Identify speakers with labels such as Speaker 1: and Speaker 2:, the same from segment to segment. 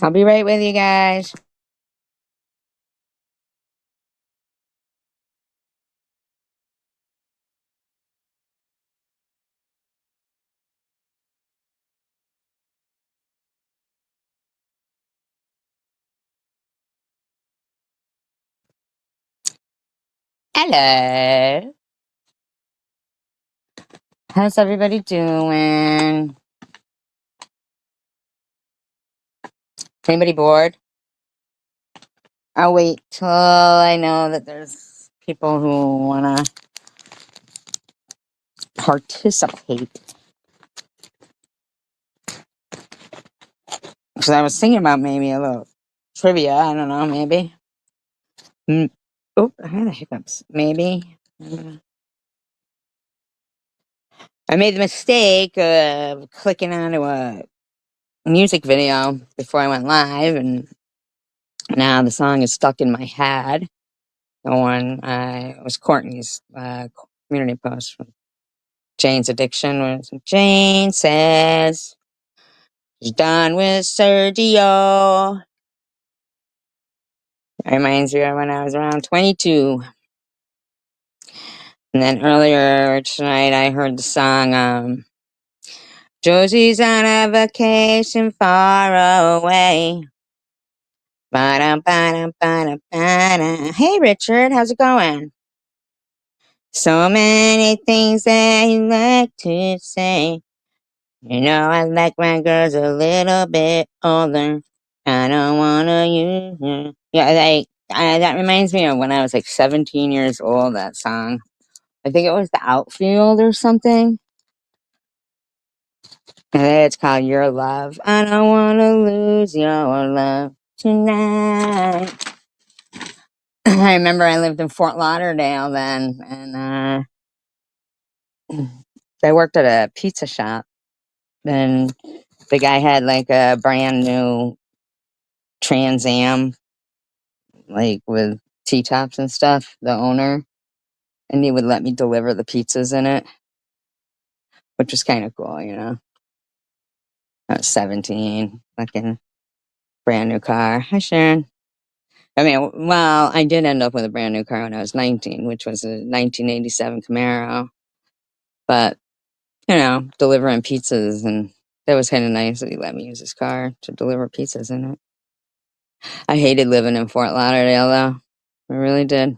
Speaker 1: I'll be right with you guys. Hello. How's everybody doing? Anybody bored? I'll wait till I know that there's people who want to participate. Because I was thinking about maybe a little trivia. I don't know, maybe. Oh, I had the hiccups. Maybe. I made the mistake of clicking onto a music video before I went live, and now the song is stuck in my head. The one it was Courtney's community post from Jane's Addiction. Was Jane says she's done with Sergio. It reminds me of when I was around 22. And then earlier tonight, I heard the song Josie's on a vacation far away. Ba-da, ba-da, ba-da, ba-da. Hey, Richard, how's it going? So many things that you like to say. You know, I like my girls a little bit older. I don't wanna use her. Yeah, that reminds me of when I was like 17 years old, that song. I think it was The Outfield or something. And it's called Your Love. I don't wanna lose your love tonight. I remember I lived in Fort Lauderdale then, and I worked at a pizza shop. And the guy had like a brand new Trans Am, like with T-tops and stuff, the owner. And he would let me deliver the pizzas in it, which was kind of cool, you know. I was 17, fucking brand new car. Hi, Sharon. I mean, well, I did end up with a brand new car when I was 19, which was a 1987 Camaro. But, you know, delivering pizzas, and that was kind of nice that he let me use his car to deliver pizzas in it. I hated living in Fort Lauderdale, though. I really did.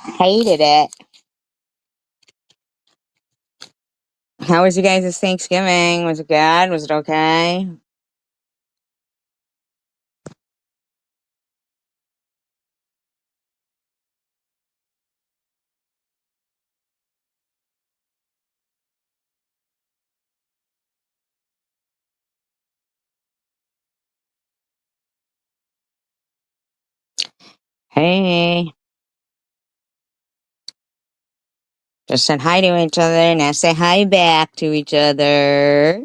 Speaker 1: Hated it. How was you guys' Thanksgiving? Was it good? Was it okay? Hey. Just said hi to each other. Now say hi back to each other.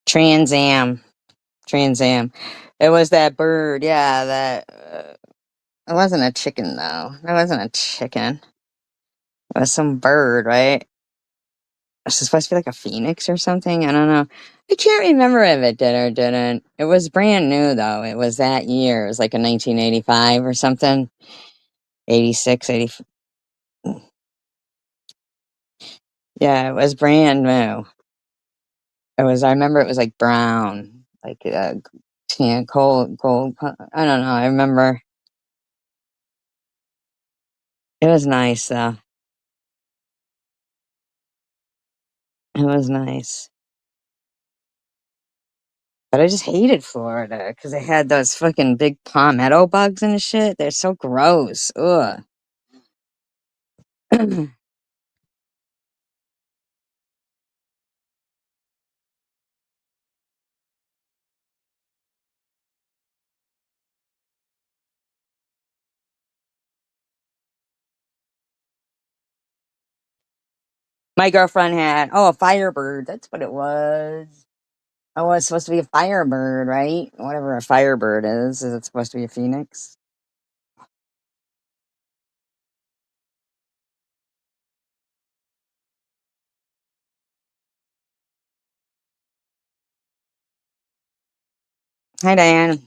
Speaker 1: Trans Am. Trans Am. It was that bird. Yeah, that. It wasn't a chicken, though. It wasn't a chicken. It was some bird, right? It's supposed to be like a phoenix or something. I don't know. I can't remember if it did or didn't. It was brand new, though. It was that year. It was like a 1985 or something. 86, 80. Yeah, it was brand new. It was, I remember it was like brown, like tan, gold. I don't know. I remember it was nice, though. It was nice. But I just hated Florida because they had those fucking big palmetto bugs and shit. They're so gross. Ugh. My girlfriend had, oh, a Firebird. That's what it was. Oh, it's supposed to be a Firebird, right? Whatever a Firebird is it supposed to be a phoenix? Hi, Diane.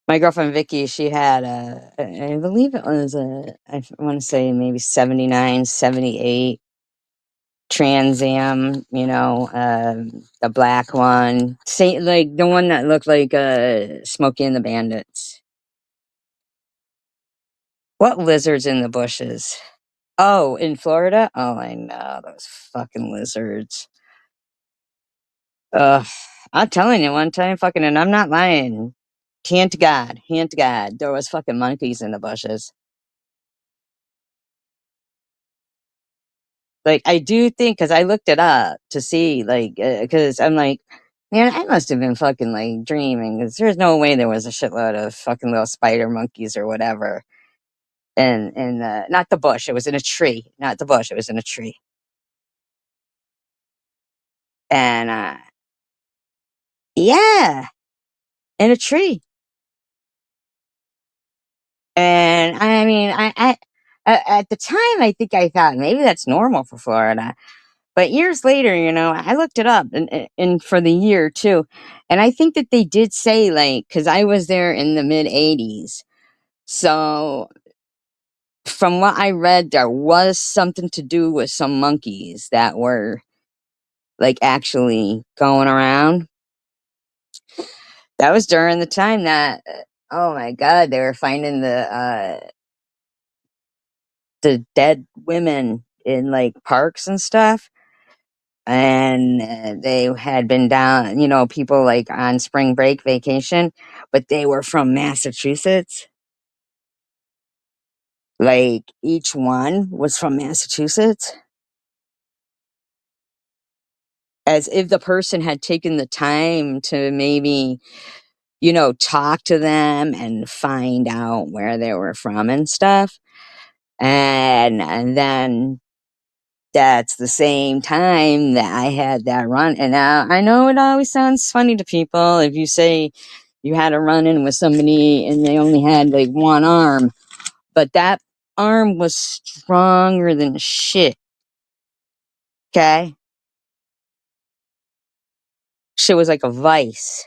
Speaker 1: My girlfriend Vicky, she had I believe it was I want to say maybe 79, 78 Trans Am, the black one. Say, like the one that looked like Smokey and the Bandits. What lizards in the bushes? Oh, in Florida? Oh, I know those fucking lizards. Ugh. I'm telling you, one time, fucking, and I'm not lying. Hand to God, there was fucking monkeys in the bushes. Like, I do think, because I looked it up to see, like, because I'm like, man, I must have been fucking, like, dreaming, because there's no way there was a shitload of fucking little spider monkeys or whatever. And not the bush, it was in a tree. Not the bush, it was in a tree. And, yeah, in a tree. And I mean, at the time, I think I thought maybe that's normal for Florida. But years later, I looked it up and for the year too. And I think that they did say, like, because I was there in the mid 80s. So from what I read, there was something to do with some monkeys that were like actually going around. That was during the time that, oh my God, they were finding the dead women in like parks and stuff. And they had been down, people like on spring break vacation, but they were from Massachusetts. Like each one was from Massachusetts, as if the person had taken the time to maybe, talk to them and find out where they were from and stuff. And then that's the same time that I had that run. And now I know it always sounds funny to people if you say you had a run in with somebody and they only had like one arm, but that arm was stronger than shit. Okay. Shit was like a vice.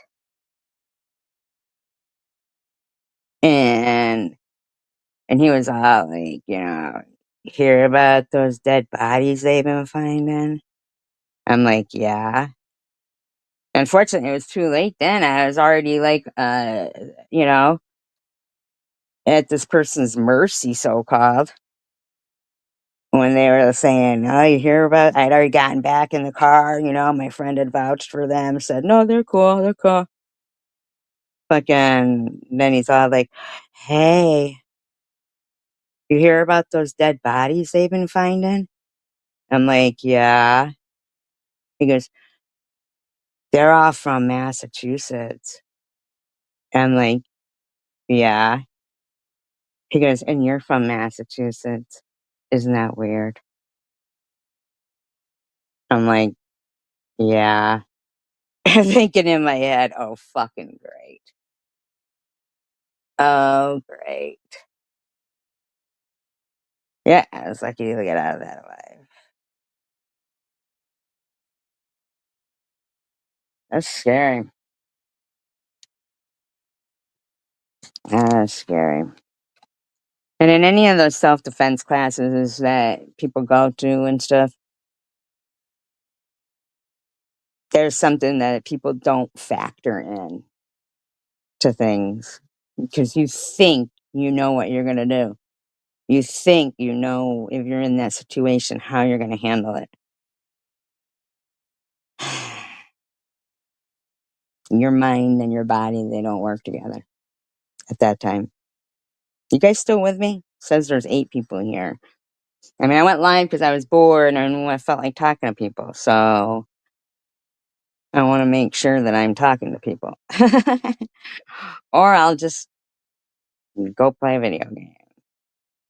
Speaker 1: And, and he was all like, hear about those dead bodies they've been finding? I'm like, yeah. Unfortunately, it was too late then. I was already like, you know, at this person's mercy, so called. When they were saying, "Oh, you hear about?" I'd already gotten back in the car. My friend had vouched for them. Said, "No, they're cool. They're cool." Fucking. Then he's all like, "Hey, you hear about those dead bodies they've been finding?" I'm like, "Yeah." He goes, "They're all from Massachusetts." I'm like, "Yeah." He goes, "And you're from Massachusetts? Isn't that weird?" I'm like, "Yeah." Thinking in my head, "Oh, fucking great. Oh, great." Yeah, I was lucky to get out of that alive. That's scary. That's scary. And in any of those self-defense classes that people go to and stuff, there's something that people don't factor in to things because you think you know what you're going to do. You think you know if you're in that situation how you're going to handle it. Your mind and your body, they don't work together at that time. You guys still with me? Says there's 8 people here. I mean, I went live because I was bored and I felt like talking to people. So I want to make sure that I'm talking to people. Or I'll just go play a video game.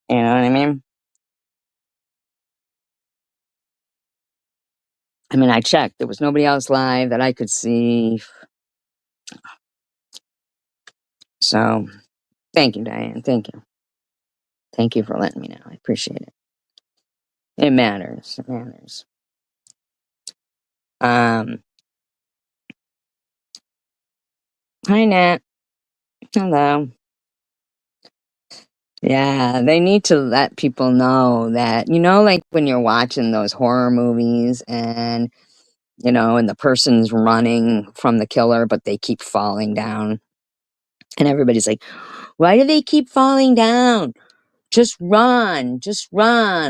Speaker 1: You know what I mean? I mean, I checked. There was nobody else live that I could see. So, thank you, Diane. Thank you. Thank you for letting me know. I appreciate it. It matters. It matters. Um, Hi, Nat. Hello. Yeah, they need to let people know that, like when you're watching those horror movies and, and the person's running from the killer, but they keep falling down. And everybody's like, why do they keep falling down? Just run.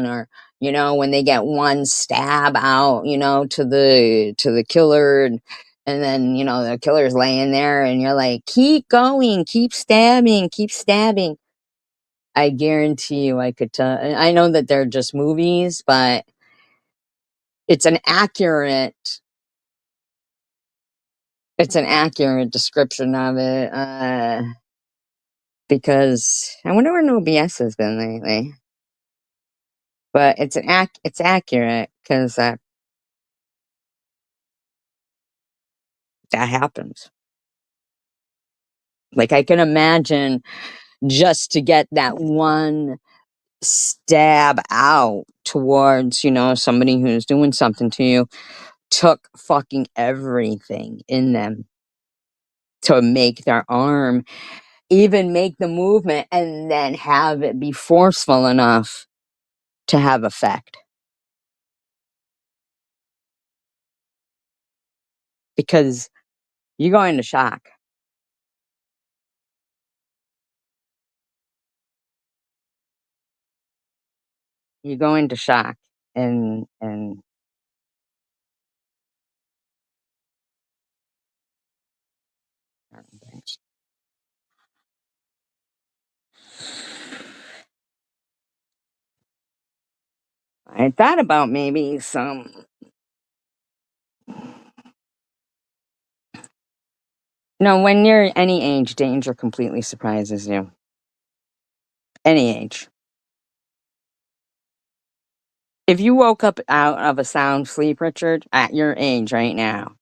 Speaker 1: Or, when they get one stab out, to the killer, and then, the killer's laying there and you're like, keep going, keep stabbing, keep stabbing. I guarantee you I could tell. I know that they're just movies, but it's an accurate it's an accurate description of it. Because I wonder where No BS has been lately. But it's accurate because that happens. Like I can imagine just to get that one stab out towards, somebody who's doing something to you took fucking everything in them to make their arm even make the movement and then have it be forceful enough to have effect. Because you go into shock. You go into shock and I thought about maybe some. No, when you're any age, danger completely surprises you. Any age. If you woke up out of a sound sleep, Richard, at your age right now,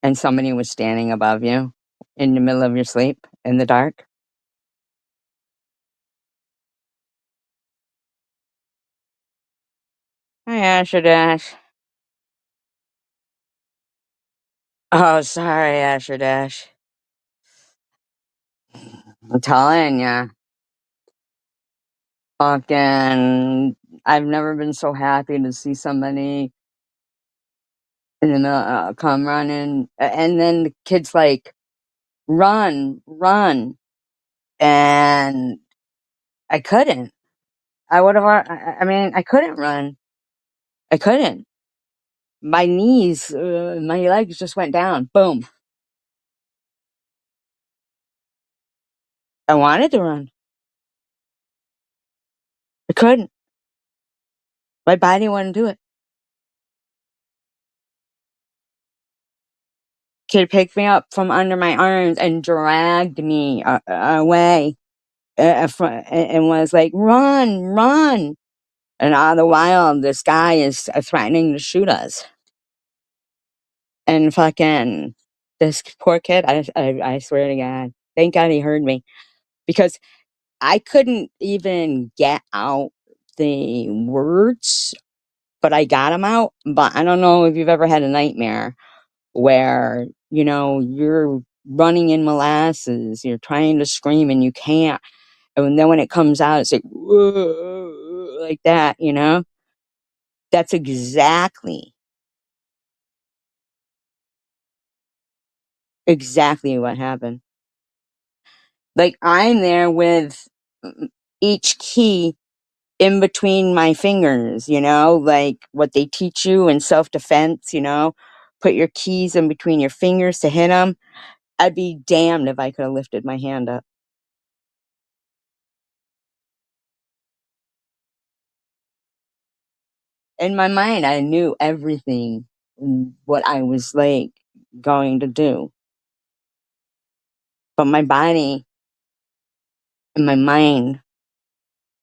Speaker 1: and somebody was standing above you in the middle of your sleep in the dark. Hi, Asher Dash. Oh, sorry, Asher Dash. I'm telling ya. Fucking, I've never been so happy to see somebody in the middle, come running, and then the kid's like, "Run, run," and I couldn't. I would have. I mean, I couldn't run. I couldn't. My knees, my legs just went down. Boom. I wanted to run. I couldn't. My body wouldn't do it. Kid picked me up from under my arms and dragged me away, and was like, "Run, run!" And all the while, this guy is threatening to shoot us. And fucking this poor kid, I swear to God, thank God he heard me, because I couldn't even get out the words, but I got them out. But I don't know if you've ever had a nightmare where, you're running in molasses, you're trying to scream and you can't. And then when it comes out, it's like, "Whoa," like that, That's exactly what happened. Like I'm there with each key in between my fingers, like what they teach you in self defense, put your keys in between your fingers to hit them. I'd be damned if I could have lifted my hand up. In my mind, I knew everything, what I was like going to do, but my body and my mind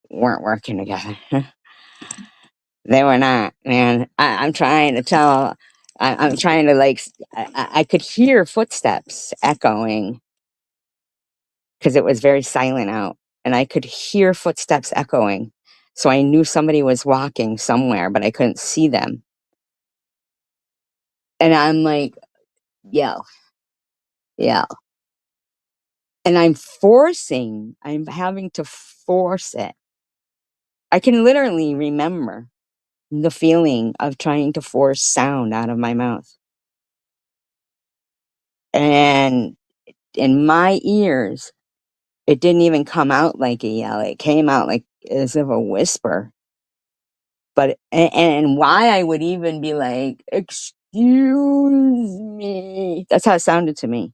Speaker 1: weren't working together. They were not, man. I'm trying to tell. I'm trying to like, I could hear footsteps echoing because it was very silent out, and I could hear footsteps echoing. So I knew somebody was walking somewhere, but I couldn't see them. And I'm like, yell, yell. And I'm having to force it. I can literally remember the feeling of trying to force sound out of my mouth. And in my ears, it didn't even come out like a yell. It came out like as if a whisper. But and why I would even be like, "Excuse me," that's how it sounded to me.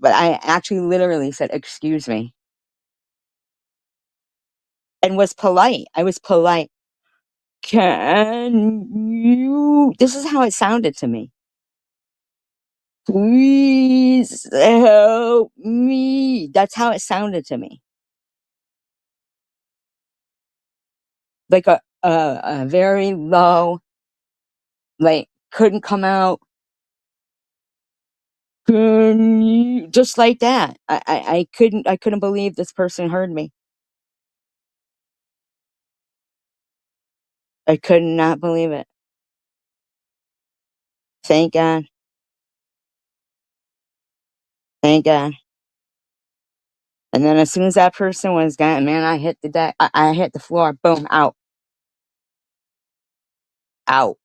Speaker 1: But I actually literally said, "Excuse me," and was polite. I was polite. Can you? This is how it sounded to me. Please help me. That's how it sounded to me. Like a very low, like couldn't come out. Can you? Just like that. I couldn't believe this person heard me. I could not believe it. Thank God. Thank God. And then as soon as that person was gone, man, I hit the deck. I hit the floor. Boom, out, out.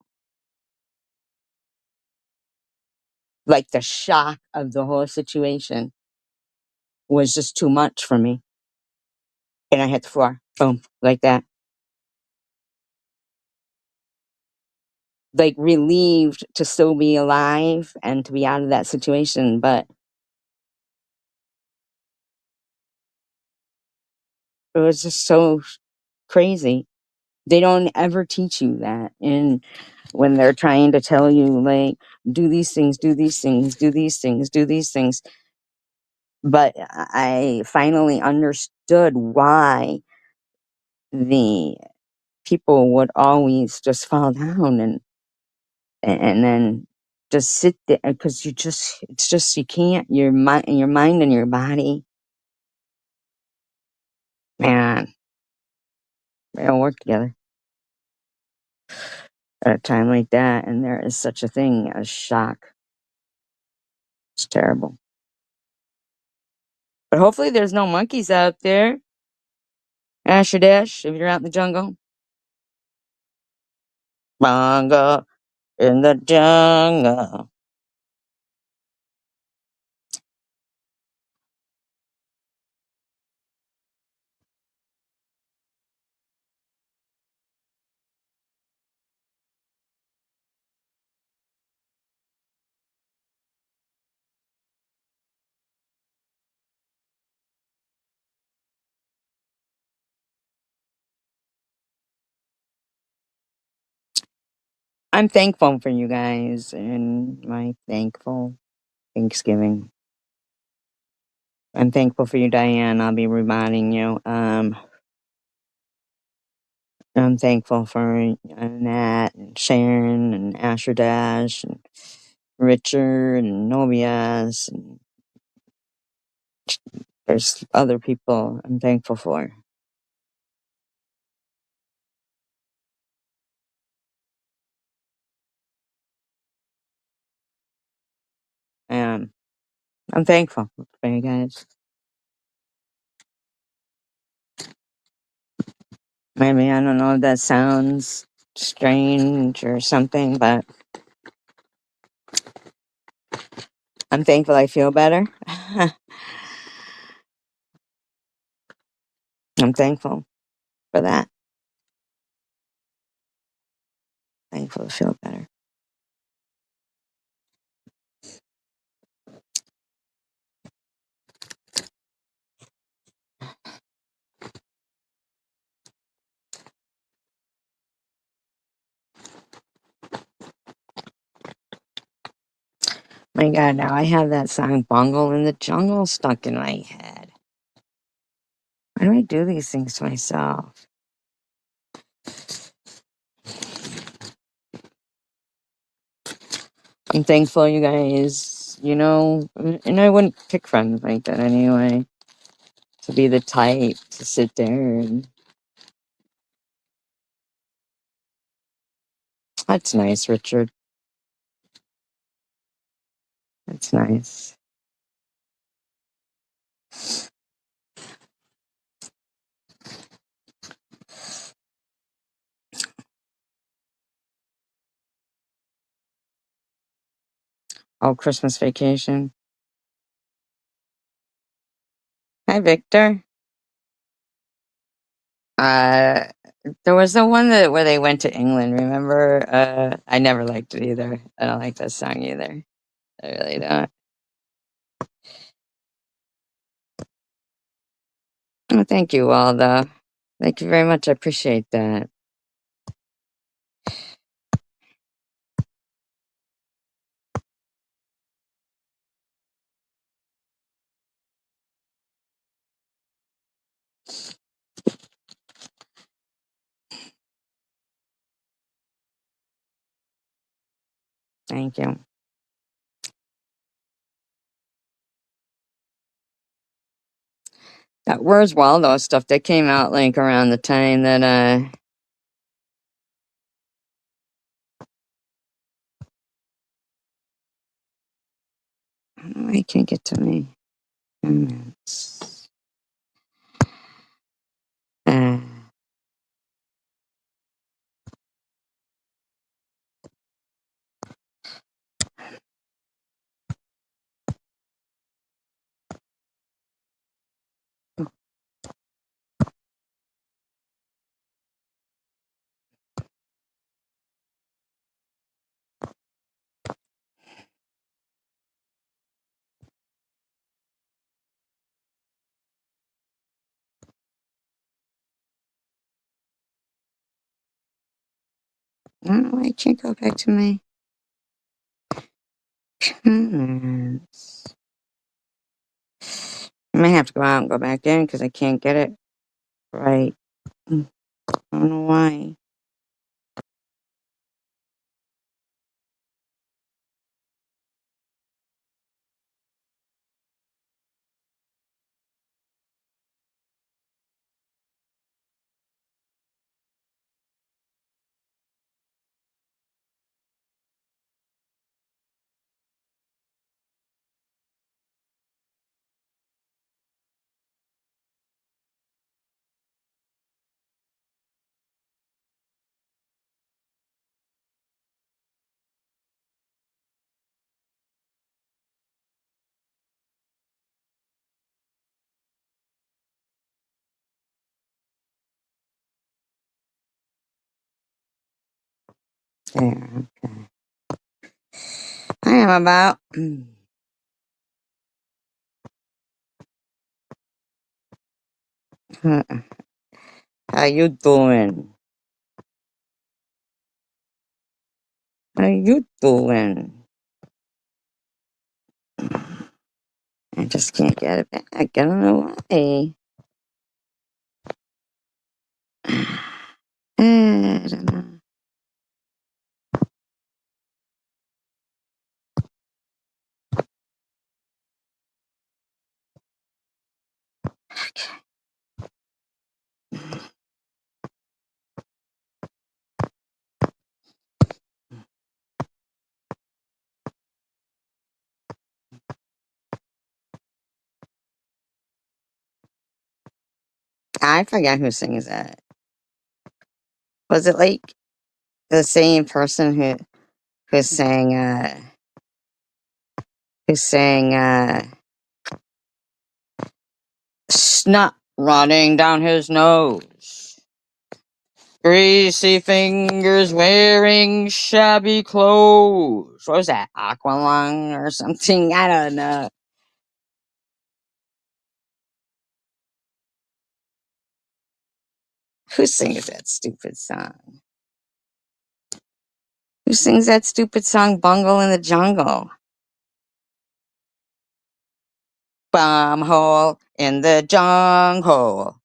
Speaker 1: Like the shock of the whole situation was just too much for me. And I hit the floor. Boom, like that. Like relieved to still be alive and to be out of that situation. But it was just so crazy. They don't ever teach you that. And when they're trying to tell you, like, do these things, do these things, do these things, do these things. But I finally understood why the people would always just fall down and then just sit there because it's just you can't your mind and your body, man, they don't work together at a time like that. And there is such a thing as shock. It's terrible. But hopefully there's no monkeys out there. Asher Dash, if you're out in the jungle. Bongo in the jungle. I'm thankful for you guys and my thankful Thanksgiving. I'm thankful for you, Diane. I'll be reminding you. I'm thankful for Nat and Sharon and Asher Dash and Richard and Nobias and there's other people I'm thankful for. And I'm thankful for you guys. Maybe I don't know if that sounds strange or something, but I'm thankful I feel better. I'm thankful for that. Thankful to feel better. My God, now I have that song Bungle in the Jungle stuck in my head. Why do I do these things to myself? I'm thankful you guys, and I wouldn't pick friends like that anyway. To be the type to sit there and that's nice, Richard. That's nice. Oh, Christmas vacation. Hi, Victor. Uh, there was the one where they went to England. Remember? I never liked it either. I don't like that song either. I really don't. Oh, thank you, Waldo. Thank you very much. I appreciate that. Thank you. That Where's Waldo stuff that came out like around the time that I can't get to me. Comments. Uh, I don't know why I can't go back to my comments. I may have to go out and go back in because I can't get it right. I don't know why. There. I am about. How you doing? How you doing? I just can't get it back. I don't know why. I don't know. I forget who sings that. Was it like the same person who sang snot running down his nose? Greasy fingers wearing shabby clothes. What was that? Aqualung or something? I don't know. Who sings that stupid song? Who sings that stupid song, Bungle in the Jungle? Bomb hole in the jungle.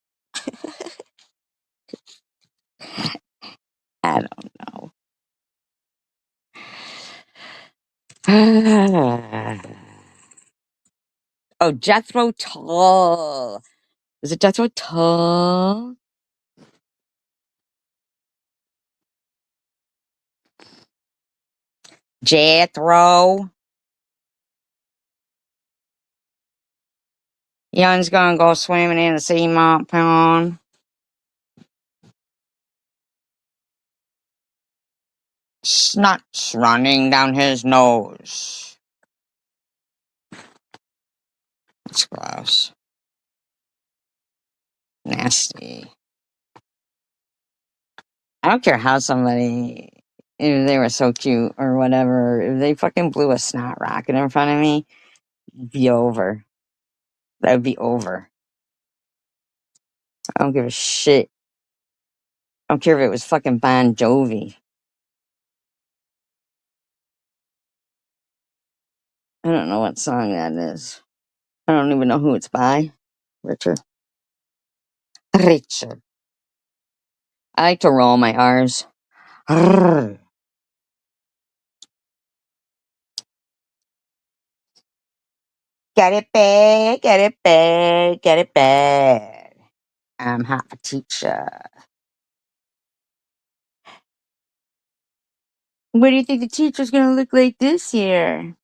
Speaker 1: I don't know. Oh, Jethro Tull. Is it Jethro Tull? Jethro. Young's gonna go swimming in the sea mop pond. Snot's running down his nose. That's gross. Nasty. I don't care how somebody, if they were so cute or whatever, if they fucking blew a snot rocket in front of me, it'd be over. That would be over. I don't give a shit. I don't care if it was fucking Bon Jovi. I don't know what song that is. I don't even know who it's by. Richard. Richard. I like to roll my R's. Arrgh. Get it bad, get it bad, get it bad. I'm hot for teacher. What do you think the teacher's gonna look like this year?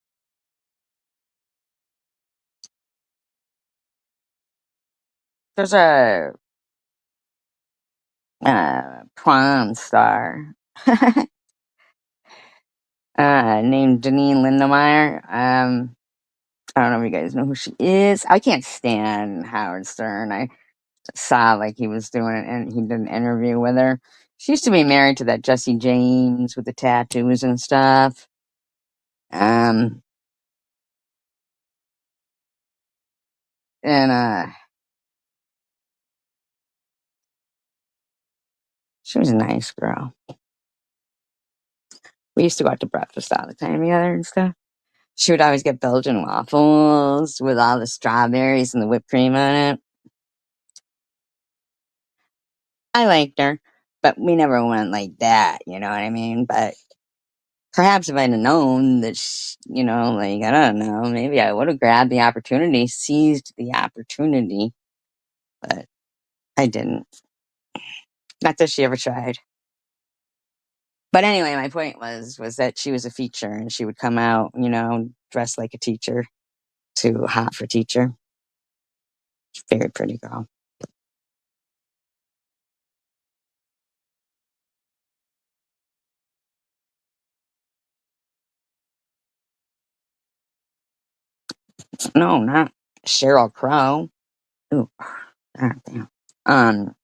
Speaker 1: There's a prom star named Janine Lindemeyer. I don't know if you guys know who she is. I can't stand Howard Stern. I saw like he was doing it and he did an interview with her. She used to be married to that Jesse James with the tattoos and stuff. Um, and she was a nice girl. We used to go out to breakfast all the time together and stuff. She would always get Belgian waffles with all the strawberries and the whipped cream on it. I liked her, but we never went like that, you know what I mean? But perhaps if I'd have known that, like, I don't know, maybe I would have grabbed the opportunity, seized the opportunity, but I didn't. Not that she ever tried. But anyway, my point was that she was a feature and she would come out, dressed like a teacher to Hot for Teacher. Very pretty girl. No, not Cheryl Crow. Ooh, God damn. Um,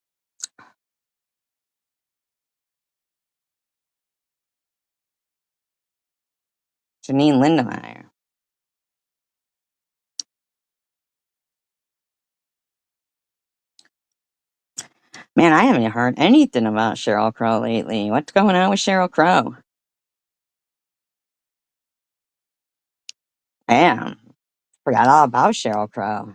Speaker 1: Janine Lindemeyer. Man, I haven't heard anything about Cheryl Crow lately. What's going on with Cheryl Crow? Damn, forgot all about Cheryl Crow.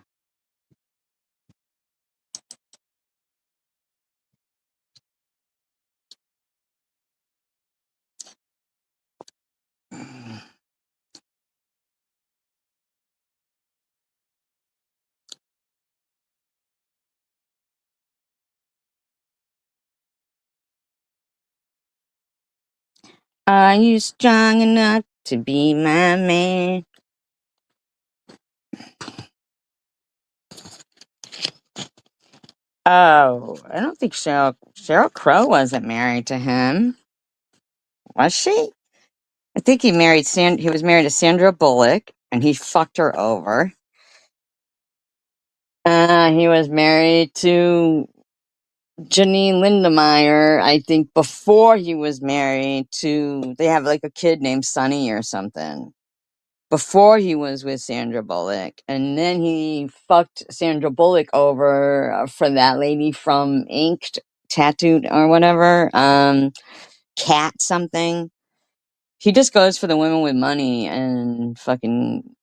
Speaker 1: Are you strong enough to be my man? Oh, I don't think Cheryl Crow wasn't married to him, was she? I think he was married to Sandra Bullock, and he fucked her over. He was married to Janine Lindemeyer, I think before he was married to, they have like a kid named Sonny or something. Before he was with Sandra Bullock. And then he fucked Sandra Bullock over for that lady from Inked, Tattooed or whatever. Cat something. He just goes for the women with money and fucking,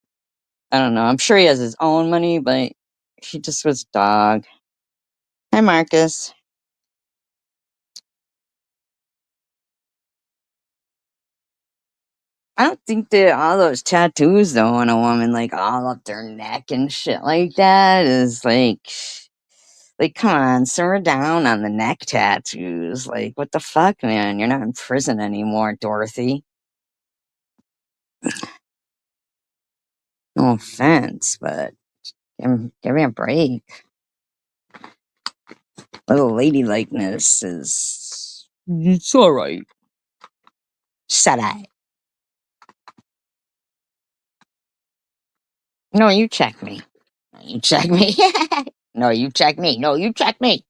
Speaker 1: I don't know. I'm sure he has his own money, but he just was dog. Hi, Marcus. I don't think that all those tattoos though on a woman, like all up their neck and shit like that, is like come on, simmer down on the neck tattoos. Like what the fuck, man? You're not in prison anymore, Dorothy. No offense, but give me a break. Little ladylikeness is it's all right. Shut up. No, you check me. No, you check me. No, you check me. No, you check me.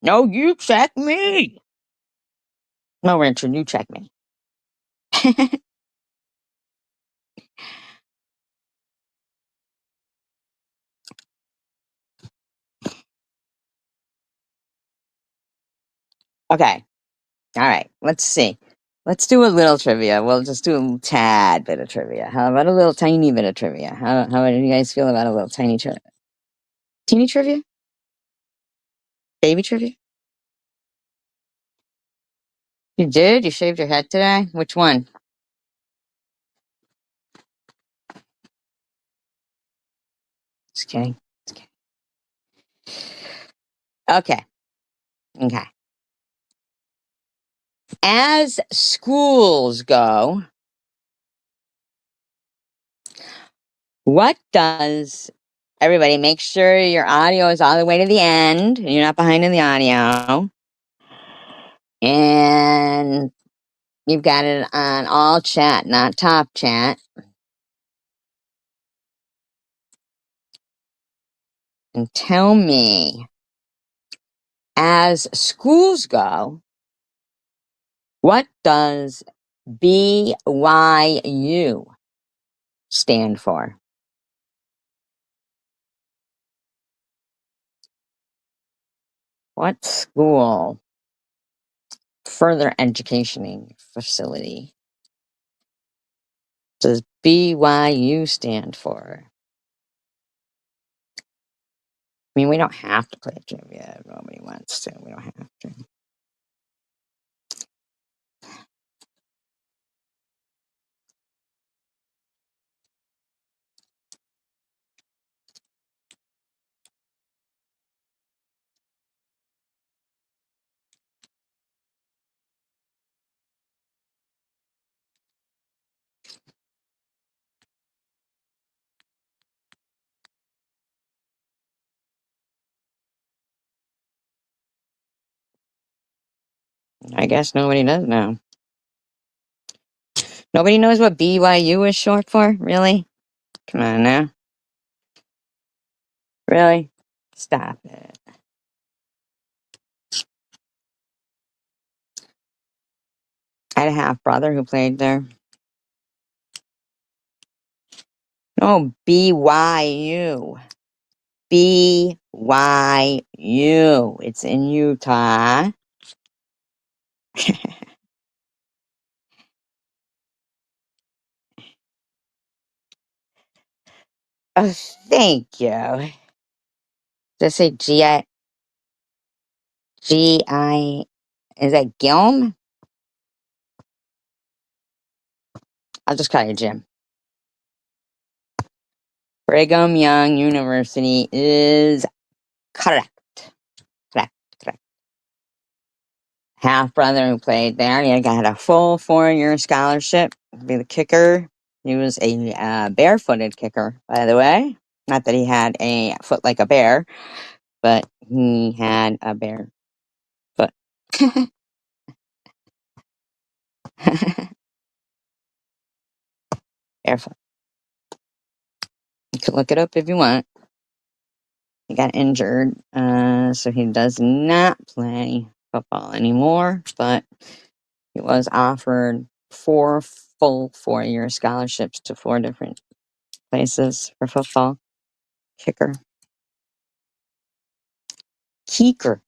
Speaker 1: No, you check me. No, Richard, you check me. Okay. All right. Let's see. Let's do a little trivia. We'll just do a tad bit of trivia. How about a little tiny bit of trivia? How do you guys feel about a little tiny teeny trivia? Baby trivia? You did? You shaved your head today? Which one? Just kidding. Just kidding. Okay. Okay. As schools go, what does everybody make sure your audio is all the way to the end and you're not behind in the audio? And you've got it on all chat, not top chat. And tell me, as schools go, what does BYU stand for? What school? Further educationing facility does BYU stand for? I mean, we don't have to play trivia if nobody wants to. We don't have to. I guess nobody does know. Nobody knows what BYU is short for? Really? Come on now. Really? Stop it. I had a half brother who played there. No, BYU. BYU. It's in Utah. Oh, thank you. Does it say G-I, is that Gilm? I'll just call you Jim. Brigham Young University is correct. Correct, correct. Half brother who played there. He got a full 4-year scholarship to be the kicker. He was a barefooted kicker, by the way. Not that he had a foot like a bear, but he had a bare foot. Barefoot. You can look it up if you want. He got injured, so he does not play football anymore, but he was offered 4 full 4-year scholarships to 4 different places for football. Kicker. Keeker.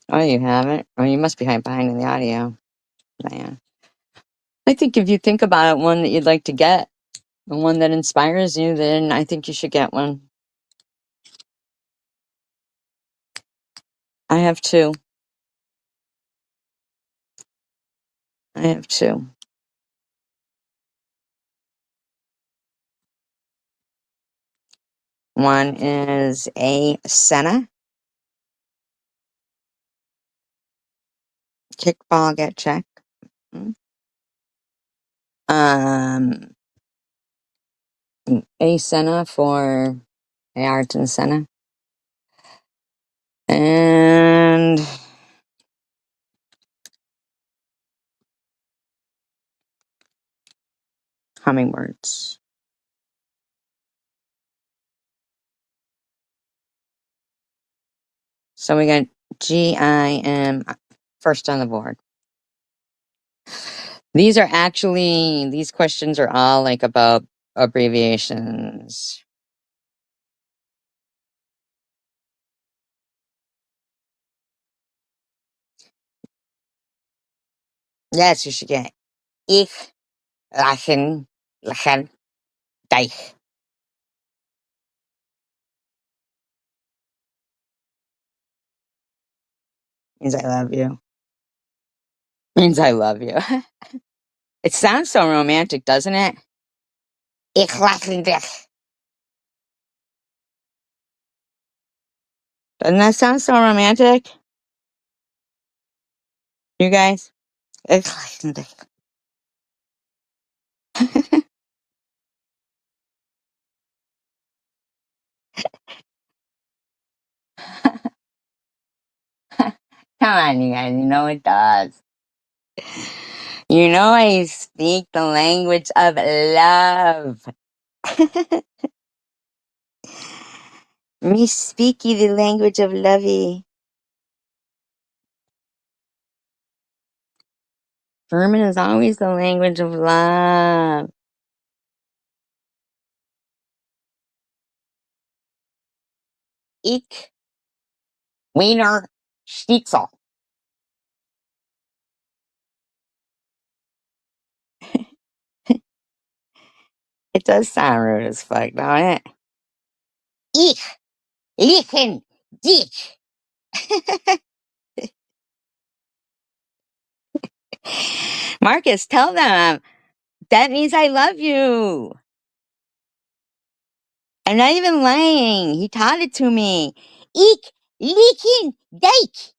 Speaker 1: Oh, you haven't? Oh, you must be behind in the audio. Man. I think if you think about it, one that you'd like to get, the one that inspires you, then I think you should get one. I have 2. I have two. One is a Senna kickball get check. Mm. Um, a Senna for Ayrton Senna. And hummingbirds. So we got GIM first on the board. These questions are all like about abbreviations. Yes, you should get Ich, Lachen, Dich. Means I love you. Means I love you. It sounds so romantic, doesn't it? Ich lachen dich. Doesn't that sound so romantic? You guys? Ich lachen dich. Come on, you guys. You know it does. You know I speak the language of love. Me speaky the language of lovey. German is always the language of love. Ich Wiener Schnitzel. It does sound rude as fuck, don't it? Ich lieben dich. Marcus, tell them that means I love you. I'm not even lying. He taught it to me. Ich lieben dich.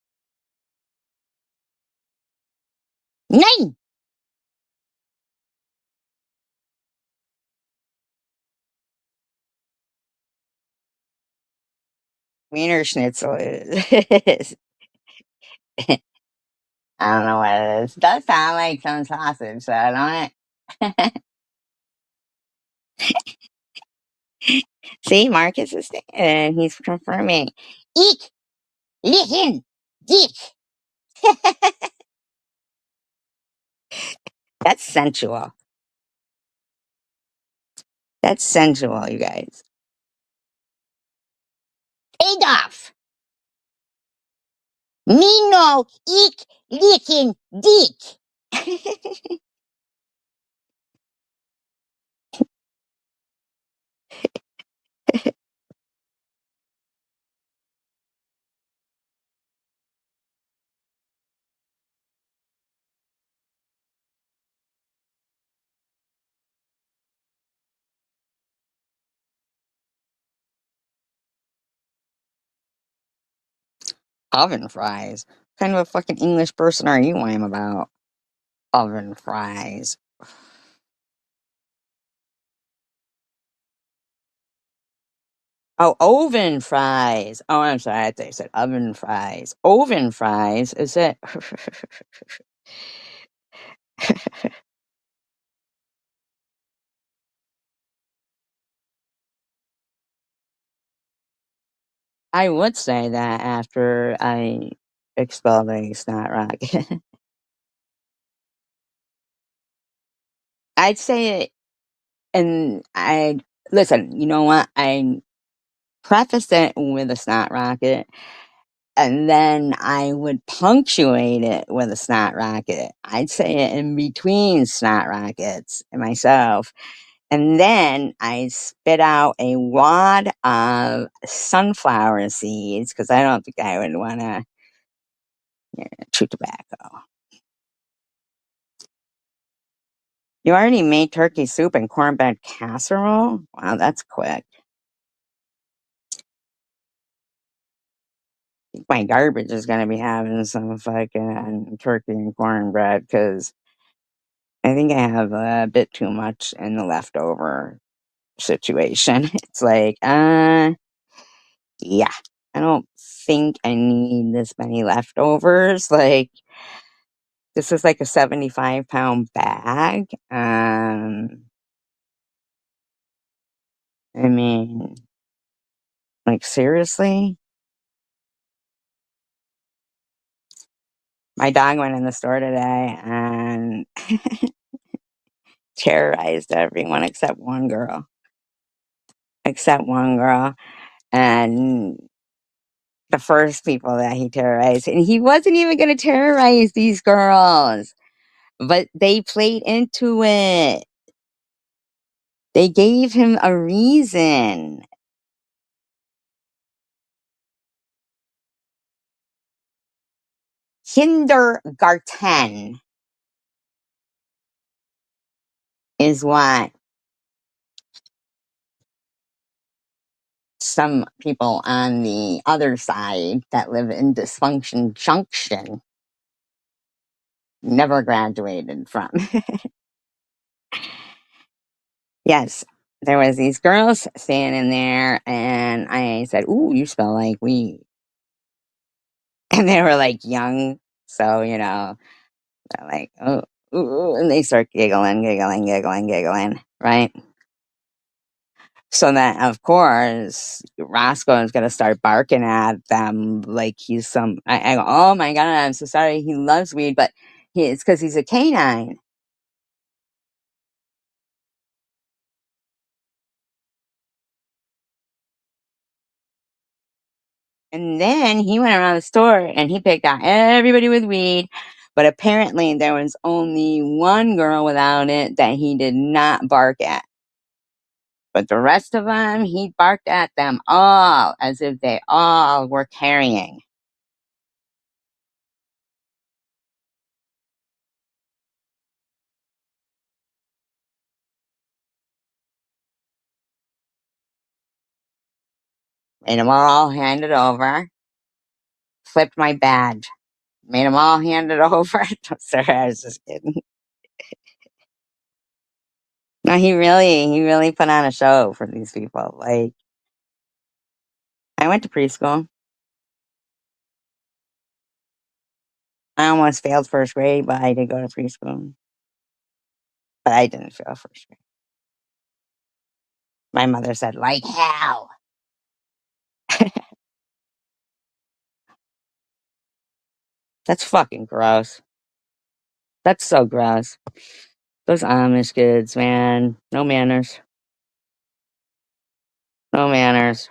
Speaker 1: Nein. Wiener Schnitzel is. I don't know what it is. It does sound like some sausage, so don't it? See, Marcus is and he's confirming. Ich lieben dich. That's sensual. That's sensual, you guys. Adolf. Mino, ich lieben dich. Oven fries. What kind of a fucking English person are you? I'm about oven fries. Oh, oven fries. Oh, I'm sorry. I thought you said oven fries. Oven fries? Is it? I would say that after I expelled a snot rocket. I'd say it, and I listen. You know what? I preface it with a snot rocket, and then I would punctuate it with a snot rocket. I'd say it in between snot rockets myself. And then I spit out a wad of sunflower seeds because I don't think I would want to chew tobacco. You already made turkey soup and cornbread casserole? Wow, that's quick. My garbage is gonna be having some fucking turkey and cornbread because I think I have a bit too much in the leftover situation. It's like, yeah, I don't think I need this many leftovers. Like, this is like a 75-pound bag. I mean, like, seriously? My dog went in the store today and terrorized everyone except one girl. And the first people that he terrorized, and he wasn't even going to terrorize these girls, but they played into it. They gave him a reason. Kindergarten is what some people on the other side that live in Dysfunction Junction never graduated from. Yes, there was these girls standing there, and I said, "Ooh, you smell like weed." And they were like young, so they're like, "Oh, ooh," and they start giggling, giggling, giggling, giggling, right? So then, of course, Roscoe is gonna start barking at them like he's some. I go, "Oh my god, I'm so sorry. He loves weed, but it's because he's a canine." And then he went around the store and he picked out everybody with weed, but apparently there was only one girl without it that he did not bark at. But the rest of them, he barked at them all as if they all were carrying. Made them all hand it over. Flipped my badge. Made them all hand it over. Sorry, I was just kidding. No, he really put on a show for these people. Like, I went to preschool. I almost failed first grade, but I did go to preschool. But I didn't fail first grade. My mother said, like hell. That's fucking gross. That's so gross. Those Amish kids, man. No manners. No manners.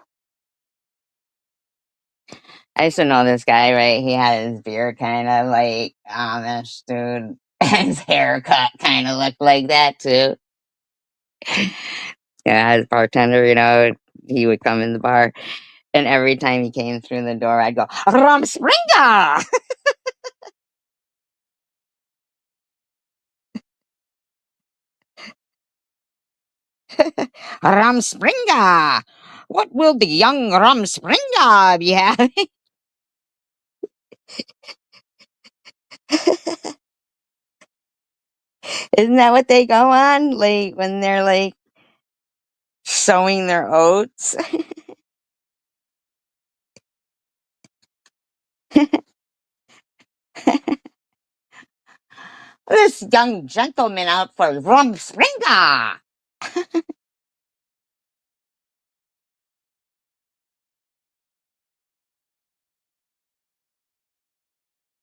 Speaker 1: I used to know this guy, right? He had his beard kind of like Amish, dude. His haircut kind of looked like that, too. Yeah, as bartender, he would come in the bar, and every time he came through the door, I'd go, Rumspringa! Rumspringa! What will the young Rumspringa be having? Isn't that what they go on? Like, when they're, like, sowing their oats? This young gentleman out for Rumspringa!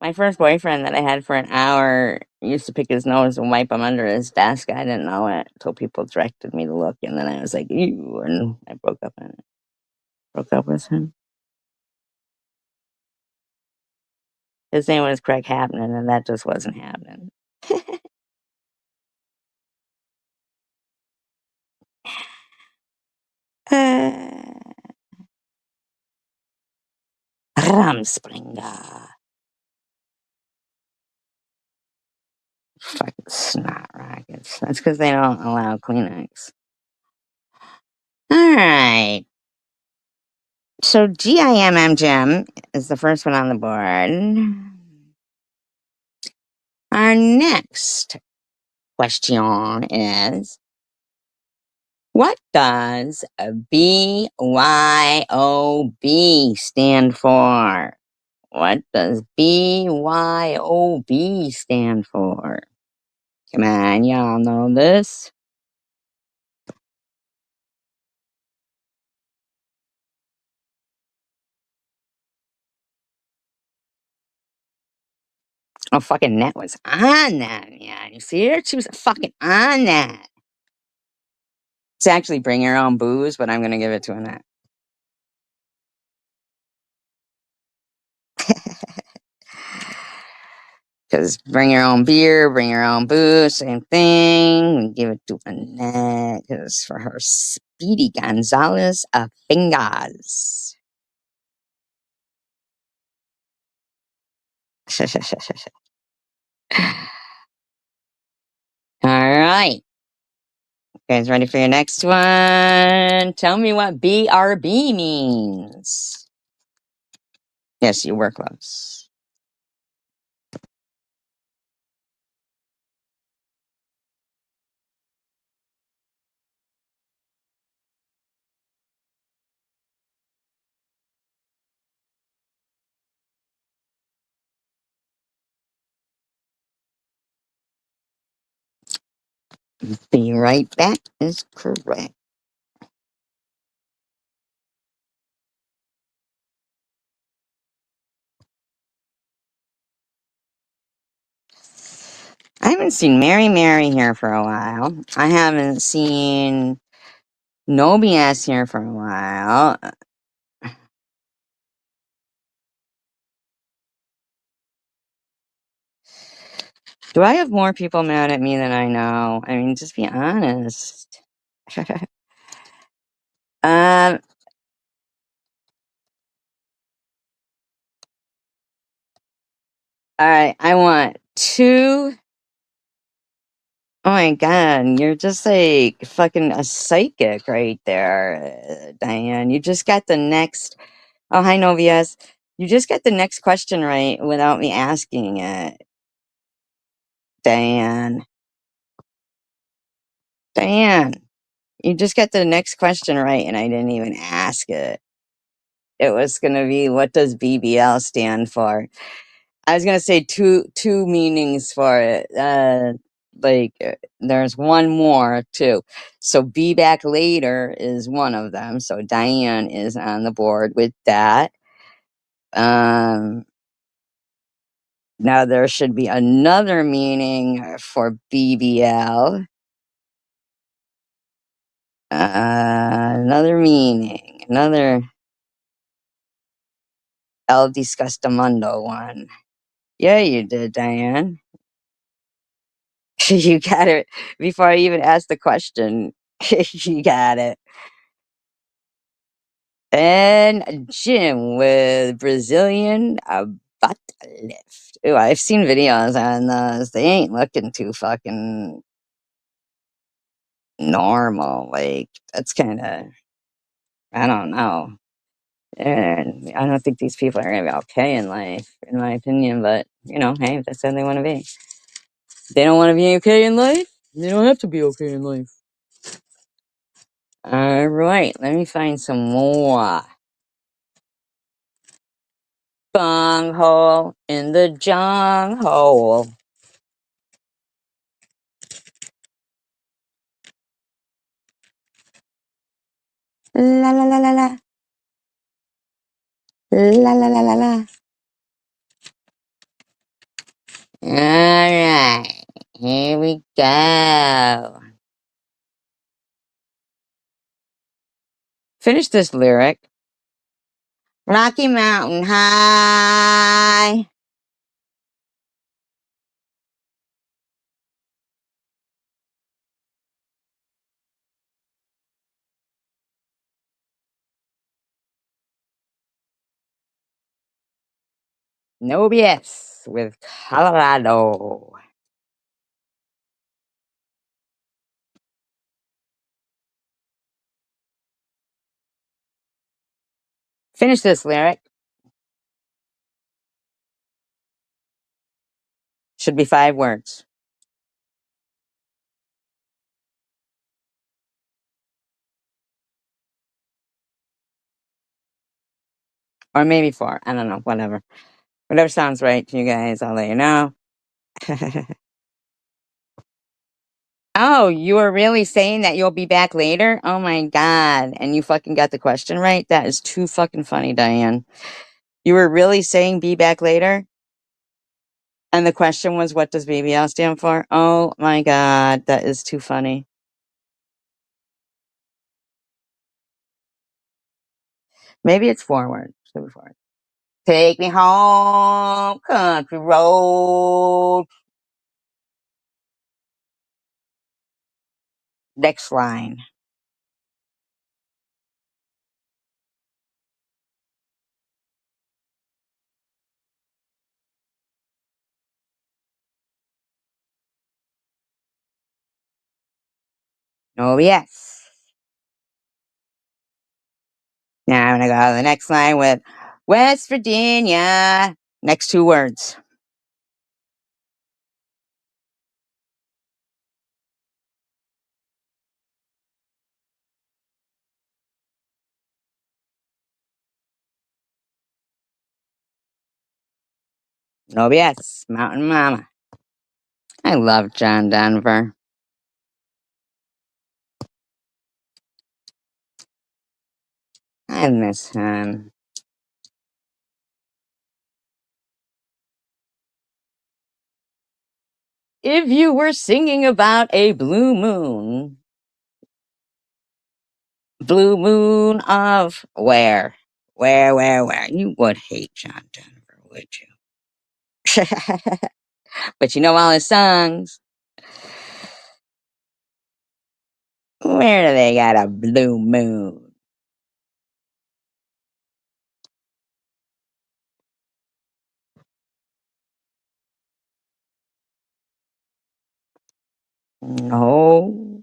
Speaker 1: My first boyfriend that I had for an hour used to pick his nose and wipe him under his desk. I didn't know it until people directed me to look, and then I was like, ew, and I broke up on it. Broke up with him. His name was Craig Happening, and that just wasn't happening. Rumspringa. Fucking snot rockets. That's because they don't allow Kleenex. Alright. So GIMM is the first one on the board. Our next question is, what does BYOB stand for? What does BYOB stand for? Come on, y'all know this. Oh, fucking Net was on that. Yeah, you see her? She was fucking on that. It's actually bring your own booze, but I'm gonna give it to Annette. Because bring your own beer, bring your own booze, same thing. We give it to Annette because for her Speedy Gonzalez fingers. All right. You guys ready for your next one? Tell me what BRB means. Yes, you were close. Be right back is correct. I haven't seen Mary Mary here for a while. I haven't seen No BS here for a while. Do I have more people mad at me than I know? I mean, just be honest. um, alright, I want two. Oh my god, you're just like fucking a psychic right there, Diane. You just got the next. Oh, hi, Novias. You just got the next question right without me asking it, Diane. Diane, you just got the next question right and I didn't even ask it. It was gonna be, what does BBL stand for? I was gonna say two meanings for it. There's one more too. So be back later is one of them. So Diane is on the board with that. Um, Now there should be another meaning for BBL. Another meaning, another El Disgustamundo one. Yeah, you did, Diane. You got it before I even asked the question. You got it. And Jim with Brazilian butt lift. Ooh, I've seen videos on those. They ain't looking too fucking normal. Like, that's kind of, I don't know. And I don't think these people are going to be okay in life, in my opinion. But, hey, if that's how they want to be. They don't want to be okay in life. They don't have to be okay in life. All right, let me find some more. Bung hole in the jung hole. La la la la la. La la la la la. All right, here we go. Finish this lyric. Rocky Mountain High. No BS with Colorado. Finish this lyric. Should be 5 words. Or maybe 4. I don't know. Whatever. Whatever sounds right to you guys, I'll let you know. Oh, you were really saying that you'll be back later? Oh my god. And you fucking got the question right? That is too fucking funny, Diane. You were really saying be back later? And the question was, what does BBL stand for? Oh my god, that is too funny. Maybe it's 4 words. Should be 4 words. Take me home, country road. Next line. Oh yes. Now I'm gonna go to the next line with West Virginia. Next 2 words. Oh yes, Mountain Mama. I love John Denver. I miss him. If you were singing about a blue moon of where? Where? You would hate John Denver, would you? But you know all his songs. Where do they got a blue moon? No.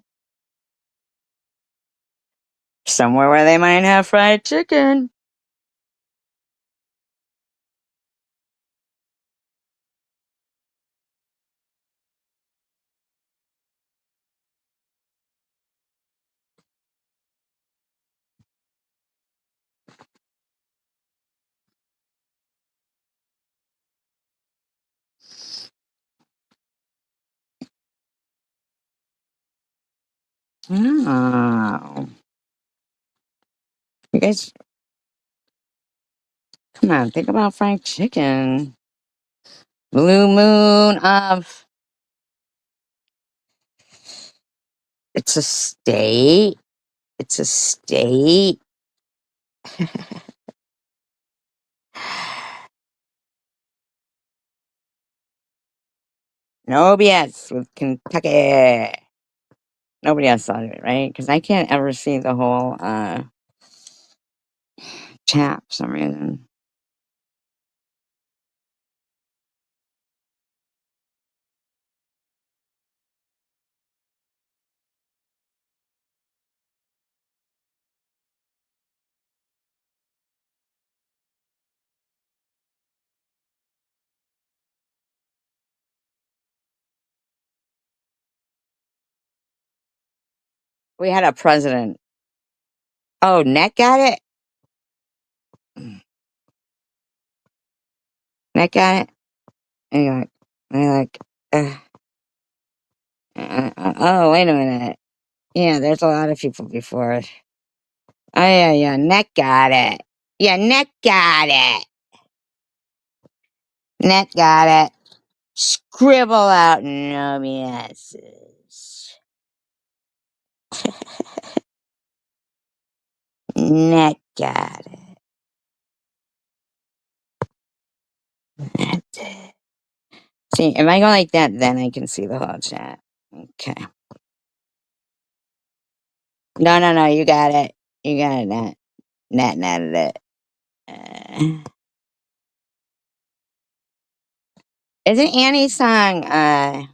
Speaker 1: Somewhere where they might have fried chicken. Oh. You guys, come on, think about fried chicken. Blue moon of. It's a state. It's a state. No BS with Kentucky. Nobody else saw it, right? Because I can't ever see the whole chat for some reason. We had a president. Oh, Net got it? Net got it? And you're like, oh, wait a minute. Yeah, there's a lot of people before it. Oh, yeah, Net got it. Yeah, Net got it. Net got it. Scribble out no BS's. Net got it. That's it. See, if I go like that, then I can see the whole chat. Okay. No, you got it. You got it, Net. Netted it. Isn't Annie's song,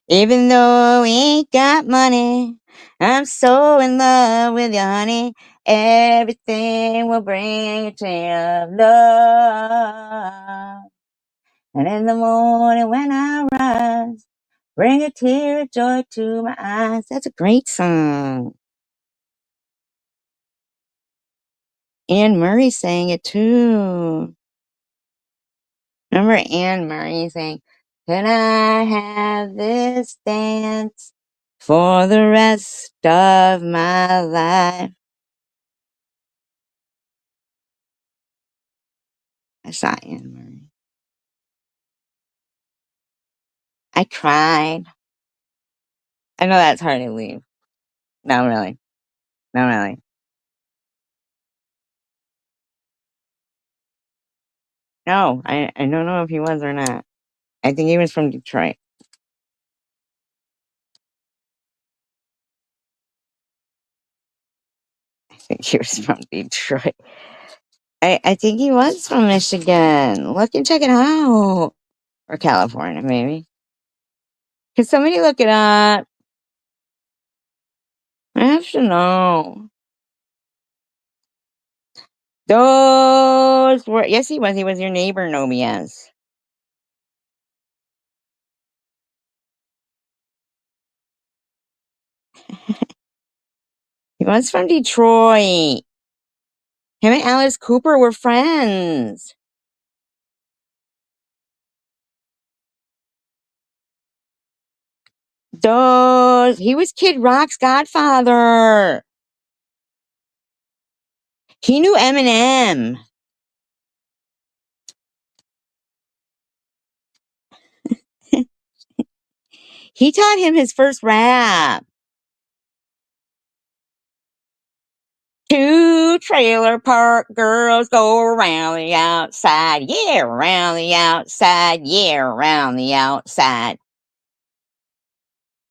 Speaker 1: even though we ain't got money, I'm so in love with you, honey. Everything will bring a tear of love. And in the morning when I rise, bring a tear of joy to my eyes. That's a great song. Anne Murray sang it too. Remember Anne Murray saying, "Can I have this dance for the rest of my life?" I saw Anne Murray. I cried. I know that's hard to leave. No, really. No, really. No, I don't know if he was or not. I think he was from Detroit. I think he was from Detroit. I think he was from Michigan. Look and check it out. Or California, maybe. Could somebody look it up? I have to know. Those were, yes, he was. He was your neighbor, Nobias. He was from Detroit. Him and Alice Cooper were friends. Those, he was Kid Rock's godfather. He knew Eminem. He taught him his first rap. Two trailer park girls go around the outside. Yeah, around the outside. Yeah, around the outside.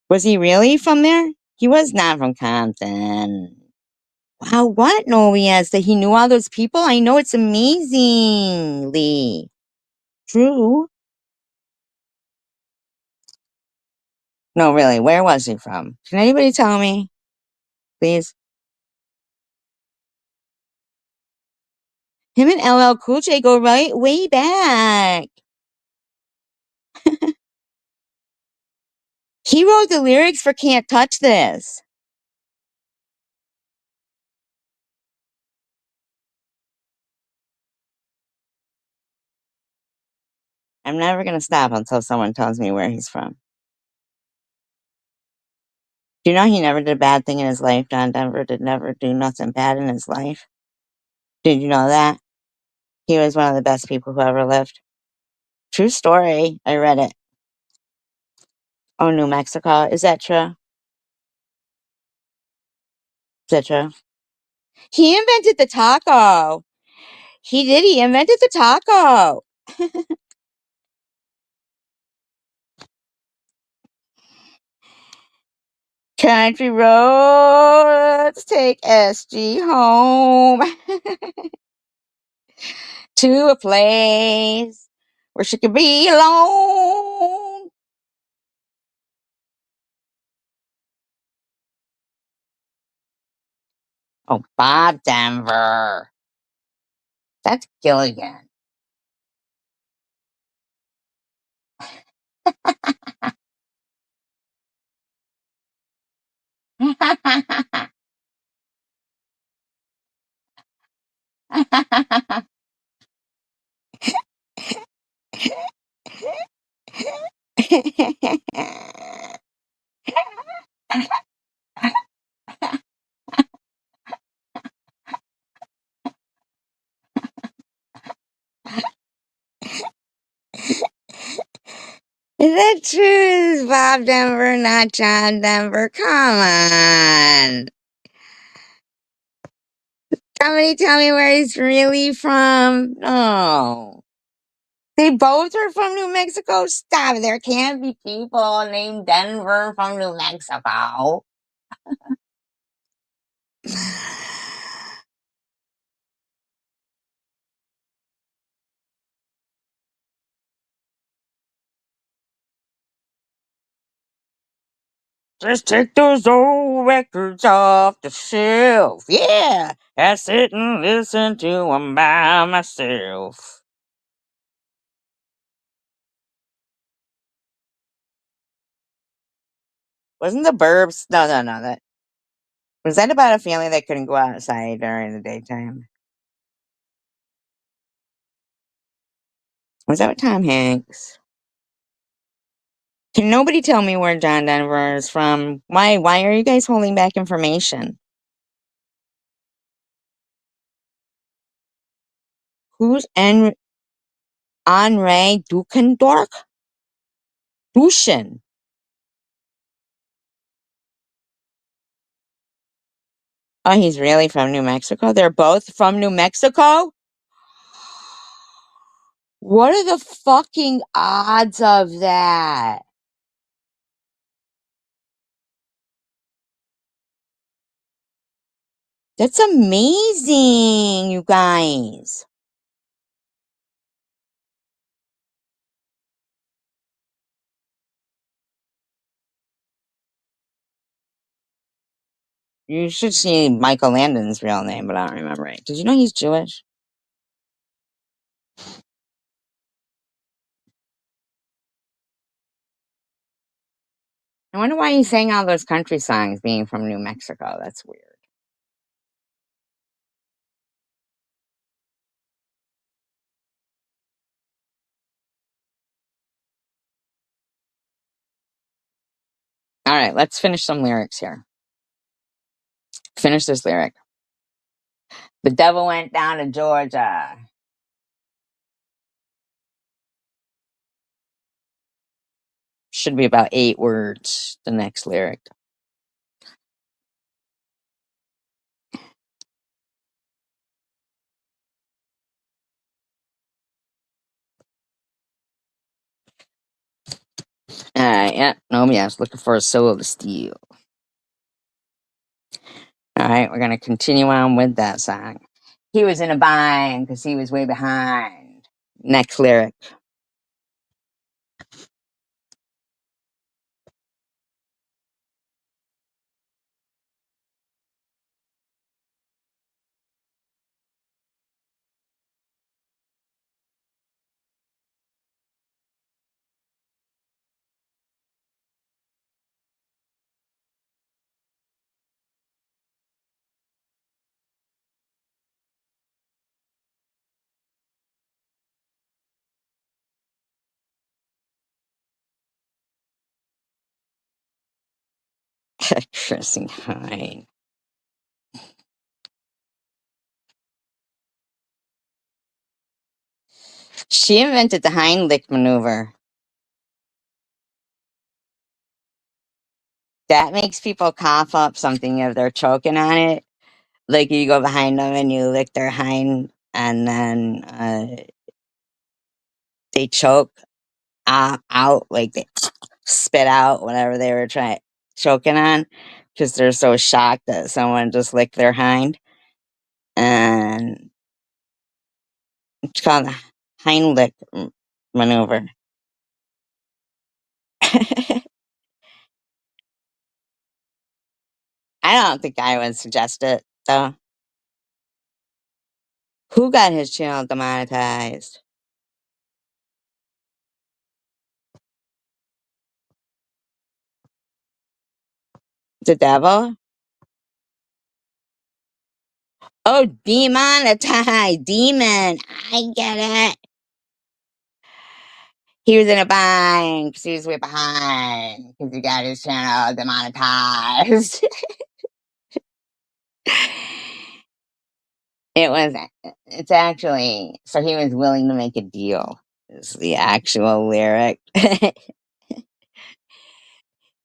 Speaker 1: Was he really from there? He was not from Compton. Wow, what? No, yes, that he knew all those people? I know, it's amazingly true. No, really, where was he from? Can anybody tell me, please? Him and LL Cool J go right way back. He wrote the lyrics for Can't Touch This. I'm never going to stop until someone tells me where he's from. Do you know he never did a bad thing in his life? John Denver did never do nothing bad in his life. Did you know that? He was one of the best people who ever lived. True story. I read it. Oh, New Mexico. Is that true? Is that true? He invented the taco. He did. He invented the taco. Country roads take SG home to a place where she could be alone. Oh, Bob Denver. That's Gilligan. Is that true? Is Bob Denver, not John Denver? Come on. Somebody tell me where he's really from. No. They both are from New Mexico? Stop. There can't be people named Denver from New Mexico. Just take those old records off the shelf. Yeah, I sit and listen to them by myself. Wasn't the Burbs? No, no, no. That was that about a family that couldn't go outside during the daytime. Was that with Tom Hanks? Can nobody tell me where John Denver is from? Why are you guys holding back information? Who's Henri Duchendorf? Dushin. Oh, he's really from New Mexico? They're both from New Mexico? What are the fucking odds of that? That's amazing, you guys. You should see Michael Landon's real name, but I don't remember it. Did you know he's Jewish? I wonder why he sang all those country songs being from New Mexico. That's weird. All right, let's finish some lyrics here. Finish this lyric. The devil went down to Georgia. Should be about 8 words, the next lyric. All right, yeah, no, yes, looking for a soul of steel. All right, we're going to continue on with that song. He was in a bind because he was way behind. Next lyric. Chrissy Hine. She invented the Heimlich maneuver. That makes people cough up something if they're choking on it. Like you go behind them and you lick their hind, and then they choke out, like they spit out whatever they were trying choking on, because they're so shocked that someone just licked their hind. And it's called the Heimlich maneuver. I don't think I would suggest it though. Who got his channel demonetized? The devil? Oh, demonetized. Demon. I get it. He was in a bind because he was way behind because he got his channel demonetized. It was, it's actually, so he was willing to make a deal, is the actual lyric.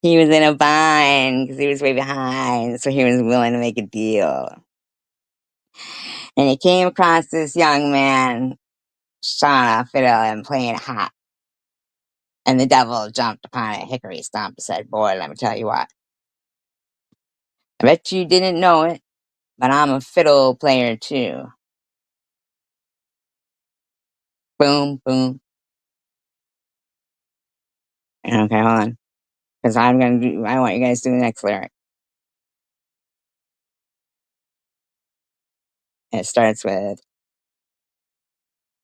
Speaker 1: He was in a bind because he was way behind, so he was willing to make a deal. And he came across this young man showing a fiddle and playing hot. And the devil jumped upon a hickory stump and said, "Boy, let me tell you what. I bet you didn't know it, but I'm a fiddle player too." Boom, boom. Okay, hold on. Because I'm gonna do. I want you guys to do the next lyric. It starts with.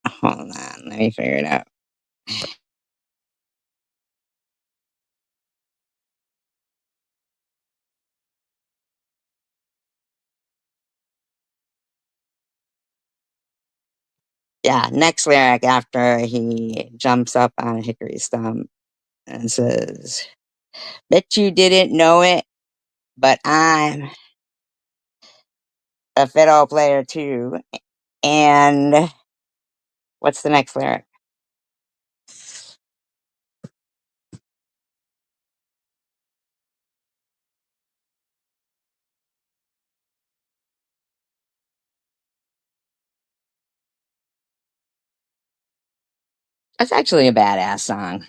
Speaker 1: Hold on, let me figure it out. Yeah, next lyric after he jumps up on a hickory stump and says, "Bet you didn't know it, but I'm a fiddle player too." And what's the next lyric? That's actually a badass song.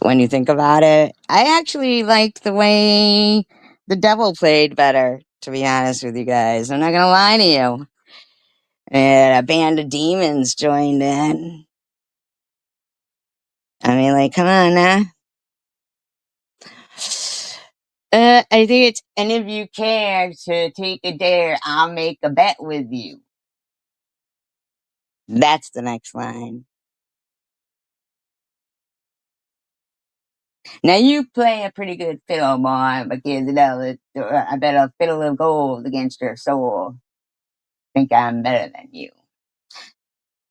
Speaker 1: When you think about it, I actually liked the way the devil played better, to be honest with you guys. I'm not gonna lie to you. And a band of demons joined in. I mean, like, come on now. I think it's, and if you care to take a dare, I'll make a bet with you. That's the next line. Now you play a pretty good fiddle, boy, but kids, I bet a fiddle of gold against your soul. Think I'm better than you.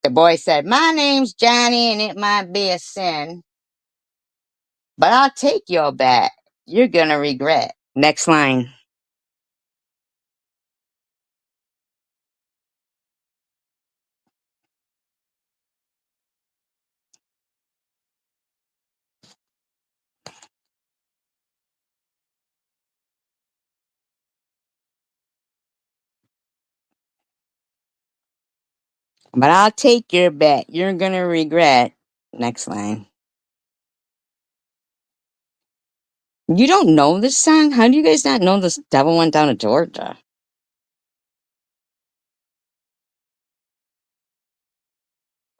Speaker 1: The boy said, "My name's Johnny, and it might be a sin, but I'll take your bet. You're gonna regret." Next line. But I'll take your bet. You're gonna regret. Next line. You don't know this song? How do you guys not know this Devil Went Down to Georgia?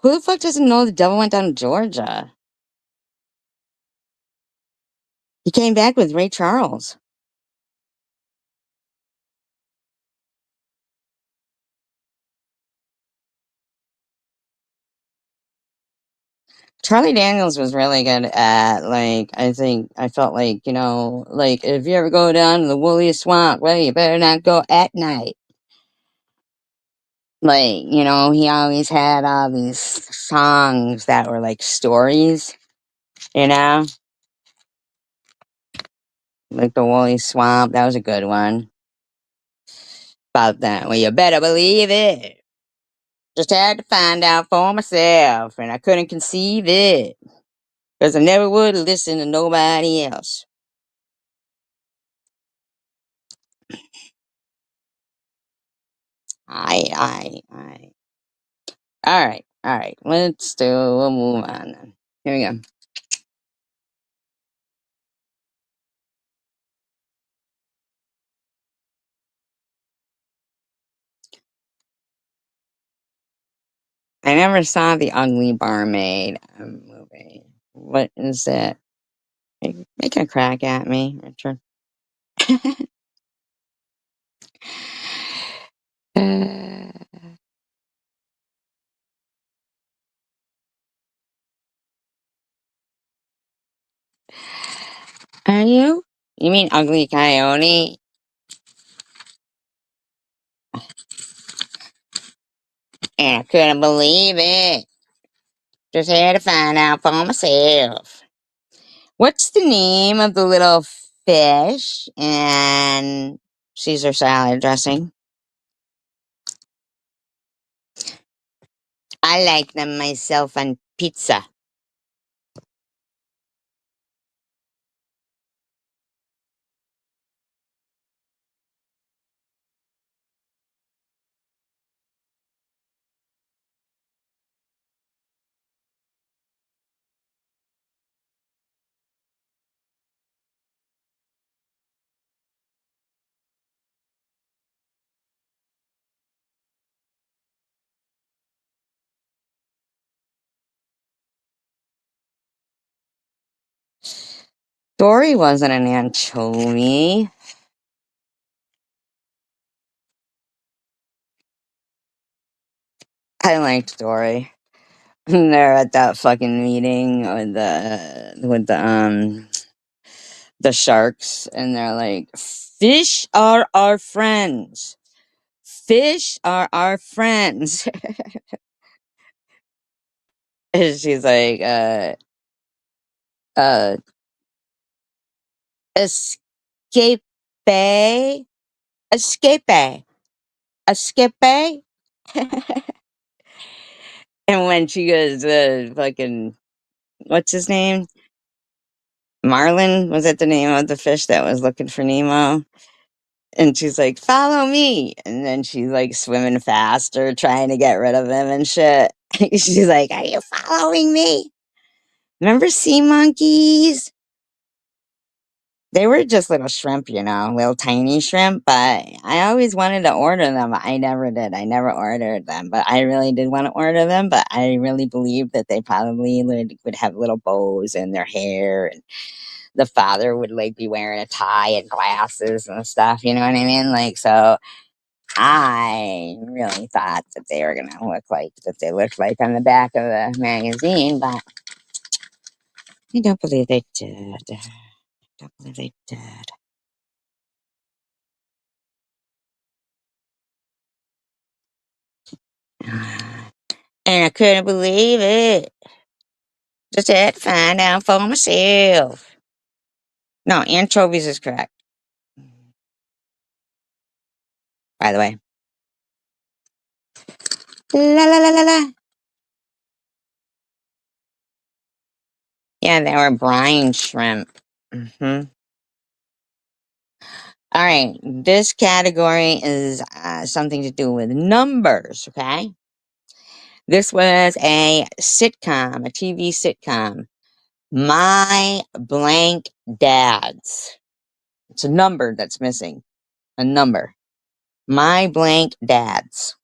Speaker 1: Who the fuck doesn't know the Devil Went Down to Georgia? He came back with Ray Charles. Charlie Daniels was really good at, like, I think, I felt like, like, if you ever go down to the Woolly Swamp, well, you better not go at night. Like, he always had all these songs that were like stories, you know? Like the Woolly Swamp, that was a good one. About that. Well, you better believe it. Just had to find out for myself, and I couldn't conceive it. Because I never would listen to nobody else. I. All right. We'll move on then. Here we go. I never saw the Ugly Barmaid movie. What is it? Make a crack at me, Richard. Uh, are you? You mean Ugly Coyote? And I couldn't believe it. Just had to find out for myself. What's the name of the little fish and Caesar salad dressing? I like them myself on pizza. Dory wasn't an anchovy. I liked Dory. They're at that fucking meeting with the sharks, and they're like, "Fish are our friends. Fish are our friends." And she's like, uh, escape, escape, escape. And when she goes, fucking, what's his name? Marlin? Was that the name of the fish that was looking for Nemo? And she's like, follow me. And then she's like swimming faster, trying to get rid of him and shit. She's like, are you following me? Remember sea monkeys? They were just little shrimp, little tiny shrimp, but I always wanted to order them. I never did. I never ordered them, but I really did want to order them. But I really believed that they probably would have little bows in their hair, and the father would like be wearing a tie and glasses and stuff. You know what I mean? Like, so I really thought that they were gonna look like that they looked like on the back of the magazine, but I don't believe they did. Don't believe they did. And I couldn't believe it. Just had to find out for myself. No, anchovies is correct, by the way. La la la la la. Yeah, they were brine shrimp. All right, this category is something to do with numbers, okay? This was a sitcom, a TV sitcom. My blank dads. It's a number that's missing. A number. My blank dads.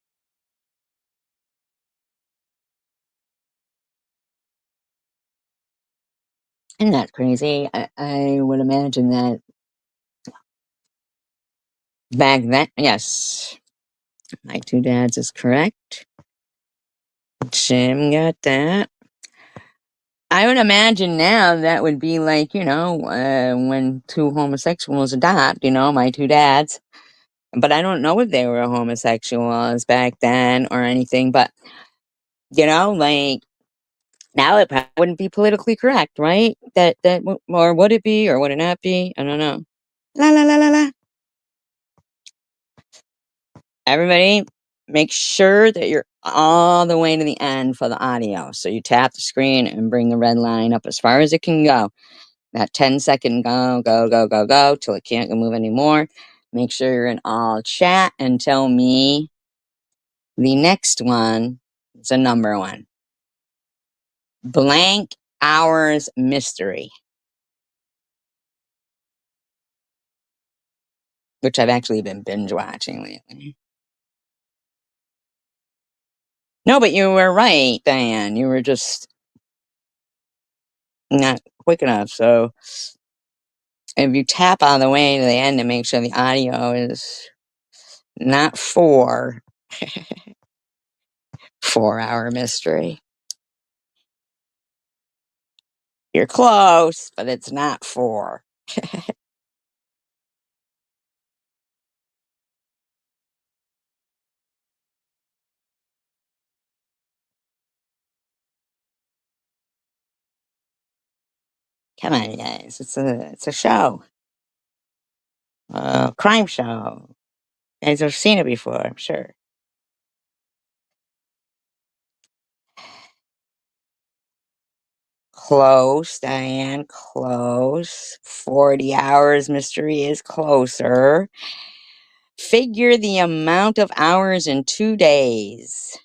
Speaker 1: Isn't that crazy? I would imagine that back then, yes, my two dads is correct. Jim got that. I would imagine now that would be like, when two homosexuals adopt, my two dads. But I don't know if they were homosexuals back then or anything. But, like now it probably wouldn't be politically correct, right? Or would it be or would it not be? I don't know. La la la la la. Everybody, make sure that you're all the way to the end for the audio. So you tap the screen and bring the red line up as far as it can go. That 10-second go, go, go, go, go, till it can't move anymore. Make sure you're in all chat and tell me the next one is a number one. Blank Hours Mystery, which I've actually been binge watching lately. No, but you were right, Diane. You were just not quick enough. So if you tap all the way to the end to make sure the audio is not 4-hour mystery. You're close, but it's not 4. Come on, guys. It's a show. A crime show. You guys have seen it before, I'm sure. Close, Diane, close. 40 Hours Mystery is closer. Figure the amount of hours in 2 days.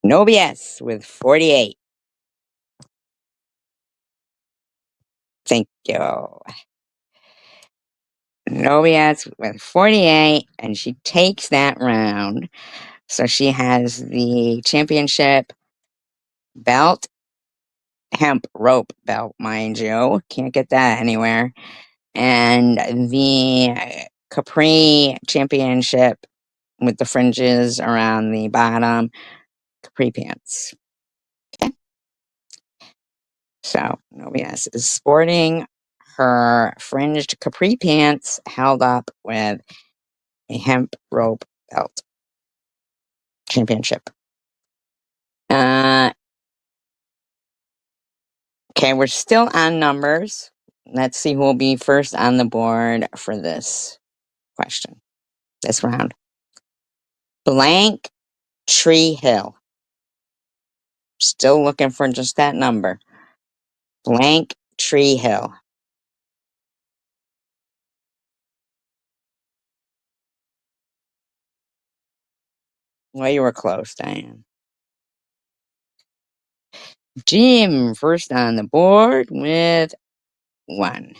Speaker 1: No BS with 48. Thank you. Novia's with 48, and she takes that round. So she has the championship belt, hemp rope belt, mind you. Can't get that anywhere. And the Capri championship with the fringes around the bottom, Capri pants. Okay. So Novias is sporting her fringed Capri pants held up with a hemp rope belt championship. Uh, okay, we're still on numbers. Let's see who will be first on the board for this question, this round. Blank Tree Hill. Still looking for just that number. Blank Tree Hill. Well, you were close, Diane. Jim, first on the board with one.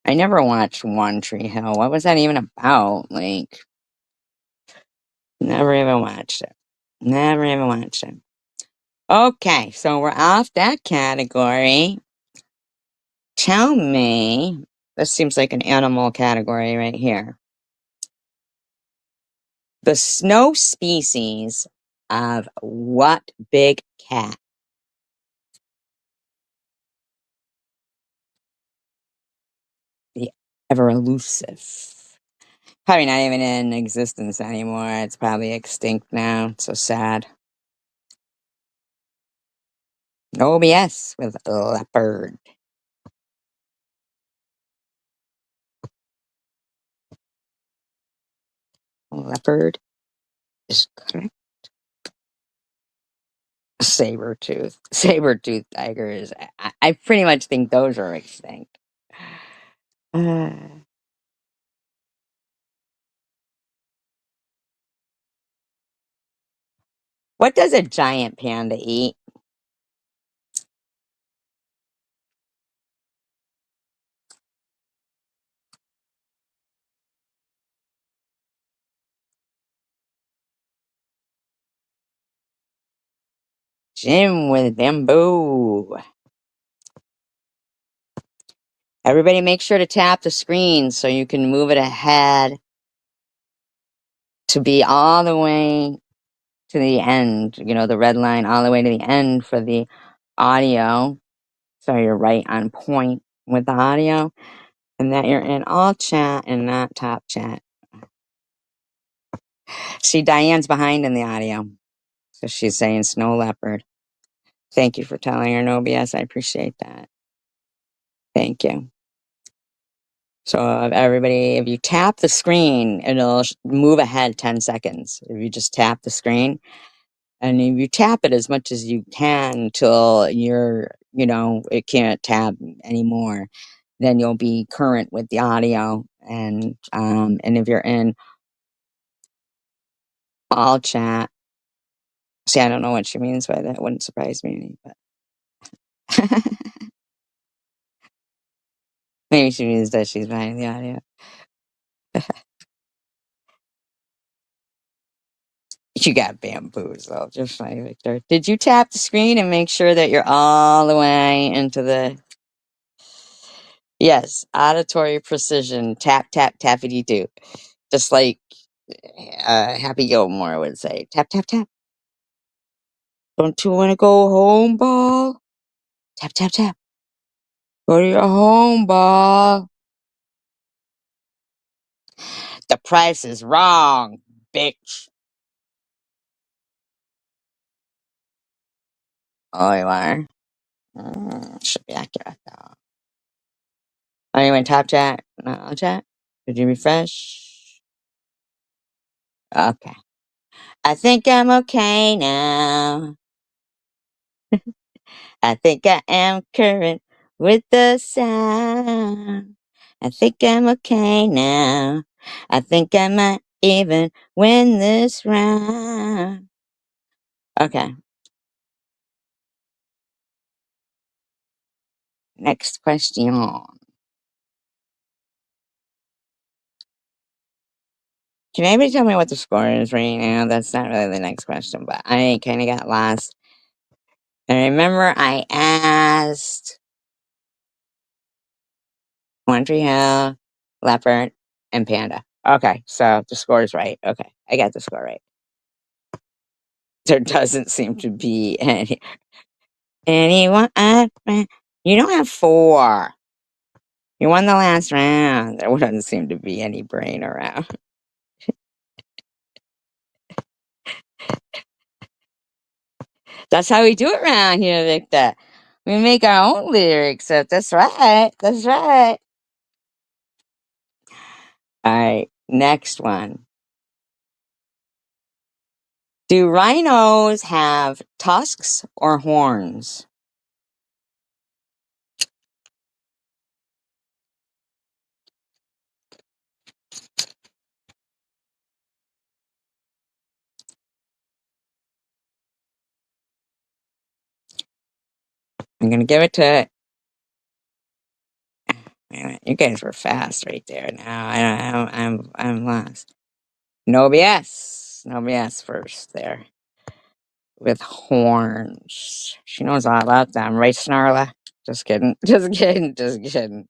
Speaker 1: I never watched One Tree Hill. What was that even about? Like, never even watched it. Never even watched it. Okay, so we're off that category. Tell me, this seems like an animal category right here. The snow species of what big cat? The ever elusive. Probably not even in existence anymore. It's probably extinct now. It's so sad. OBS with leopard. Leopard is correct. Saber tooth. Saber tooth tigers. I pretty much think those are extinct. Uh, what does a giant panda eat? Jim with bamboo. Everybody make sure to tap the screen so you can move it ahead to be all the way to the end, the red line all the way to the end for the audio. So you're right on point with the audio and that you're in all chat and not top chat. See, Diane's behind in the audio. So she's saying snow leopard. Thank you for telling her, Nobias. I appreciate that. Thank you. So everybody, if you tap the screen, it'll move ahead 10 seconds. If you just tap the screen, and if you tap it as much as you can until it can't tap anymore, then you'll be current with the audio. And if you're in all chat, see, I don't know what she means by that. It wouldn't surprise me any, but maybe she means that she's behind the audio. You got bamboozled, just fine, Victor. Did you tap the screen and make sure that you're all the way into the? Yes, auditory precision. Tap, tap, tappity do. Just like Happy Gilmore would say, tap, tap, tap. Don't you want to go home, ball? Tap, tap, tap. Go to your home, ball. The price is wrong, bitch. Oh, you are? Should be accurate, though. Oh, you went top chat? No, chat? Did you refresh? Okay. I think I'm okay now. I think I am current with the sound. I think I'm okay now. I think I might even win this round. Okay, next question. Can anybody tell me what the score is right now? That's not really the next question, but I kind of got lost. And remember, I asked One Tree Hill, Leopard, and Panda. Okay, so the score is right. Okay, I got the score right. There doesn't seem to be anyone. You don't have four. You won the last round. There doesn't seem to be any brain around. That's how we do it around here, Victor. We make our own lyrics up. That's right. That's right. All right, next one. Do rhinos have tusks or horns? I'm gonna give it to you guys were fast right there. Now I'm lost. No BS. No BS first there with horns. She knows all about them, right, Snarla? Just kidding. Just kidding. Just kidding.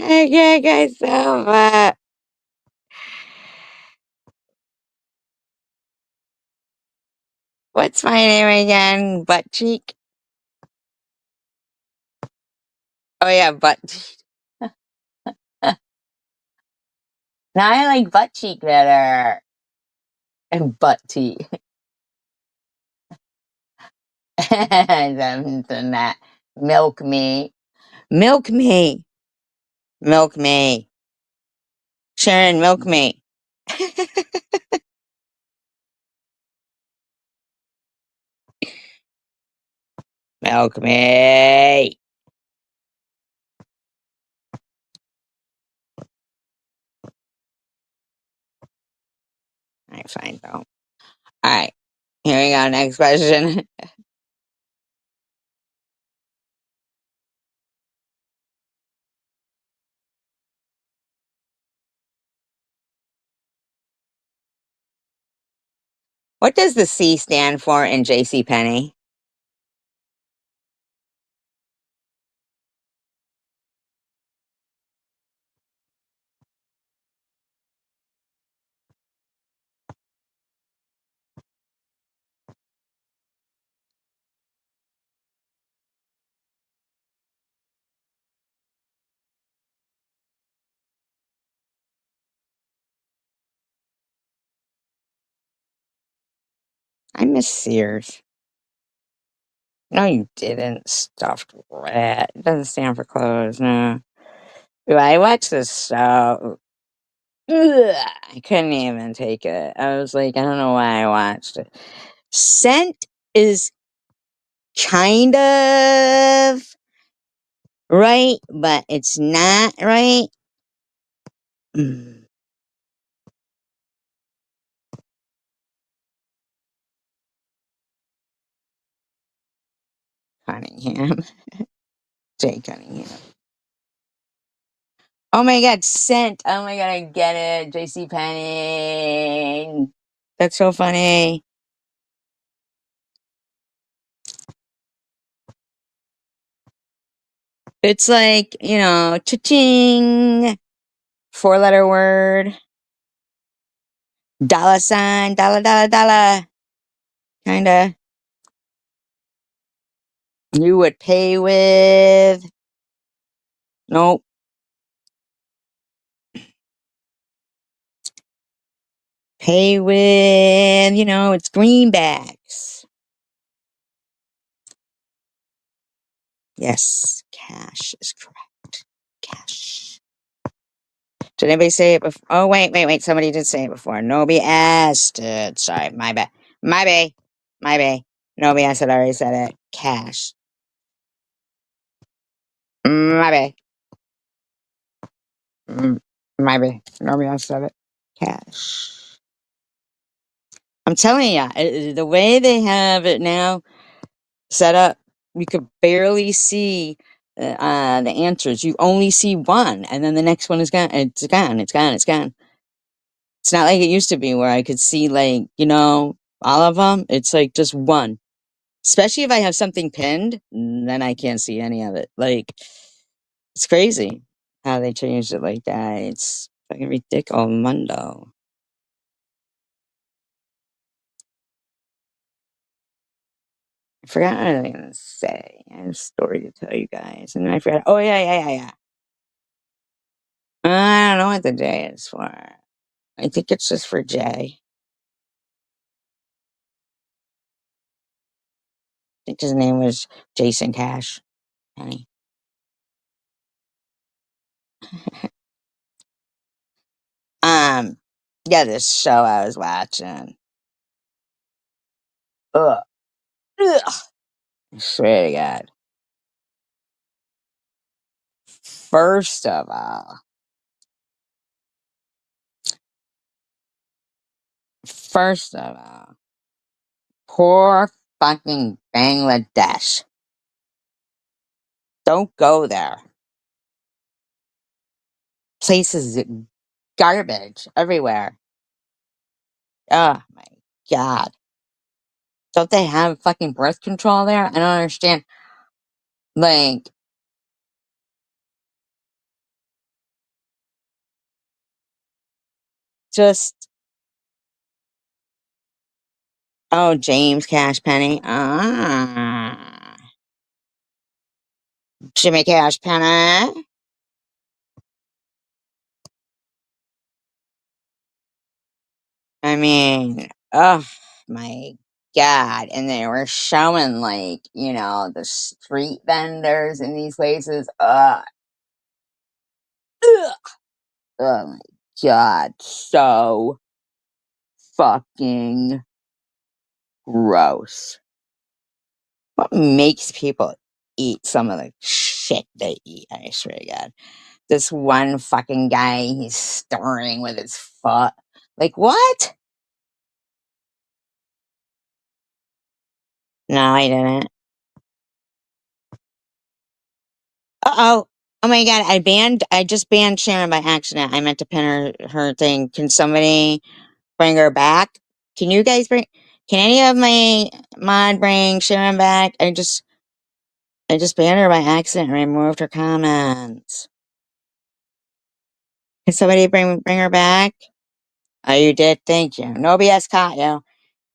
Speaker 1: Okay, guys. So, what's my name again? Butt cheek. Oh yeah, butt. Now I like butt cheek better. And butt tea. Than that. Milk me. Milk me. Milk me. Sharon, milk me. Milk me. Alright, fine though. Alright. Here we go. Next question. What does the C stand for in JC Penney? I miss Sears. No, you didn't. Stuffed rat. It doesn't stand for clothes, no. Ooh, I watched this show. Ugh, I couldn't even take it. I was like, I don't know why I watched it. Scent is kind of right, but it's not right. Mm, Cunningham. Jay Cunningham. Oh my god, scent. Oh my god, I get it. JC Penney. That's so funny. It's like, cha-ching. Four-letter word. Dollar sign. Dollar, dollar, dollar. Kinda. You would pay with. Nope. Pay with, it's greenbacks. Yes, cash is correct. Cash. Did anybody say it before? Oh, wait. Somebody did say it before. Nobody asked it. Sorry, my bad. My bad. My bad. Nobody asked it. I already said it. Cash. My bad. My bad. Nobody else said it. Cash. I'm telling you, the way they have it now set up you could barely see the answers. You only see one, and then the next one is gone. It's gone. It's gone. It's gone. It's not like it used to be where I could see like all of them. It's like just one. Especially if I have something pinned, then I can't see any of it. Like it's crazy how they changed it like that. It's fucking ridiculous, mundo. I forgot what I was gonna say. I had a story to tell you guys, and then I forgot. Oh yeah, yeah, yeah, yeah. I don't know what the J is for. I think it's just for Jay. I think his name was Jason Cash. Honey. Um, yeah, this show I was watching. Ugh. Ugh. I swear to God. First of all, first of all, poor fucking Bangladesh. Don't go there. Places garbage everywhere. Oh my God. Don't they have fucking birth control there? I don't understand. Like, just, oh, James Cash Penny. Ah. Jimmy Cash Penny. I mean, oh my God. And they were showing, like, the street vendors in these places. Ugh. Oh my God. So fucking gross. What makes people eat some of the shit they eat? I swear to God. This one fucking guy, he's stirring with his foot. Like, what? No, I didn't. Uh-oh. Oh my God, I just banned Sharon by accident. I meant to pin her thing. Can somebody bring her back? Can any of my mod bring Sharon back? I just banned her by accident and removed her comments. Can somebody bring her back? Oh, you did? Thank you. Nobody else caught you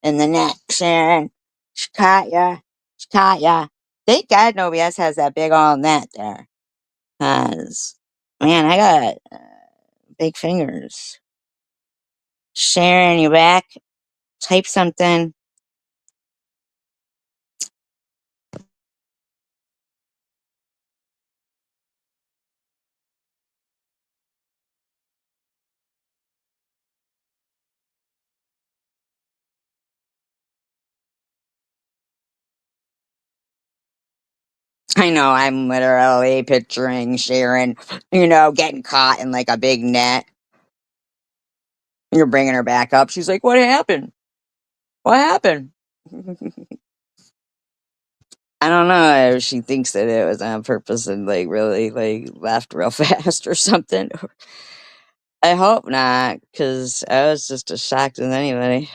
Speaker 1: in the net, Sharon. She caught you. She caught you. Thank God nobody else has that big old net there. Cause, man, I got big fingers. Sharon, you back? Type something. I know I'm literally picturing Sharon, getting caught in like a big net. You're bringing her back up. She's like, "What happened? What happened?" I don't know if she thinks that it was on purpose and like really like left real fast or something. I hope not, because I was just as shocked as anybody.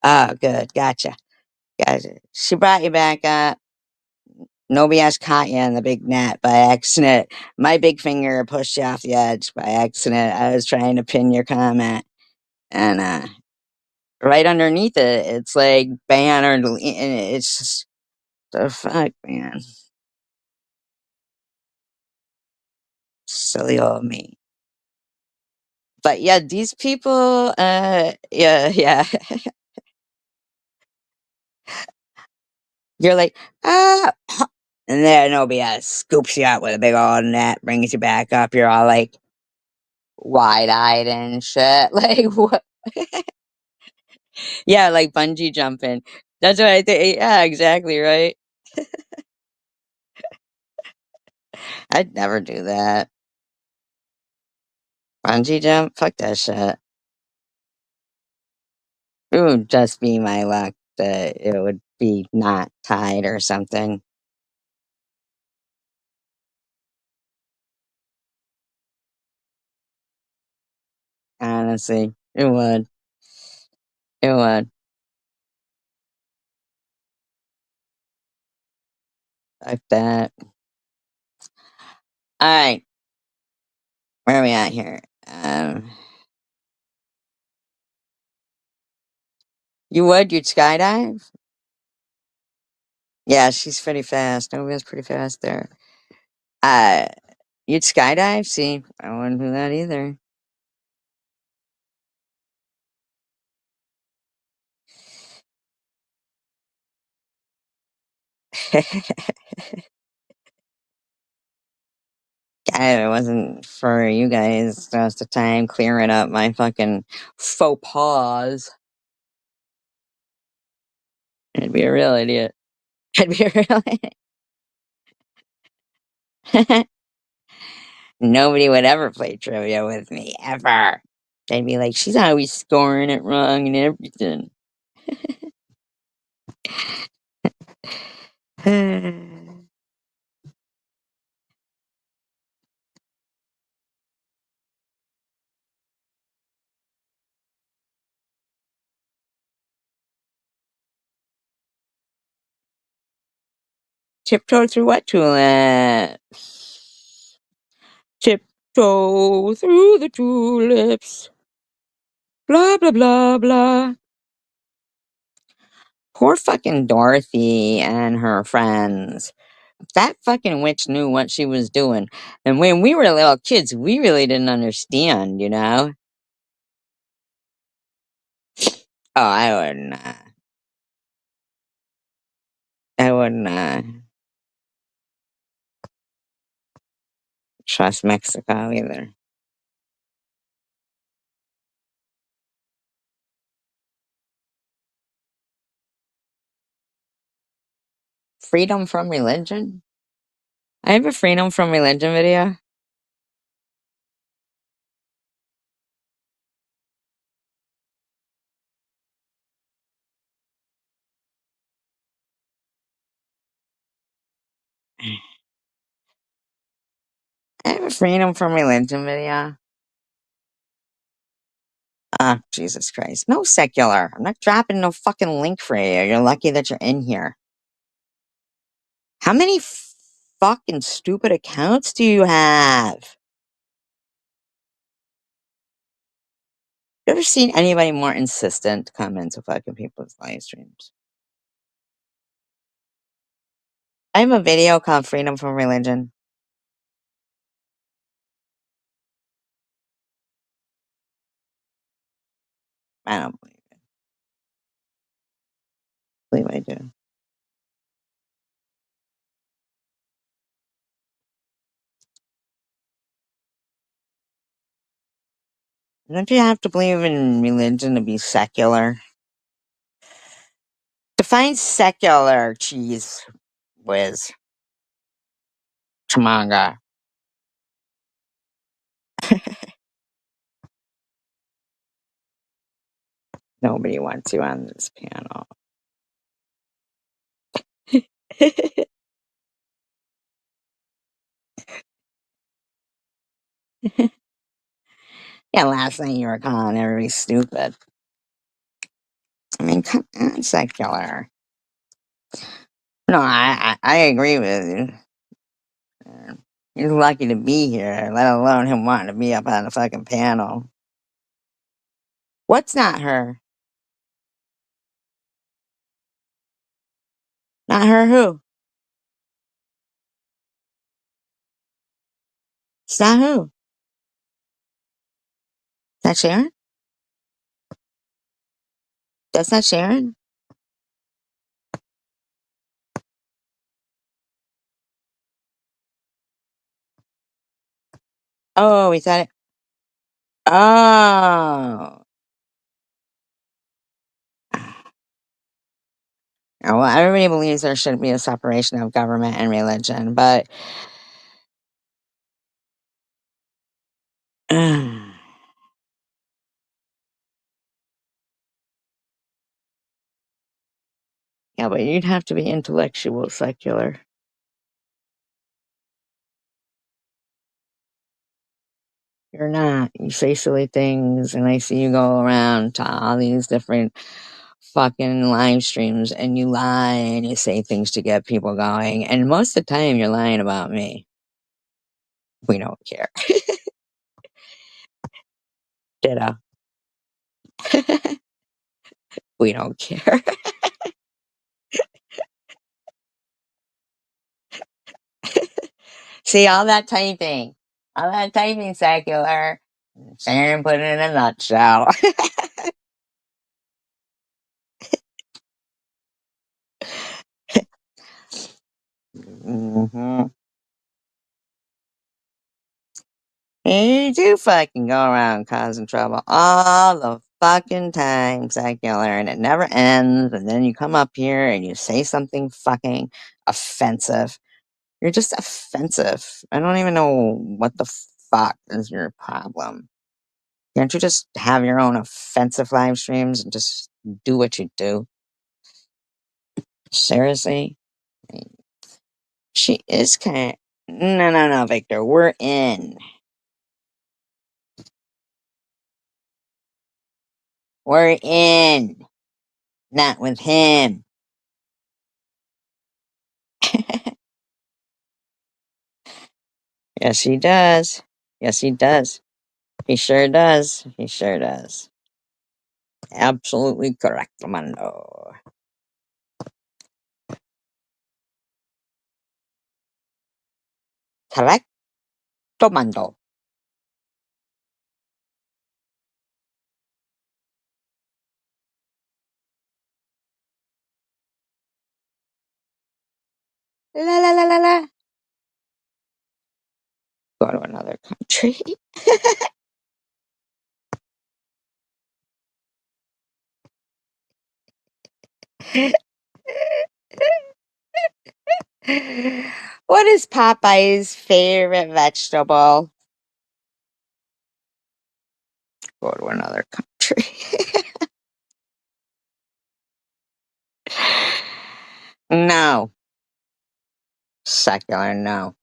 Speaker 1: Oh, good. Gotcha. Gotcha. She brought you back up. Nobody else caught you in the big net by accident. My big finger pushed you off the edge by accident. I was trying to pin your comment. And right underneath it, it's like ban or delete. And it's just the fuck, man. Silly old me. But yeah, these people, yeah, yeah. You're like, ah, and then nobody else scoops you out with a big old net, brings you back up. You're all like wide eyed and shit. Like, what? Yeah, like bungee jumping. That's what I think. Yeah, exactly, right? I'd never do that. Bungee jump? Fuck that shit. Ooh, just be my luck. that it would be not tied or something. Honestly, it would. It would. Like that. All right, where are we at here? You would? You'd skydive? Yeah, she's pretty fast. Nova's pretty fast there. Uh, you'd skydive? See, I wouldn't do that either. God, if it wasn't for you guys most of the time clearing up my fucking faux pas, I'd be a real idiot. I'd be a real idiot. Nobody would ever play trivia with me, ever. They'd be like, she's always scoring it wrong and everything. Tiptoe through what tulips? Tiptoe through the tulips. Blah, blah, blah, blah. Poor fucking Dorothy and her friends. That fucking witch knew what she was doing. And when we were little kids, we really didn't understand, you know? Oh, I wouldn't trust Mexico either. Freedom from religion? I have a freedom from religion video. I have a freedom from religion video. Ah, Jesus Christ. No secular. I'm not dropping no fucking link for you. You're lucky that you're in here. How many fucking stupid accounts do you have? You ever seen anybody more insistent to come into fucking people's live streams? I have a video called Freedom from Religion. I don't believe I do. Don't you have to believe in religion to be secular? Define secular, cheese whiz. Chamanga. Nobody wants you on this panel. Yeah, last night you were calling everybody stupid. I mean, come on, secular. No, I agree with you. He's lucky to be here, let alone him wanting to be up on the fucking panel. What's not her? Not her who? It's not who? That Sharon? That's not Sharon? Oh, we thought it. Oh. Oh, well, everybody believes there should be a separation of government and religion, but Yeah, but you'd have to be intellectual secular. You're not. You say silly things, and I see you go around to all these different fucking live streams, and you lie and you say things to get people going. And most of the time, you're lying about me. We don't care. Ditto. We don't care. See, all that typing secular. Sharon put it in a nutshell. hmm You do fucking go around causing trouble all the fucking time, secular, and it never ends. And then you come up here and you say something fucking offensive. You're just offensive. I don't even know what the fuck is your problem. Can't you just have your own offensive live streams and just do what you do? Seriously? She is kind of. No, no, no, Victor. We're in. We're in. Not with him. Yes, he does. Yes, he does. He sure does. He sure does. Absolutely correct, Mando. Correct, Mando. La la la la la. Go to another country. What is Popeye's favorite vegetable? Go to another country. No. Secular, no.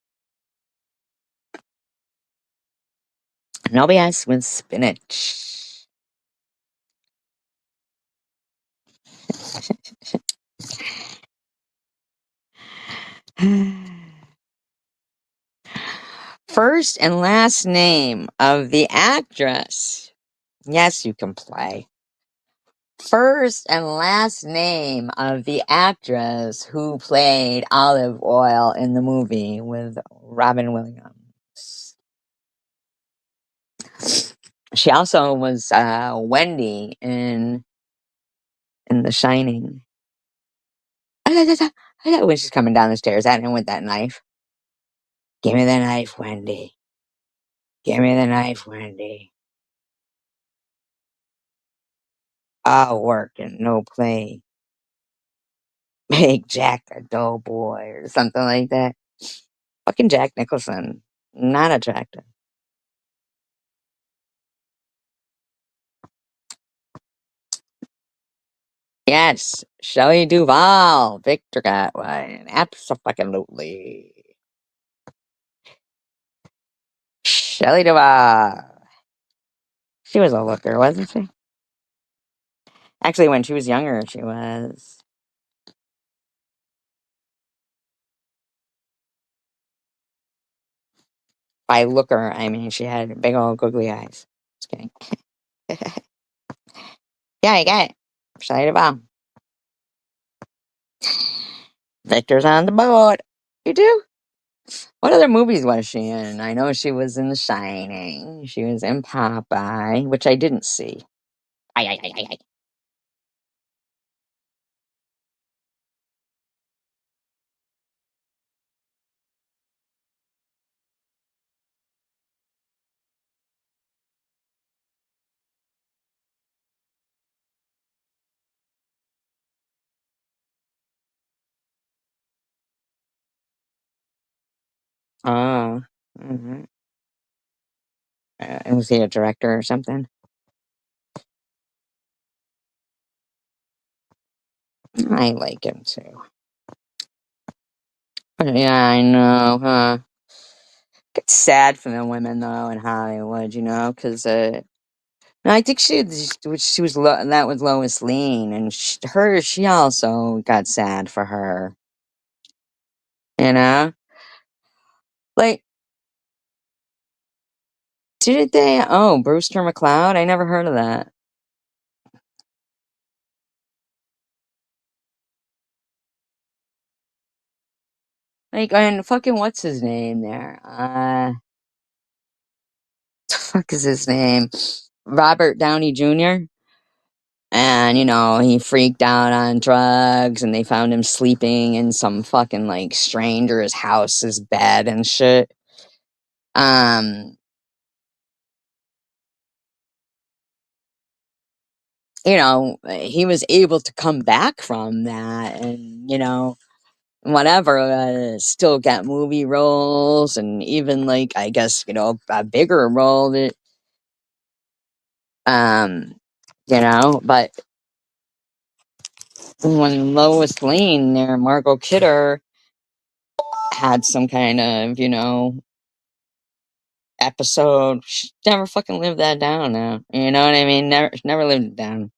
Speaker 1: No BS with spinach. First and last name of the actress. Yes, you can play. First and last name of the actress who played Olive Oil in the movie with Robin Williams. She also was Wendy in The Shining. When she's coming down the stairs at him with that knife. Give me the knife, Wendy. Give me the knife, Wendy. I'll work and no play. Make Jack a doughboy or something like that. Fucking Jack Nicholson. Not attractive. Yes, Shelley Duvall. Victor got one. Absolutely. Shelley Duvall. She was a looker, wasn't she? Actually, when she was younger, she was. By looker, I mean she had big old googly eyes. Just kidding. Yeah, I got it. Shelley Duvall. Victor's on the board. You do? What other movies was she in? I know she was in The Shining. She was in Popeye, which I didn't see. Ay. Oh. Mhm. Was he a director or something? I like him too. Yeah, I know, huh? It's sad for the women though in Hollywood, because no, I think she was that was Lois Lane, and she also got sad for her, you know. Like, did they? Oh, Brewster McCloud. I never heard of that. Like, and fucking what's his name there? The fuck is his name? Robert Downey Jr. And he freaked out on drugs, and they found him sleeping in some fucking like stranger's house's bed and shit. Um, he was able to come back from that, and whatever, still get movie roles, and even like I guess a bigger role that um, but when Lois Lane there, Margot Kidder had some kind of episode. She never fucking lived that down now. You know what I mean? Never lived it down.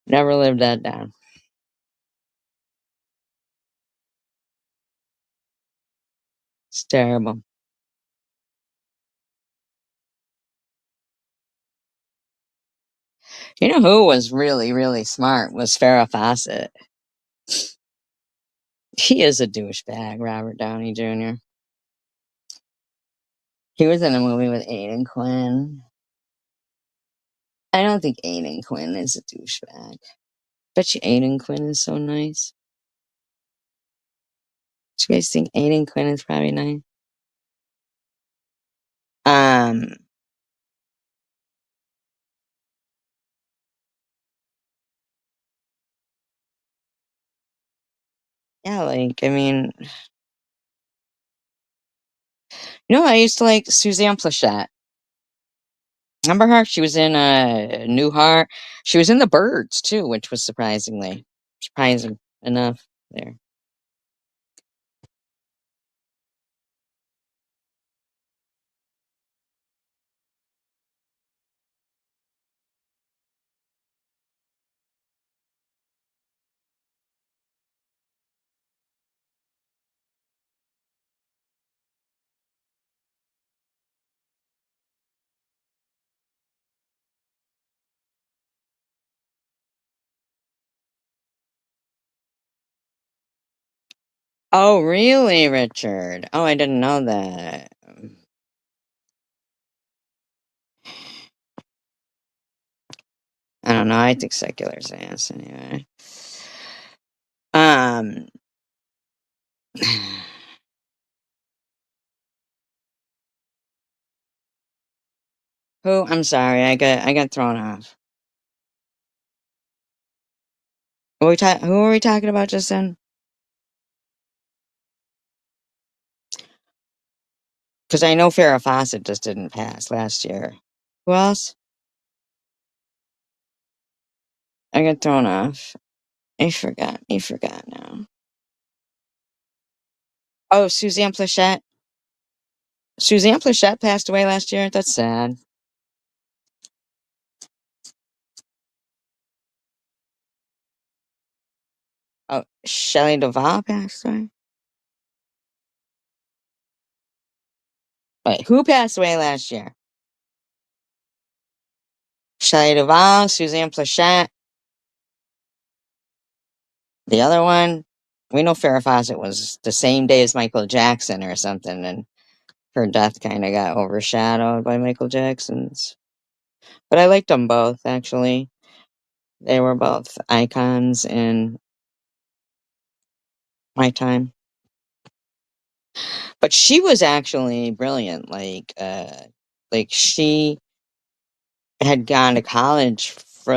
Speaker 1: Never lived that down. It's terrible. You know who was really, really smart was Farrah Fawcett. He is a douchebag, Robert Downey Jr. He was in a movie with Aiden Quinn. I don't think Aiden Quinn is a douchebag. Bet you Aiden Quinn is so nice. Do you guys think Aiden Quinn is probably nice? Um, yeah, like I mean, I used to like Suzanne Plachette. Remember her? She was in Newhart. She was in The Birds too, which was surprising enough there. Oh, really, Richard? Oh, I didn't know that. I don't know. I think secular's ass anyway. Um, who? I'm sorry. I got thrown off. Who are we talking about just then? Because I know Farrah Fawcett just didn't pass last year. Who else? I got thrown off. I forgot. I forgot now. Oh, Suzanne Plachette. Suzanne Plachette passed away last year. That's sad. Oh, Shelley Duvall passed away. Wait, who passed away last year? Shelley Duvall, Suzanne Plachette. The other one, we know Farrah Fawcett was the same day as Michael Jackson or something, and her death kind of got overshadowed by Michael Jackson's. But I liked them both, actually. They were both icons in my time. But she was actually brilliant. Like she had gone to college for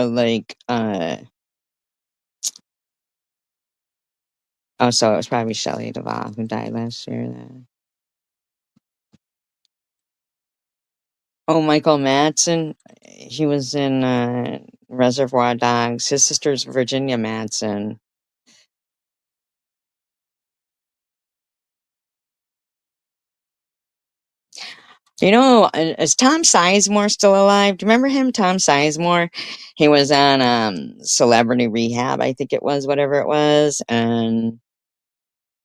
Speaker 1: oh, so it was probably Shelley Duvall who died last year then. Oh, Michael Madsen, he was in Reservoir Dogs. His sister's Virginia Madsen. You know, is Tom Sizemore still alive? Do you remember him, Tom Sizemore? He was on Celebrity Rehab, I think it was, whatever it was, and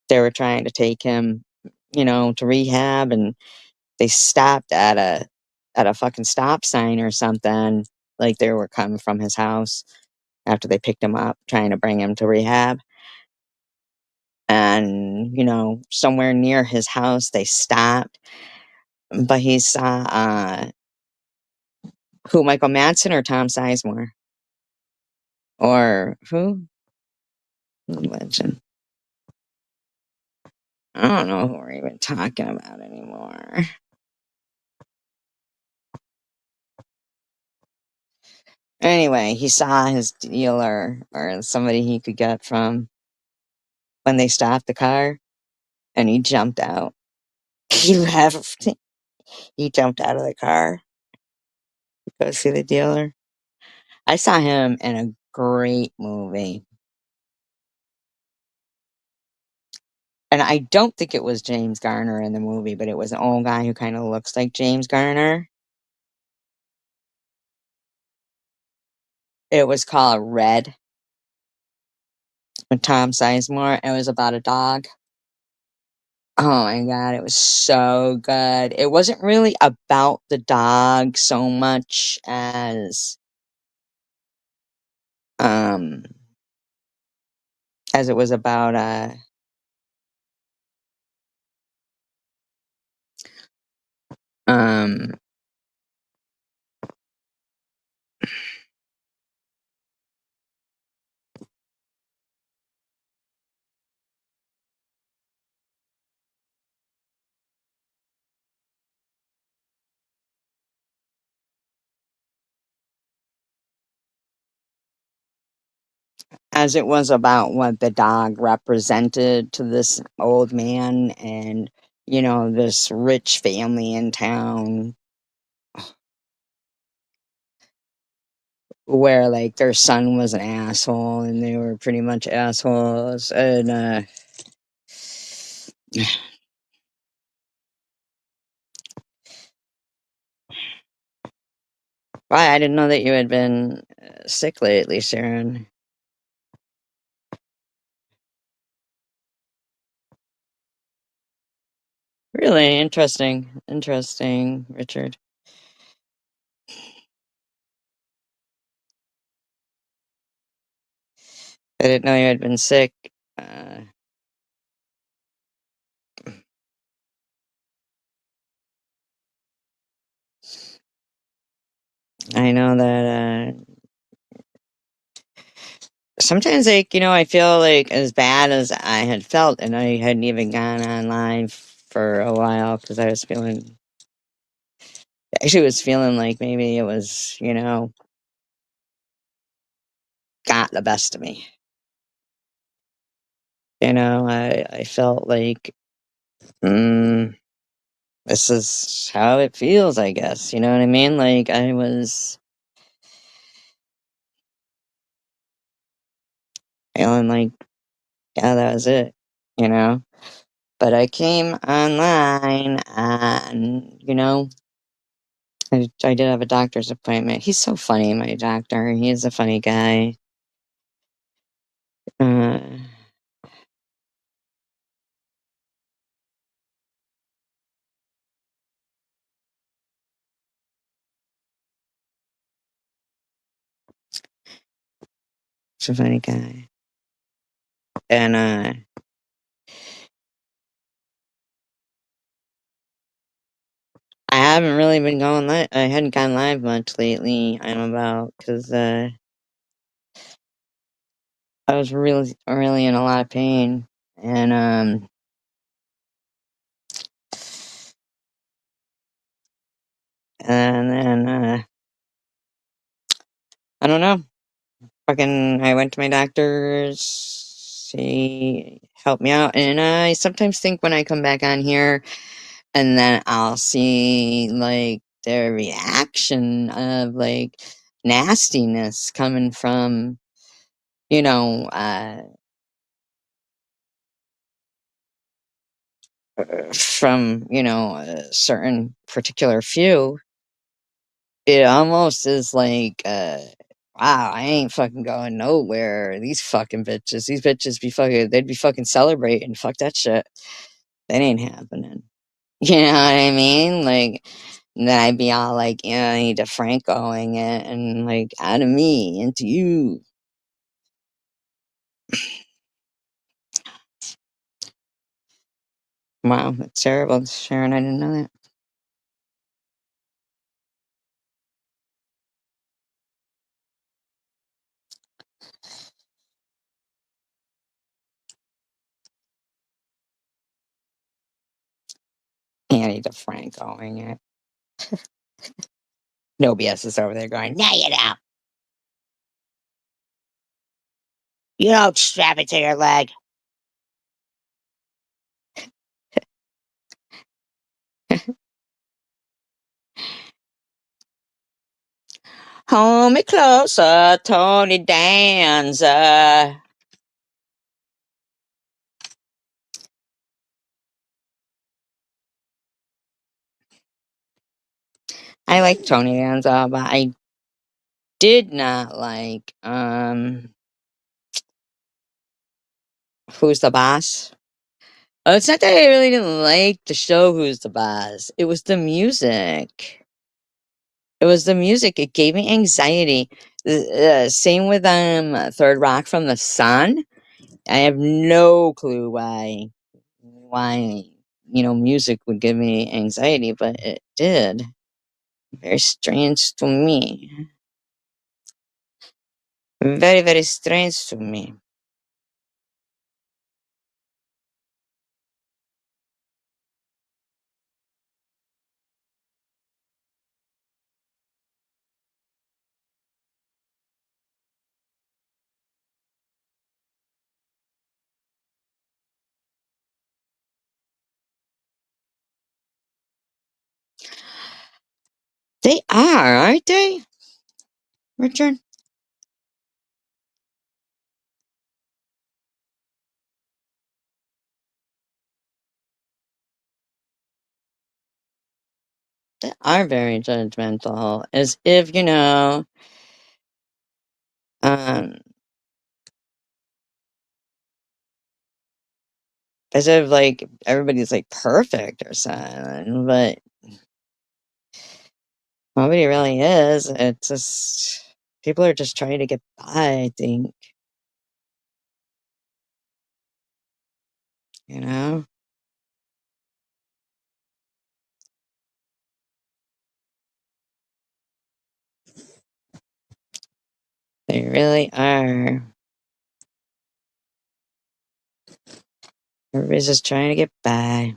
Speaker 1: they were trying to take him, to rehab, and they stopped at a fucking stop sign or something, like they were coming from his house after they picked him up, trying to bring him to rehab. And, somewhere near his house, they stopped, but he saw who, Michael Madsen or Tom Sizemore? Or who? Legend. I don't know who we're even talking about anymore. Anyway, he saw his dealer or somebody he could get from when they stopped the car, and he jumped out. He left. He jumped out of the car to go see the dealer. I saw him in a great movie. And I don't think it was James Garner in the movie, but it was an old guy who kind of looks like James Garner. It was called Red with Tom Sizemore. It was about a dog. Oh my god, it was so good. It wasn't really about the dog so much um as it was about um as it was about what the dog represented to this old man and this rich family in town where like their son was an asshole and they were pretty much assholes. And why, I didn't know that you had been sick lately, Sharon. Really interesting, Richard. I didn't know you had been sick. uh, I know that sometimes, like, I feel like as bad as I had felt, and I hadn't even gone online for a while because I was feeling, actually, was feeling like maybe it was, got the best of me. I felt like, mm, this is how it feels, I guess. You know what I mean? Like, I was feeling like, yeah, that was it, you know? But I came online and, I did have a doctor's appointment. He's so funny, my doctor. He is a funny guy. Uh, he's a funny guy. And I haven't really been going live. I hadn't gone live much lately. I'm about because I was really, really in a lot of pain, and then I don't know. Fucking, I went to my doctor's. She helped me out, and I sometimes think when I come back on here, and then I'll see like their reaction of like nastiness coming from, you know, from, a certain particular few. It almost is like, wow, I ain't fucking going nowhere. These bitches be fucking, they'd be fucking celebrating. Fuck that shit. That ain't happening. You know what I mean? Like, then I'd be all like, yeah, I need to Francoing it and like out of me into you. Wow, that's terrible, Sharon. I didn't know that. Yeah, I need to Francoing it. No BS is over there going, no, you don't. You don't strap it to your leg. Hold me closer, Tony Danza. I like Tony Danza, but I did not like Who's the Boss? Oh, it's not that I really didn't like the show Who's the Boss. It was the music. It was the music. It gave me anxiety. Same with Third Rock from the Sun. I have no clue why music would give me anxiety, but it did. Very strange to me. Very, very strange to me. They are, aren't they, Richard? They are very judgmental, as if um, as if like everybody's like perfect or something, but nobody really is. It's just people are just trying to get by. I think you know they really are. Everybody's just trying to get by.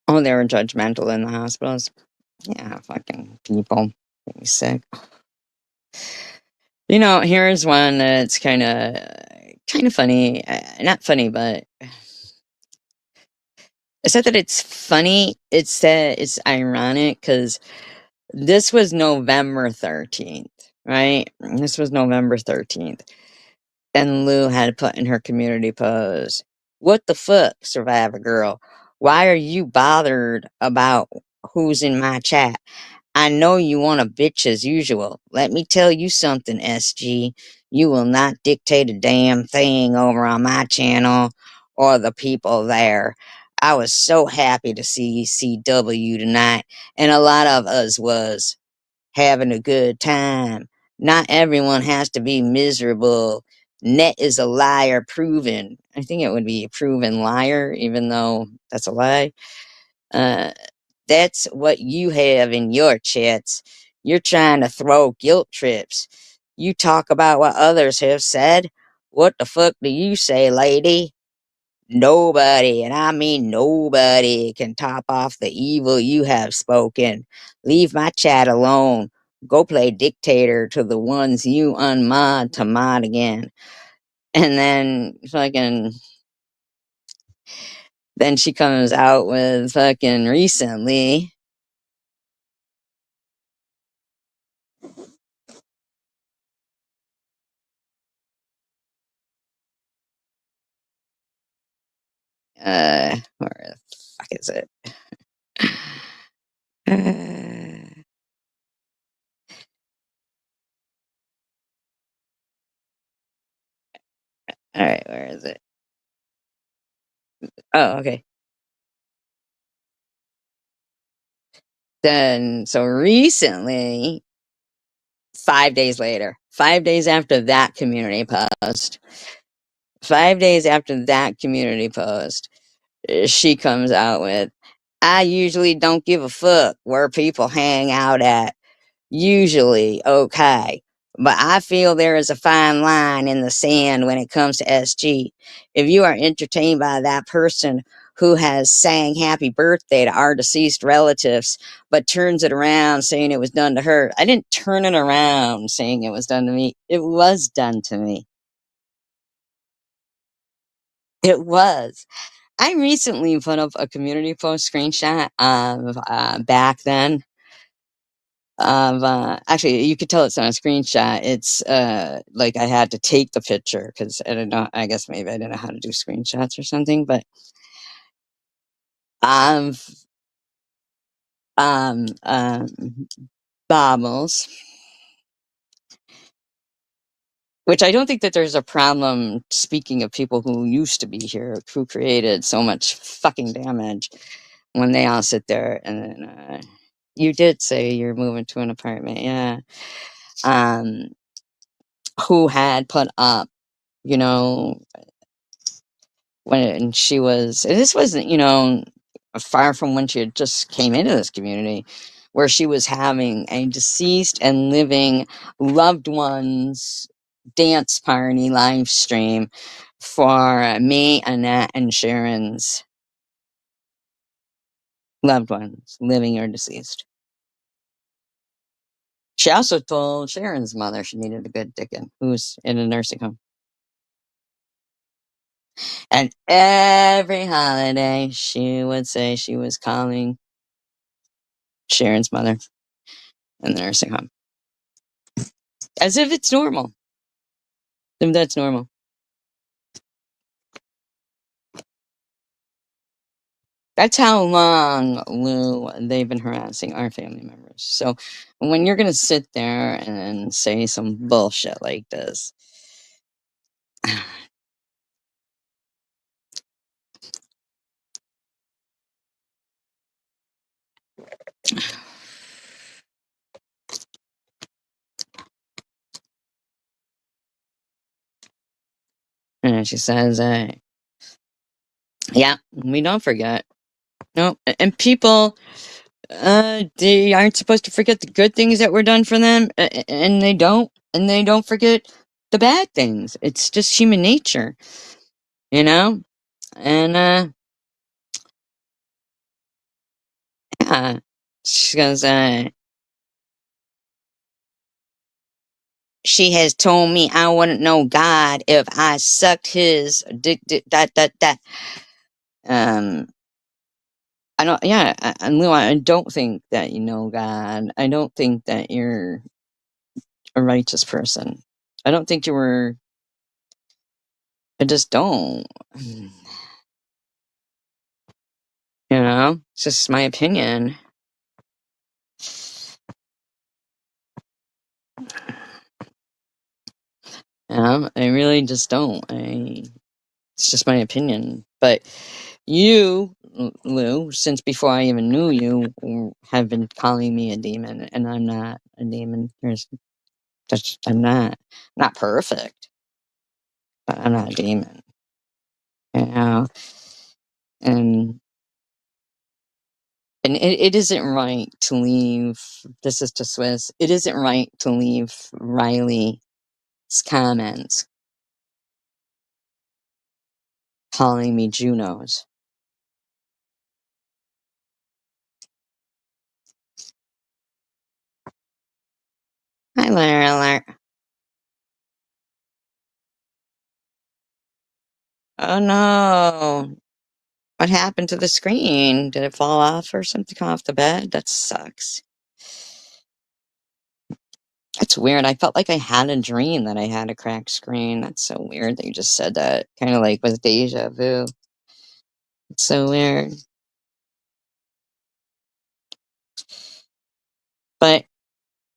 Speaker 1: Oh, they were judgmental in the hospitals. Yeah, fucking people being sick. Here's one that's kind of funny. Not funny, but it's not that it's funny. It's that it's ironic because this was November 13th, right? This was November 13th, and Lou had put in her community post, "What the fuck, Survivor Girl? Why are you bothered about who's in my chat? I know you want a bitch as usual. Let me tell you something, SG. You will not dictate a damn thing over on my channel or the people there. I was so happy to see CW tonight, and a lot of us was having a good time. Not everyone has to be miserable. Net is a liar proven." I think it would be a proven liar, even though that's a lie. Uh, that's what you have in your chats. You're trying to throw guilt trips. You talk about what others have said. What the fuck do you say, lady? Nobody, and I mean nobody, can top off the evil you have spoken. Leave my chat alone. Go play dictator to the ones you unmod to mod again. And then fucking, then she comes out with fucking recently. Where the fuck is it? All right, where is it? Oh, okay. Then, so recently, 5 days later, 5 days after that community post, 5 days after that community post, she comes out with, I usually don't give a fuck where people hang out at. Usually okay. But I feel there is a fine line in the sand when it comes to SG. If you are entertained by that person who has sang happy birthday to our deceased relatives, but turns it around saying it was done to her, I didn't turn it around saying it was done to me. It was done to me. It was. I recently put up a community post screenshot of back then of actually you could tell it's on a screenshot. It's like I had to take the picture because I don't know, I guess maybe I didn't know how to do screenshots or something, but um um um bobbles, which I don't think that there's a problem, speaking of people who used to be here who created so much fucking damage, when they all sit there and then you did say you're moving to an apartment, yeah, um who had put up, you know, when she was, and this wasn't, you know, far from when she had just came into this community, where she was having a deceased and living loved ones dance party live stream for me, Annette, and Sharon's loved ones, living or deceased. She also told Sharon's mother she needed a good dickin', who's in a nursing home. And every holiday, she would say she was calling Sharon's mother in the nursing home, as if it's normal. If that's normal. That's how long, Lou, they've been harassing our family members. So when you're going to sit there and say some bullshit like this, and she says, yeah, we don't forget. No, and people, they aren't supposed to forget the good things that were done for them, and they don't forget the bad things. It's just human nature, you know? And, yeah, she goes, she has told me I wouldn't know God if I sucked his dick, that. Um, I don't, yeah, Lou, I don't think that you know God. I don't think that you're a righteous person. I don't think you were, I just don't. You know, it's just my opinion. You know, I really just don't. It's just my opinion. But you, Lou, since before I even knew you, have been calling me a demon, and I'm not a demon. I'm not perfect, but I'm not a demon. You know, and And it isn't right to leave. This is to Swiss. It isn't right to leave Riley's comments calling me Junos. Hi, Larry Alert. Oh no. What happened to the screen? Did it fall off or something off the bed? That sucks. That's weird. I felt like I had a dream that I had a cracked screen. That's so weird that you just said that. Kind of like with deja vu. It's so weird. But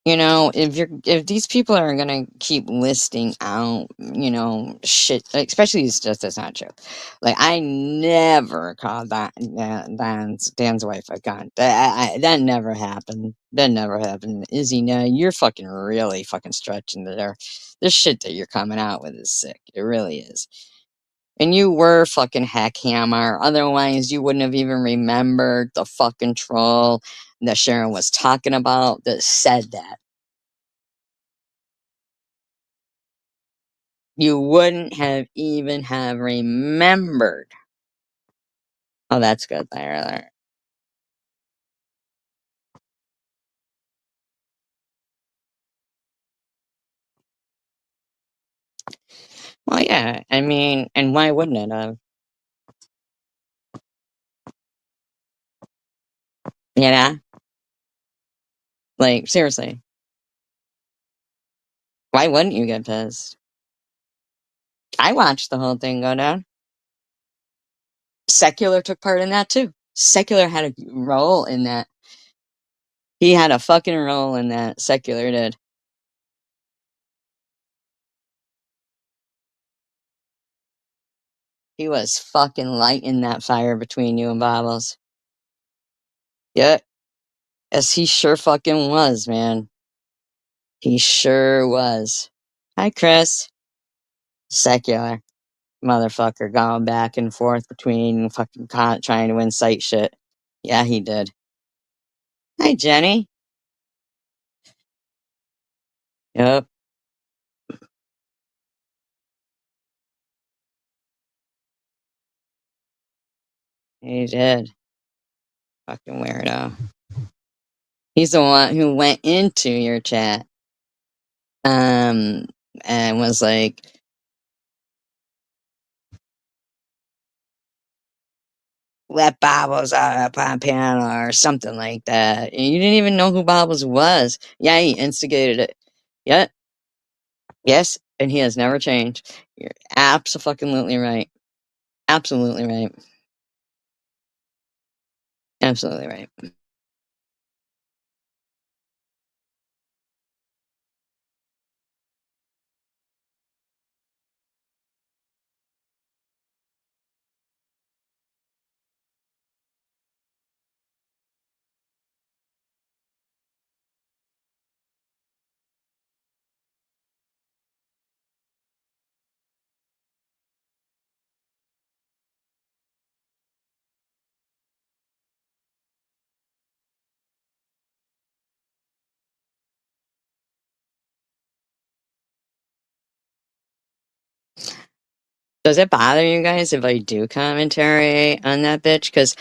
Speaker 1: if these people are gonna keep listing out, shit, like, especially it's just that's not true. Like I never called Dan's wife a cunt. That never happened. That never happened. Izzy, no, you're fucking really fucking stretching there. This shit that you're coming out with is sick. It really is. And you were fucking Hackhammer. Otherwise, you wouldn't have even remembered the fucking troll that Sharon was talking about that said that. You wouldn't have even have remembered. Oh, that's good there. Well, yeah, I mean, and why wouldn't it have? Yeah, like seriously, why wouldn't you get pissed? I watched the whole thing go down. Secular took part in that too. Secular had a role in that. He had a fucking role in that. Secular did. He was fucking lighting that fire between you and Bobbles. Yeah, yes, he sure fucking was, man. He sure was. Hi, Chris. Secular motherfucker going back and forth between fucking trying to incite shit. Yeah, he did. Hi, Jenny. Yep, he did. Fucking weirdo. He's the one who went into your chat, um, and was like, "Let Bobbles up on panel" or something like that. And you didn't even know who Bobbles was. Yeah, he instigated it. Yeah, yes, and he has never changed. You're absolutely right. Absolutely right. Absolutely right. Does it bother you guys if I do commentary on that bitch? Because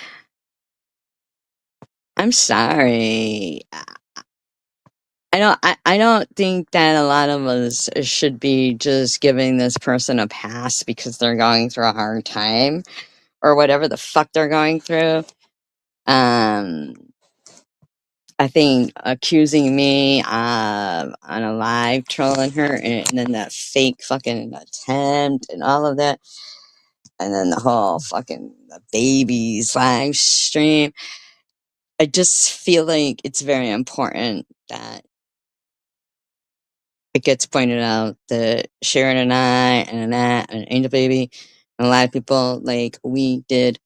Speaker 1: I'm sorry. I don't think that a lot of us should be just giving this person a pass because they're going through a hard time or whatever the fuck they're going through. Um, I think accusing me of on a live trolling her and then that fake fucking attempt and all of that, and then the whole fucking the babies live stream. I just feel like it's very important that it gets pointed out that Sharon and I and Annette and Angel Baby and a lot of people, like, we did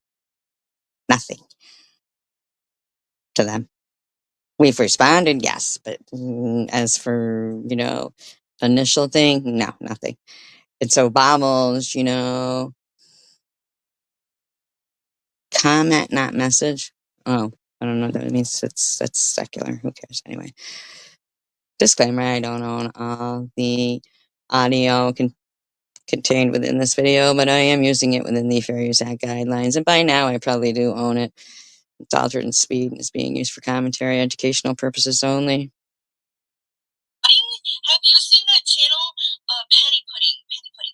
Speaker 1: nothing to them. We've responded, yes, but as for, initial thing, no, nothing. And so Bobbles, comment, not message. Oh, I don't know what that means. That's secular. Who cares anyway? Disclaimer: I don't own all the audio contained within this video, but I am using it within the Fair Use Act guidelines, and by now I probably do own it. It's altered in speed and is being used for commentary, educational purposes only.
Speaker 2: Have you seen that channel, Patty Pudding?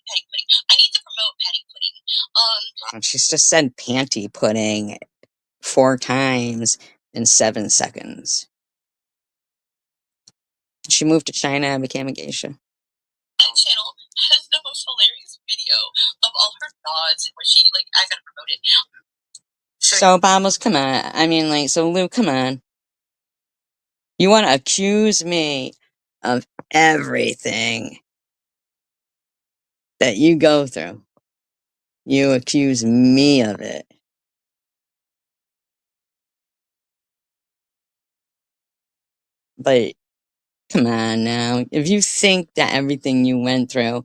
Speaker 2: Patty Pudding. I need to promote Patty Pudding.
Speaker 1: She's just said panty pudding 4 times in 7 seconds. She moved to China and became a geisha.
Speaker 2: That channel has the most hilarious video of all her thoughts where she, like, I gotta promote it.
Speaker 1: So, Bobbles, come on. I mean, like, so Lou, come on. You want to accuse me of everything that you go through. You accuse me of it. But come on now. If you think that everything you went through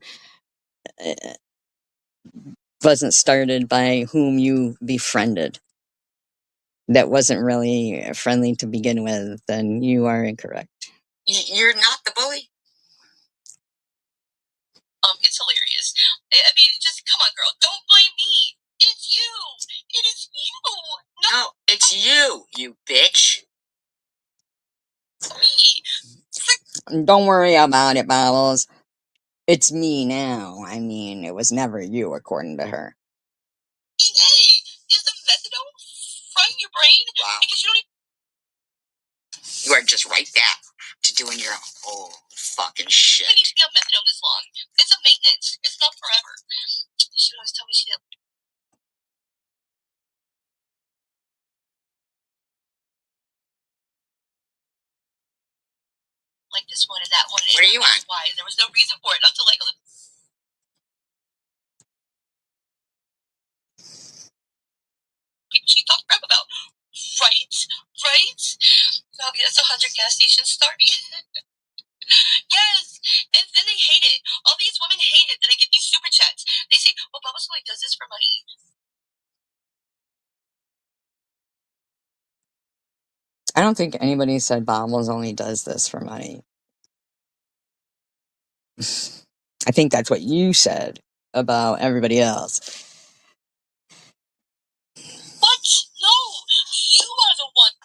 Speaker 1: wasn't started by whom you befriended, that wasn't really friendly to begin with, then you are incorrect.
Speaker 2: You're not the bully? It's hilarious. I mean, just come on, girl. Don't blame me. It's you. It is you. No, it's you, you bitch. Me.
Speaker 1: Don't worry about it, Bobbles. It's me now. I mean, it was never you, according to her.
Speaker 2: Hey, is the methadone frying your brain? Wow. Because you don't even... You are just right back to doing your old fucking shit. You need to be on methadone this long. It's a maintenance. It's not forever. She would always tell me she didn't. Like this one and that one. What are you on? Why? There was no reason for it not to like a little. She talked crap about. Right? Right? Bobby, that's 100 gas stations starting. Yes! And then they hate it. All these women hate it that I get these super chats. They say, well, Bubba Scully does this for money.
Speaker 1: I don't think anybody said Bobbles only does this for money. I think that's what you said about everybody else.
Speaker 2: What? No! You are the one.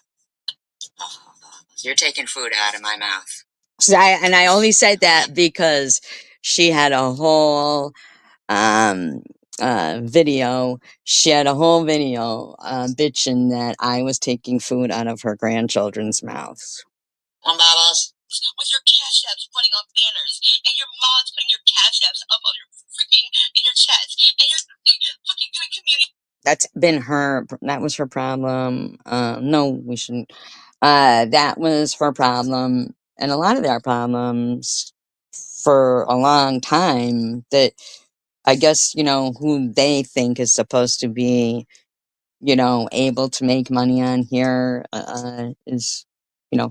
Speaker 2: You're taking food out of my mouth.
Speaker 1: I only said that because she had a whole video. She had a whole video bitching that I was taking food out of her grandchildren's mouths.
Speaker 2: Bubbles. With your cash apps running on banners, and your mods putting your cash apps up on your freaking in your chats, and you're fucking doing community.
Speaker 1: That was her problem. No, we shouldn't. That was her problem, and a lot of their problems for a long time. That I guess, who they think is supposed to be, able to make money on here, is,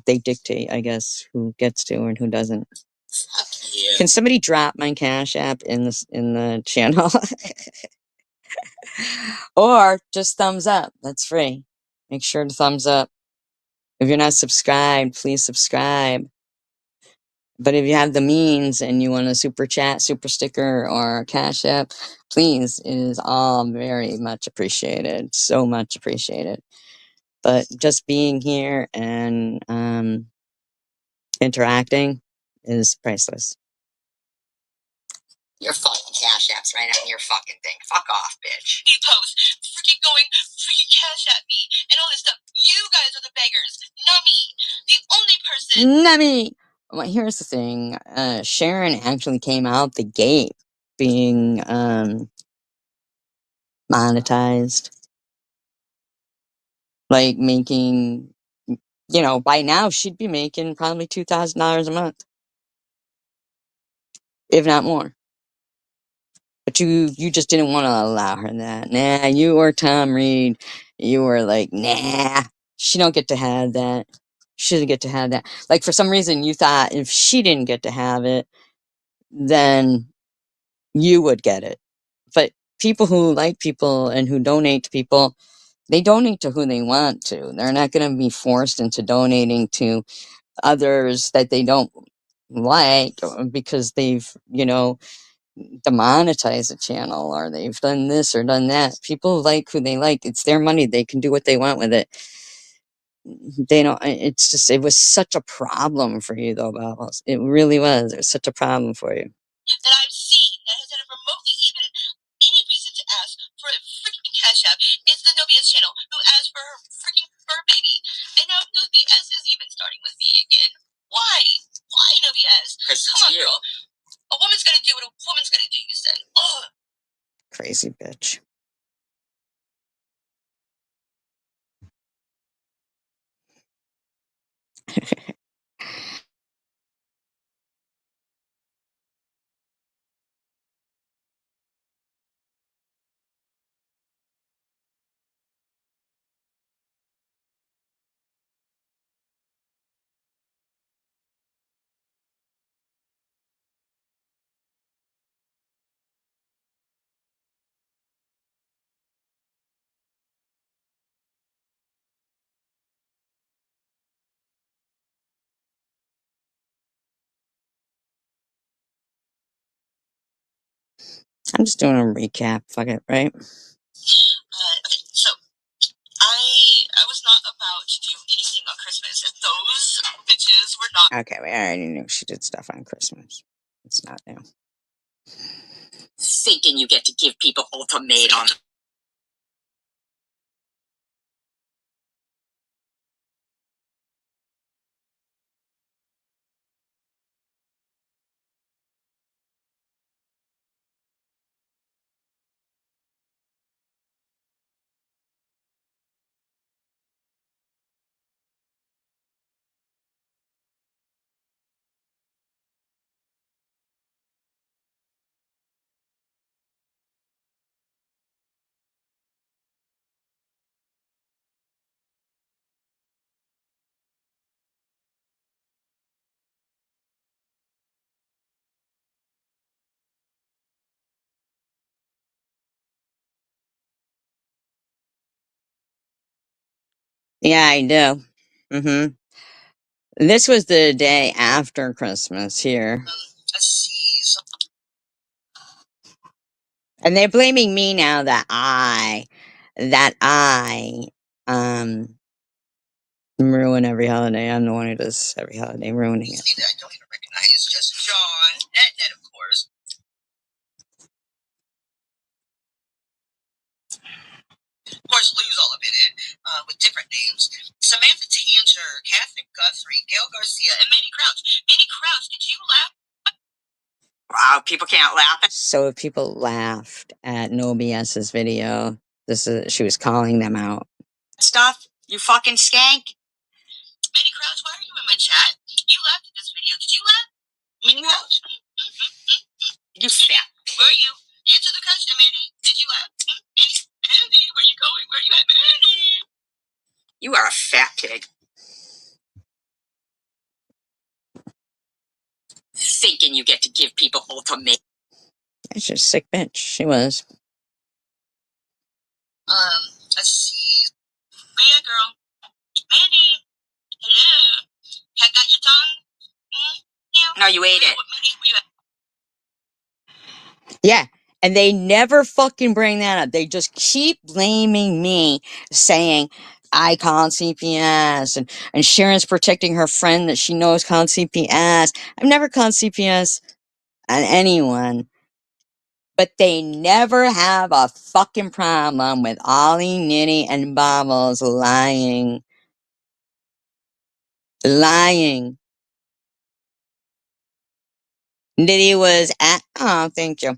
Speaker 1: they dictate, I guess, who gets to and who doesn't.
Speaker 2: Fuck you.
Speaker 1: Can somebody drop my Cash App in the channel? Or just thumbs up. That's free. Make sure to thumbs up. If you're not subscribed, please subscribe. But if you have the means and you want a super chat, super sticker, or Cash App, please, it is all very much appreciated. So much appreciated. But just being here and interacting is priceless.
Speaker 2: Your fucking cash apps right on your fucking thing. Fuck off, bitch. He posts freaking going freaking cash at me and all this stuff. You guys are the beggars, not me. The only person.
Speaker 1: Not me. Well, here's the thing. Sharon actually came out the gate being monetized. Like making, by now she'd be making probably $2,000 a month, if not more. But you just didn't want to allow her that. Nah, you or Tom Reed, you were like, nah, she don't get to have that. She doesn't get to have that. Like, for some reason, you thought if she didn't get to have it, then you would get it. But people who like people and who donate to people, They donate to who they want to. They're not going to be forced into donating to others that they don't like because they've, demonetized a channel or they've done this or done that. People like who they like. It's their money. They can do what they want with it. They don't, it's just, it was such a problem for you though, Bubbles. It really was. It was such a problem for you.
Speaker 2: That I've seen that has had a remotely even any reason to ask for a freaking cash app is the Nobia's channel, who asked for her freaking fur baby. And now Nobia's is even starting with me again. Why? Why Nobia's? Come on, girl. A woman's gonna do what a woman's gonna do, you said. Ugh.
Speaker 1: Crazy bitch. I'm just doing a recap. Fuck it, right?
Speaker 2: Okay, so I was not about to do anything on Christmas, and those bitches were not.
Speaker 1: Okay, we already knew she did stuff on Christmas. It's not new.
Speaker 2: Thinking you get to give people ultimatums.
Speaker 1: Yeah, I do. This was the day after Christmas here. And they're blaming me now that I ruin every holiday. I'm the one who does every holiday, ruining it.
Speaker 2: I don't even recognize just John. Net, of course. Of course, Lou's all up in it, with different names. Samantha Tancher, Catherine Guthrie, Gail Garcia, and Mandy Crouch. Mandy Crouch, did you laugh? Wow, people can't laugh.
Speaker 1: So if people laughed at No BS's video, she was calling them out.
Speaker 2: Stuff, you fucking skank. Mandy Crouch, why are you in my chat? You laughed at this video. Did you laugh? Mandy Crouch. You fat pig. Where are you? Answer the question, Mandy. Did you laugh? Mandy, where are you going? Where are you at, Mandy? You are a fat pig. Thinking you get to give people ultimatums.
Speaker 1: It's just a sick bitch. She was.
Speaker 2: Let's see. Oh yeah, girl. Mandy. Hello. Have got your tongue? No, you ate it. Mandy, where you at?
Speaker 1: Yeah. And they never fucking bring that up. They just keep blaming me, saying I called CPS and Sharon's protecting her friend that she knows called CPS. I've never called CPS on anyone. But they never have a fucking problem with Ollie, Nitty, and Bobbles lying. Lying. Nitty was at, oh, thank you.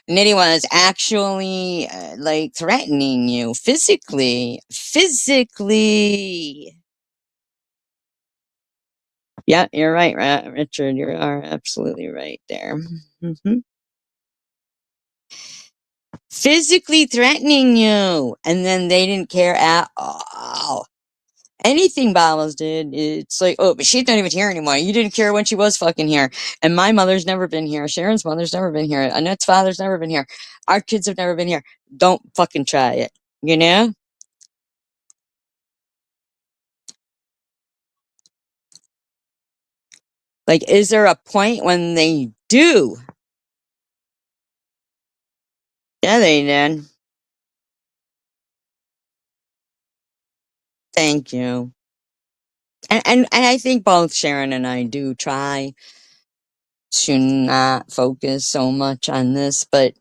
Speaker 1: Nitty was actually like threatening you physically. Physically. Yeah, you're right, Richard. You are absolutely right there. Physically threatening you. And then they didn't care at all. Anything Bobbles did, it's like, oh, but she's not even here anymore. You didn't care when she was fucking here. And my mother's never been here. Sharon's mother's never been here. Annette's father's never been here. Our kids have never been here. Don't fucking try it. You know? Like, is there a point when they do? Yeah, they did. Thank you. And I think both Sharon and I do try to not focus so much on this, but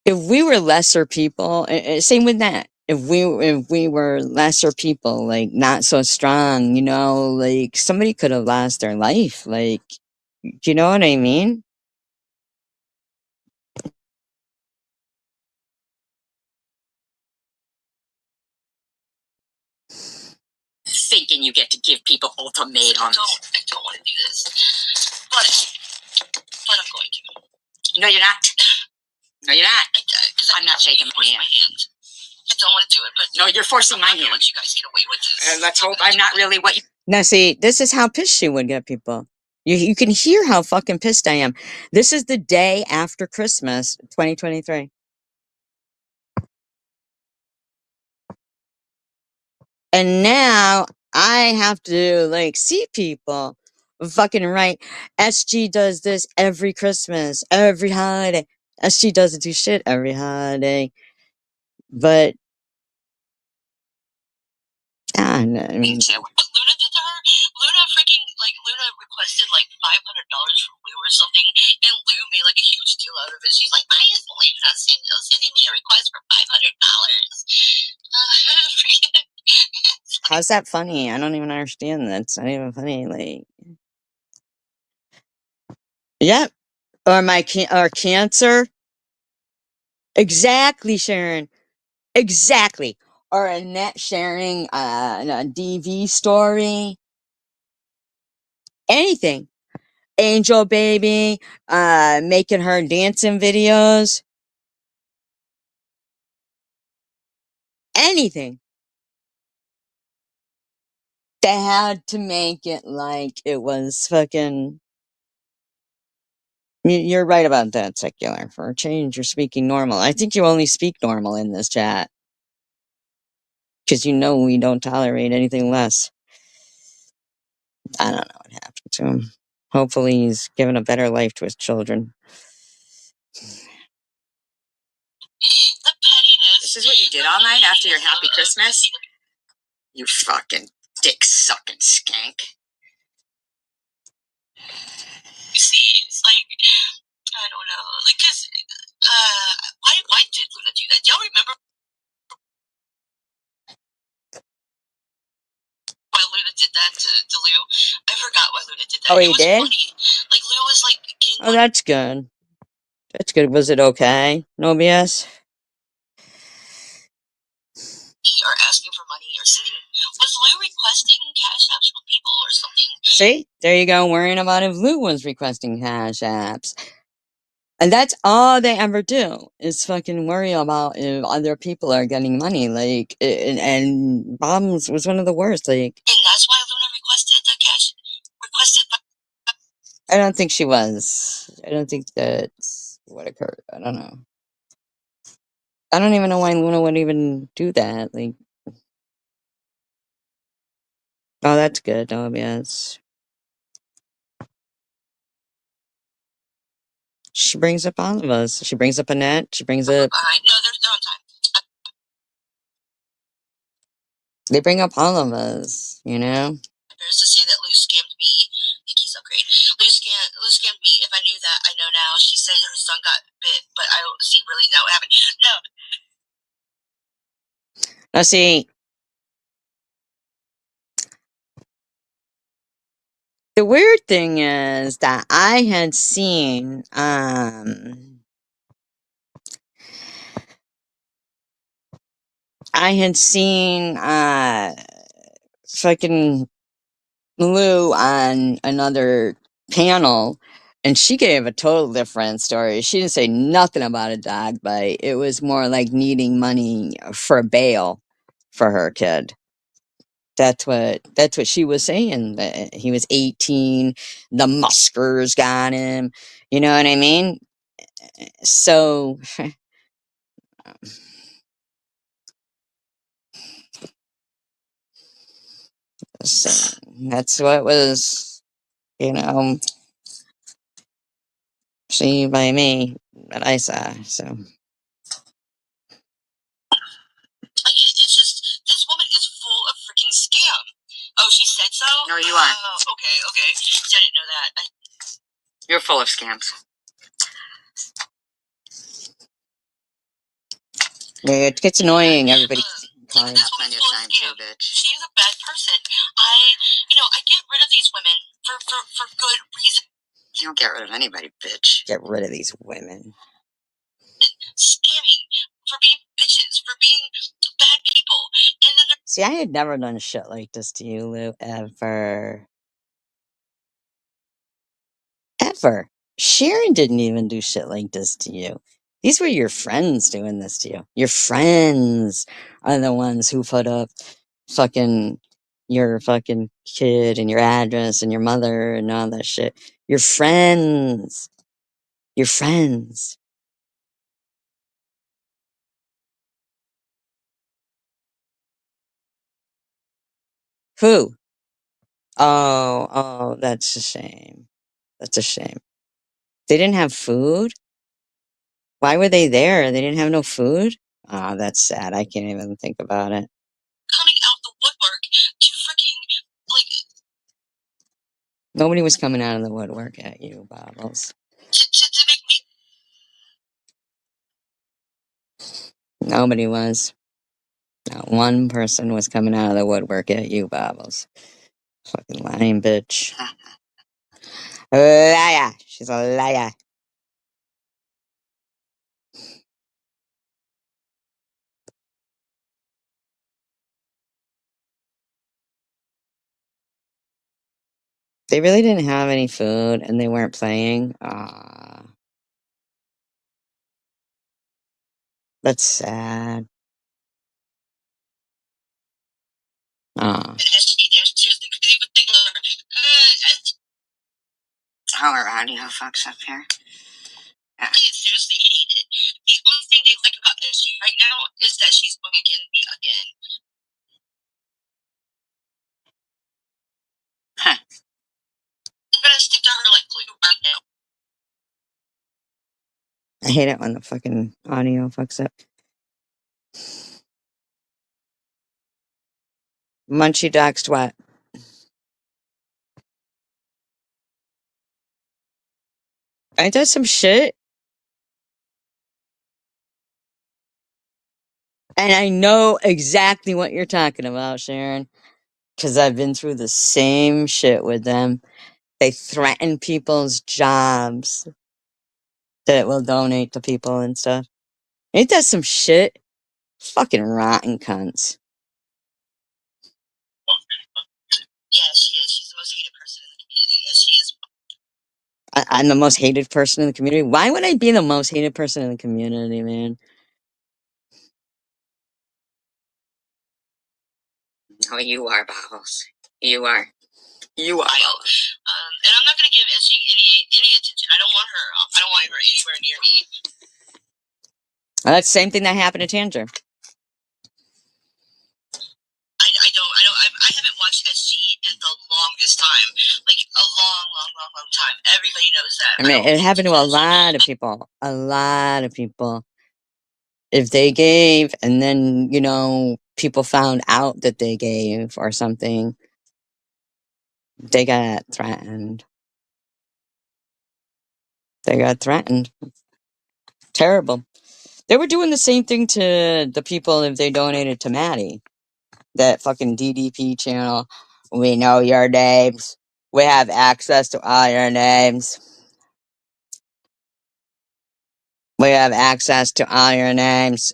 Speaker 1: if we were lesser people, same with that. If we were lesser people, like not so strong, like somebody could have lost their life. Like, you know what I mean?
Speaker 2: Thinking you get to give people ultimatums. I don't want to do this, but I'm going to. No, you're not. No, you're not. I'm not shaking my hand. I don't want to do it, but no, you're forcing my hand. Let you guys get away with this. And let's hope I'm not really what you.
Speaker 1: Now, see, this is how pissed she would get people. You can hear how fucking pissed I am. This is the day after Christmas, 2023. And now I have to like see people fucking right. SG does this every Christmas, every holiday. SG doesn't do shit every holiday. But I mean,
Speaker 2: Luna did to her. Luna requested like $500 from Lou or something, and Lou made like a huge deal out of it. She's like, "Why is Luna sending me a request for $500?"
Speaker 1: How's that funny? I don't even understand that. It's not even funny. Like, yep. Or or cancer. Exactly, Sharon. Exactly. Or Annette sharing a DV story. Anything. Angel Baby, making her dancing videos. Anything. They had to make it like it was fucking. You're right about that, Secular. For a change, you're speaking normal. I think you only speak normal in this chat. Because we don't tolerate anything less. I don't know what happened to him. Hopefully he's given a better life to his children.
Speaker 2: The pettiness. This is what you did all night after your happy Christmas? You fucking dick sucking skank. See, it's like, I don't know. Like, because, why did Luna do that? Do y'all remember why Luna did that to Lou? I forgot why Luna did that.
Speaker 1: Oh, he
Speaker 2: it was
Speaker 1: did?
Speaker 2: funny. Like, Lou was like getting
Speaker 1: Oh, that's good. That's good. Was it okay? No BS?
Speaker 2: or asking for money or sitting. Was Lou requesting cash apps from people or something?
Speaker 1: See? There you go, worrying about if Lou was requesting cash apps. And that's all they ever do is fucking worry about if other people are getting money. Like, and Bombs was one of the worst. Like,
Speaker 2: And that's why Luna requested the cash. Requested.
Speaker 1: I don't think she was. I don't think that's what occurred. I don't know. I don't even know why Luna would even do that. Like, oh, that's good. Oh, yes. She brings up all of us. She brings up Annette. She brings up.
Speaker 2: No, they're on time.
Speaker 1: They bring up all of us, you know?
Speaker 2: To say that Lou scammed me. Nikki's upgrade. Lou scammed me. If I knew that, I know now. She said her son got bit, but I don't see really now what happened. No.
Speaker 1: Now, see, the weird thing is that I had seen, fucking Lou on another panel, and she gave a total different story. She didn't say nothing about a dog bite. It was more like needing money for bail for her kid. That's what she was saying. That he was 18, the Muskers got him. You know what I mean? So So that's what was, you know, seen by me that I saw. So
Speaker 2: Like, it's just, this woman is full of freaking scam. Oh, she said so? No, you are. Oh, okay. See, I didn't know that. You're full of scams.
Speaker 1: yeah, it gets annoying. Everybody calling.
Speaker 2: This woman's full of scam. She's a bad person. I get rid of these women for good reason. You don't get rid of anybody, bitch.
Speaker 1: Get rid of these women.
Speaker 2: Scamming, for being bitches, for being bad people. And then
Speaker 1: See, I had never done shit like this to you, Lou, ever. Ever. Sharon didn't even do shit like this to you. These were your friends doing this to you. Your friends are the ones who put up fucking your fucking kid and your address and your mother and all that shit. Your friends. Your friends. Who? Oh, that's a shame. That's a shame. They didn't have food? Why were they there? They didn't have no food? Oh, that's sad. I can't even think about it.
Speaker 2: coming out the woodwork to freaking, like,
Speaker 1: Nobody was coming out of the woodwork at you, Bobbles.
Speaker 2: to make me.
Speaker 1: Nobody was. Not one person was coming out of the woodwork at you, Bobbles. Fucking lying bitch. Liar. She's a liar. They really didn't have any food and they weren't playing. Ah, that's sad. Ah.
Speaker 2: Our audio fucks up here. I seriously hate it. The only thing they like about SG right now is that she's going against me again. Huh. I'm gonna stick to her like glue right now.
Speaker 1: I hate it when the fucking audio fucks up. Munchie doxed what? I did some shit. And I know exactly what you're talking about, Sharon. Because I've been through the same shit with them. They threaten people's jobs that will donate to people and stuff. Ain't that some shit? Fucking rotten cunts.
Speaker 2: Yeah, she is. She's the most hated person in the community. Yes, she is.
Speaker 1: I'm the most hated person in the community. Why would I be the most hated person in the community, man?
Speaker 2: Oh, you are, Bobbles. You are. You are. And I'm not gonna give SG any attention. I don't want her. I don't want her anywhere near me.
Speaker 1: Well, that's the same thing that happened to Tanger.
Speaker 2: I haven't watched SG in the longest time. Like, a long time. Everybody knows that.
Speaker 1: I mean, it happened to a lot of people. A lot of people. If they gave and then, people found out that they gave or something, they got threatened. They got threatened. Terrible. They were doing the same thing to the people if they donated to Maddie. That fucking DDP channel. We know your names. We have access to all your names. We have access to all your names.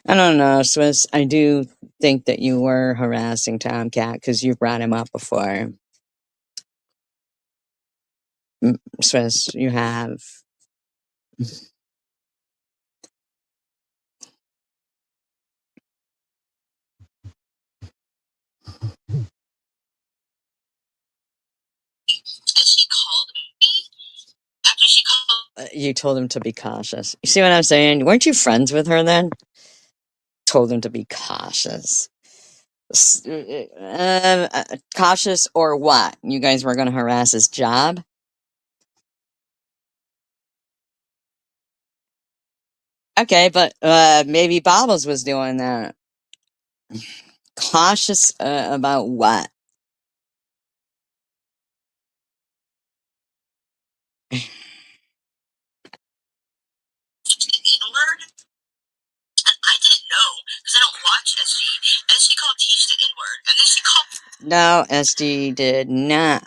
Speaker 1: I don't know, Swiss. I do think that you were harassing Tomcat because you brought him up before. Swiss, you have.
Speaker 2: She called me after she called.
Speaker 1: You told him to be cautious. You see what I'm saying? Weren't you friends with her then? Told him to be cautious. Cautious or what? You guys were going to harass his job? Okay, but maybe Bobbles was doing that. Cautious about what?
Speaker 2: N-word? And I didn't know because I don't watch SG. SG called Teach the N-word, and then she called.
Speaker 1: No, SD did not.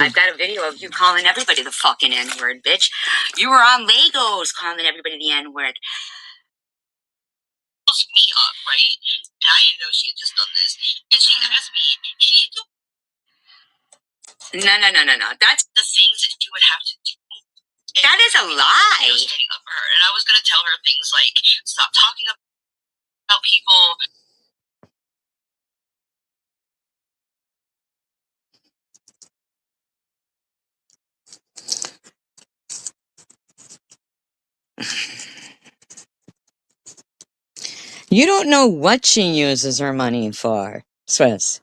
Speaker 2: I've got a video of you calling everybody the fucking N-word, bitch. You were on Legos calling everybody the N-word. Me up, right? And I didn't know she had just done this. And she asked me, can you do. No. That's the things that you would have to do. And that is a lie. I was standing up for her, and I was going to tell her things like, stop talking about people.
Speaker 1: You don't know what she uses her money for, Swiss.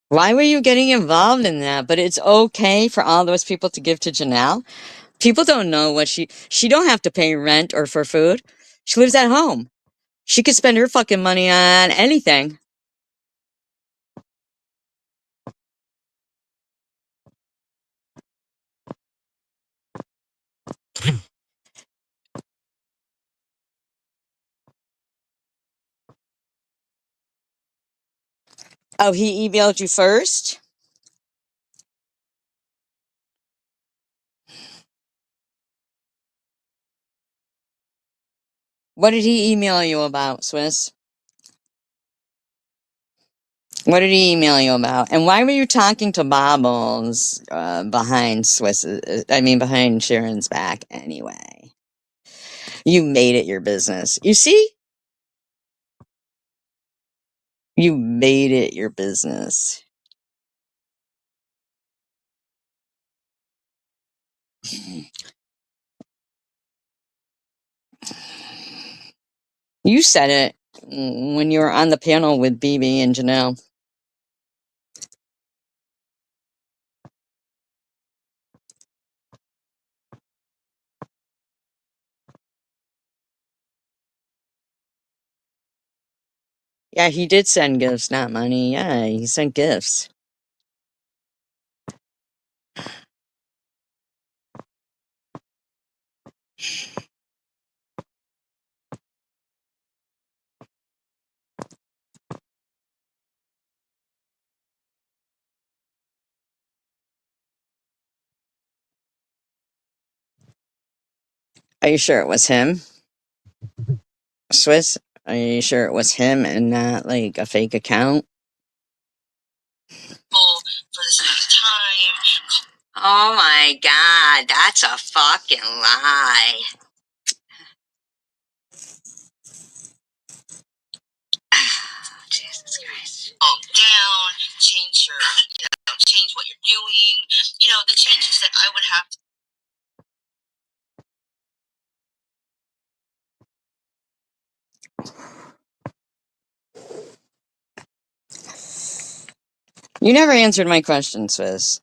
Speaker 1: Why were you getting involved in that? But it's okay for all those people to give to Janelle. People don't know what she don't have to pay rent or for food. She lives at home. She could spend her fucking money on anything. Oh, he emailed you first? What did he email you about, Swiss? What did he email you about? And why were you talking to Bobbles behind behind Sharon's back anyway? You made it your business. You see? You made it your business. You said it when you were on the panel with BB and Janelle. Yeah, he did send gifts, not money. Yeah, he sent gifts. Are you sure it was him? Swiss? Are you sure it was him and not like a fake account?
Speaker 2: For this amount of time. Oh my god, that's a fucking lie. Jesus Christ. Down, change change what you're doing. The changes that I would have to.
Speaker 1: You never answered my question, Swiss.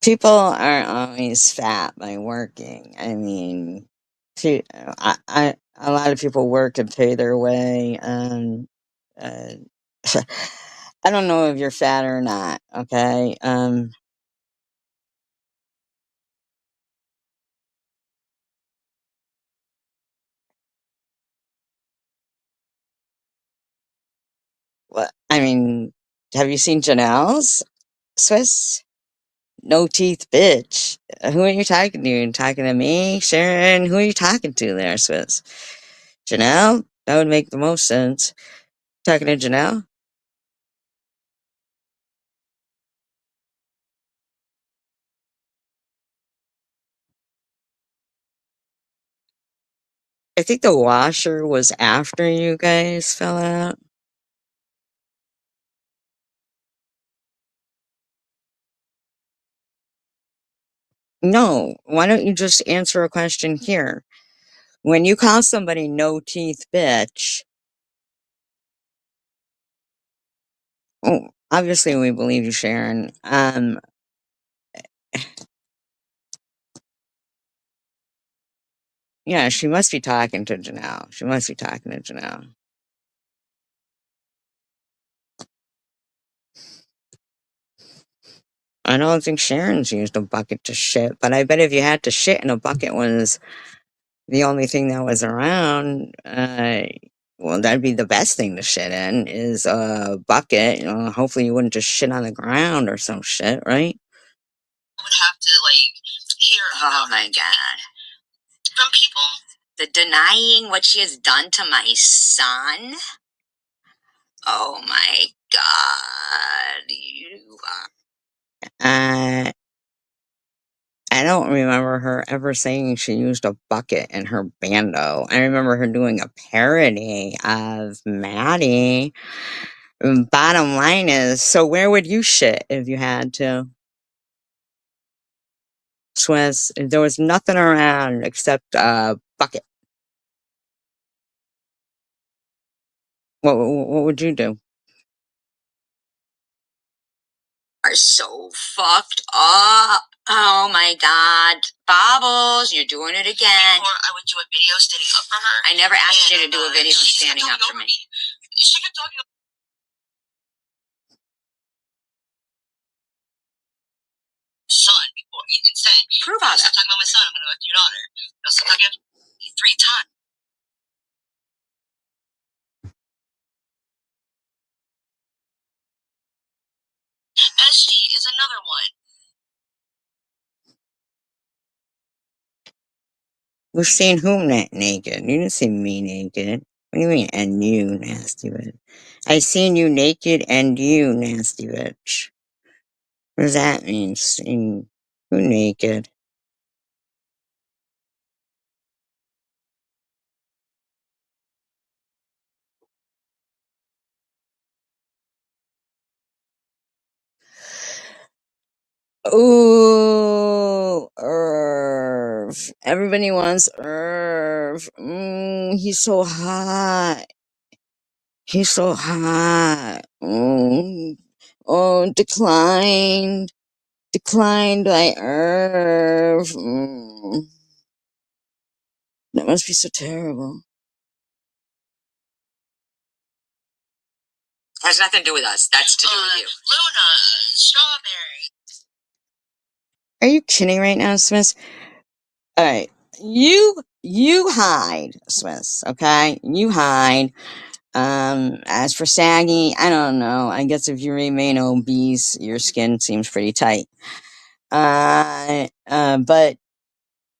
Speaker 1: People aren't always fat by working. I mean, a lot of people work and pay their way. Uh, I don't know if you're fat or not. Okay. What? I mean, have you seen Janelle's Swiss? No teeth, bitch. Who are you talking to? You talking to me, Sharon? Who are you talking to there, Swiss? Janelle? That would make the most sense. Talking to Janelle? I think the washer was after you guys fell out. No, why don't you just answer a question here? When you call somebody no teeth bitch, oh, obviously we believe you, Sharon. Yeah, she must be talking to Janelle. She must be talking to Janelle. I don't think Sharon's used a bucket to shit, but I bet if you had to shit and a bucket was the only thing that was around, well, that'd be the best thing to shit in is a bucket. You know, hopefully you wouldn't just shit on the ground or some shit, right?
Speaker 2: Would have to hear. Oh my god! From people, the denying what she has done to my son. Oh my god! You are.
Speaker 1: Uh, I don't remember her ever saying she used a bucket in her bando. I remember her doing a parody of Maddie. Bottom line is, so where would you shit if you had to? Swizz, if there was nothing around except a bucket, what would you do?
Speaker 2: Are so fucked up. Oh my god. Bobbles, you're doing it again. Or I would do a video standing up for her. I never asked you to do a video standing up for me. She kept talking about son before he even said. Prove on that. Stop talking about my son, I'm gonna go to your daughter. Stop talking about me 3 times. SG is another one.
Speaker 1: We've seen who naked? You didn't see me naked. What do you mean, and you, nasty bitch? I seen you naked and you, nasty bitch. What does that mean, seeing who naked? Ooh, Irv. Everybody wants Irv. He's so hot. He's so hot. Oh, declined. Declined by Irv. That must be so terrible.
Speaker 2: Has nothing to do with us. That's to do with you. Luna, strawberry.
Speaker 1: Are you kidding right now, Smith? Alright. You hide, Smith, okay? You hide. As for saggy, I don't know. I guess if you remain obese, your skin seems pretty tight. But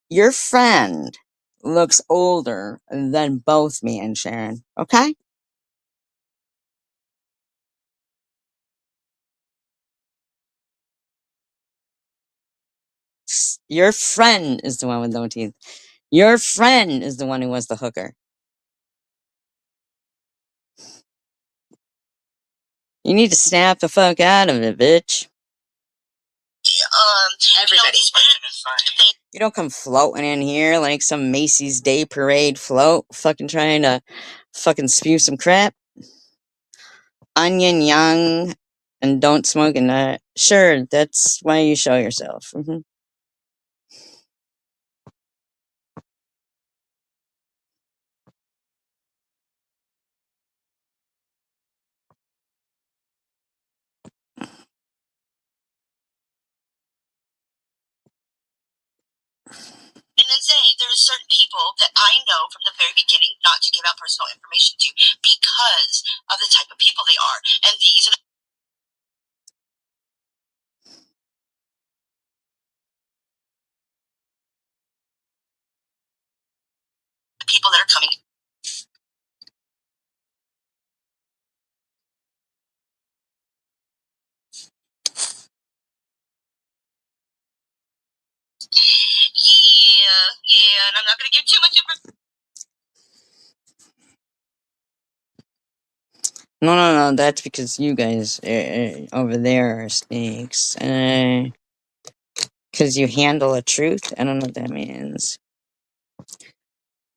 Speaker 1: your friend looks older than both me and Sharon, okay? Your friend is the one with no teeth. Your friend is the one who was the hooker. You need to snap the fuck out of it, bitch.
Speaker 2: Everybody.
Speaker 1: You don't come floating in here like some Macy's Day Parade float, fucking trying to fucking spew some crap. Onion young and don't smoke a nut. Sure, that's why you show yourself.
Speaker 2: And then say there's certain people that I know from the very beginning not to give out personal information to because of the type of people they are. And these are the people that are coming. Yeah, and I'm not gonna give too much information.
Speaker 1: No, no, no. That's because you guys over there are snakes. Because you handle a truth. I don't know what that means.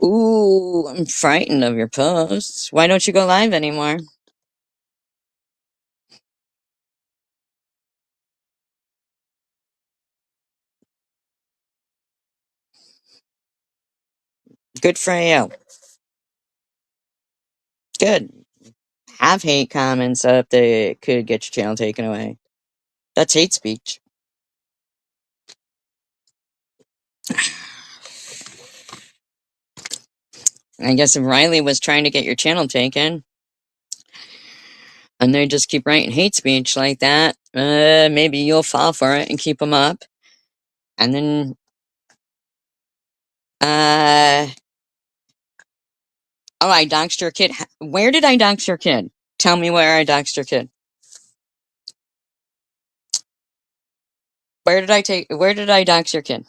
Speaker 1: Ooh, I'm frightened of your posts. Why don't you go live anymore? Good for you. Good. Have hate comments up that could get your channel taken away. That's hate speech. I guess if Riley was trying to get your channel taken, and they just keep writing hate speech like that, maybe you'll fall for it and keep them up. And then, oh, I doxed your kid. Where did I dox your kid? Tell me where I doxed your kid. Where did I dox your kid?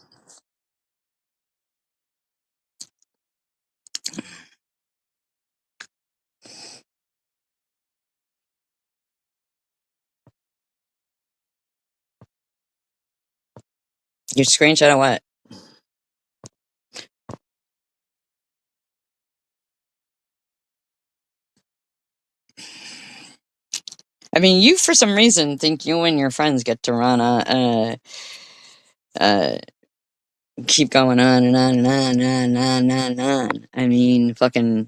Speaker 1: Your screenshot of what? I mean, you for some reason think you and your friends get to run uh, keep going on and on and on and on and on and on. I mean, fucking,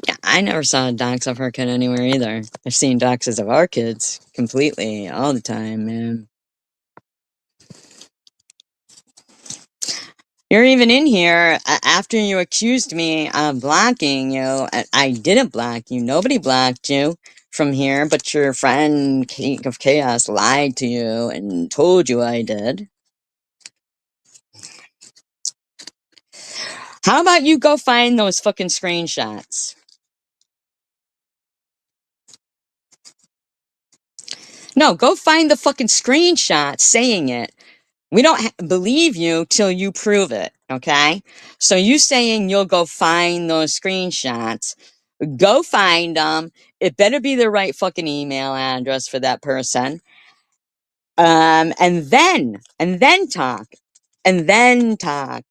Speaker 1: yeah, I never saw a dox of her kid anywhere either. I've seen doxes of our kids completely all the time, man. You're even in here after you accused me of blocking you. I didn't block you. Nobody blocked you from here, but your friend Cake of Chaos lied to you and told you I did. How about you go find those fucking screenshots? No, go find the fucking screenshot saying it. We don't believe you till you prove it, okay? So you saying you'll go find those screenshots. Go find them. It better be the right fucking email address for that person. And then talk. And then talk.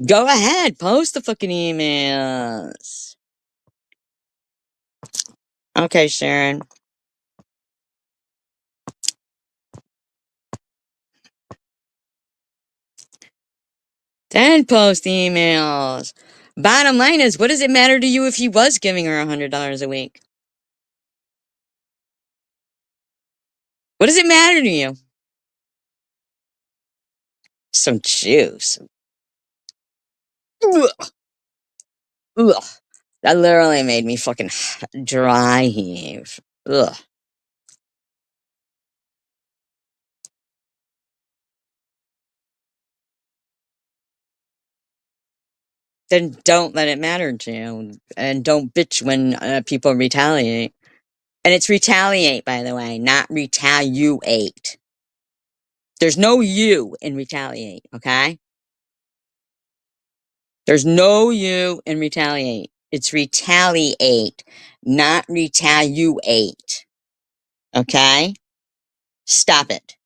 Speaker 1: Go ahead, post the fucking emails. Okay, Sharon. Then post emails. Bottom line is, what does it matter to you if he was giving her $100 a week? What does it matter to you? Some juice. Ugh. Ugh. That literally made me fucking dry heave. Ugh. Then don't let it matter to you. And don't bitch when people retaliate. And it's retaliate, by the way, not retaliate. There's no you in retaliate, okay? There's no you in retaliate. It's retaliate, not retaliate. Okay? Stop it.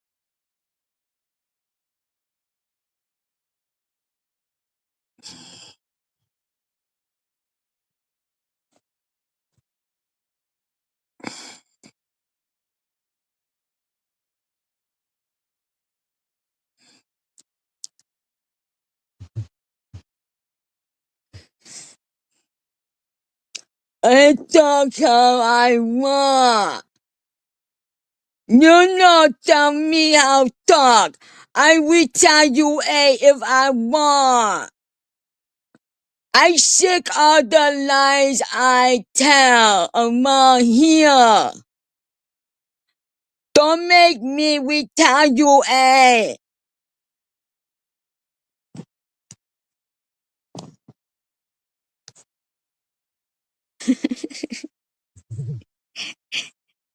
Speaker 1: I talk how I want. You not tell me how to talk. I retaliate if I want. I sick of the lies I tell among here. Don't make me retaliate.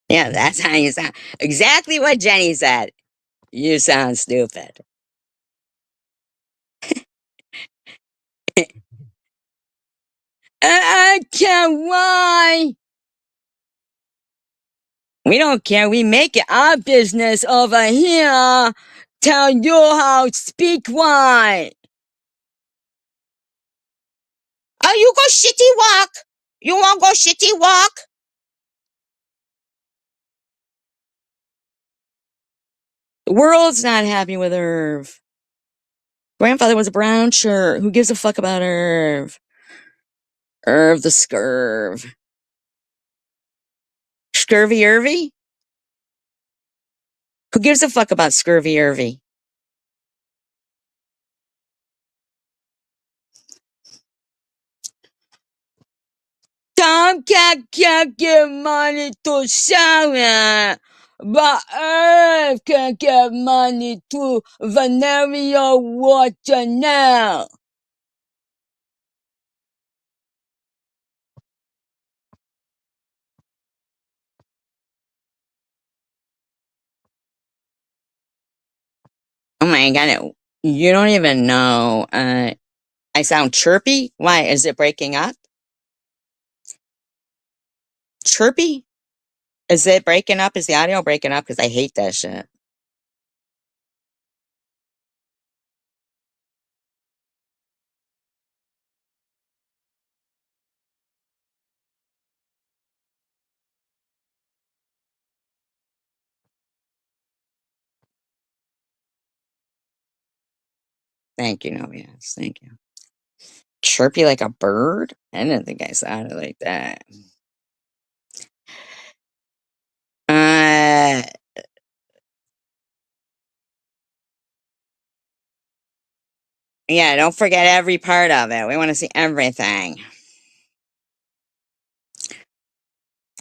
Speaker 1: Yeah, that's how you sound. Exactly what Jenny said. You sound stupid. Why? We don't care. We make it our business over here. Tell you how to speak white.
Speaker 2: Oh, you go shitty walk. You want to go shitty walk?
Speaker 1: The world's not happy with Irv. Grandfather was a brown shirt. Who gives a fuck about Irv? Irv the Scurv. Scurvy Irvy? Who gives a fuck about Scurvy Irvy? Tom can't give money to Sarah, but Irv can give money to Venereal Water now. Oh my god, you don't even know. I sound chirpy? Why? Is it breaking up? Chirpy? Is it breaking up? Is the audio breaking up? Because I hate that shit. Thank you, no, yes, thank you. Chirpy like a bird? I didn't think I sounded like that. Uh, yeah, don't forget every part of it. We want to see everything.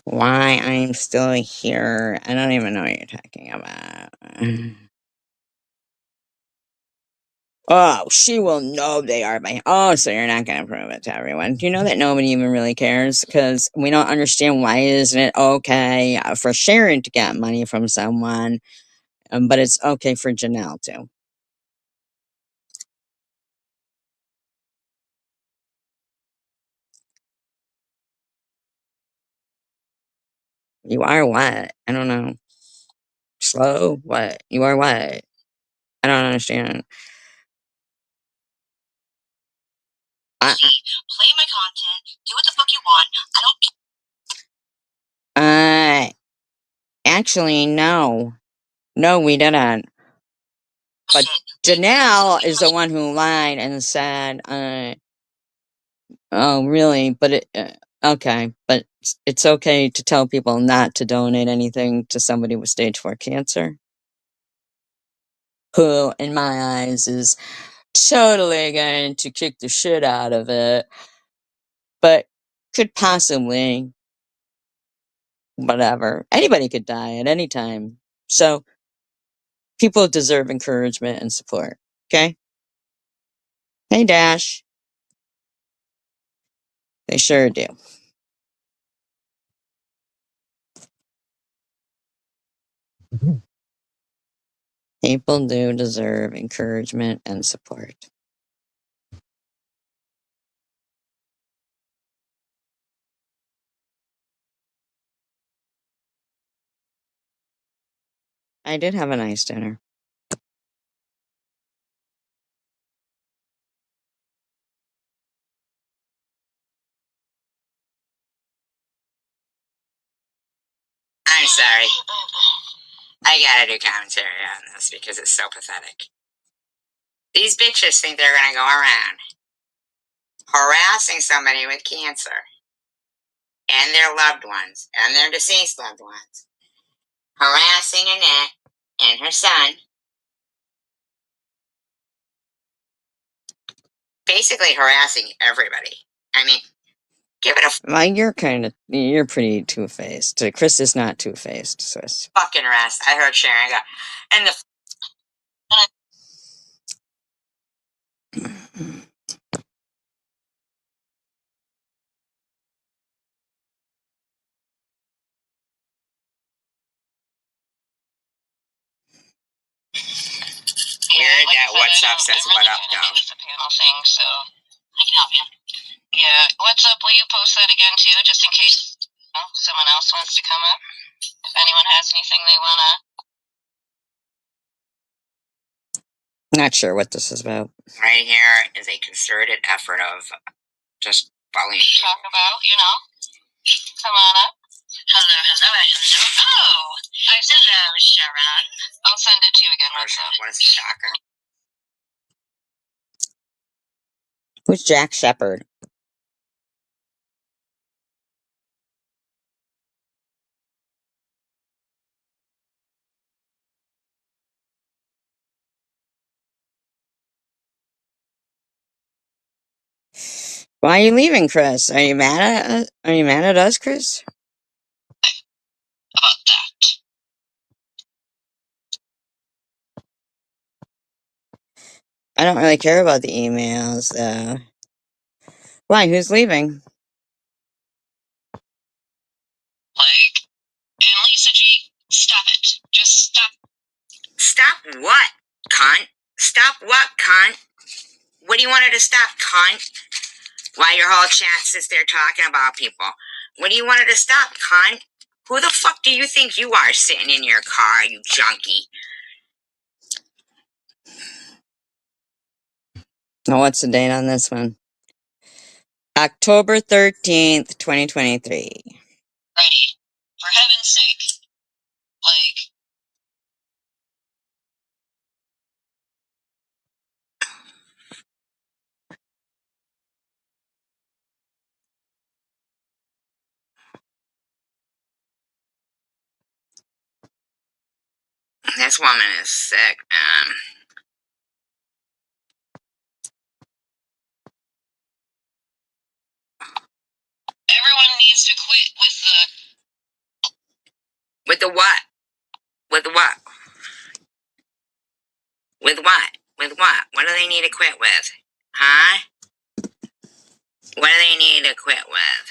Speaker 1: Why I'm still here. I don't even know what you're talking about. Oh, she will know they are by. Oh, so you're not going to prove it to everyone. Do you know that nobody even really cares? Because we don't understand why isn't it okay for Sharon to get money from someone, but it's okay for Janelle to. You are what? I don't know. Slow? What? You are what? I don't understand.
Speaker 2: Play my content. Do what the fuck you want. I don't.
Speaker 1: Actually, no. No, we didn't. But Janelle is the one who lied and said, oh, really? But okay. But it's okay to tell people not to donate anything to somebody with stage 4 cancer, who, in my eyes, is totally going to kick the shit out of it, but could possibly, whatever. Anybody could die at any time. So people deserve encouragement and support. Okay? Hey, Dash. They sure do. People do deserve encouragement and support. I did have a nice dinner. I'm sorry. I gotta do commentary on this because it's so pathetic. These bitches think they're gonna go around harassing somebody with cancer and their loved ones and their deceased loved ones, harassing Annette and her son, basically harassing everybody. I mean, give it a well, you're pretty two-faced. Chris is not two-faced, Swiss. Fucking rest. I heard Sharon go, and the weird that what's up says what up though. It's a panel thing, so I can help you. Yeah,
Speaker 2: What's up? Will you post that again too, just in case someone else wants to come up? If anyone has anything they wanna.
Speaker 1: Not sure what this is about.
Speaker 2: Right here is a concerted effort of just following. Talk about, come on up. Hello. Oh, hello, Sharon. I'll send it to you again. What's up? What is the shocker?
Speaker 1: Who's Jack Shepherd? Why are you leaving, Chris? Are you mad at us? Are you mad at us, Chris?
Speaker 2: About that.
Speaker 1: I don't really care about the emails, though. Why? Who's leaving?
Speaker 2: Like, and Lisa G, stop it. Just stop. Stop what, cunt? Stop what, cunt? What do you want her to stop, cunt? Why your whole chat sits there talking about people? What do you want her to stop, cunt? Who the fuck do you think you are sitting in your car, you junkie?
Speaker 1: Oh, what's the date on this one? October 13th, 2023.
Speaker 2: Ready. For heaven's sake. Like, this woman is sick, man. Everyone needs to quit with the... With the what? With what? With what? With what? What do they need to quit with? Huh? What do they need to quit with?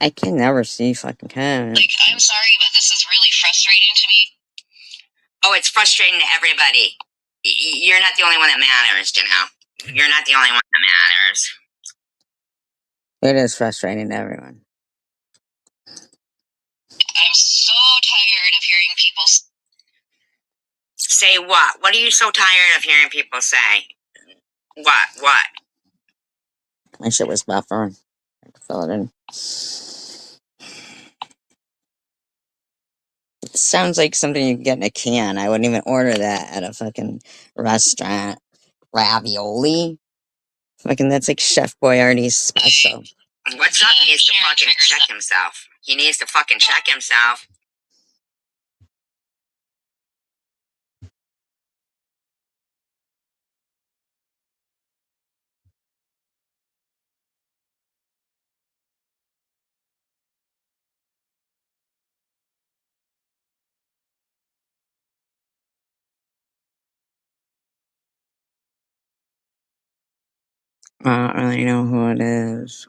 Speaker 1: I can never see fucking comments.
Speaker 2: Like, I'm sorry, but this is really frustrating to me. Oh, it's frustrating to everybody. You're not the only one that matters, You're not the only one that matters.
Speaker 1: It is frustrating to everyone.
Speaker 2: I'm so tired of hearing people say what? What are you so tired of hearing people say? What?
Speaker 1: My shit was buffering. I can fill it in. It sounds like something you can get in a can. I wouldn't even order that at a fucking restaurant. Ravioli? Fucking, that's like Chef Boyardee's special.
Speaker 2: What's up? He needs to fucking check himself. He needs to fucking check himself.
Speaker 1: I don't really know who it is.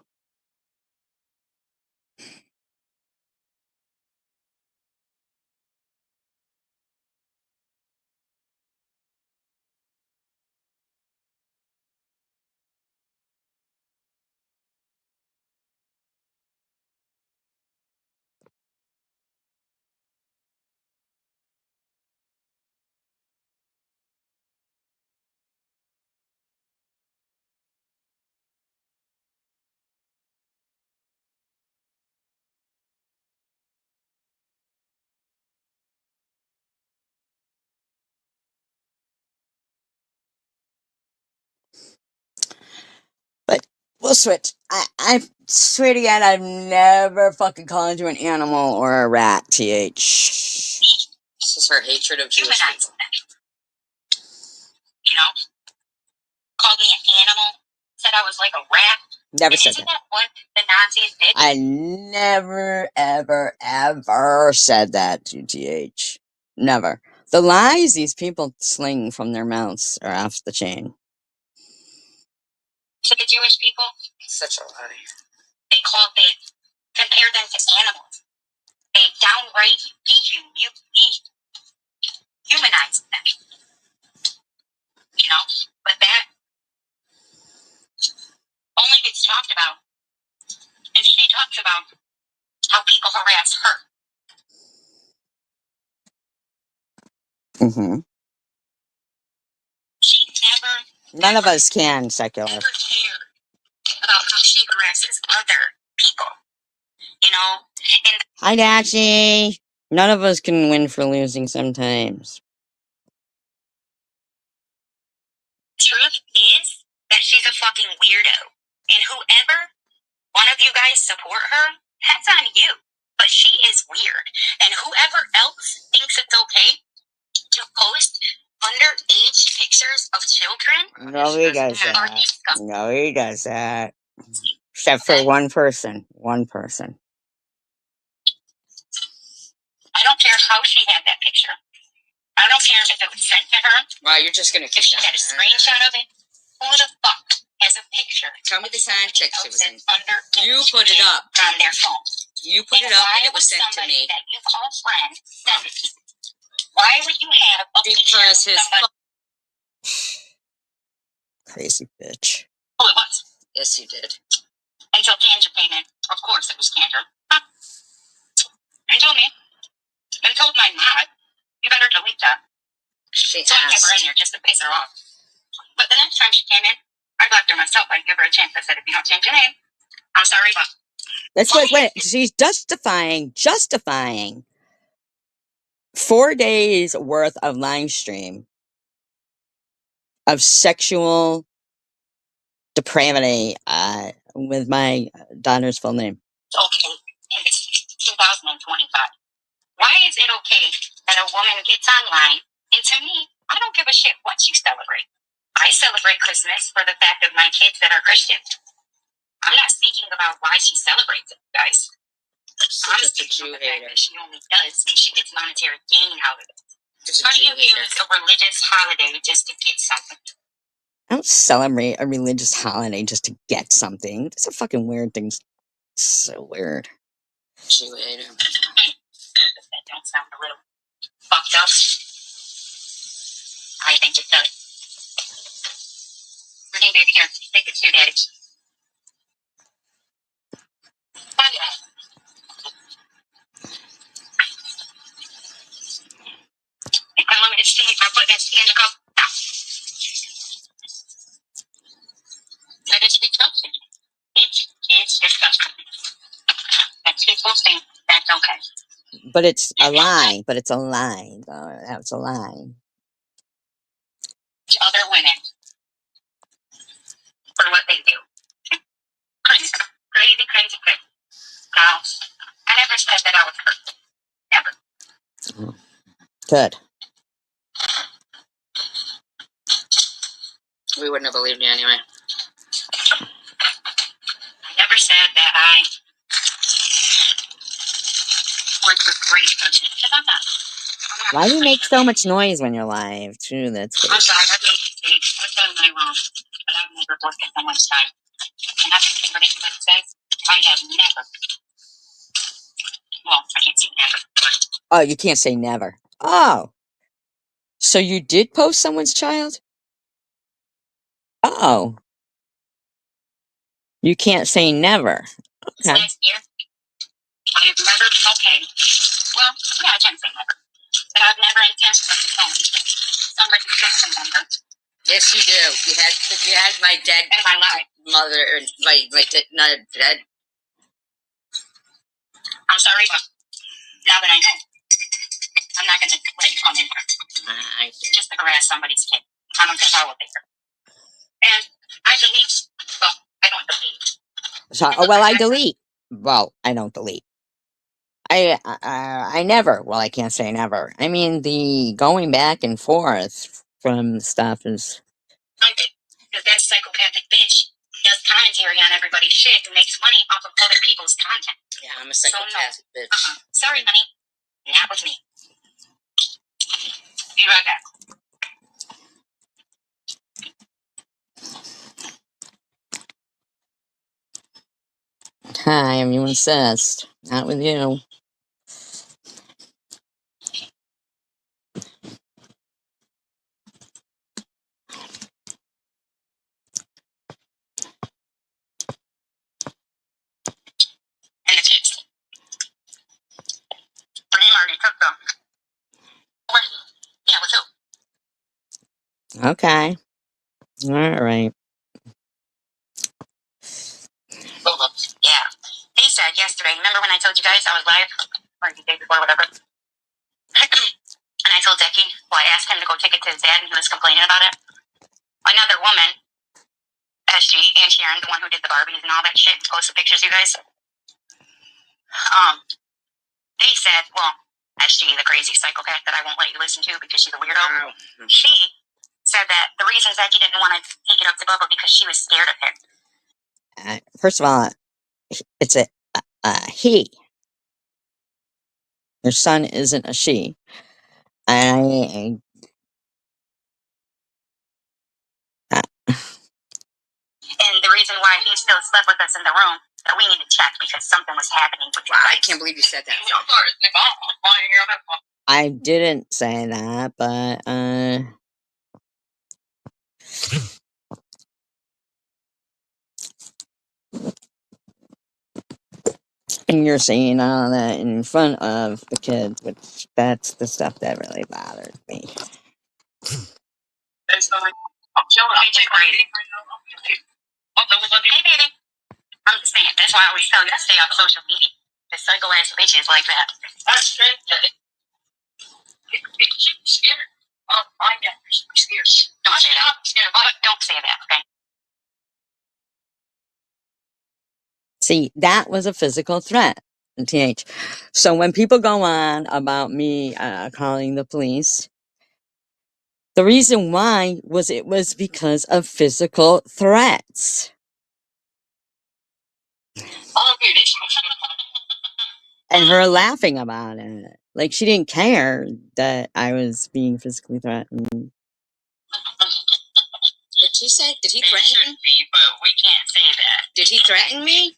Speaker 1: But we'll switch. I swear to God, I've never fucking called you an animal or a rat, TH.
Speaker 2: This is her hatred of Jewish people. Called me an animal. Said I was like a rat.
Speaker 1: Never said that.
Speaker 2: Isn't that what the Nazis did?
Speaker 1: I never, ever, ever said that to TH. Never. The lies these people sling from their mouths are off the chain.
Speaker 2: To the Jewish people? Such a lie. They compared them to animals. They downright dehumanized them. But that talked about is she talks about how people harass her.
Speaker 1: Mm-hmm.
Speaker 2: She never,
Speaker 1: None of us can, secular.
Speaker 2: never cared about how she harasses other people. You know? And
Speaker 1: Hi, Dachi. None of us can win for losing sometimes.
Speaker 2: the truth is that she's a fucking weirdo. And whoever one of you guys support her, that's on you. But she is weird. And whoever else thinks it's okay to post underage pictures of children,
Speaker 1: Nobody does
Speaker 2: are
Speaker 1: that.
Speaker 2: disgusting.
Speaker 1: Nobody does that. Except for one person. One person.
Speaker 2: I don't care how she had that picture. I don't care if it was sent to her. Wow, you're just gonna keep if she had a screenshot of it. Who the fuck has a picture? Tell me the context it was in. You put it up on their phone. You put it up and it was sent to me. That you call friend send it to you. Why would you have a picture of somebody?
Speaker 1: Crazy bitch.
Speaker 2: Oh, it was. Yes, you did. Until Kendra came in. Of course, it was Kendra. Huh? And told me. And told my mom, you better delete that. She so asked. I kept her in there just to piss her off. But the next time she came in, I blocked her myself. I give her a chance. I said, if you don't change your name, I'm sorry, but
Speaker 1: That's what, wait, she's justifying 4 days worth of live stream of sexual depravity with my daughter's full name.
Speaker 2: okay. And it's 2025. Why is it okay that a woman gets online? And to me, I don't give a shit what you celebrate. I celebrate Christmas for the fact of my kids that are Christian. I'm not speaking about why she celebrates it, guys. I'm speaking about the fact that she only does and she gets monetary gain out of it. How do you use a religious holiday just to get something?
Speaker 1: I don't celebrate a religious holiday just to get something. It's a fucking weird thing. So weird.
Speaker 2: Jew hater. That don't sound a little fucked up. I think it does. Hey, baby, here. Take it to your daddy. Oh, yeah. Unlimited steam. I put that steam in the cup. Now. That is disgusting. It is disgusting. That's people think that's okay.
Speaker 1: But it's a lie. But it's a lie. That's a lie.
Speaker 2: Other women for what they do. Crazy, crazy, crazy, crazy. Now, I never said that I was hurt. Never.
Speaker 1: Good.
Speaker 2: We wouldn't have believed you anyway. I never said that I was a great person. Because I'm not.
Speaker 1: Why do you make so much noise when you're live, too? That's crazy.
Speaker 2: I'm sorry, I made a mistake. I've done my wrong. But I've never worked at someone's time. And I don't care what anybody says. I have never. Well, I can't say never. But
Speaker 1: Oh, you can't say never. Oh. So you did post someone's child? Oh. You can't say never. Okay.
Speaker 2: last year, I have never. Okay. Well, yeah, I can say never. But I've never intentionally known somebody just remember. Yes, you do. You had my dead and my life mother, or my not dead. I'm sorry, but now that I know, I'm not going to let you come in here just to harass somebody's kid. I don't care how old they are. And I delete. Well, I don't delete.
Speaker 1: So, well, I delete. Well, I don't delete. I never. Well, I can't say never. I mean, the going back and forth from stuff is.
Speaker 2: Because that psychopathic bitch does commentary on everybody's shit and makes money off of other people's content. Yeah, I'm a psychopathic bitch. Sorry, honey. Not with me. Be right back.
Speaker 1: Hi, I'm you insist. Not with you. Okay. All right.
Speaker 2: Yeah. They said yesterday, remember when I told you guys I was live? Or the day before, whatever. And I told Decky, well, I asked him to go take it to his dad, and he was complaining about it. Another woman, SG, and Sharon, the one who did the Barbies and all that shit, posted pictures, you guys. They said, well, SG, the crazy psychopath that I won't let you listen to because she's a weirdo, she said that the reason Zachy didn't want to take it up to Bubba because she was scared of him.
Speaker 1: First of all, it's a he. Your son isn't a she. I
Speaker 2: And the reason why he still slept with us in the room that we need to check because something was happening with him. I can't believe you said that.
Speaker 1: I didn't say that, but and you're saying all that in front of the kids, which that's the stuff that really bothered me.
Speaker 2: I'm chilling. Hey, baby. I'm just saying. That's why I always tell you to stay off social media. The psycho ass bitches like that. That's true. She's scared. Oh, I get scared. Don't say that. Don't say that, okay?
Speaker 1: See, that was a physical threat, TH. So when people go on about me calling the police, the reason why was it was because of physical threats.
Speaker 2: Oh, dude, it's
Speaker 1: And her laughing about it. Like she didn't care that I was being physically threatened.
Speaker 2: What she said? Did he threaten me? But we can't say that. Did he threaten me?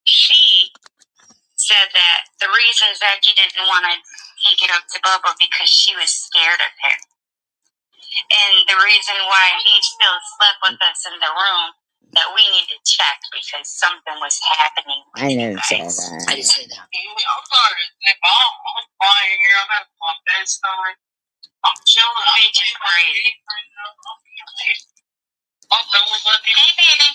Speaker 2: She said that the reason Zachy didn't want to take it up to Bubba because she was scared of him. And the reason why he still slept with us in the room that we need to check because something was happening.
Speaker 1: I didn't say that.
Speaker 2: I didn't say that. I'm sorry. I'm flying here. I'm having my best time. I'm chilling. I'm too crazy. Hey, baby.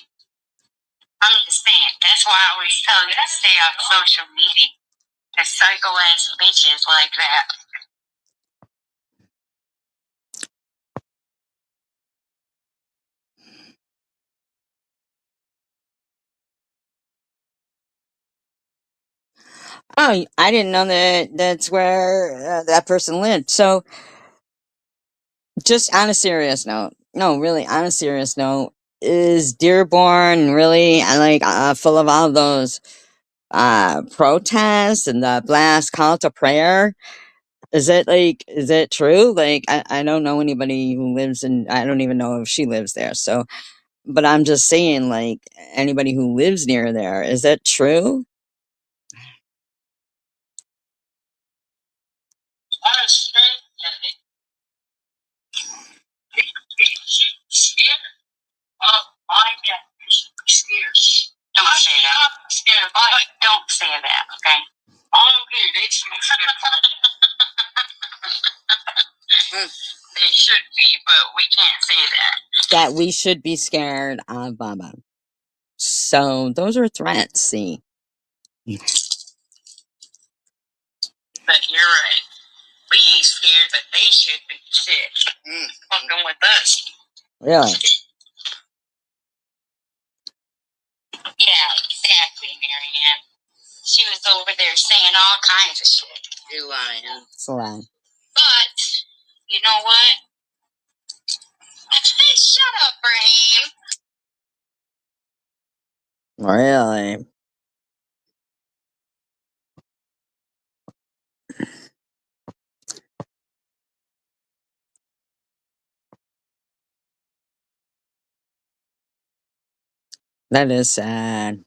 Speaker 2: I'm just saying. That's why I always tell you to stay off social media. The psycho ass bitches like that.
Speaker 1: Oh, I didn't know that that's where that person lived. So, just on a serious note, no, really, on a serious note, is Dearborn really full of all those protests and the blast call to prayer? Is it true? Like, I don't know anybody who lives in, I don't even know if she lives there. So, but I'm just saying, like, anybody who lives near there, is that true?
Speaker 2: That's true. Scared. Oh, I get scared. Don't say that. I'm scared. Don't say that, okay? Oh, dude, they should be scared. They should be, but we can't say that.
Speaker 1: That we should be scared of Baba. So those are threats, see.
Speaker 2: But you're right. We ain't scared, but they should be shit. Fucking with us.
Speaker 1: Really?
Speaker 2: Yeah, exactly, Marianne. She was over there saying all kinds of shit. You're lying.
Speaker 1: It's a lie.
Speaker 2: But, you know what? Shut up, Raheem.
Speaker 1: Really? That is sad.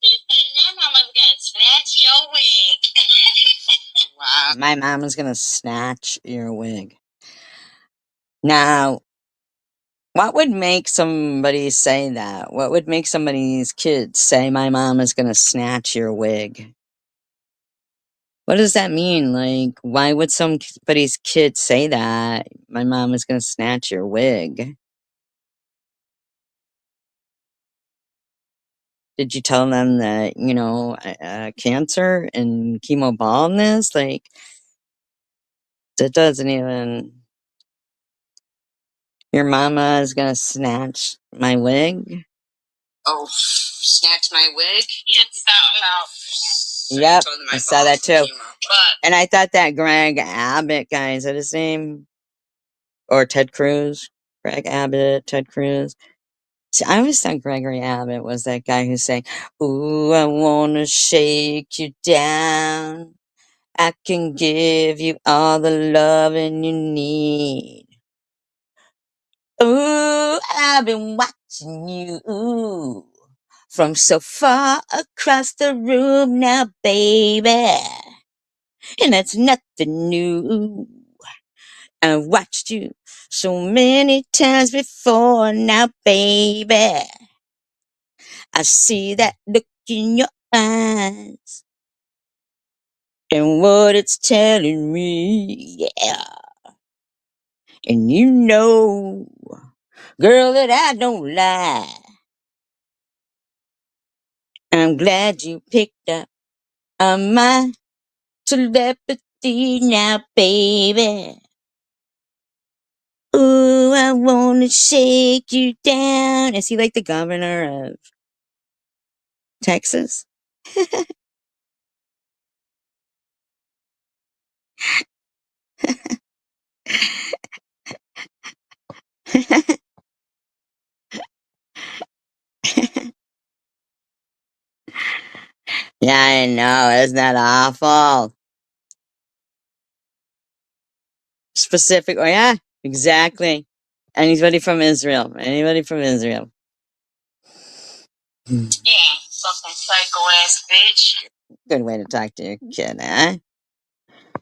Speaker 2: He said, my mama's gonna snatch your wig. Wow.
Speaker 1: My mom is gonna snatch your wig. Now, what would make somebody say that? What would make somebody's kids say, my mom is gonna snatch your wig? What does that mean? Like, why would somebody's kid say that? My mom is gonna snatch your wig. Did you tell them that, cancer and chemo baldness? Like, that doesn't even. Your mama is gonna snatch my wig?
Speaker 2: Oh, snatch my wig? It's something else. So
Speaker 1: Yep, I saw that too. And I thought that Greg Abbott guy, is that his name? Or Ted Cruz? Greg Abbott, Ted Cruz. See, I always thought Gregory Abbott was that guy who sang, "Ooh, I wanna shake you down. I can give you all the loving you need. Ooh, I've been watching you, ooh, from so far across the room now, baby. And that's nothing new. I've watched you so many times before now, baby. I see that look in your eyes and what it's telling me, yeah. And you know, girl, that I don't lie. I'm glad you picked up on my telepathy now, baby. Ooh, I wanna shake you down. Is he like the governor of Texas? Yeah, I know. Isn't that awful? Specific. Oh, yeah, exactly. Anybody from Israel. Anybody from Israel. Hmm.
Speaker 2: Yeah, fucking psycho ass bitch.
Speaker 1: Good way to talk to your kid, eh?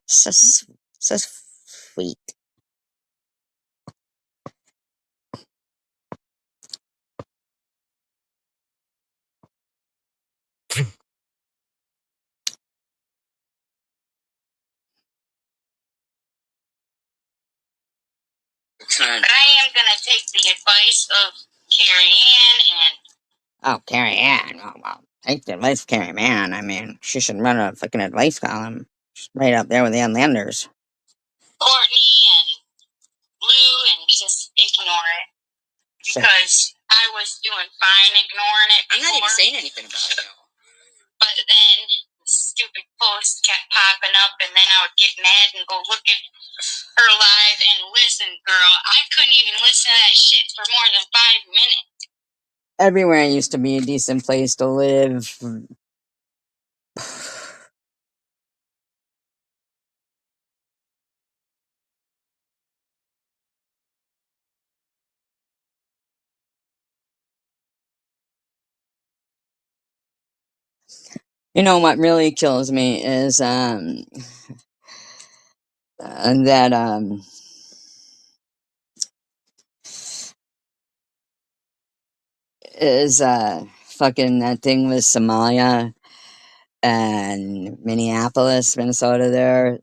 Speaker 1: So sweet.
Speaker 2: But I am gonna take the advice of Carrie Ann and
Speaker 1: Oh, Carrie Ann. Oh, well, take the advice of Carrie Ann. I mean, she should run a fucking advice column. She's right up there with the Unlanders.
Speaker 2: Courtney and Lou and just ignore it. Because I was doing fine ignoring it before. I'm not even saying anything about it. But then stupid posts kept popping up, and then I would get mad and go look at her live and listen, girl. I couldn't even listen to that shit for more than 5 minutes.
Speaker 1: Everywhere used to be a decent place to live. You know what really kills me is that is fucking that thing with Somalia and Minneapolis, Minnesota there.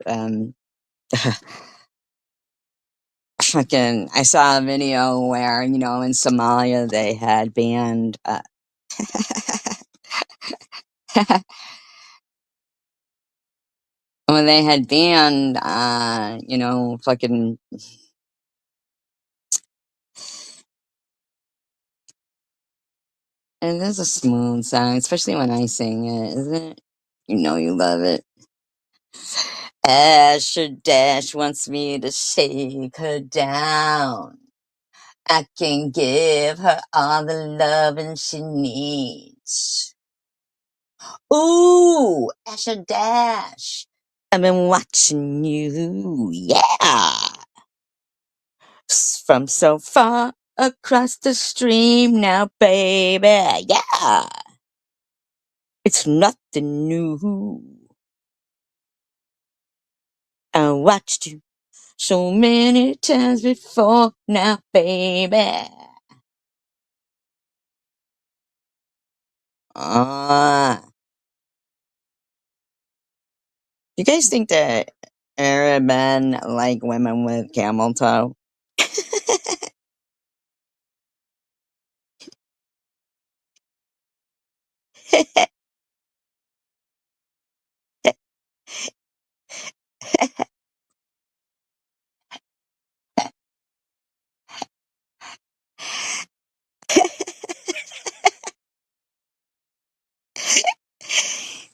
Speaker 1: Fucking I saw a video where, in Somalia they had banned when they had banned fucking. And there's a smooth song, especially when I sing it, isn't it? You know you love it. Asher Dash wants me to shake her down. I can give her all the loving she needs. Ooh, Asher Dash. I've been watching you, yeah. From so far across the stream now, baby, yeah. It's nothing new. I watched you so many times before now, baby. Ah, You guys think that Arab men like women with camel toe?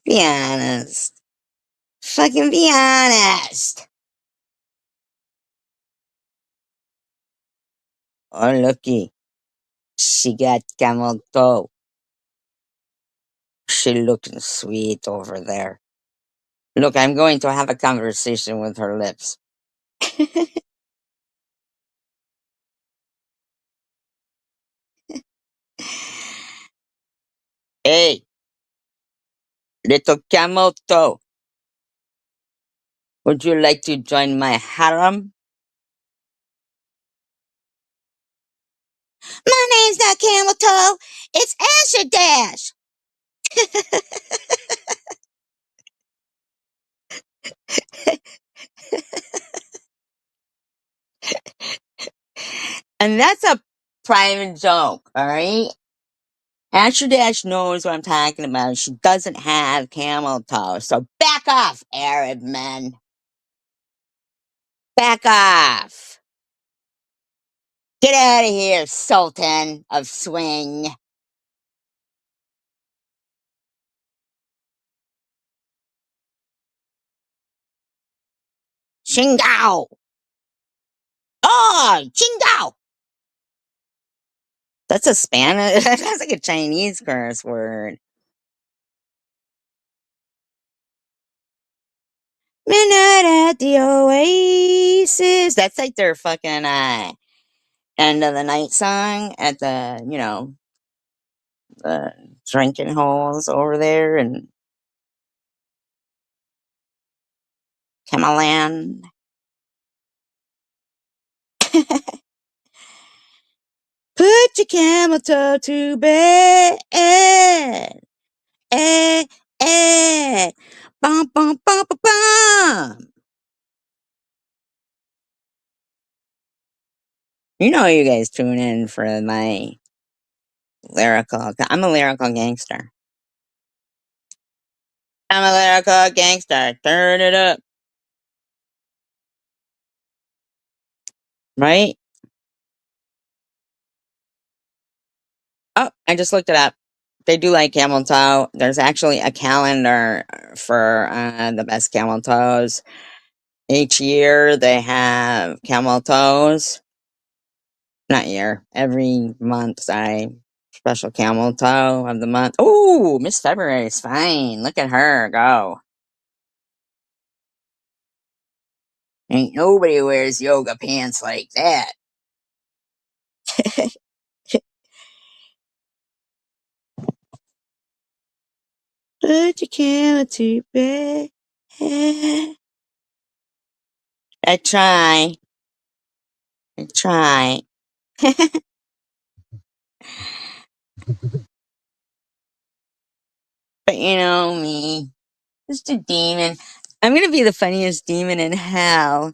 Speaker 1: Be honest. Fucking be honest. Oh, looky. She got camel toe. She looking sweet over there. Look, I'm going to have a conversation with her lips. Hey, little camel toe. Would you like to join my harem? My name's not Camel Toe. It's Asher Dash. And that's a private joke, all right? Asher Dash knows what I'm talking about. She doesn't have camel toe. So back off, Arab men. Back off. Get out of here, Sultan of Swing. Shingao. Oh, Shingao. That's a Spanish. That's like a Chinese curse word. Midnight at the Oasis. That's like their fucking end of the night song at the drinking holes over there in Kemaland. Put your camel toe to bed. Eh, eh. Bum, bum, bum, bum, bum. You know you guys tune in for my lyrical. I'm a lyrical gangster. I'm a lyrical gangster. Turn it up. Right? Oh, I just looked it up. They do like camel toe. There's actually a calendar for the best camel toes. Each year they have camel toes. Not year. Every month, sorry. Special camel toe of the month. Ooh, Miss February is fine. Look at her go. Ain't nobody wears yoga pants like that. Put your camel to bed. I try. I try. But you know me. Just a demon. I'm gonna be the funniest demon in hell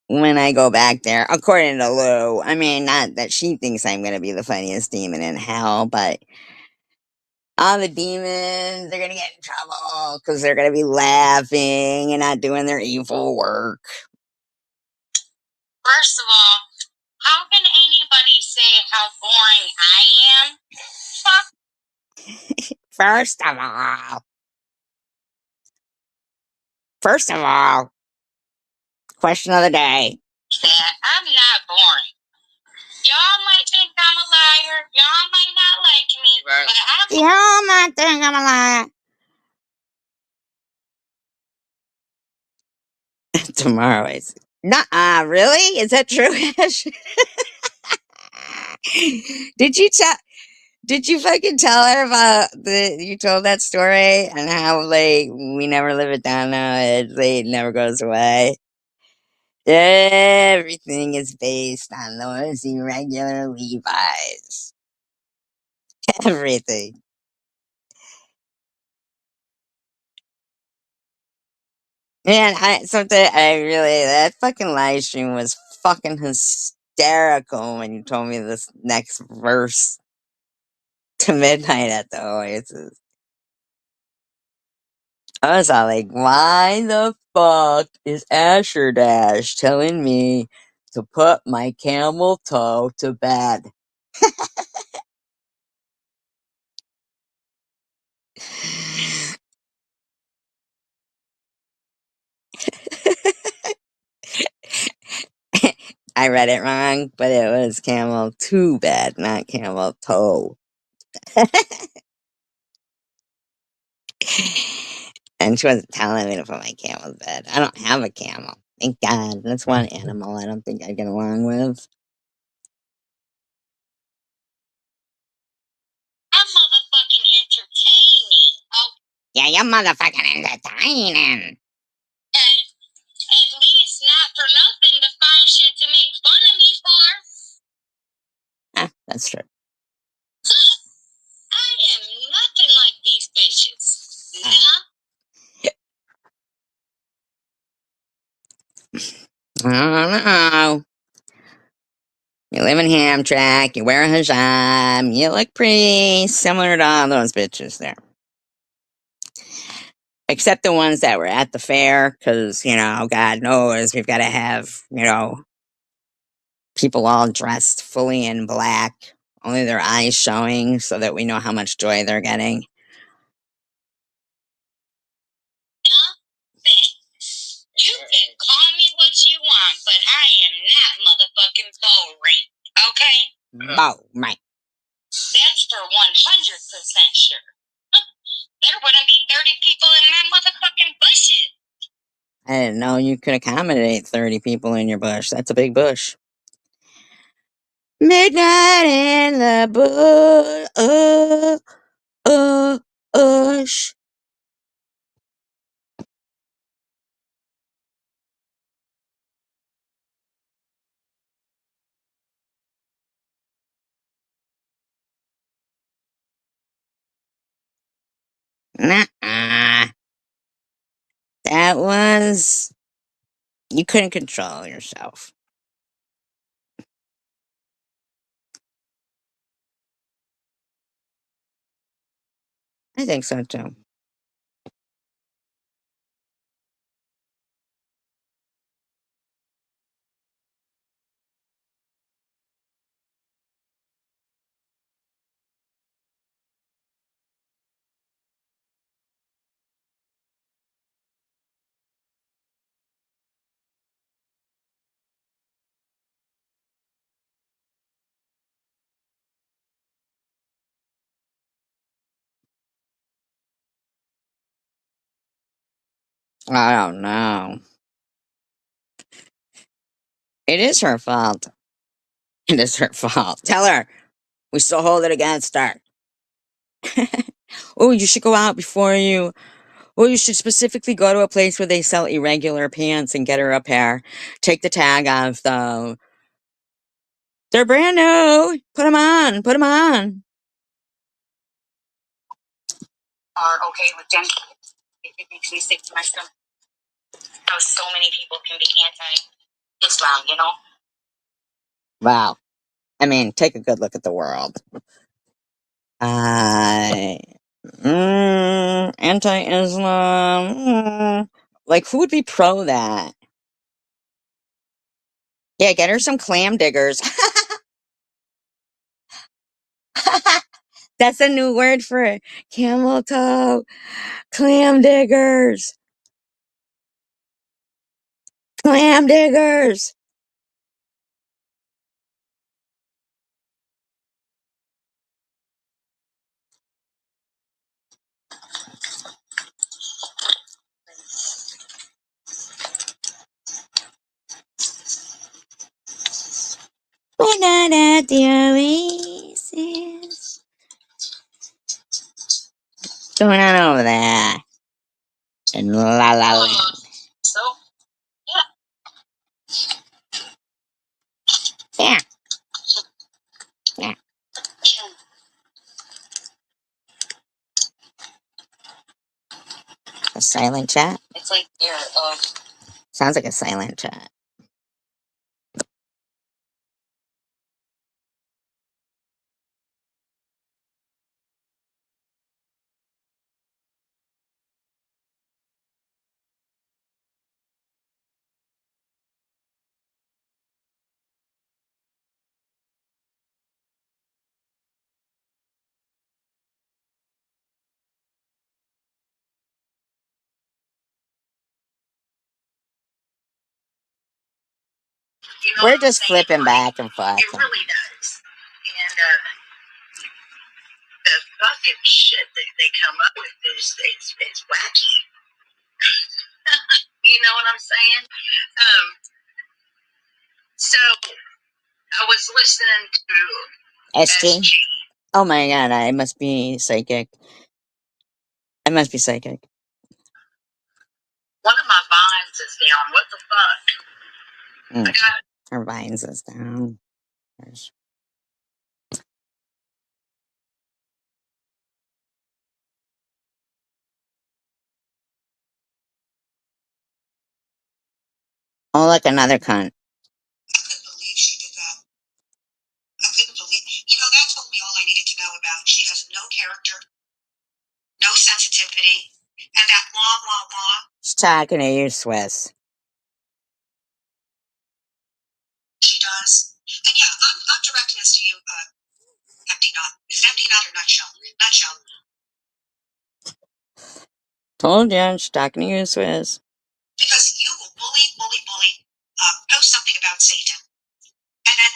Speaker 1: when I go back there, according to Lou. I mean, not that she thinks I'm gonna be the funniest demon in hell, but all the demons are gonna get in trouble because they're gonna be laughing and not doing their evil work.
Speaker 2: First of all, how can anybody say how boring I am? Fuck.
Speaker 1: First of all, question of the day.
Speaker 2: That I'm not boring. Y'all might think I'm a liar. Y'all might not like me, right, but I'm.
Speaker 1: Y'all might think I'm a liar. Tomorrow is not. Really? Is that true, Ash? Did you tell? Did you fucking tell her about you told that story and how like we never live it down now, it like never goes away? Everything is based on those irregular Levi's. Everything. Man, that fucking live stream was fucking hysterical when you told me this next verse to midnight at the Oasis. I was all like, why the fuck is Asher Dash telling me to put my camel toe to bed? I read it wrong, but it was camel to bed, not camel toe. And she wasn't telling me to put my camel to bed. I don't have a camel. Thank God. That's one animal I don't think I'd get along with.
Speaker 2: I'm motherfucking entertaining. Oh,
Speaker 1: Yeah, you're motherfucking entertaining.
Speaker 2: at least not for nothing to find shit to make fun of me for.
Speaker 1: That's true.
Speaker 2: I am nothing like these bitches. Nah.
Speaker 1: I don't know. You live in Hamtramck, you wear a hijab, you look pretty similar to all those bitches there. Except the ones that were at the fair, because, God knows we've got to have, people all dressed fully in black, only their eyes showing so that we know how much joy they're getting.
Speaker 2: You can call me what you want, but I am not motherfucking boring. Okay?
Speaker 1: Oh, right.
Speaker 2: That's for 100% sure. There wouldn't be 30 people in that motherfucking bushes.
Speaker 1: I didn't know you could accommodate 30 people in your bush. That's a big bush. Midnight in the bush. Nuh-uh. That was... You couldn't control yourself. I think so, too. I don't know. It is her fault. It is her fault. Tell her. We still hold it against her. Oh, you should go out before you... Well, you should specifically go to a place where they sell irregular pants and get her a pair. Take the tag off, though. They're brand new. Put them on. Put them on.
Speaker 2: Are okay with them. It makes me sick to my stomach. How so many people can be anti-Islam, you know?
Speaker 1: Wow. I mean, take a good look at the world. Anti-Islam. Like, who would be pro that? Yeah, get her some clam diggers. That's a new word for it. Camel toe. Clam diggers. Clam diggers. We're not at the Oasis. What's going on over there? And la la la.
Speaker 2: So,
Speaker 1: Yeah. Yeah. silent chat?
Speaker 2: It's like your
Speaker 1: Sounds like a silent chat. We're just flipping back and forth.
Speaker 2: It really does. And the fucking shit that they come up with is wacky. You know what I'm saying? So I was listening to
Speaker 1: SG?
Speaker 2: SG.
Speaker 1: Oh my god, I must be psychic. I must be psychic.
Speaker 2: One of my vines is down. What the fuck?
Speaker 1: Mm.
Speaker 2: I got
Speaker 1: Her vines is down. Oh, look, another cunt.
Speaker 2: I couldn't believe she did that. I couldn't believe. You know, that told me all I needed to know about. She has no character, no sensitivity, and that blah blah blah.
Speaker 1: She's talking to you, Swiss.
Speaker 2: She does. And yeah, I'm directing this to you, Empty Nut. Is it Empty Nut or Nutshell? Nutshell.
Speaker 1: Told ya, she's talking to you, Swiss.
Speaker 2: Because you will bully, post something about Satan. And then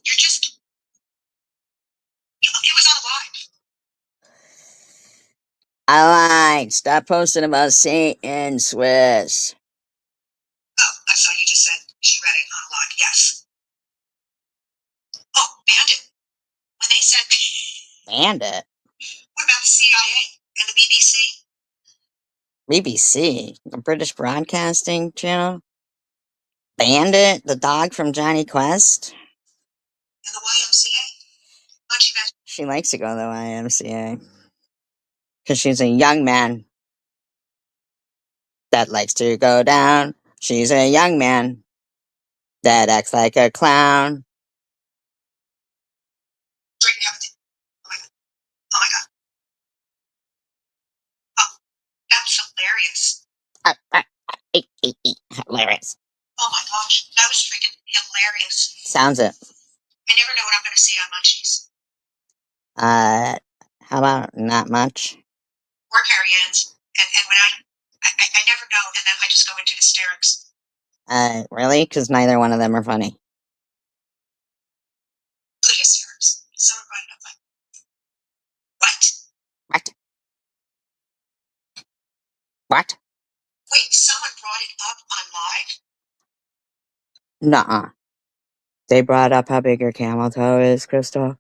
Speaker 2: you're just, it was on live.
Speaker 1: I lied. Stop posting about Satan, Swiss.
Speaker 2: Oh, I saw you just said she read it on live. Yes. Oh, Bandit. When they said,
Speaker 1: Bandit?
Speaker 2: what about the CIA and the BBC?
Speaker 1: BBC? The British Broadcasting Channel? Bandit? The dog from Johnny Quest?
Speaker 2: And the YMCA? Don't you guys?
Speaker 1: She likes to go to the YMCA. Because she's a young man that likes to go down. She's a young man that acts like a clown.
Speaker 2: Sorry, you have to. Oh my god. Oh my god. Oh, that's hilarious.
Speaker 1: Hilarious.
Speaker 2: Oh my gosh, that was freaking hilarious.
Speaker 1: Sounds it.
Speaker 2: I never know what I'm going to see on Munchies.
Speaker 1: How about not much?
Speaker 2: Or Carrie Ann's. And when I never know, and then I just go into hysterics.
Speaker 1: Really? Because neither one of them are funny.
Speaker 2: Good hysterics. Someone brought it up like, what?
Speaker 1: What? What?
Speaker 2: Wait, someone brought it up on live?
Speaker 1: Nuh-uh. They brought up how big your camel toe is, Crystal.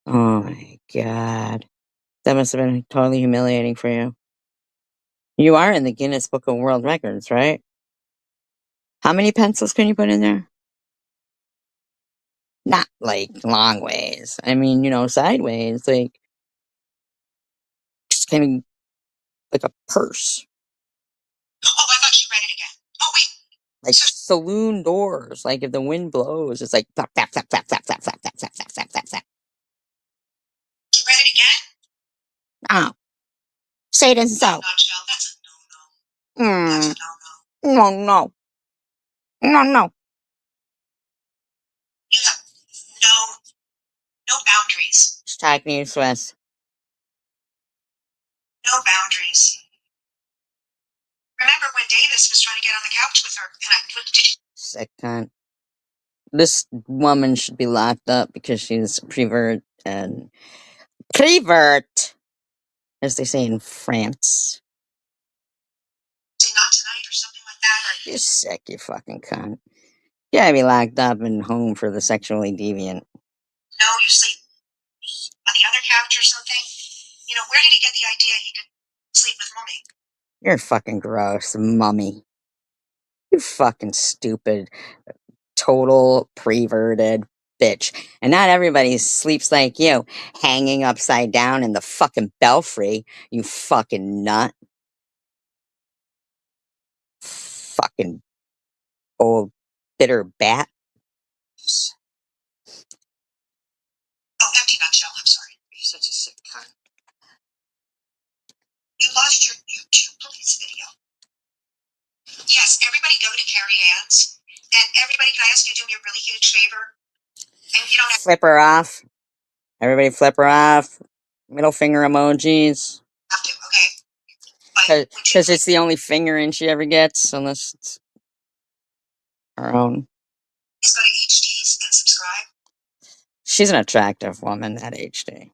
Speaker 1: Oh my god. That must have been totally humiliating for you. You are in the Guinness Book of World Records, right? How many pencils can you put in there? Not like long ways. I mean, sideways, like just kind of like a purse.
Speaker 2: Oh, I thought she read it again. Oh, wait.
Speaker 1: Like saloon doors. Like if the wind blows, it's like flap, flap, flap, flap, flap, flap, flap, flap, flap, flap, flap, flap, flap.
Speaker 2: She read it again?
Speaker 1: Oh. Say it isn't so.
Speaker 2: Nutshell, that's a no-no. That's a no-no.
Speaker 1: No. No.
Speaker 2: You have no boundaries.
Speaker 1: She's talking to you, Swiss.
Speaker 2: No boundaries. Remember when Davis was trying to get on the couch with her, and I flipped it.
Speaker 1: Sick cunt. This woman should be locked up because she's prevert and prevert, as they say in France.
Speaker 2: Say not tonight or something like that. Or
Speaker 1: You're sick, you fucking cunt. You gotta be locked up and home for the sexually deviant.
Speaker 2: no, you sleep on the other couch or something. You know, where did he get the idea he could sleep with mommy?
Speaker 1: You're fucking gross, mummy. You fucking stupid, total preverted bitch. And not everybody sleeps like you, hanging upside down in the fucking belfry, you fucking nut. Fucking old bitter bat.
Speaker 2: Oh, empty nutshell. I'm sorry. You're such a sick cunt. You lost your YouTube police video. Yes, everybody go to Carrie Ann's. And everybody, can I ask you to do me a really huge favor? And you don't have
Speaker 1: Flip her off. Everybody flip her off. Middle finger emojis.
Speaker 2: to, okay? But
Speaker 1: Because it's the only fingering she ever gets, unless it's her own.
Speaker 2: please go to HDs and subscribe
Speaker 1: She's an attractive woman, that HD.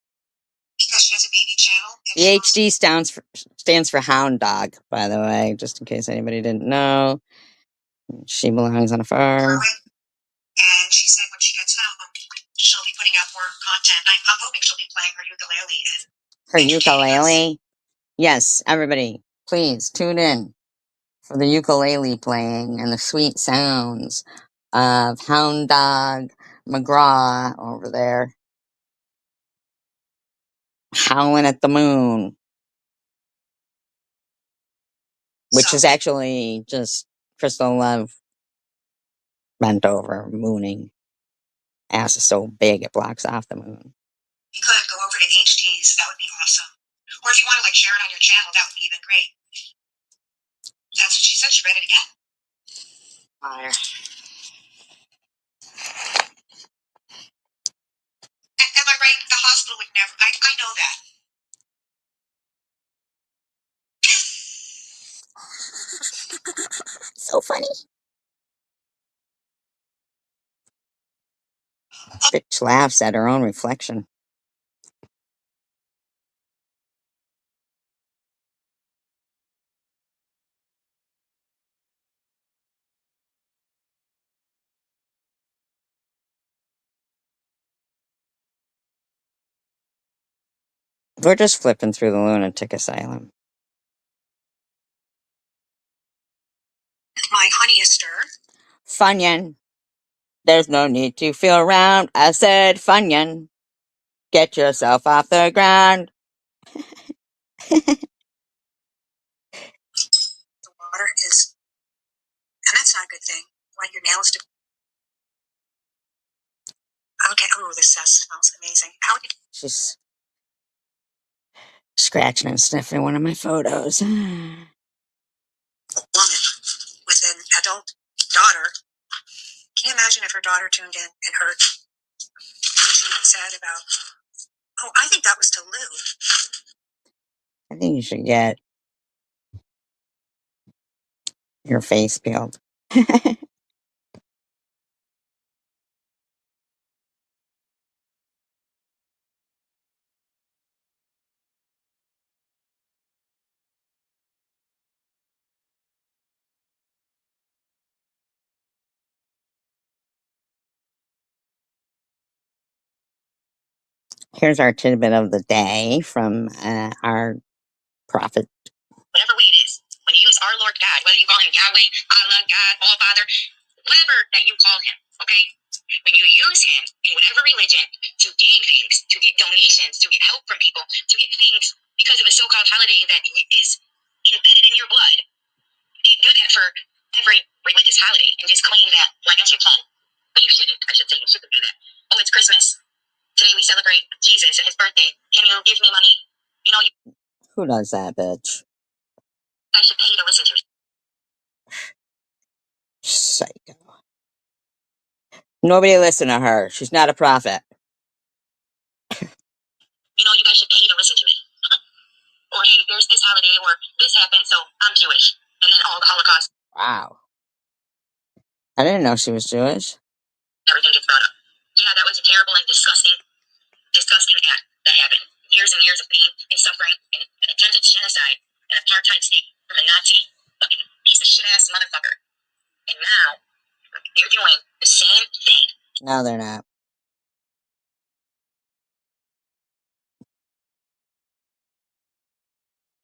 Speaker 2: because she has a baby channel. And
Speaker 1: The HD stands for Hound Dog, by the way, just in case anybody didn't know. She belongs on a farm.
Speaker 2: And she said when she gets home, she'll be putting out more content. I'm hoping she'll be playing her ukulele.
Speaker 1: Her ukulele? Yes, everybody, please tune in for the ukulele playing and the sweet sounds of Hound Dog McGraw over there howling at the moon, which is actually just Crystal Love bent over, mooning. Ass is so big it blocks off the moon.
Speaker 2: You could go over to HDs. That would be awesome. Or if you want to like share it on your channel, that would be even great. That's what she said. She read it again.
Speaker 1: Fire.
Speaker 2: And am I right? The hospital would never. I know that.
Speaker 1: So funny. Bitch laughs at her own reflection. We're just flipping through the lunatic asylum.
Speaker 2: My honey is stir.
Speaker 1: Funyun. There's no need to feel around. I said, Funyun. Get yourself off the ground.
Speaker 2: The water is, and that's not a good thing. Want your nails to. Okay. Oh, this smells amazing. How did
Speaker 1: She's scratching and sniffing one of my photos.
Speaker 2: a woman with an adult daughter? Can you imagine if her daughter tuned in and heard what she said about? Oh, I think that was to Lou.
Speaker 1: I think you should get your face peeled. Here's our tidbit of the day from our prophet.
Speaker 2: Whatever way it is, when you use our Lord God, whether you call him Yahweh, Allah, God, All Father, whatever that you call him, okay? When you use him in whatever religion to gain things, to get donations, to get help from people, to get things because of a so-called holiday that is embedded in your blood, you can't do that for every religious holiday and just claim that, well, I guess you can. But you shouldn't. I should say you shouldn't do that. Oh, it's Christmas. Today we celebrate Jesus and his birthday. Can you give me money? You know,
Speaker 1: Who does that, bitch?
Speaker 2: I should pay you to listen to.
Speaker 1: Psycho. Nobody listen to her. She's not a prophet.
Speaker 2: You know, you guys should pay to listen to me. Or, hey, there's this holiday, or this happened, so I'm Jewish. And then all the Holocaust.
Speaker 1: Wow. I didn't know she was Jewish.
Speaker 2: Everything gets brought up. Yeah, that was a terrible and disgusting act that happened. Years and years of pain and suffering and an attempted genocide and apartheid state from a Nazi fucking piece of shit ass motherfucker. And now, they're doing the same thing.
Speaker 1: No, they're not.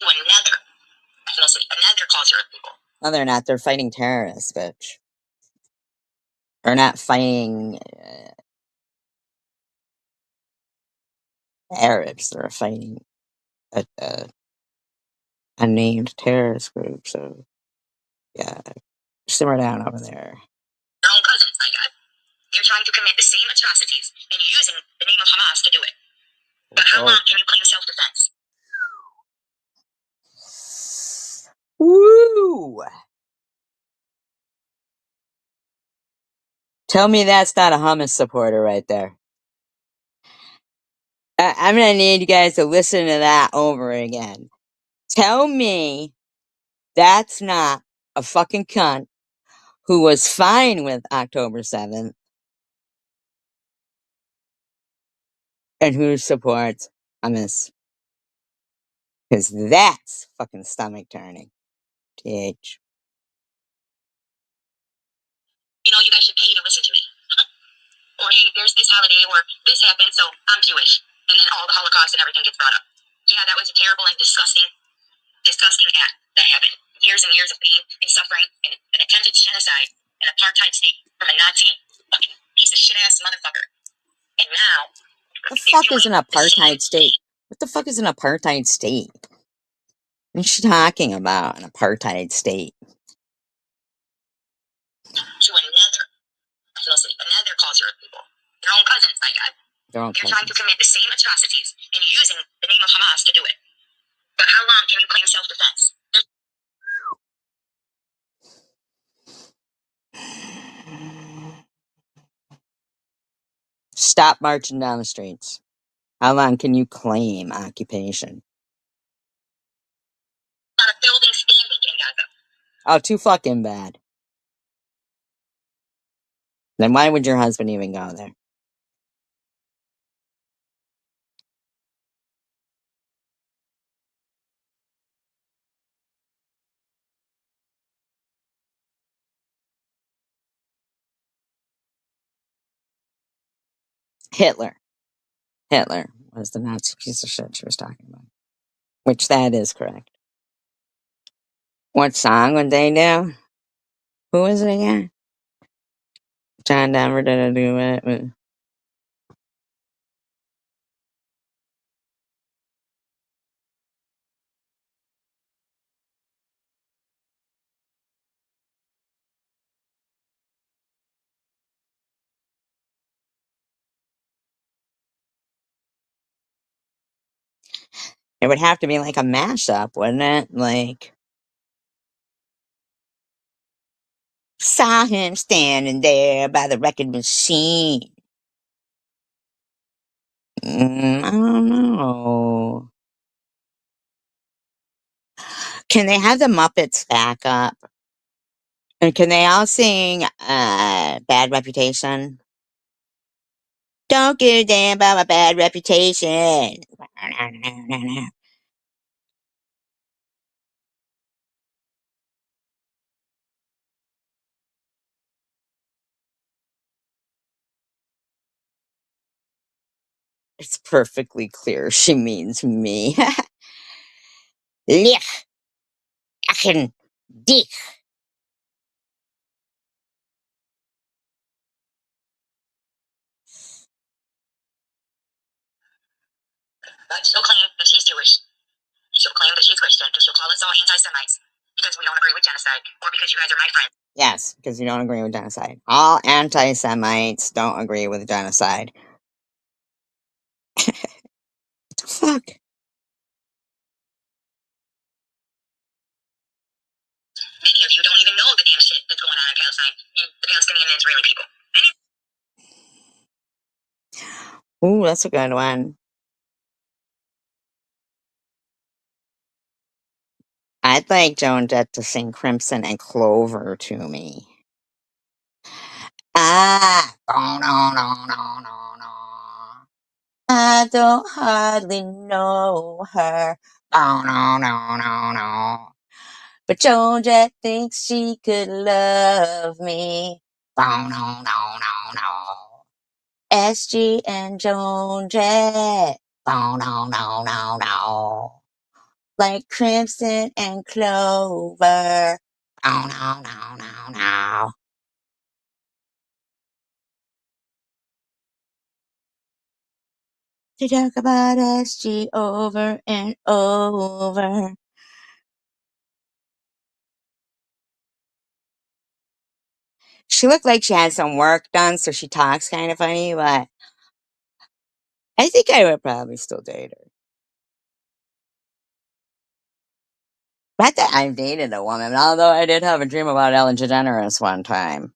Speaker 2: To another ethnicity, another culture of people.
Speaker 1: No, they're not. They're fighting terrorists, bitch. They're not fighting Arabs. They're fighting a named terrorist group. So, yeah. Simmer down over there.
Speaker 2: Your own cousins, my God. You're trying to commit the same atrocities and you're using the name of Hamas to do it. But how long can you claim self-defense?
Speaker 1: Woo! Tell me that's not a Hamas supporter right there. I'm gonna need you guys to listen to that over again. Tell me that's not a fucking cunt who was fine with October 7th and who supports Hamas. Because that's fucking stomach turning. TH.
Speaker 2: You know, you guys should pay to listen to me. Or, hey, there's this holiday, or this happened, so I'm Jewish. And then all the Holocaust and everything gets brought up. Yeah, that was a terrible and disgusting act that happened. Years and years of pain and suffering and an attempted genocide, an apartheid state from a Nazi fucking piece of shit ass motherfucker. And now,
Speaker 1: The fuck is an apartheid state? What the fuck is an apartheid state? What is she talking about? An apartheid state?
Speaker 2: To another ethnicity, another culture of people. Their own cousins, my God. You're trying to commit the same atrocities and you're using the name of Hamas to do it. But how long can you claim self-defense?
Speaker 1: Stop marching down the streets. How long can you claim occupation?
Speaker 2: Not a building standing in Gaza.
Speaker 1: Oh, too fucking bad. Then why would your husband even go there? Hitler was the Nazi piece of shit she was talking about. Which that is correct. What song would they do? Who is it again? John Denver did I do it. It would have to be like a mashup, wouldn't it? Like, saw him standing there by the record machine. I don't know. Can they have the Muppets back up? And can they all sing Bad Reputation? Don't give a damn about my bad reputation. It's perfectly clear she means me. Lich, Achen, dich.
Speaker 2: But she'll claim that she's Jewish. She'll claim that she's Christian. She'll call us all anti-Semites because we don't agree with genocide or because you guys are my friends.
Speaker 1: Yes, because you don't agree with genocide. All anti-Semites don't agree with genocide. What the fuck?
Speaker 2: Many of you don't even know the damn shit that's going on in Palestine and the Palestinian and Israeli people.
Speaker 1: Ooh, that's a good one. I'd like Joan Jett to sing Crimson and Clover to me. Oh, no. I don't hardly know her. Oh, no. But Joan Jett thinks she could love me. Oh, no. SG and Joan Jett. Oh, no. Like Crimson and Clover. Oh, no. To talk about SG over and over. She looked like she had some work done, so she talks kind of funny, but I think I would probably still date her. Not that I've dated a woman, although I did have a dream about Ellen DeGeneres one time.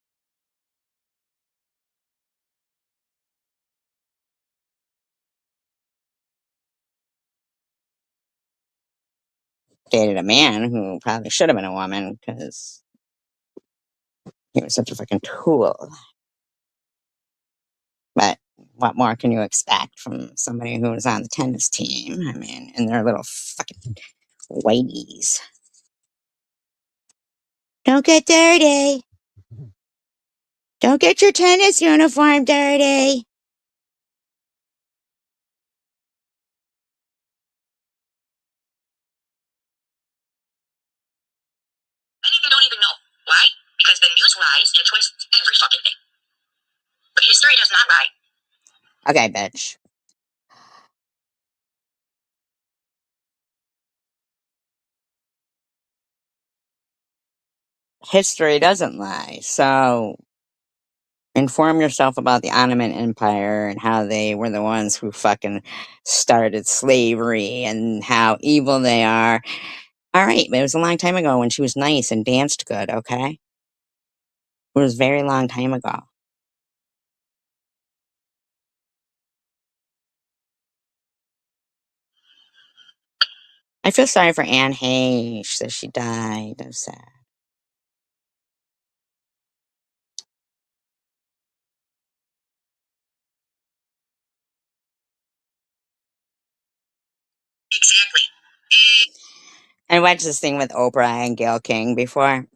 Speaker 1: Dated a man who probably should have been a woman because he was such a fucking tool. But what more can you expect from somebody who was on the tennis team? I mean, in their little fucking whiteies. Don't get dirty. Don't get your tennis uniform dirty.
Speaker 2: Many of you don't even know. Why? Because the news lies and twists every fucking thing. But history does not lie.
Speaker 1: Okay, bitch. History doesn't lie. So inform yourself about the Ottoman Empire and how they were the ones who fucking started slavery and how evil they are. All right, but it was a long time ago when she was nice and danced good, okay? It was a very long time ago. I feel sorry for Anne Heche that she died. I'm sad.
Speaker 2: Exactly.
Speaker 1: I watched this thing with Oprah and Gayle King before,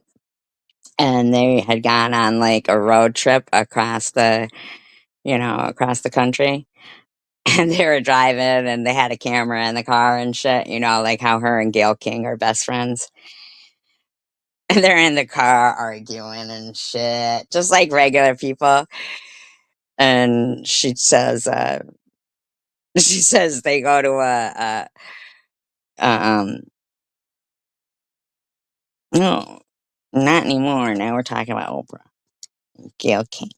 Speaker 1: and they had gone on like a road trip across across the country. And they were driving and they had a camera in the car and shit, like how her and Gayle King are best friends. And they're in the car arguing and shit, just like regular people. And she says they go to a no, not anymore. Now we're talking about Oprah, Gayle King.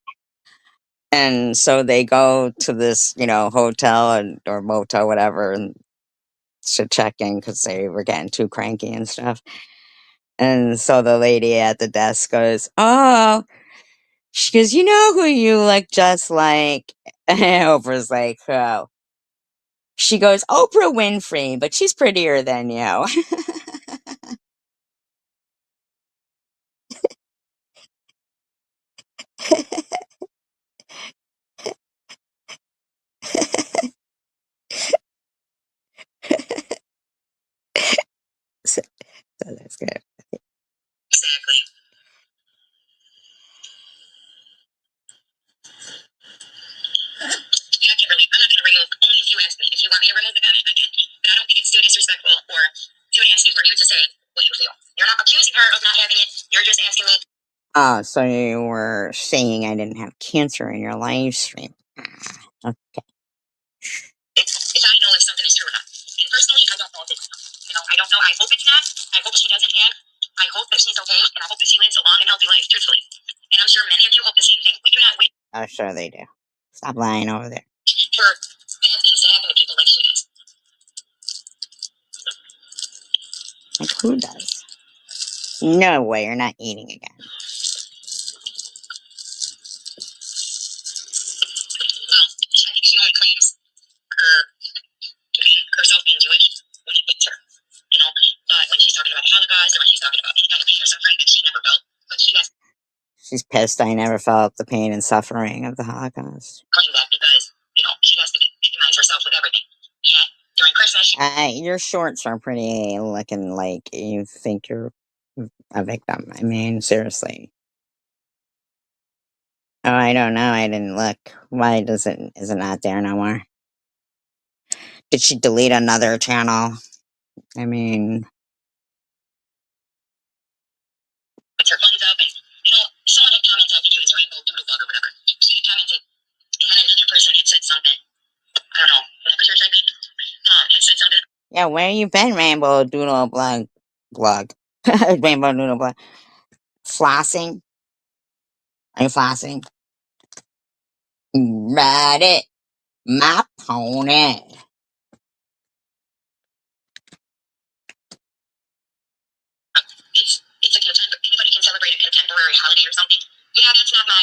Speaker 1: And so they go to this, hotel or motel, whatever, and to check in because they were getting too cranky and stuff. And so the lady at the desk goes, "Oh," she goes, "You know who you look just like?" And Oprah's like, "Oh." She goes, "Oprah Winfrey, but she's prettier than you." so, so that's good.
Speaker 2: Exactly. Yeah, Kimberly, I'm not going to remove, only if you ask me. If you want me to remove the comment, I can. But I don't think it's too disrespectful or too nasty for you to say what you feel. You're not accusing her of not having it. You're just asking me.
Speaker 1: Oh, so you were saying I didn't have cancer in your live stream. Okay.
Speaker 2: If I know if something is true or not. And personally, I don't know if it's not. I don't know. I hope it's not. I hope she doesn't have. I hope that she's okay, and I hope that she lives a long and healthy life, truthfully. And I'm sure many of you hope the same thing. We do not wait.
Speaker 1: Oh, sure they do. Stop lying over there.
Speaker 2: For bad things to happen to people like she does.
Speaker 1: Like, who does? No way, you're not eating again.
Speaker 2: Well, I think she only claims herself being Jewish when it fits her. But when she's talking about the Holocaust or when she's talking about any kind of pain or suffering that she never felt, but she has
Speaker 1: She's pissed I never felt the pain and suffering of the Holocaust.
Speaker 2: claimed that because, she has to victimize herself with everything. Yeah, during Christmas.
Speaker 1: Your shorts are pretty looking like you think you're a victim. I mean, seriously. Oh, I don't know. I didn't look. Why is it not there no more? Did she delete another channel? I mean,
Speaker 2: Puts her buns up and, someone had commented, I think it was Rainbow Doodle Bug or whatever. She had commented, and then another person had said something. I don't know, another church, I think, had said something.
Speaker 1: yeah, where you been, Rainbow Doodle Blog? Rainbow Doodle Blog. Flossing? Are you flossing? Ride it, my pony.
Speaker 2: It's a anybody can celebrate a contemporary holiday or something. Yeah, that's not my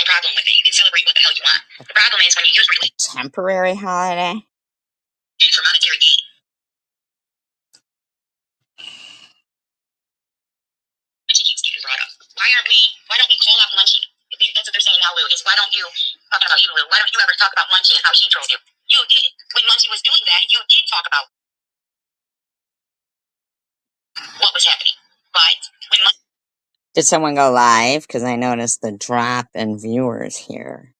Speaker 2: problem with it. You can celebrate what the hell you want. The problem is when you use religion
Speaker 1: Temporary holiday?
Speaker 2: for monetary gain. Munchie keeps getting brought up. Why don't we call out Munchie? That's what they're saying now, Lou, is why don't you, talking about you, Lou, why don't you ever talk about Munchie and how she trolled you? You did. When Munchie was doing that, you did talk about what was happening. But when Munchie
Speaker 1: Did someone go live? Because I noticed the drop in viewers here.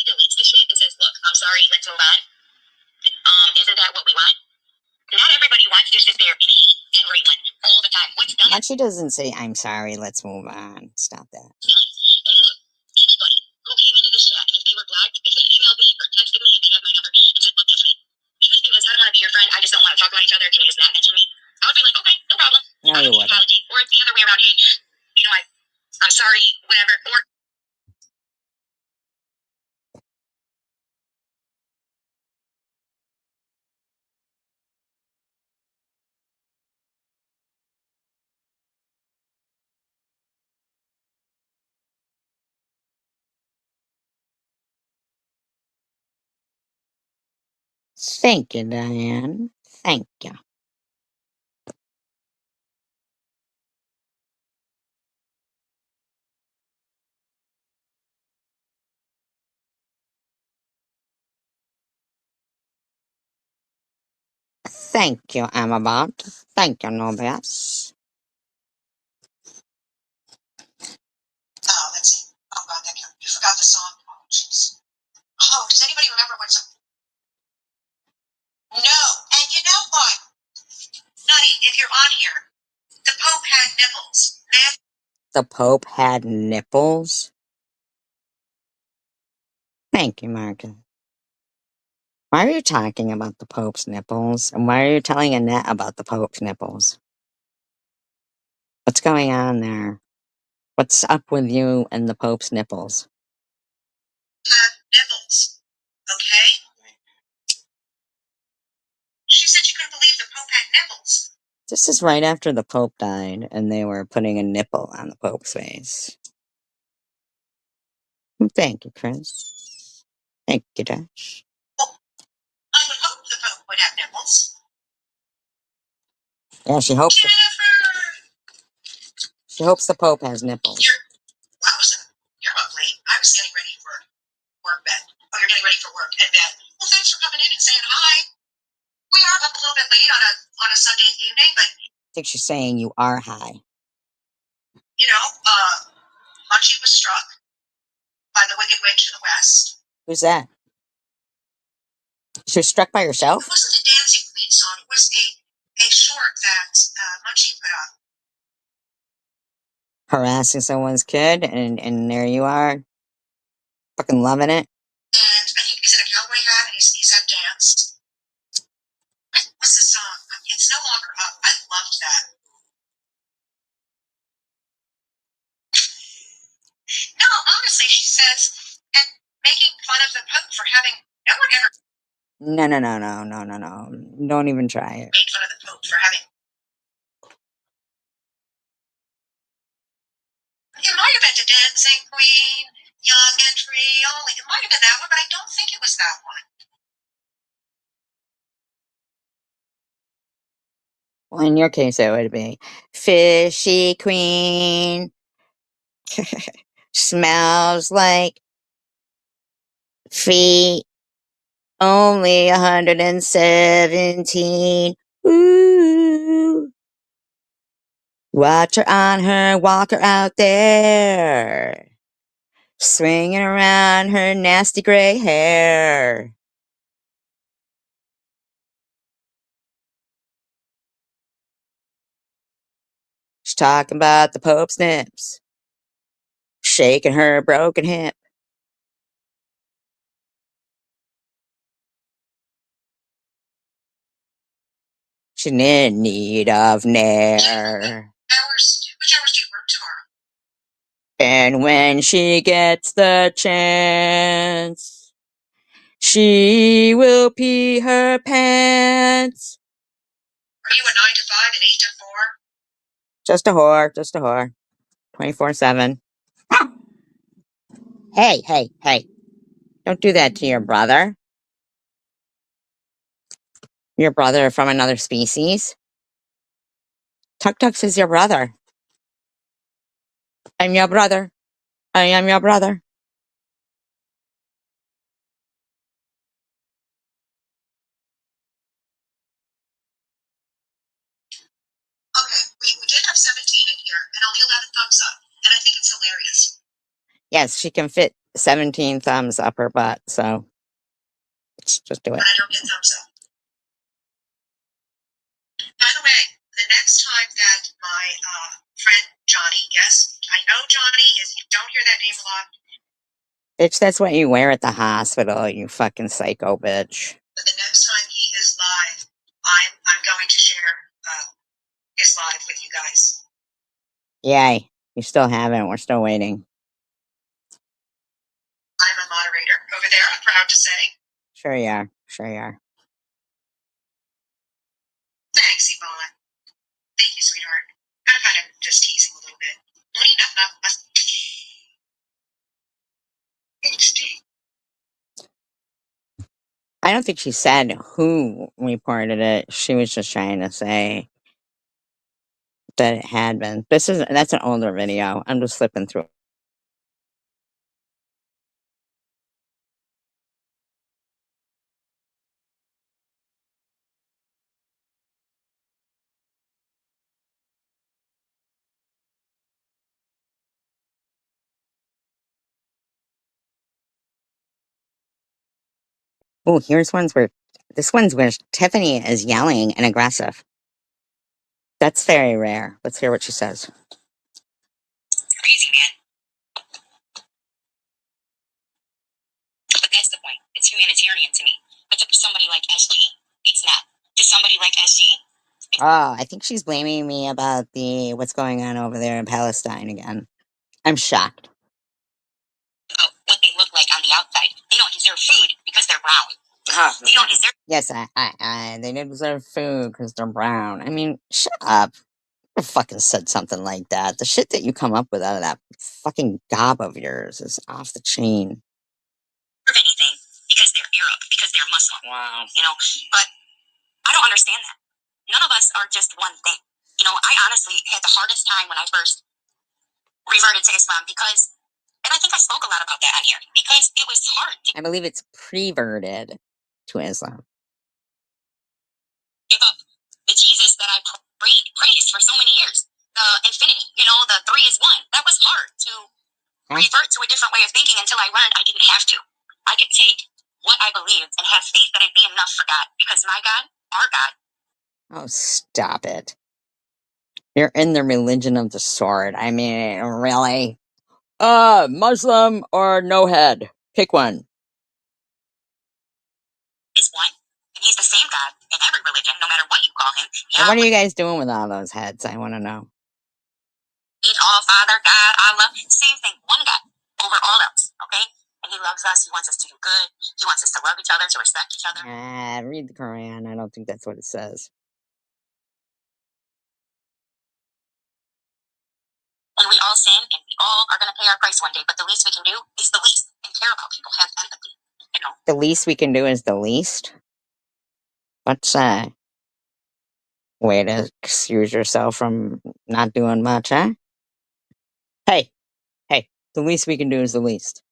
Speaker 2: deletes the shit and says, look, I'm sorry, let's move on. Isn't that what we want? Not everybody wants to sit there and hate everyone all the time. What's done?
Speaker 1: She doesn't say, I'm sorry, let's move on. Stop that.
Speaker 2: And look, anybody who came into this chat, and if they were black, if they emailed me or texted me, if they had my number and said, look, this week, just because I don't want to be your friend, I just don't want to talk about each other, can you just not mention me? I would be like, okay, no problem.
Speaker 1: No, you wouldn't.
Speaker 2: Apology. Or it's the other way around, hey, you know, I'm sorry, whatever. Or
Speaker 1: Thank you, Diane. Thank you. Thank you, Amabot. Thank you, Nobias.
Speaker 2: let's see. Oh God, thank you. You forgot the song. Oh jeez. Oh, does anybody remember what song? No. And you know what? Nutty, if you're on here, the Pope had nipples. Man.
Speaker 1: The Pope had nipples? Thank you, Marcus. Why are you talking about the Pope's nipples? And why are you telling Annette about the Pope's nipples? What's going on there? What's up with you and the Pope's nipples?
Speaker 2: Have nipples. Okay? She said she couldn't believe the Pope had nipples.
Speaker 1: This is right after the Pope died, and they were putting a nipple on the Pope's face. Thank you, Chris. Thank you, Dash.
Speaker 2: Well, I would hope the Pope would have nipples.
Speaker 1: Yeah, she hopes.
Speaker 2: Jennifer!
Speaker 1: She hopes the Pope has nipples.
Speaker 2: Wowza. You're up late. I was getting ready for work bed. Oh, you're getting ready for work and bed. Well, thanks for coming in and saying hi. We are up a little bit late on a Sunday evening, but
Speaker 1: I think she's saying you are high.
Speaker 2: you know, Munchie was struck by the Wicked Witch of the West.
Speaker 1: Who's that? She was struck by herself?
Speaker 2: It wasn't a Dancing Queen song. It was a short that Munchie put up.
Speaker 1: Harassing someone's kid, and there you are. Fucking loving it.
Speaker 2: And I think he's in a cowboy hat and he's had dance. What's the song? It's no longer up. I loved that. No, honestly, she says, and making fun of the Pope for having no one ever
Speaker 1: No. Don't even try it.
Speaker 2: made fun of the Pope for having. It might have been the Dancing Queen, Young and Free Only. It might have been that one, but I don't think it was that one.
Speaker 1: Well, in your case, it would be Fishy Queen. Smells like feet. Only 117. Ooh. Watch her on her walker out there. Swinging around her nasty gray hair. She's talking about the Pope's nips. Shaking her broken hip. She's in need of nair.
Speaker 2: Our stupid hours do you work tomorrow?
Speaker 1: And when she gets the chance, she will pee her pants.
Speaker 2: Are you a 9 to 5 and 8 to 4?
Speaker 1: Just a whore, just a whore. 24/7. Hey, hey, hey. Don't do that to your brother. Your brother from another species. Tuk Tux is your brother. I'm your brother. I am your brother.
Speaker 2: Okay, we did have 17 in here and only 11 thumbs up, and I think it's hilarious.
Speaker 1: Yes, she can fit 17 thumbs up her butt, so let's just do it.
Speaker 2: But I don't get thumbs up. By the way, the next time that my friend Johnny, yes, I know Johnny is, you don't hear that name a lot,
Speaker 1: Bitch, that's what you wear at the hospital, you fucking psycho bitch.
Speaker 2: but the next time he is live, I'm going to share his live with you guys.
Speaker 1: Yay. You still haven't. We're still waiting.
Speaker 2: I'm a moderator over there, I'm proud to say.
Speaker 1: Sure you are. Sure you are.
Speaker 2: Thanks, Yvonne. Thank you, sweetheart. I'm kind of just teasing a little bit.
Speaker 1: I don't think she said who reported it. She was just trying to say that it had been. That's an older video. I'm just flipping through. Oh, here's ones where this one's where Tiffany is yelling and aggressive. That's very rare. Let's hear what she says.
Speaker 2: Crazy, man. But that's the point. It's humanitarian to me. But to somebody like SG, it's not. To somebody like SG,
Speaker 1: Oh, I think she's blaming me about what's going on over there in Palestine again. I'm shocked.
Speaker 2: what they look like on the outside. They don't deserve food because they're brown. They don't deserve.
Speaker 1: Yes, they deserve food because they're brown. I mean, shut up. I fucking said something like that. The shit that you come up with out of that fucking gob of yours is off the chain.
Speaker 2: Anything because they're Arab, because they're Muslim. Wow. You know, but I don't understand that. None of us are just one thing. You know, I honestly had the hardest time when I first reverted to Islam because, and I think I spoke a lot about that on here, because it was hard to
Speaker 1: I believe it's preverted to Islam.
Speaker 2: give up the Jesus that I praised for so many years. The infinity, you know, the three is one. That was hard to revert to a different way of thinking until I learned I didn't have to. I could take what I believed and have faith that it'd be enough for God, because my God, our God.
Speaker 1: Oh, stop it. You're in the religion of the sword. I mean, really? Muslim or no head. Pick one.
Speaker 2: Is one, and he's the same God in every religion, no matter what you call him.
Speaker 1: And what are you guys doing with all those heads? I want to know.
Speaker 2: All Father, God, Allah, same thing, one God over all else, okay? And he loves us, he wants us to do good, he wants us to love each other, to respect each other.
Speaker 1: Read the Quran. I don't think that's what it says.
Speaker 2: And we all sin, and we all are going to pay our price one day, but the least we can do is the least, and care about people, have empathy, you know?
Speaker 1: The least we can do is the least? What's that? Way to excuse yourself from not doing much, huh? Hey, the least we can do is the least.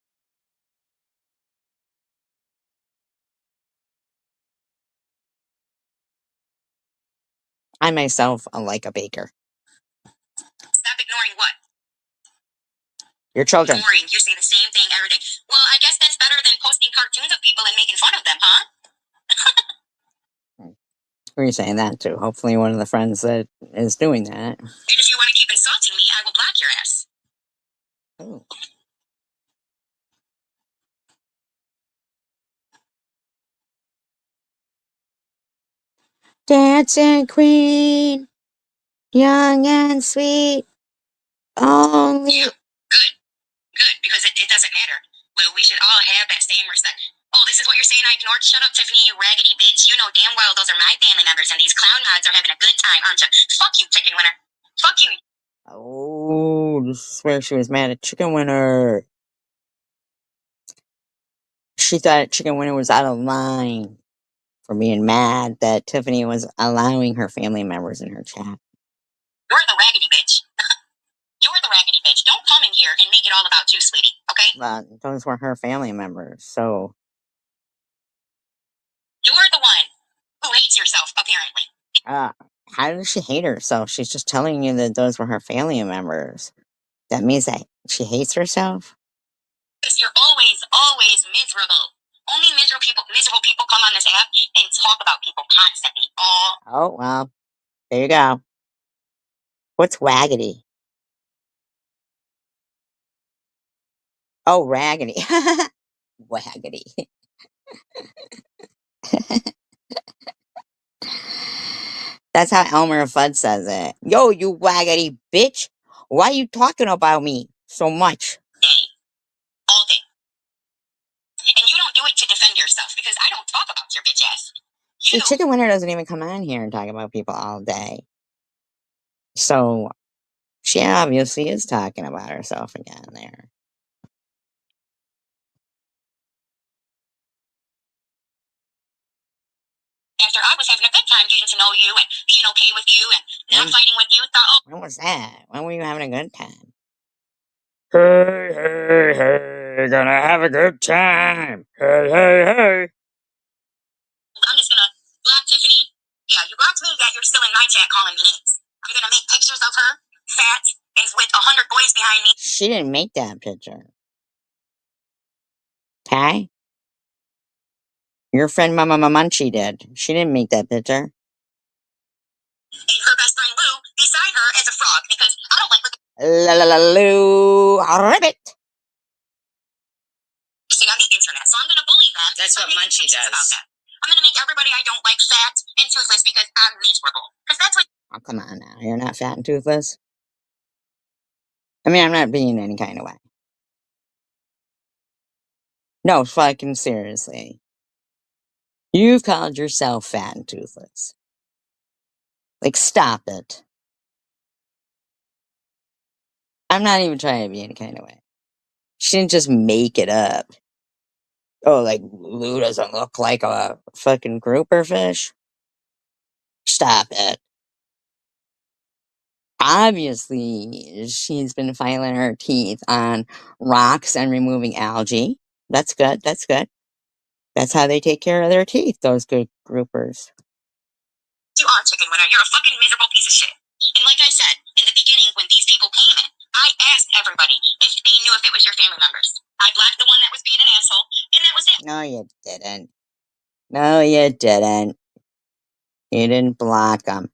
Speaker 1: I myself am like a baker.
Speaker 2: Stop ignoring what?
Speaker 1: Your children.
Speaker 2: Ignoring, you say the same thing every day. Well, I guess that's better than posting cartoons of people and making fun of them, huh?
Speaker 1: Who are you saying that to? Hopefully one of the friends that is doing that.
Speaker 2: And if you want to keep insulting me, I will block your ass.
Speaker 1: Oh. Dancing queen, young and sweet. Oh,
Speaker 2: Yeah, good. Good, because it doesn't matter. We should all have that same respect. Oh, this is what you're saying I ignored? Shut up, Tiffany, you raggedy bitch. You know damn well those are my family members, and these clown mods are having a good time, aren't you? Fuck you, chicken winner. Fuck you.
Speaker 1: oh, this is where she was mad at Chicken Winner. She thought Chicken Winner was out of line for being mad that Tiffany was allowing her family members in her chat.
Speaker 2: You're the raggedy bitch. You're the raggedy bitch. Don't come in here and make it all about you, sweetie, okay?
Speaker 1: Well, those were her family members, so.
Speaker 2: You're the one who hates yourself, apparently.
Speaker 1: How does she hate herself? She's just telling you that those were her family members. That means that she hates herself?
Speaker 2: Because you're always, always miserable. Only miserable people come on this app and talk about people constantly.
Speaker 1: Oh, well, there you go. What's waggedy? Oh, raggedy. Waggedy. That's how Elmer Fudd says it. Yo, you waggedy bitch. Why you talking about me so much?
Speaker 2: Day. All day. And you don't do it to defend yourself, because I don't talk about your bitch ass.
Speaker 1: See, Chicken Winner doesn't even come on here and talk about people all day. So, she obviously is talking about herself again there.
Speaker 2: After I was having a good time getting to know you and being okay with you and not fighting with you, thought, oh.
Speaker 1: When was that? When were you having a good time? Hey, hey, hey, gonna have a good time. Hey, hey, hey.
Speaker 2: I'm just gonna block Tiffany. Yeah, you blocked me, yet you're still in my chat calling me names. I'm gonna make pictures of her, fat, and with 100 boys behind me.
Speaker 1: She didn't make that picture. Okay? Your friend Mama Munchie did. She didn't make that picture.
Speaker 2: And her best friend Lou beside her as a frog, because I don't like what
Speaker 1: La la la Lou Ribbit.
Speaker 2: they're on the internet. So I'm gonna bully them. That's what Munchie does. About that. I'm gonna make everybody I don't like fat and toothless because I'm miserable. Because that's what.
Speaker 1: Oh, come on now. You're not fat and toothless? I mean, I'm not being any kind of way. No, fucking seriously. You've called yourself fat and toothless. Like, stop it. I'm not even trying to be any kind of way. She didn't just make it up. Oh, like, Lou doesn't look like a fucking grouper fish? Stop it. Obviously, she's been filing her teeth on rocks and removing algae. That's good, that's good. That's how they take care of their teeth, those good groupers.
Speaker 2: You are, chicken winner. You're a fucking miserable piece of shit. And like I said, in the beginning, when these people came in, I asked everybody if they knew if it was your family members. I blocked the one that was being an asshole, and that was it.
Speaker 1: No, you didn't. No, you didn't. You didn't block them.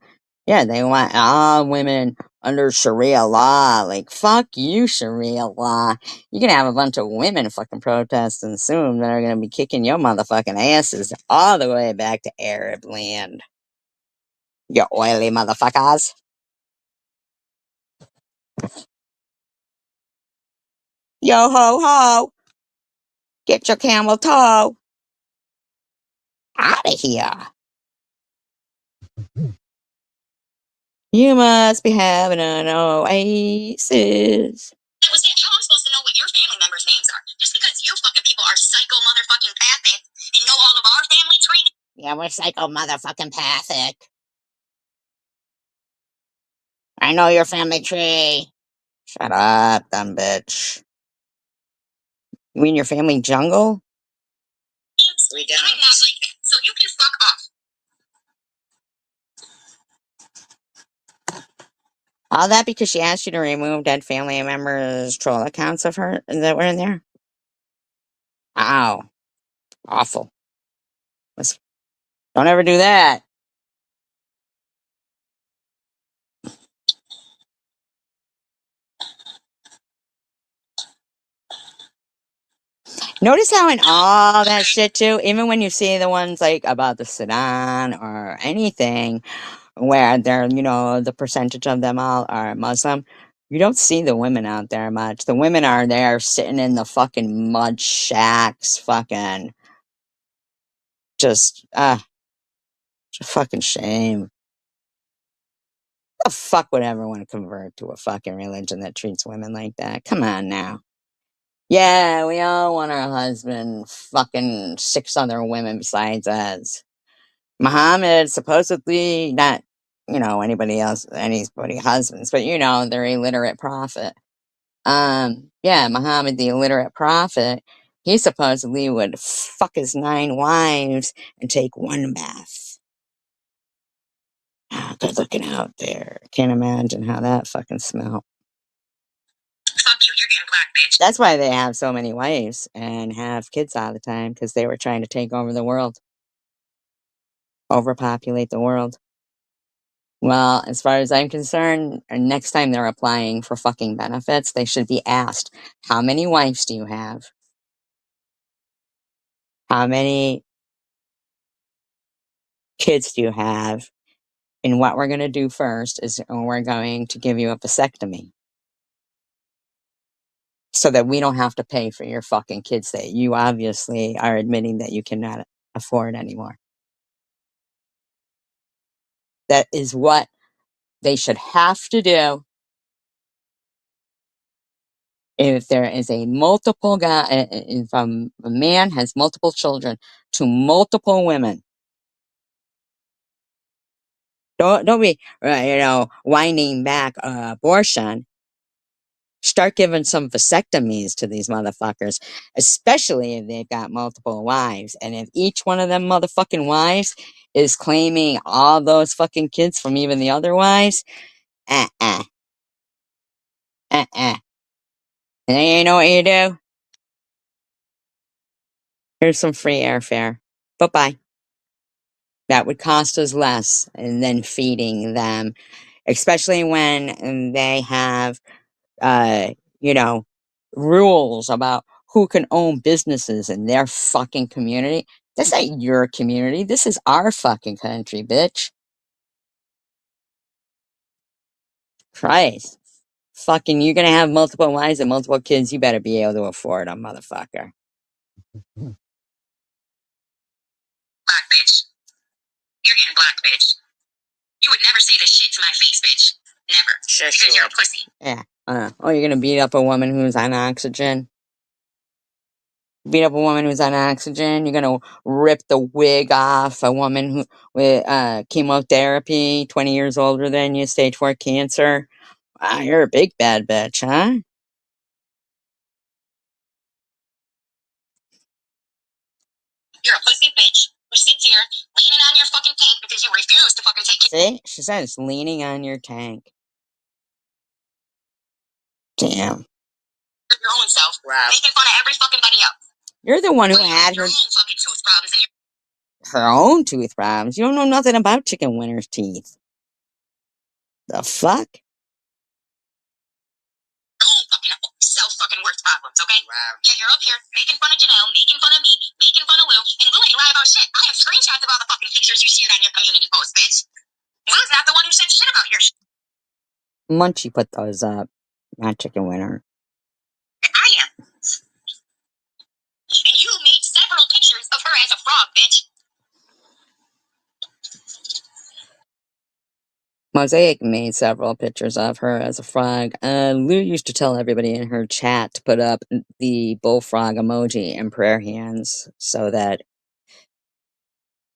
Speaker 1: Yeah, they want all women under Sharia law. Like, fuck you, Sharia law. You can have a bunch of women fucking protesting soon that are going to be kicking your motherfucking asses all the way back to Arab land. You oily motherfuckers. Yo ho ho. Get your camel toe out of here. You must be having an oasis.
Speaker 2: That was it. How am I supposed to know what your family members' names are? Just because you fucking people are psycho motherfucking pathic and know all of our family tree.
Speaker 1: Yeah, we're psycho motherfucking pathic. I know your family tree. Shut up, dumb bitch. You mean your family jungle?
Speaker 2: We don't. I'm not like that, so you can fuck off.
Speaker 1: All that because she asked you to remove dead family members' troll accounts of her that were in there? Ow. Awful. Don't ever do that. Notice how in all that shit too, even when you see the ones like about the Sudan or anything where they're, the percentage of them all are Muslim, You don't see the women out there much. The women are there sitting in the fucking mud shacks, fucking just it's a fucking shame. The fuck would ever want to convert to a fucking religion that treats women like that? Come on now. Yeah, we all want our husband fucking 6 other women besides us. Muhammad supposedly not, anybody husbands, but their illiterate prophet. Yeah, Muhammad, the illiterate prophet, he supposedly would fuck his 9 wives and take 1 bath. Good looking out there. Can't imagine how that fucking smell.
Speaker 2: Fuck you, you're getting black, bitch.
Speaker 1: That's why they have so many wives and have kids all the time, because they were trying to take over the world, overpopulate the world. Well, as far as I'm concerned, next time they're applying for fucking benefits, they should be asked, how many wives do you have? How many kids do you have? And what we're going to do first is we're going to give you a vasectomy so that we don't have to pay for your fucking kids that you obviously are admitting that you cannot afford anymore. That is what they should have to do if there is a multiple guy, if a man has multiple children to multiple women. Don't be, whining back abortion. Start giving some vasectomies to these motherfuckers, especially if they've got multiple wives. And if each one of them motherfucking wives is claiming all those fucking kids from even the other wives, uh-uh. Uh-uh. And then you know what you do? Here's some free airfare. Bye-bye. That would cost us less than feeding them, especially when they have, uh, you know, rules about who can own businesses in their fucking community. This ain't your community. This is our fucking country, bitch. Christ. Fucking, you're gonna have multiple wives and multiple kids. You better be able to afford them, motherfucker.
Speaker 2: Black bitch. You're getting black, bitch. You would never say this shit to my face, bitch. Never.
Speaker 1: Sure,
Speaker 2: because you're a pussy.
Speaker 1: Yeah. Oh, you're gonna beat up a woman who's on oxygen? Beat up a woman who's on oxygen? You're gonna rip the wig off a woman who with chemotherapy, 20 years older than you, stage 4 cancer? Wow, you're a big bad bitch, huh?
Speaker 2: You're a pussy bitch who sits here leaning on your fucking tank because you refuse to fucking take care.
Speaker 1: See? She says leaning on your tank. Damn.
Speaker 2: Of your own self. Wow. Making fun of every fucking body else.
Speaker 1: You're the one who had
Speaker 2: your
Speaker 1: her
Speaker 2: own fucking tooth problems and
Speaker 1: her own tooth problems. You don't know nothing about chicken winner's teeth. The fuck?
Speaker 2: your own fucking self fucking worth problems, okay? Wow. Yeah, you're up here making fun of Janelle, making fun of me, making fun of Lou, and Lou ain't lie about shit. I have screenshots of all the fucking pictures you shared on your community post, bitch. Lou's not the one who said shit about your shit.
Speaker 1: Munchie put those up, not chicken winner.
Speaker 2: I am. And you made several pictures of her as a frog, bitch.
Speaker 1: Mosaic made several pictures of her as a frog. Lou used to tell everybody in her chat to put up the bullfrog emoji and prayer hands so that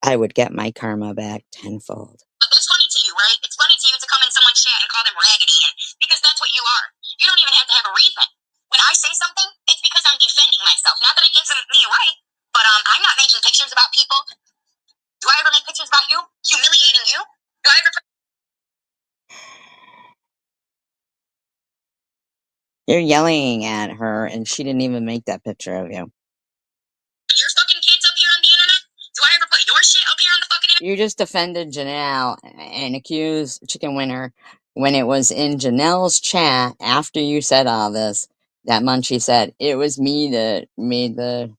Speaker 1: I would get my karma back tenfold.
Speaker 2: That's funny to you, right? It's funny to you to come in someone's chat and call them raggedy, and because that's what you are. You don't even have to have a reason. When I say something, it's because I'm defending myself. Not that it gives me a right, but I'm not making pictures about people. Do I ever make pictures about you? Humiliating you? Do I ever put
Speaker 1: You're yelling at her, and she didn't even make that picture of you.
Speaker 2: your fucking kids up here on the internet? Do I ever put your shit up here on the fucking internet?
Speaker 1: You just defended Janelle and accused Chicken Winner when it was in Janelle's chat after you said all this. That Munchie said, it was me that made the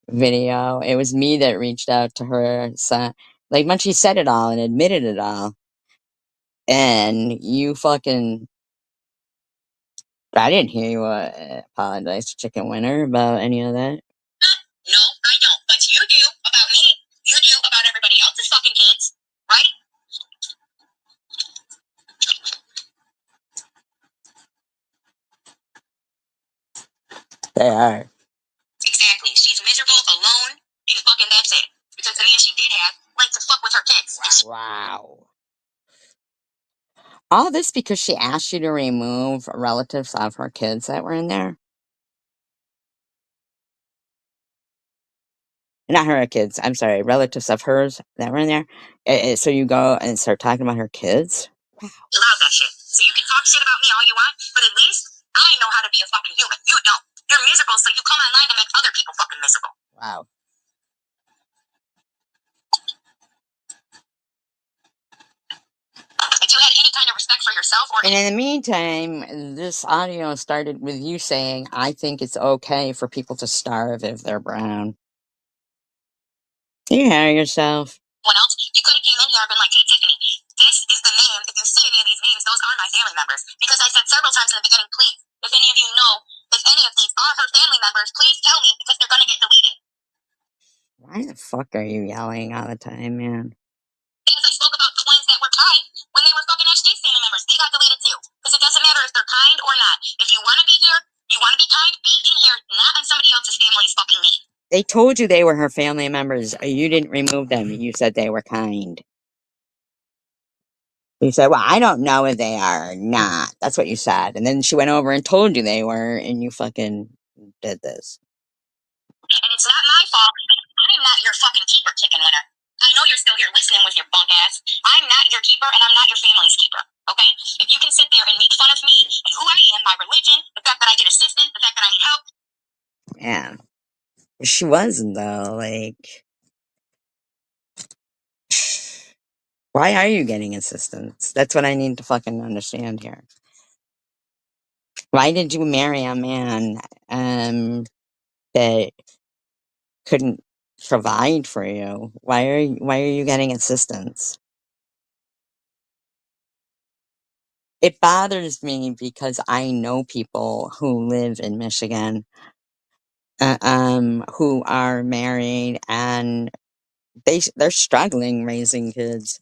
Speaker 1: video. It was me that reached out to her son. Like, Munchie said it all and admitted it all. And you fucking I didn't hear you apologize to Chicken Winner about any of that.
Speaker 2: No, I don't. But you do about me. You do about everybody else's fucking kids, right?
Speaker 1: They are.
Speaker 2: Exactly. She's miserable, alone, and fucking that's it. Because the man she did have liked to fuck with her kids.
Speaker 1: Wow. All this because she asked you to remove relatives of her kids that were in there? Not her kids, I'm sorry, relatives of hers that were in there? So you go and start talking about her kids? Wow.
Speaker 2: Allow that shit. So you can talk shit about me all you want, but at least I know how to be a fucking human. You don't. You're miserable, so you come online to make other people fucking miserable.
Speaker 1: Wow.
Speaker 2: If you had any kind of respect for yourself or...
Speaker 1: And in the meantime, this audio started with you saying, I think it's okay for people to starve if they're brown. You hear yourself?
Speaker 2: One else, you could have came in here and been like, hey, Tiffany, this is the name. If you see any of these names, those are my family members. Because I said several times in the beginning, please, if any of you know if any of these are her family members, please tell me because they're going to get deleted.
Speaker 1: Why the fuck are you yelling all the time, man?
Speaker 2: As I spoke about the ones that were kind, when they were fucking HG's family members, they got deleted too. Because it doesn't matter if they're kind or not. If you want to be here, you want to be kind, be in here, not on somebody else's family's fucking name.
Speaker 1: They told you they were her family members. You didn't remove them. You said they were kind. You said, well, I don't know if they are or not. That's what you said. And then she went over and told you they were, and you fucking did this.
Speaker 2: And it's not my fault. I'm not your fucking keeper, Chicken Winner. I know you're still here listening with your bunk ass. I'm not your keeper, and I'm not your family's keeper. Okay? If you can sit there and make fun of me and who I am, my religion, the fact that I get assistance, the fact that I need help.
Speaker 1: Yeah. She wasn't, though. Like, why are you getting assistance? That's what I need to fucking understand here. Why did you marry a man that couldn't provide for you? Why are you getting assistance? It bothers me because I know people who live in Michigan, who are married and they're struggling raising kids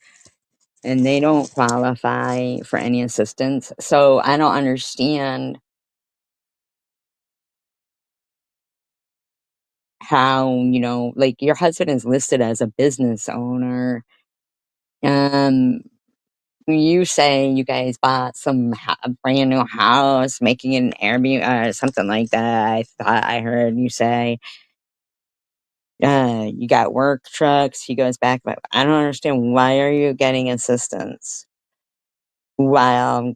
Speaker 1: and they don't qualify for any assistance. So I don't understand how, like your husband is listed as a business owner. Um, you say you guys bought a brand new house, making it an Airbnb, something like that. I thought I heard you say. You got work trucks. He goes back, but I don't understand, why are you getting assistance while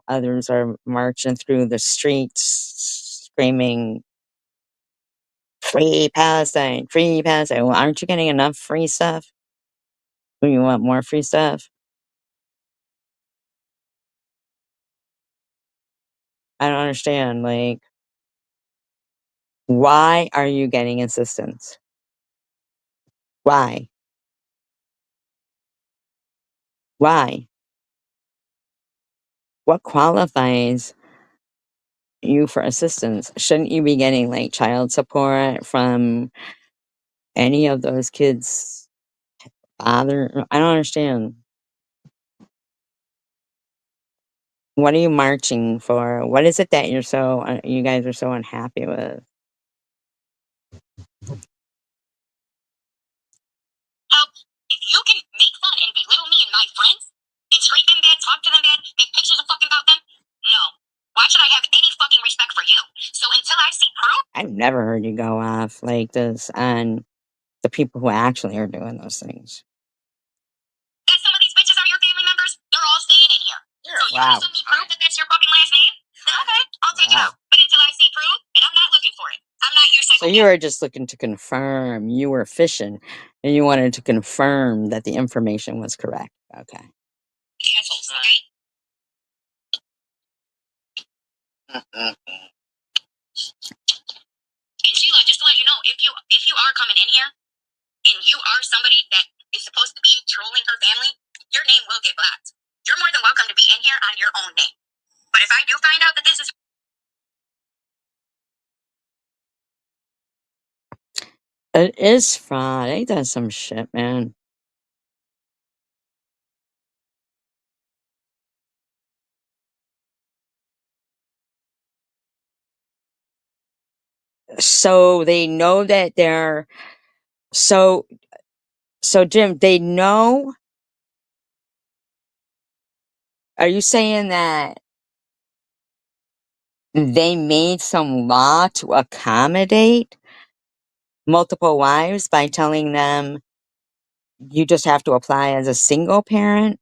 Speaker 1: others are marching through the streets screaming free Palestine, free Palestine. Well, aren't you getting enough free stuff? Do you want more free stuff? I don't understand. Like, why are you getting assistance? Why? Why? What qualifies you for assistance? Shouldn't you be getting like child support from any of those kids' father? I don't understand. What are you marching for? What is it that you guys are so unhappy with?
Speaker 2: How, if you can make fun and belittle me and my friends, and treat them bad, talk to them bad, make pictures of fucking about them, no. Why should I have any fucking respect for you? So until I see proof...
Speaker 1: I've never heard you go off like this on the people who actually are doing those things.
Speaker 2: that some of these bitches are your family members, they're all staying in here. So you
Speaker 1: Wow.
Speaker 2: can send me proof that that's your fucking last name? Then okay, I'll take it
Speaker 1: Wow.
Speaker 2: out. But until I see proof, and I'm not looking for it. I'm not your
Speaker 1: So
Speaker 2: psycho...
Speaker 1: you were just looking to confirm, you were fishing and you wanted to confirm that the information was correct. Okay.
Speaker 2: assholes, okay? And Sheila, just to let you know, if you are coming in here and you are somebody that is supposed to be trolling her family, your name will get blocked. You're more than welcome to be in here on your own name. But if I do find out that this is
Speaker 1: It is fraud. Ain't that some shit, man? So they know that they're so so Jim, they know. Are you saying that they made some law to accommodate multiple wives by telling them you just have to apply as a single parent?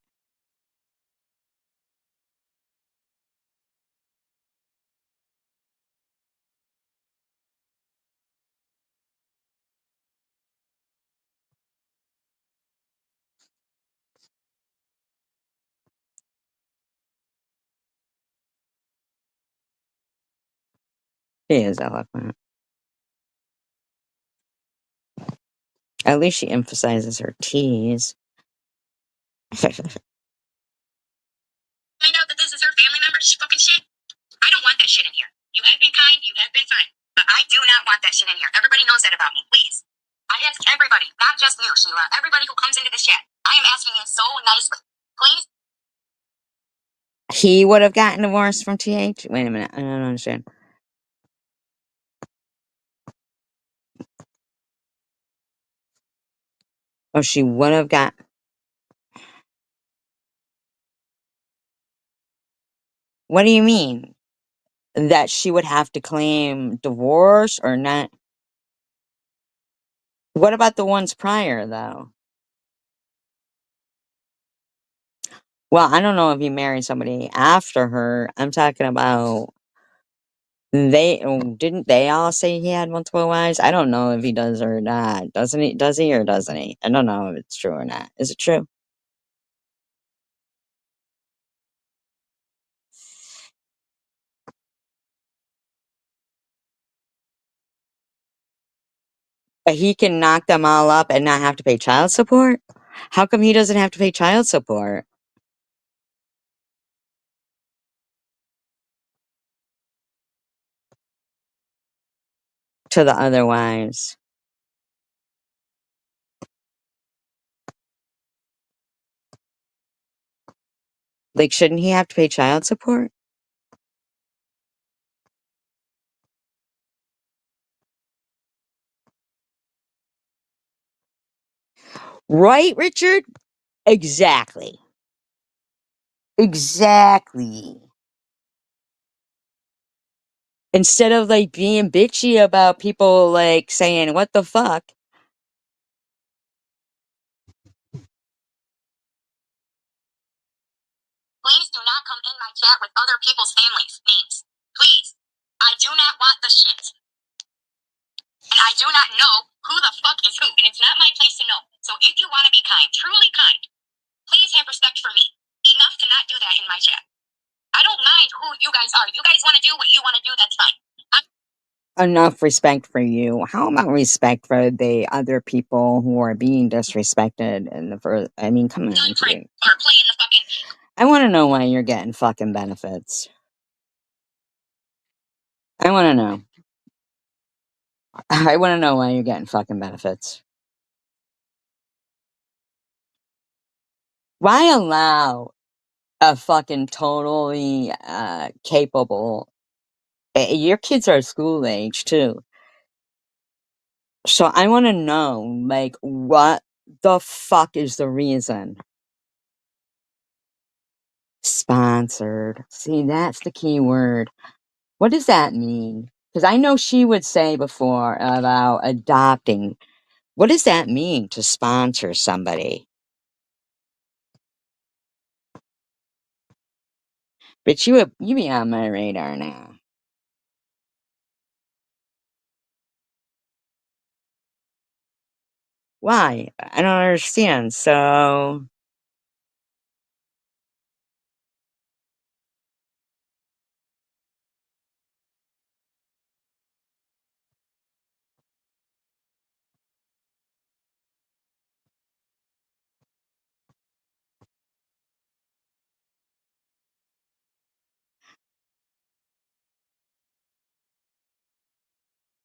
Speaker 1: She is eloquent. At least she emphasizes her T's.
Speaker 2: Find out that this is her family member's fucking shit. I don't want that shit in here. You have been kind, you have been fine. But I do not want that shit in here. Everybody knows that about me. Please. I ask everybody, not just you, Sheila. Everybody who comes into this chat. I am asking you so nicely. Please.
Speaker 1: He would have gotten divorced from TH? Wait a minute. I don't understand. Oh, she would have got. What do you mean? That she would have to claim divorce or not? What about the ones prior, though? Well, I don't know if he married somebody after her. I'm talking about didn't they all say he had multiple wives? I don't know if he does or not. Doesn't he? Does he or doesn't he? I don't know if it's true or not. Is it true? But he can knock them all up and not have to pay child support? How come he doesn't have to pay child support to the other wives? Like, shouldn't he have to pay child support? Right, Richard? Exactly. Exactly. Instead of like being bitchy about people like saying, what the fuck?
Speaker 2: Please do not come in my chat with other people's families' names. Please. I do not want the shit. And I do not know who the fuck is who. And it's not my place to know. So if you want to be kind, truly kind, please have respect for me. Enough to not do that in my chat. I don't mind who you guys are. You guys want to do what you want to do, that's fine.
Speaker 1: Enough respect for you. How about respect for the other people who are being disrespected in the first? I mean, come on,
Speaker 2: Done
Speaker 1: dude.
Speaker 2: or playing the fucking.
Speaker 1: I want to know why you're getting fucking benefits. I want to know. I want to know why you're getting fucking benefits. Why allow a fucking totally capable? Your kids are school age too, so I want to know, like, what the fuck is the reason? Sponsored. See, that's the key word. What does that mean? Because I know she would say before about adopting. What does that mean to sponsor somebody? But you be on my radar now. Why? I don't understand. So,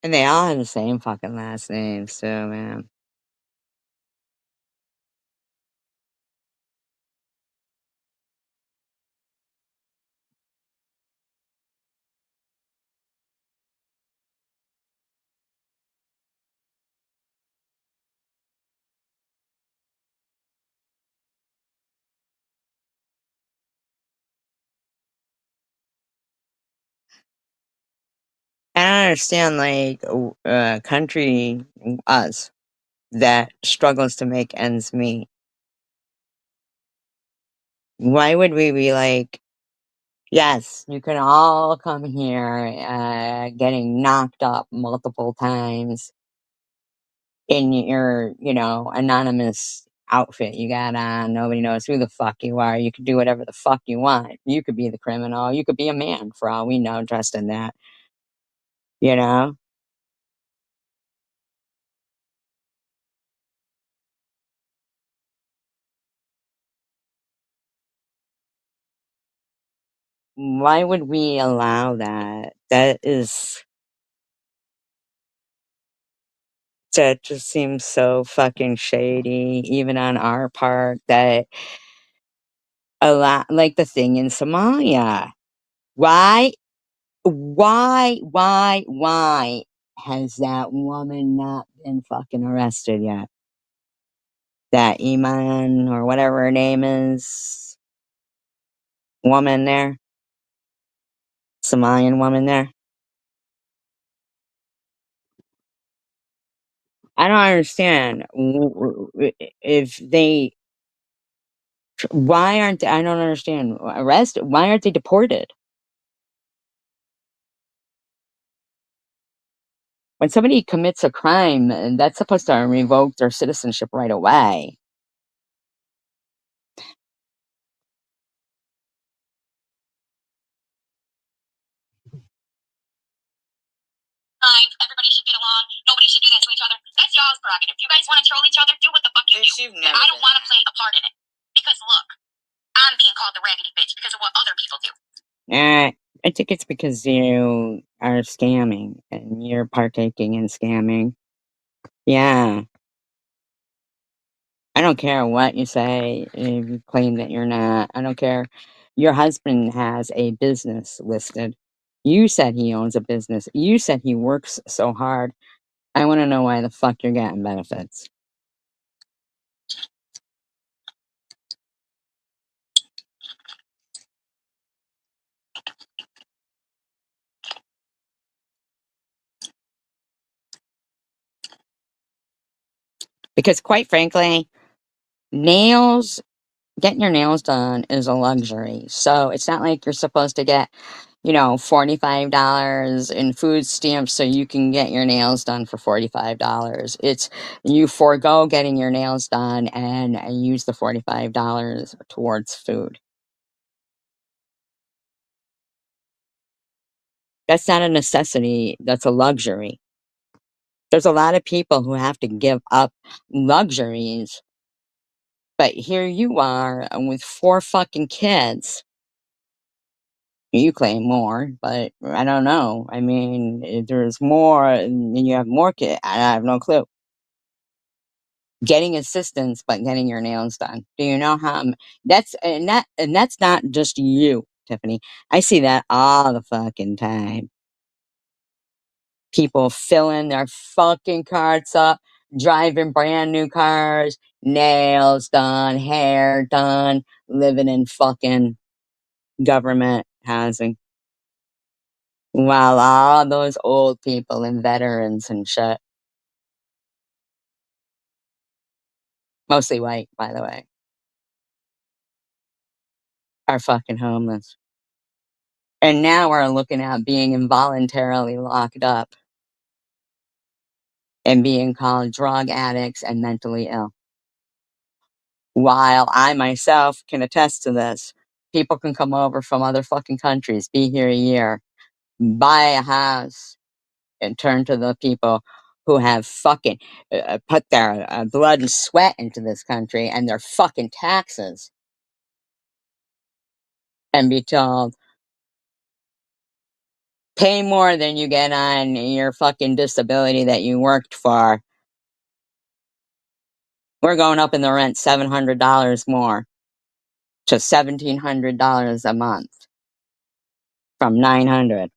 Speaker 1: And they all have the same fucking last names too, man. I don't understand, like, country, us, that struggles to make ends meet. Why would we be like, yes, you can all come here, getting knocked up multiple times in your, anonymous outfit you got on. Nobody knows who the fuck you are. You can do whatever the fuck you want. You could be the criminal. You could be a man for all we know, dressed in that, you know? Why would we allow that? That just seems so fucking shady, even on our part, that a lot, like the thing in Somalia. Why, why has that woman not been fucking arrested yet? That Iman or whatever her name is, woman there, Somalian woman there. I don't understand if they. Why aren't I don't understand arrested? Why aren't they deported? When somebody commits a crime, that's supposed to revoke their citizenship right away.
Speaker 2: Fine, everybody should get along. Nobody should do that to each other. That's y'all's prerogative. You guys want to troll each other? Do what the fuck you do. I don't want to play a part in it. Because look, I'm being called the raggedy bitch because of what other people do.
Speaker 1: I think it's because you are scamming and you're partaking in scamming. Yeah. I don't care what you say, if you claim that you're not. I don't care. Your husband has a business listed. You said he owns a business. You said he works so hard. I want to know why the fuck you're getting benefits. Because quite frankly, nails getting your nails done is a luxury. So it's not like you're supposed to get, $45 in food stamps so you can get your nails done for $45. It's you forego getting your nails done and use the $45 towards food. That's not a necessity, that's a luxury. There's a lot of people who have to give up luxuries, but here you are with four fucking kids. You claim more, but I don't know. I mean, there's more, and you have more kids. I have no clue. Getting assistance, but getting your nails done. Do you know how? That's not just you, Tiffany. I see that all the fucking time. People filling their fucking carts up, driving brand new cars, nails done, hair done, living in fucking government housing. While all those old people and veterans and shit, mostly white, by the way, are fucking homeless. And now we're looking at being involuntarily locked up and being called drug addicts and mentally ill. While I myself can attest to this, people can come over from other fucking countries, be here a year, buy a house, and turn to the people who have fucking put their blood and sweat into this country and their fucking taxes and be told, Pay more than you get on your fucking disability that you worked for. We're going up in the rent $700 more to $1,700 a month from 900.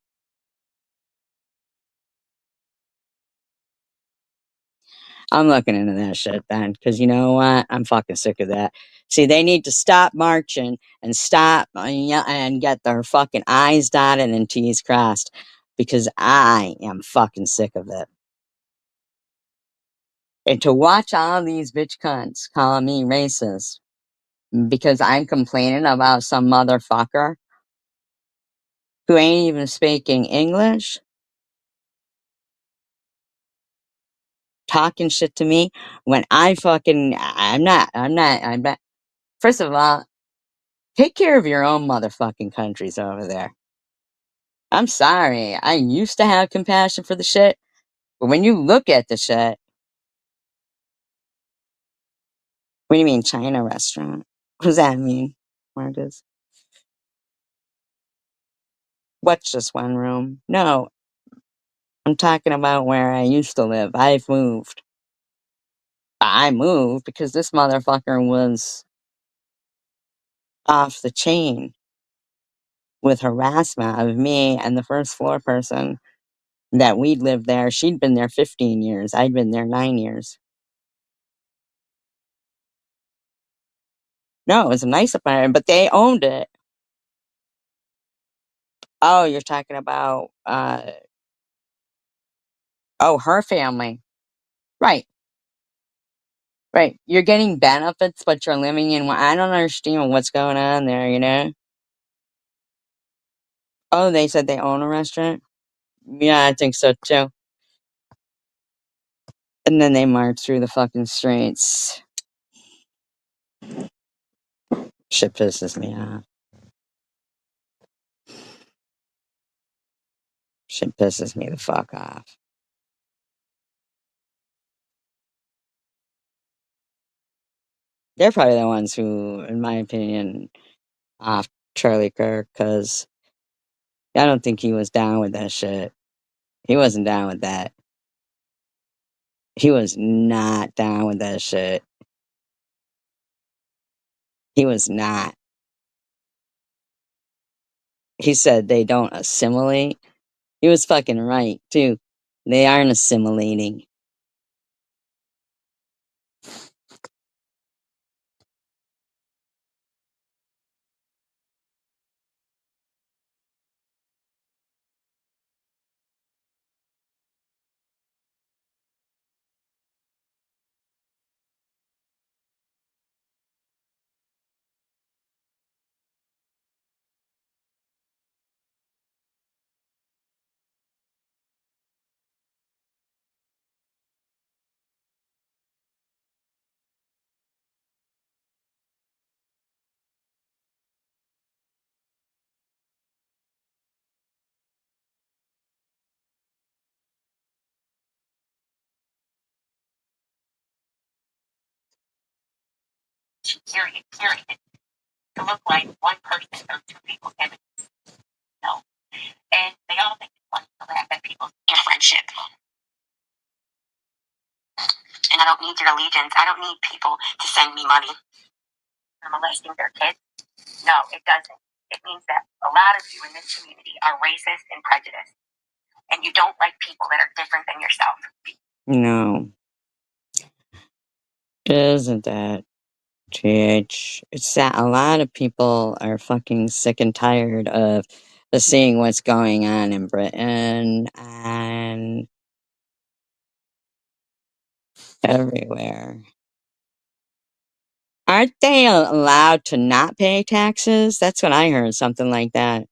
Speaker 1: I'm looking into that shit then, because you know what? I'm fucking sick of that. See, they need to stop marching and stop and get their fucking I's dotted and T's crossed, because I am fucking sick of it. And to watch all these bitch cunts calling me racist because I'm complaining about some motherfucker who ain't even speaking English, talking shit to me when I'm not. First of all, take care of your own motherfucking countries over there. I'm sorry. I used to have compassion for the shit, but when you look at the shit, what do you mean China restaurant? What does that mean, Marcus? What's just one room? No, I'm talking about where I used to live. I've moved. I moved because this motherfucker was off the chain with harassment of me and the first floor person that we'd lived there. She'd been there 15 years. I'd been there 9 years. No, it was a nice apartment, but they owned it. Oh, you're talking about, oh, her family. Right, right. You're getting benefits, but you're living in, I don't understand what's going on there, you know? Oh, they said they own a restaurant? Yeah, I think so too. And then they march through the fucking streets. Shit pisses me off. Shit pisses me the fuck off. They're probably the ones who, in my opinion, off Charlie Kirk, because I don't think he was down with that shit. He wasn't down with that. He was not down with that shit. He was not. He said they don't assimilate. He was fucking right, too. They aren't assimilating.
Speaker 2: Period. To look like one person or two people's images. No. And they all think it's funny to laugh at people's friendship. And I don't need your allegiance. I don't need people to send me money for molesting their kids. No, it doesn't. It means that a lot of you in this community are racist and prejudiced. And you don't like people that are different than yourself.
Speaker 1: No. Isn't that, TH? It's that a lot of people are fucking sick and tired of seeing what's going on in Britain and everywhere. Aren't they allowed to not pay taxes? That's what I heard, something like that.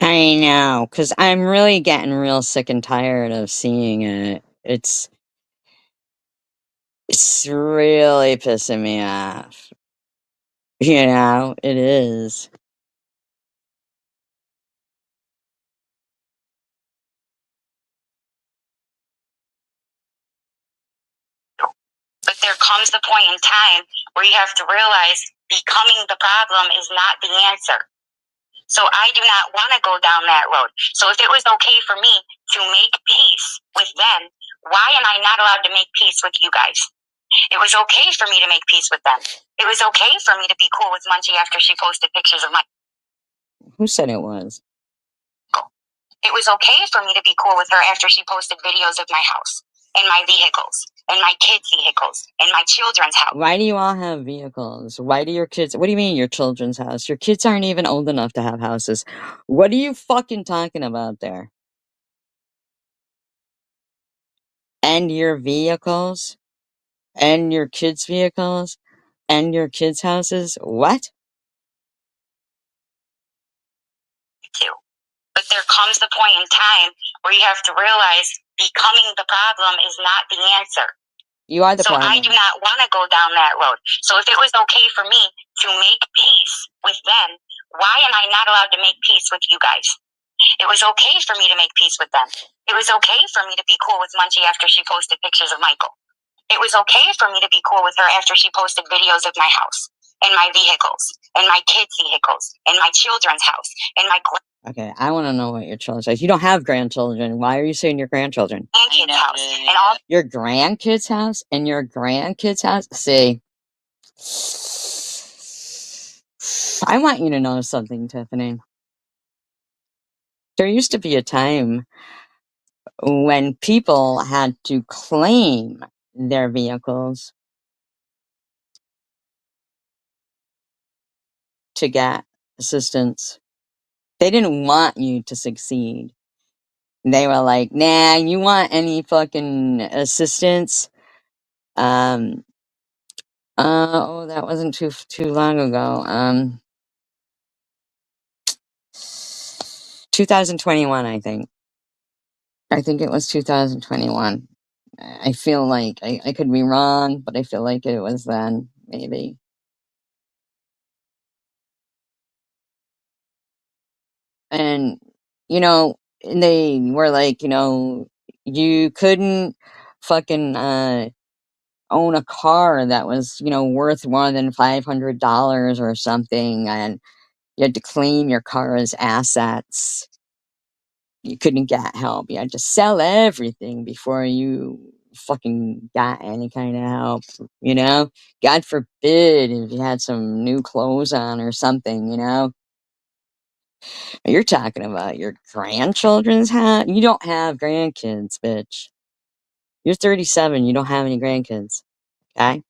Speaker 1: I know, because I'm really getting real sick and tired of seeing it. It's really pissing me off. You know, it is.
Speaker 2: But there comes the point in time where you have to realize becoming the problem is not the answer. So I do not want to go down that road. So if it was okay for me to make peace with them, why am I not allowed to make peace with you guys? It was okay for me to make peace with them. It was okay for me to be cool with Munchie after she posted pictures of my...
Speaker 1: Who said it was?
Speaker 2: It was okay for me to be cool with her after she posted videos of my house and my vehicles and my kids' vehicles and my children's house.
Speaker 1: Why do you all have vehicles? Why do your kids... What do you mean your children's house? Your kids aren't even old enough to have houses. What are you fucking talking about there? And your vehicles? And your kids' vehicles? And your kids' houses? What?
Speaker 2: Too. But there comes the point in time where you have to realize becoming the problem is not the answer.
Speaker 1: You are the
Speaker 2: So
Speaker 1: problem.
Speaker 2: I do not want to go down that road. So if it was okay for me to make peace with them, why am I not allowed to make peace with you guys? It was okay for me to make peace with them. It was okay for me to be cool with Munchie after she posted pictures of Michael. It was okay for me to be cool with her after she posted videos of my house and my vehicles and my kids' vehicles and my children's house and my...
Speaker 1: Okay, I want to know what your children say. You don't have grandchildren. Why are you saying your grandchildren?
Speaker 2: Grandkids' house and all...
Speaker 1: Your grandkids' house and your grandkids' house? See, I want you to know something, Tiffany. There used to be a time when people had to claim their vehicles to get assistance. They didn't want you to succeed. They were like, nah, you want any fucking assistance? Oh, that wasn't too long ago. 2021, I think. I think it was 2021. I feel like I could be wrong, but I feel like it was then, maybe. And, you know, they were like, you couldn't fucking own a car that was, worth more than $500 or something, and you had to claim your car as assets. You couldn't get help. You had to sell everything before you fucking got any kind of help, you know? God forbid if you had some new clothes on or something, you know? You're talking about your grandchildren's hat? You don't have grandkids, bitch. You're 37, you don't have any grandkids, okay?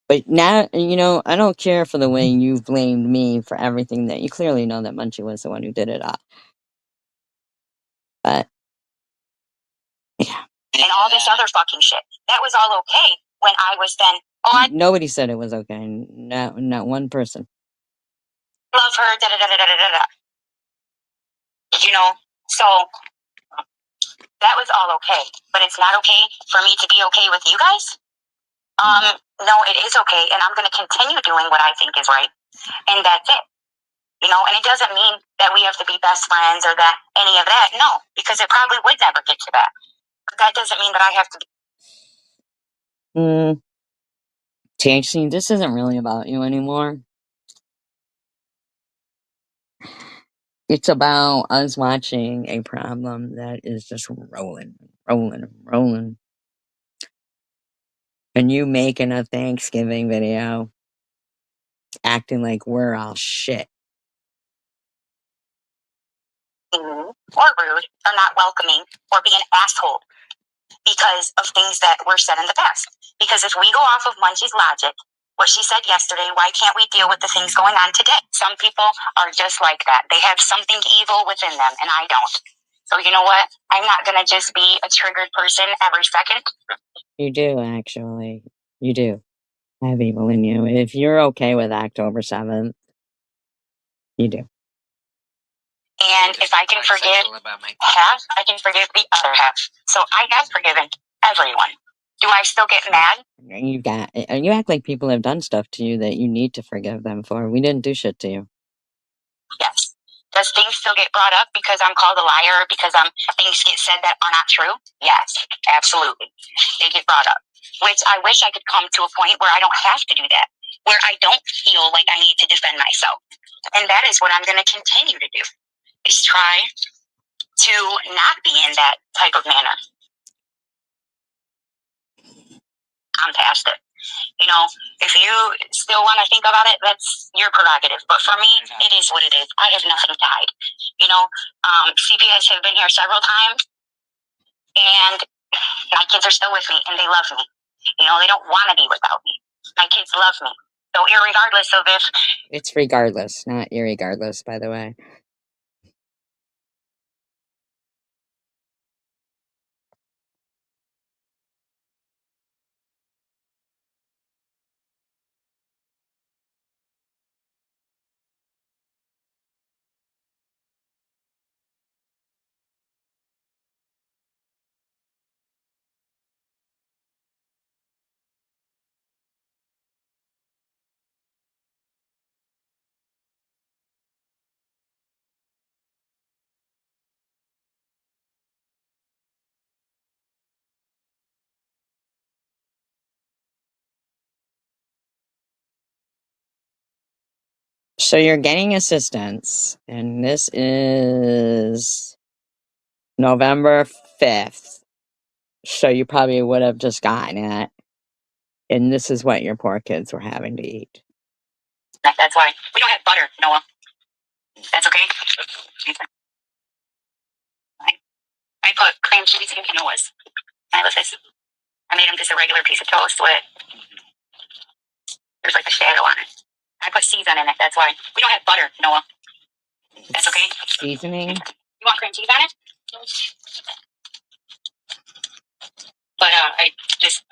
Speaker 1: But now, I don't care for the way you've blamed me for everything that you clearly know that Munchie was the one who did it all. But, yeah.
Speaker 2: And all this other fucking shit. That was all okay when I was then...
Speaker 1: Nobody said it was okay. Not one person.
Speaker 2: Love her, da da da da da da da. So that was all okay. But it's not okay for me to be okay with you guys? No, it is okay, and I'm going to continue doing what I think is right, and that's it. And it doesn't mean that we have to be best friends or that any of that. No, because it probably would never get to that. But that doesn't mean that I have to be...
Speaker 1: THC, this isn't really about you anymore. It's about us watching a problem that is just rolling. And you making a Thanksgiving video acting like we're all shit.
Speaker 2: Or rude, or not welcoming, or be an asshole because of things that were said in the past. Because if we go off of Munchie's logic, what she said yesterday, why can't we deal with the things going on today? Some people are just like that. They have something evil within them, and I don't. So you know what? I'm not going to just be a triggered person every second.
Speaker 1: You do, actually. You do. have evil in you. If you're okay with October 7th, you do.
Speaker 2: And if I can forgive half, I can forgive the other half. So I have forgiven everyone. Do I still get mad?
Speaker 1: You act like people have done stuff to you that you need to forgive them for. We didn't do shit to you.
Speaker 2: Yes. Does things still get brought up because I'm called a liar or because things get said that are not true? Yes, absolutely. They get brought up. Which I wish I could come to a point where I don't have to do that, where I don't feel like I need to defend myself. And that is what I'm going to continue to do, is try to not be in that type of manner. I'm past it. You know, if you still want to think about it, that's your prerogative. But for me, it is what it is. I have nothing to hide. You know, CPS have been here several times, and my kids are still with me, and they love me. You know, they don't want to be without me. My kids love me. So irregardless of if...
Speaker 1: It's regardless, not irregardless, by the way. So you're getting assistance, and this is November 5th. So you probably would have just gotten it. And this is what your poor kids were having to eat.
Speaker 2: That's why we don't have butter, Noah. That's okay. I put cream cheese in Noah's. I love this. I made him just a regular piece of toast with there's like a shadow on it. I put season in it. That's why we don't have butter, Noah. That's okay.
Speaker 1: Seasoning.
Speaker 2: You want cream cheese on it? But I just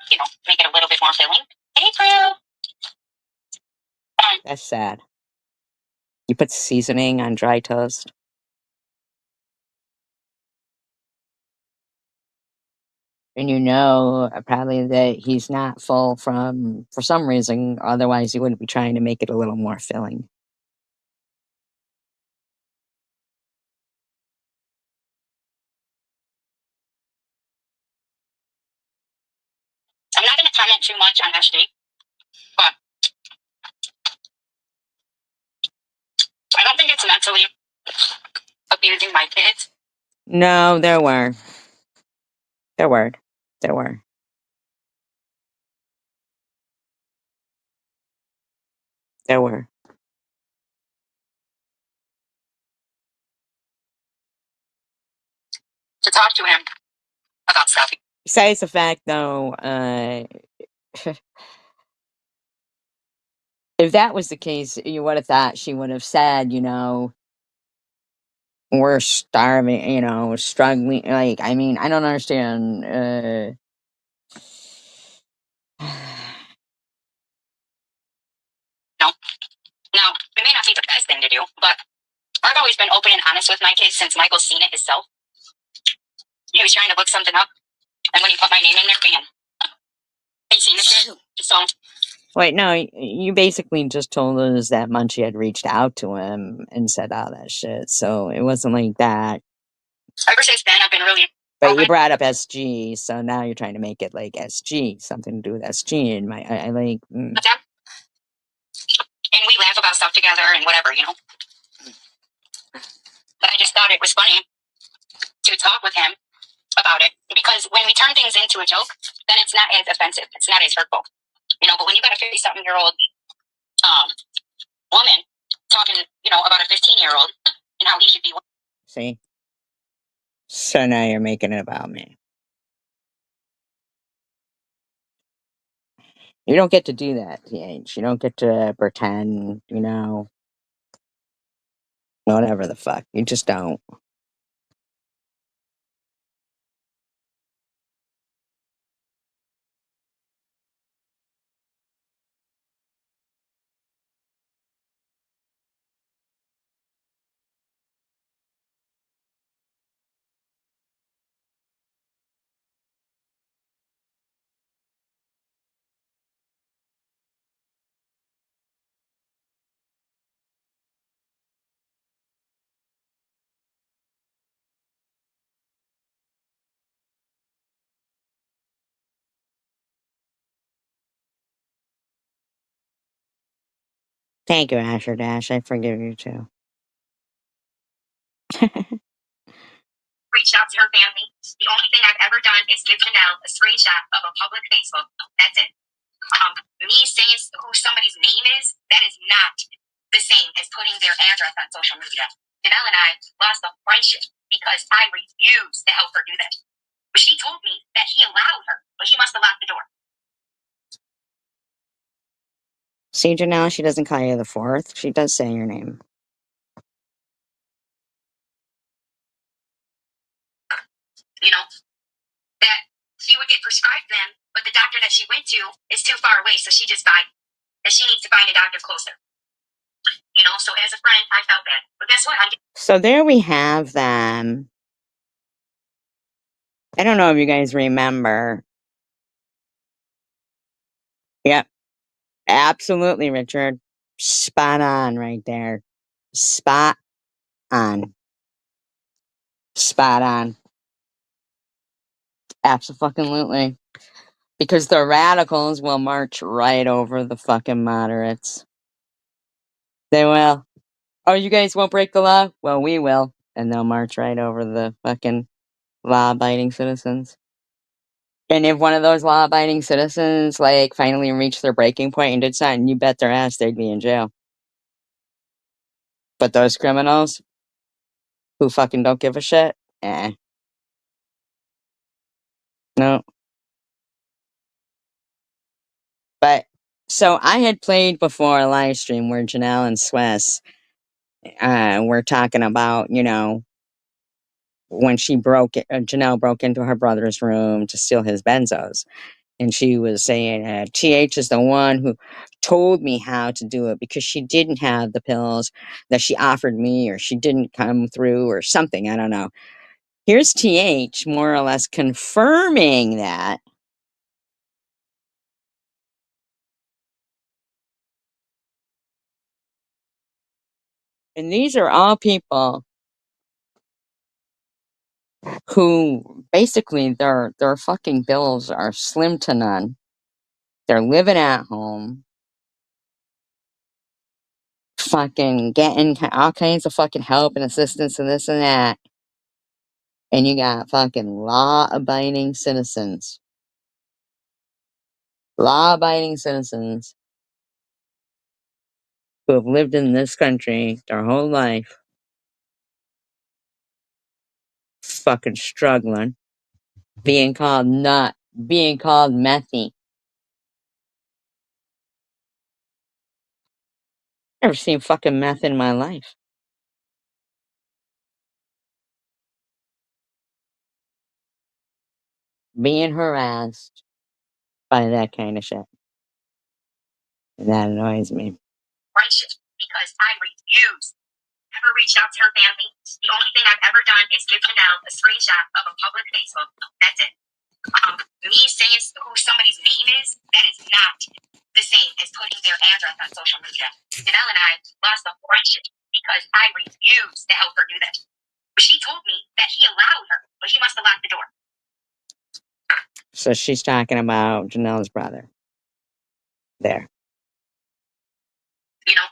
Speaker 2: make it a little bit more filling. Hey, Prue.
Speaker 1: That's sad. You put seasoning on dry toast. And you know probably that he's not full for some reason. Otherwise, he wouldn't be trying to make it a little more filling.
Speaker 2: I'm not going to comment too much on SG, but I don't think it's mentally abusing my kids.
Speaker 1: No, there were. There were. There were. There were.
Speaker 2: To talk to him about stuff.
Speaker 1: Besides the fact, though, if that was the case, you would have thought she would have said, we're starving, struggling. Like, I mean, I don't understand.
Speaker 2: No. Now, it may not be the best thing to do, but I've always been open and honest with my kids since Michael's seen it himself. He was trying to look something up, and when he put my name in there, bam. He seen it. So.
Speaker 1: Wait, no, you basically just told us that Munchie had reached out to him and said all that shit. So it wasn't like that.
Speaker 2: Ever since then, I've been really.
Speaker 1: But you brought up SG, so now you're trying to make it like SG, something to do with SG. And I like.
Speaker 2: And we laugh about stuff together and whatever, But I just thought it was funny to talk with him about it because when we turn things into a joke, then it's not as offensive. It's not as hurtful, But when you got a 50-something-year-old woman talking, about a 15-year-old and how he should be.
Speaker 1: See? So now you're making it about me. You don't get to do that, TH. You don't get to pretend, whatever the fuck. You just don't. Thank you, Asher Dash. I forgive you too.
Speaker 2: Reached out to her family. The only thing I've ever done is give Janelle a screenshot of a public Facebook. That's it. Me saying who somebody's name is, that is not the same as putting their address on social media. Janelle and I lost a friendship because I refused to help her do that. But she told me that he allowed her, but he must have locked the door.
Speaker 1: See, Janelle, she doesn't call you the fourth. She does say your name.
Speaker 2: You know, that she would get prescribed them, but the doctor that she went to is too far away, so she just died. That she needs to find a doctor closer. You know, so as a friend, I felt bad. But guess what?
Speaker 1: So there we have them. I don't know if you guys remember. Yep. Absolutely, Richard. Spot on right there. Spot on. Spot on. Absolutely. Because the radicals will march right over the fucking moderates. They will. Oh, you guys won't break the law? Well, we will. And they'll march right over the fucking law-abiding citizens. And if one of those law-abiding citizens, like, finally reached their breaking point and did something, you bet their ass they'd be in jail. But those criminals who fucking don't give a shit, no. But, so I had played before a live stream where Janelle and Swiss were talking about, you know, when Janelle broke into her brother's room to steal his benzos. And she was saying, TH is the one who told me how to do it because she didn't have the pills that she offered me, or she didn't come through, or something. I don't know. Here's TH more or less confirming that. And these are all people who basically their fucking bills are slim to none. They're living at home, fucking getting all kinds of fucking help and assistance and this and that. And you got fucking law-abiding citizens. Law-abiding citizens who have lived in this country their whole life, fucking struggling, being called nut, being called methy. Never seen fucking meth in my life. Being harassed by that kind of shit. That annoys me.
Speaker 2: Righteous, because I refuse. Never reached out to her family. The only thing I've ever done is give Janelle a screenshot of a public Facebook. That's it. Me saying who somebody's name is, that is not the same as putting their address on social media. Janelle and I lost a friendship because I refused to help her do that. But she told me that he allowed her, but he must have locked the door.
Speaker 1: So she's talking about Janelle's brother. There.
Speaker 2: You know,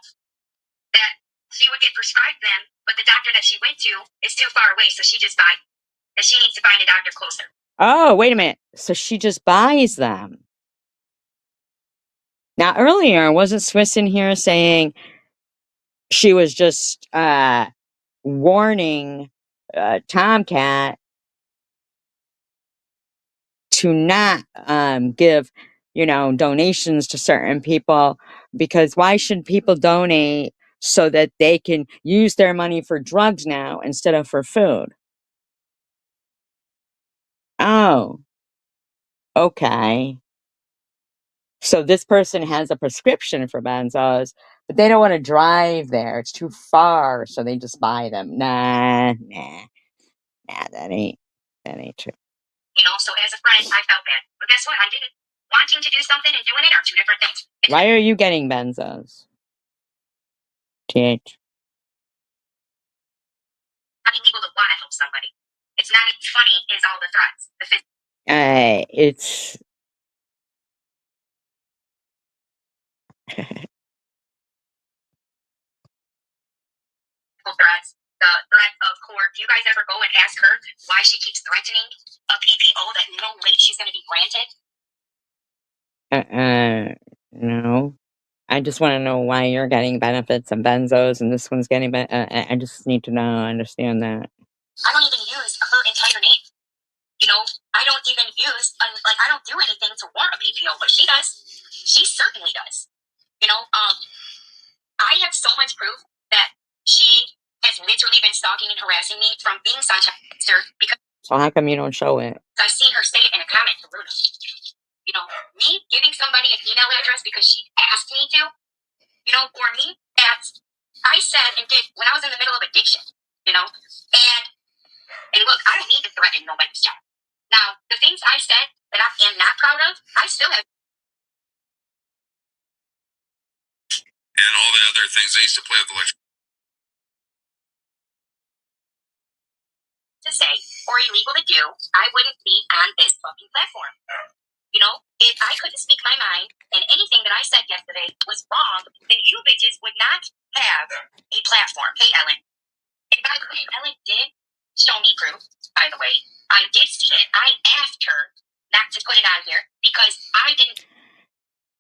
Speaker 2: that she would get prescribed them, but the doctor that she went to is too far away, so she just died. That she needs to find a doctor closer.
Speaker 1: Oh, wait a minute. So she just buys them. Now, earlier, wasn't Swiss in here saying she was just warning Tomcat to not give, donations to certain people, because why should people donate so that they can use their money for drugs now instead of for food? Oh, okay. So this person has a prescription for benzos, but they don't want to drive there. It's too far, so they just buy them. Nah, that ain't true.
Speaker 2: You know, so as a friend, I felt bad. But guess what? I did it. Wanting to do something and doing it are two different things.
Speaker 1: Why are you getting benzos? TH.
Speaker 2: Not illegal to want to help somebody. It's not as funny as all the threats.
Speaker 1: It's
Speaker 2: threats, the threat of court. Do you guys ever go and ask her why she keeps threatening a PPO that no way she's going to be granted?
Speaker 1: No. I just want to know why you're getting benefits and benzos and this one's getting I just need to know, understand that.
Speaker 2: I don't even use her entire name. You know, I don't even use, like, I don't do anything to warrant a PPO, but she does. She certainly does. You know, I have so much proof that she has literally been stalking and harassing me from being such a because.
Speaker 1: So how come you don't show it?
Speaker 2: I've seen her say it in a comment to Bruno. You know, me giving somebody an email address because she asked me to, you know, or me that I said and did when I was in the middle of addiction, you know, and look, I don't need to threaten nobody's job. Now, the things I said that I am not proud of, I still have. And all the other things they used to play with electric. To say or illegal to do, I wouldn't be on this fucking platform. You know, if I couldn't speak my mind and anything that I said yesterday was wrong, then you bitches would not have a platform. Hey, Ellen. And by the way, Ellen did show me proof, by the way. I did see it. I asked her not to put it on here because I didn't.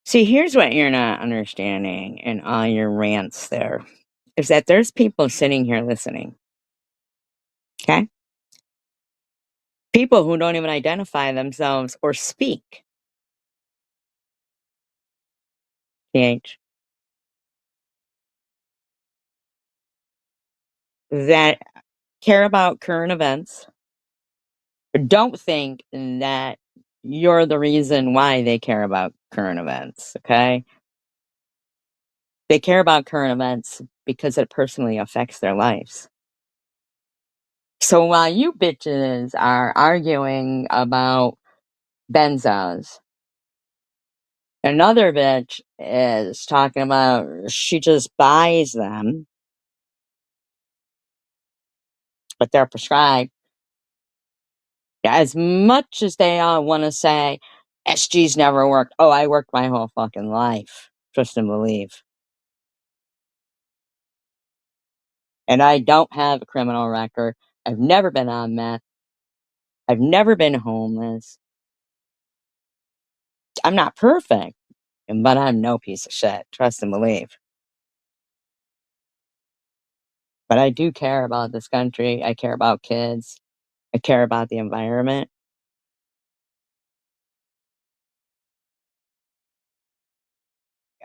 Speaker 1: See, here's what you're not understanding in all your rants there, is that there's people sitting here listening. Okay? People who don't even identify themselves or speak. PH. That care about current events. Don't think that you're the reason why they care about current events, okay? They care about current events because it personally affects their lives. So while you bitches are arguing about benzos, another bitch is talking about she just buys them, but they're prescribed. As much as they all want to say, SG's never worked. Oh, I worked my whole fucking life. Trust and believe. And I don't have a criminal record. I've never been on meth. I've never been homeless. I'm not perfect, but I'm no piece of shit. Trust and believe. But I do care about this country. I care about kids. I care about the environment.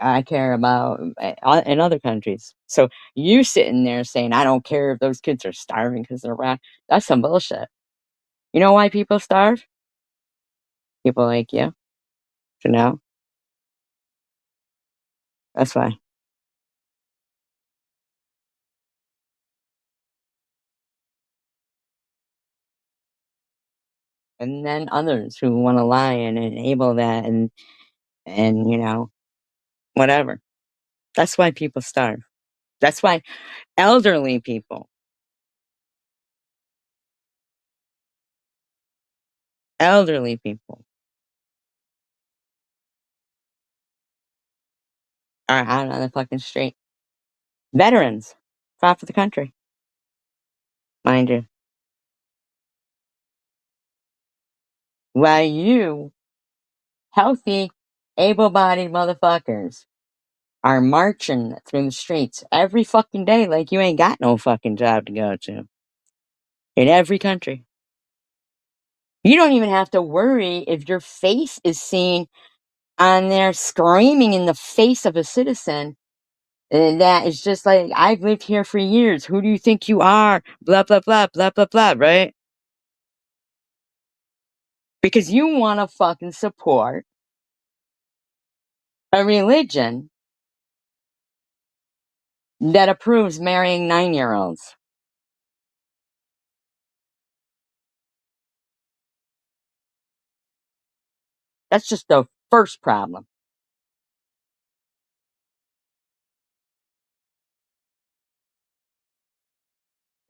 Speaker 1: I care about in other countries. So you sitting there saying, I don't care if those kids are starving because they're brown. That's some bullshit. You know why people starve? People like you. You know? That's why. And then others who want to lie and enable that and you know, whatever. That's why people starve. That's why elderly people are out on the fucking street. Veterans fought for the country, mind you. While you, healthy, able-bodied motherfuckers, are marching through the streets every fucking day like you ain't got no fucking job to go to. In every country. You don't even have to worry if your face is seen on there screaming in the face of a citizen. And that is just like, I've lived here for years. Who do you think you are? Blah, blah, blah, blah, blah, blah, right? Because you want to fucking support a religion that approves marrying 9-year-olds. That's just the first problem.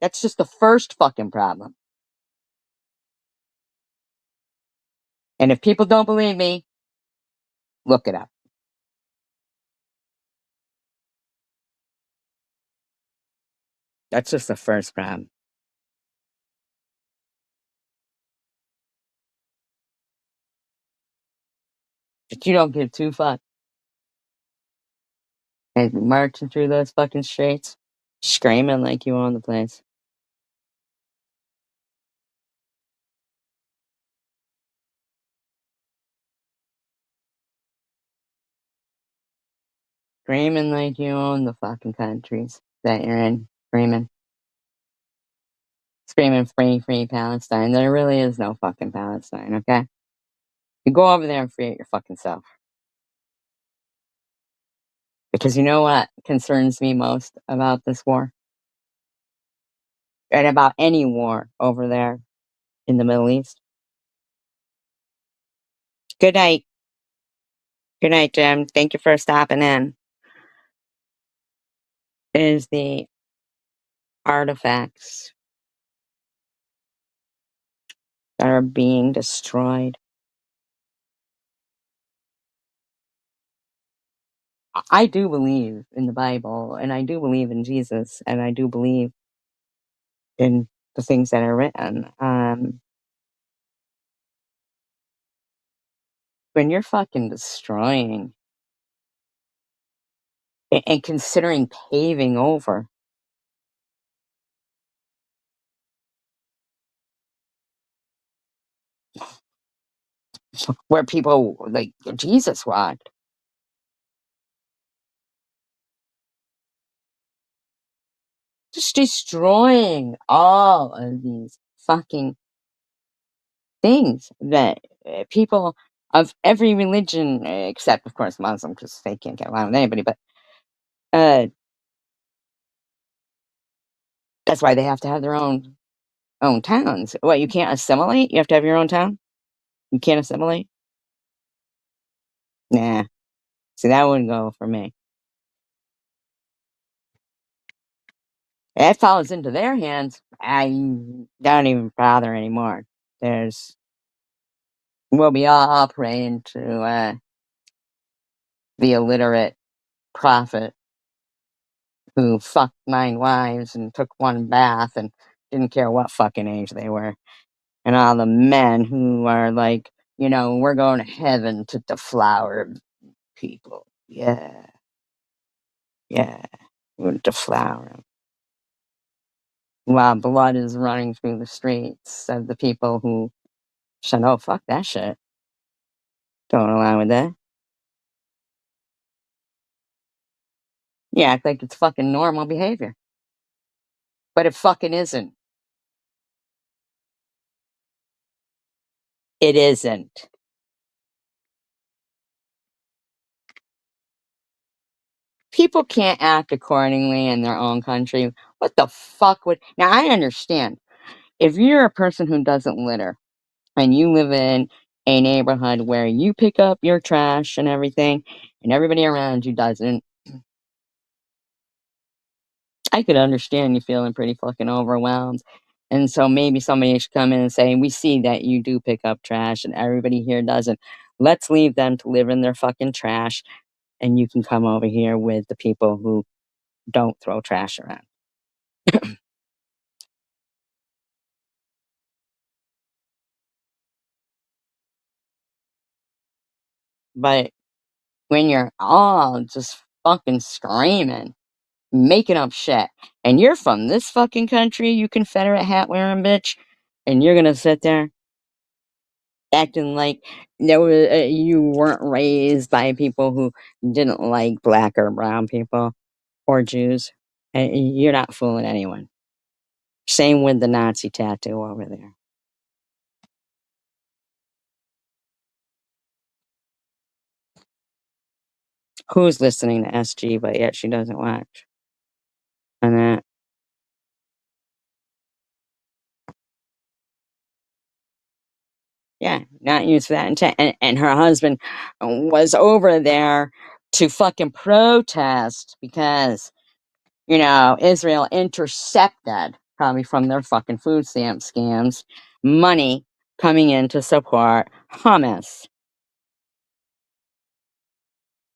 Speaker 1: That's just the first fucking problem. And if people don't believe me, look it up. That's just the first problem. But you don't give two fucks. And marching through those fucking streets, screaming like you own the place. Screaming like you own the fucking countries that you're in. Screaming. Screaming free, free Palestine. There really is no fucking Palestine, okay? You go over there and free it your fucking self. Because you know what concerns me most about this war? And about any war over there in the Middle East? Good night. Good night, Jim. Thank you for stopping in. Is the artifacts that are being destroyed. I do believe in the Bible, and I do believe in Jesus, and I do believe in the things that are written. When you're fucking destroying and considering paving over where people like Jesus walked, just destroying all of these fucking things that people of every religion, except of course Muslim, because they can't get along with anybody, but uh, that's why they have to have their own towns. What, you can't assimilate? You have to have your own town? You can't assimilate? Nah. See, that wouldn't go for me. That falls into their hands. I don't even bother anymore. We'll be all praying to the illiterate prophet who fucked 9 wives and took 1 bath and didn't care what fucking age they were. And all the men who are like, we're going to heaven to deflower people. Yeah, yeah, we're going to deflower them. While blood is running through the streets of the people who said, oh, fuck that shit. Don't allow with that. You act like it's fucking normal behavior. But it fucking isn't. It isn't. People can't act accordingly in their own country. What the fuck would... Now, I understand. If you're a person who doesn't litter, and you live in a neighborhood where you pick up your trash and everything, and everybody around you doesn't, I could understand you feeling pretty fucking overwhelmed. And so maybe somebody should come in and say, we see that you do pick up trash and everybody here doesn't. Let's leave them to live in their fucking trash, and you can come over here with the people who don't throw trash around. But when you're all just fucking screaming, making up shit, and you're from this fucking country, you Confederate hat wearing bitch, and you're gonna sit there acting like you weren't raised by people who didn't like black or brown people or Jews. And you're not fooling anyone. Same with the Nazi tattoo over there. Who's listening to SG, but yet she doesn't watch? And that, yeah, not used for that intent. And her husband was over there to fucking protest because, Israel intercepted, probably from their fucking food stamp scams, money coming in to support Hamas.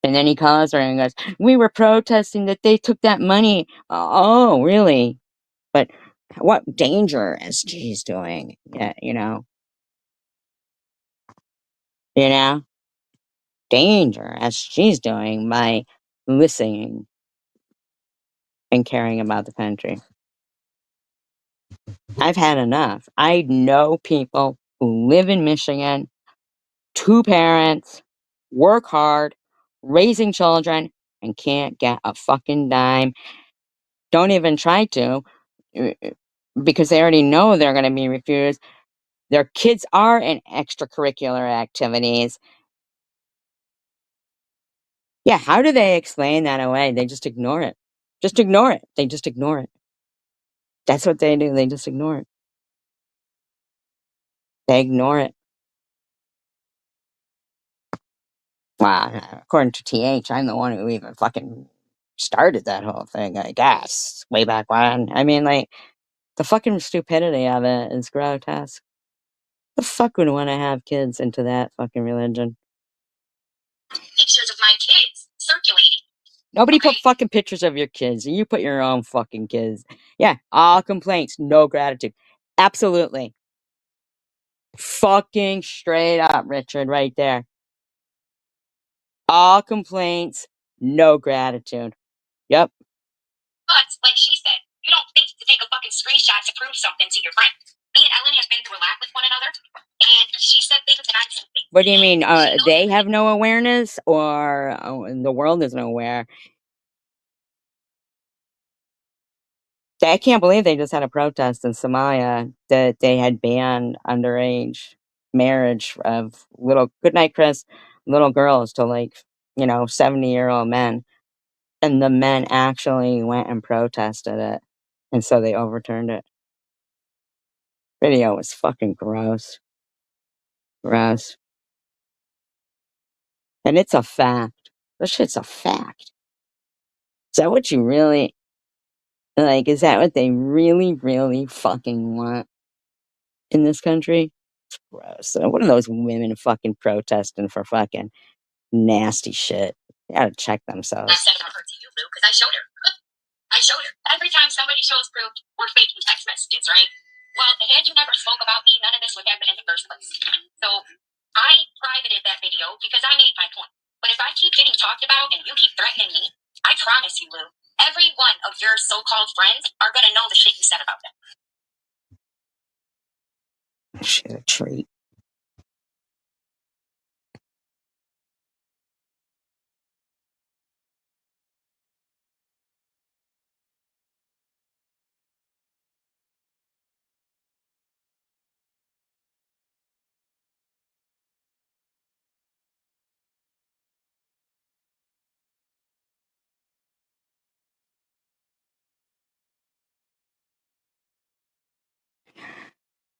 Speaker 1: And then he calls her and goes, we were protesting that they took that money. Oh, really? But what danger SG is doing? Yeah, you know, danger SG's doing by listening and caring about the country. I've had enough. I know people who live in Michigan, two parents, work hard, raising children, and can't get a fucking dime. Don't even try to, uh, because they already know they're going to be refused. Their kids are in extracurricular activities. Yeah, how do they explain that away? They just ignore it. Just ignore it. They just ignore it. That's what they do. They just ignore it. They ignore it. Well, according to TH, I'm the one who even fucking started that whole thing, I guess, way back when. I mean, like, the fucking stupidity of it is grotesque. The fuck would want to have kids into that fucking religion?
Speaker 2: Pictures of my kids circulating.
Speaker 1: Nobody put fucking pictures of your kids. You put your own fucking kids. Yeah, all complaints, no gratitude. Absolutely. Fucking straight up, Richard, right there. All complaints, no gratitude. Yep.
Speaker 2: But, like she said, you don't think to take a fucking screenshot to prove something to your friend. Me and Ellen have been through a lot with one another, and she said things and I said things.
Speaker 1: What do you mean? They have no awareness, or the world isn't aware? I can't believe they just had a protest in Somalia that they had banned underage marriage of good night, Chris, little girls to 70-year-old men. And the men actually went and protested it. And so they overturned it. Video was fucking gross. Gross. And it's a fact. This shit's a fact. Is that what you really, is that what they really, really fucking want in this country? It's gross. What are those women fucking protesting for fucking nasty shit? They gotta check themselves.
Speaker 2: I said about her to you, Lou, because I showed her. I showed her. Every time somebody shows proof, we're faking text messages, right? Well, had you never spoke about me, none of this would happen in the first place. So I privated that video because I made my point. But if I keep getting talked about and you keep threatening me, I promise you, Lou, every one of your so-called friends are going to know the shit you said about them.
Speaker 1: Shit, a treat.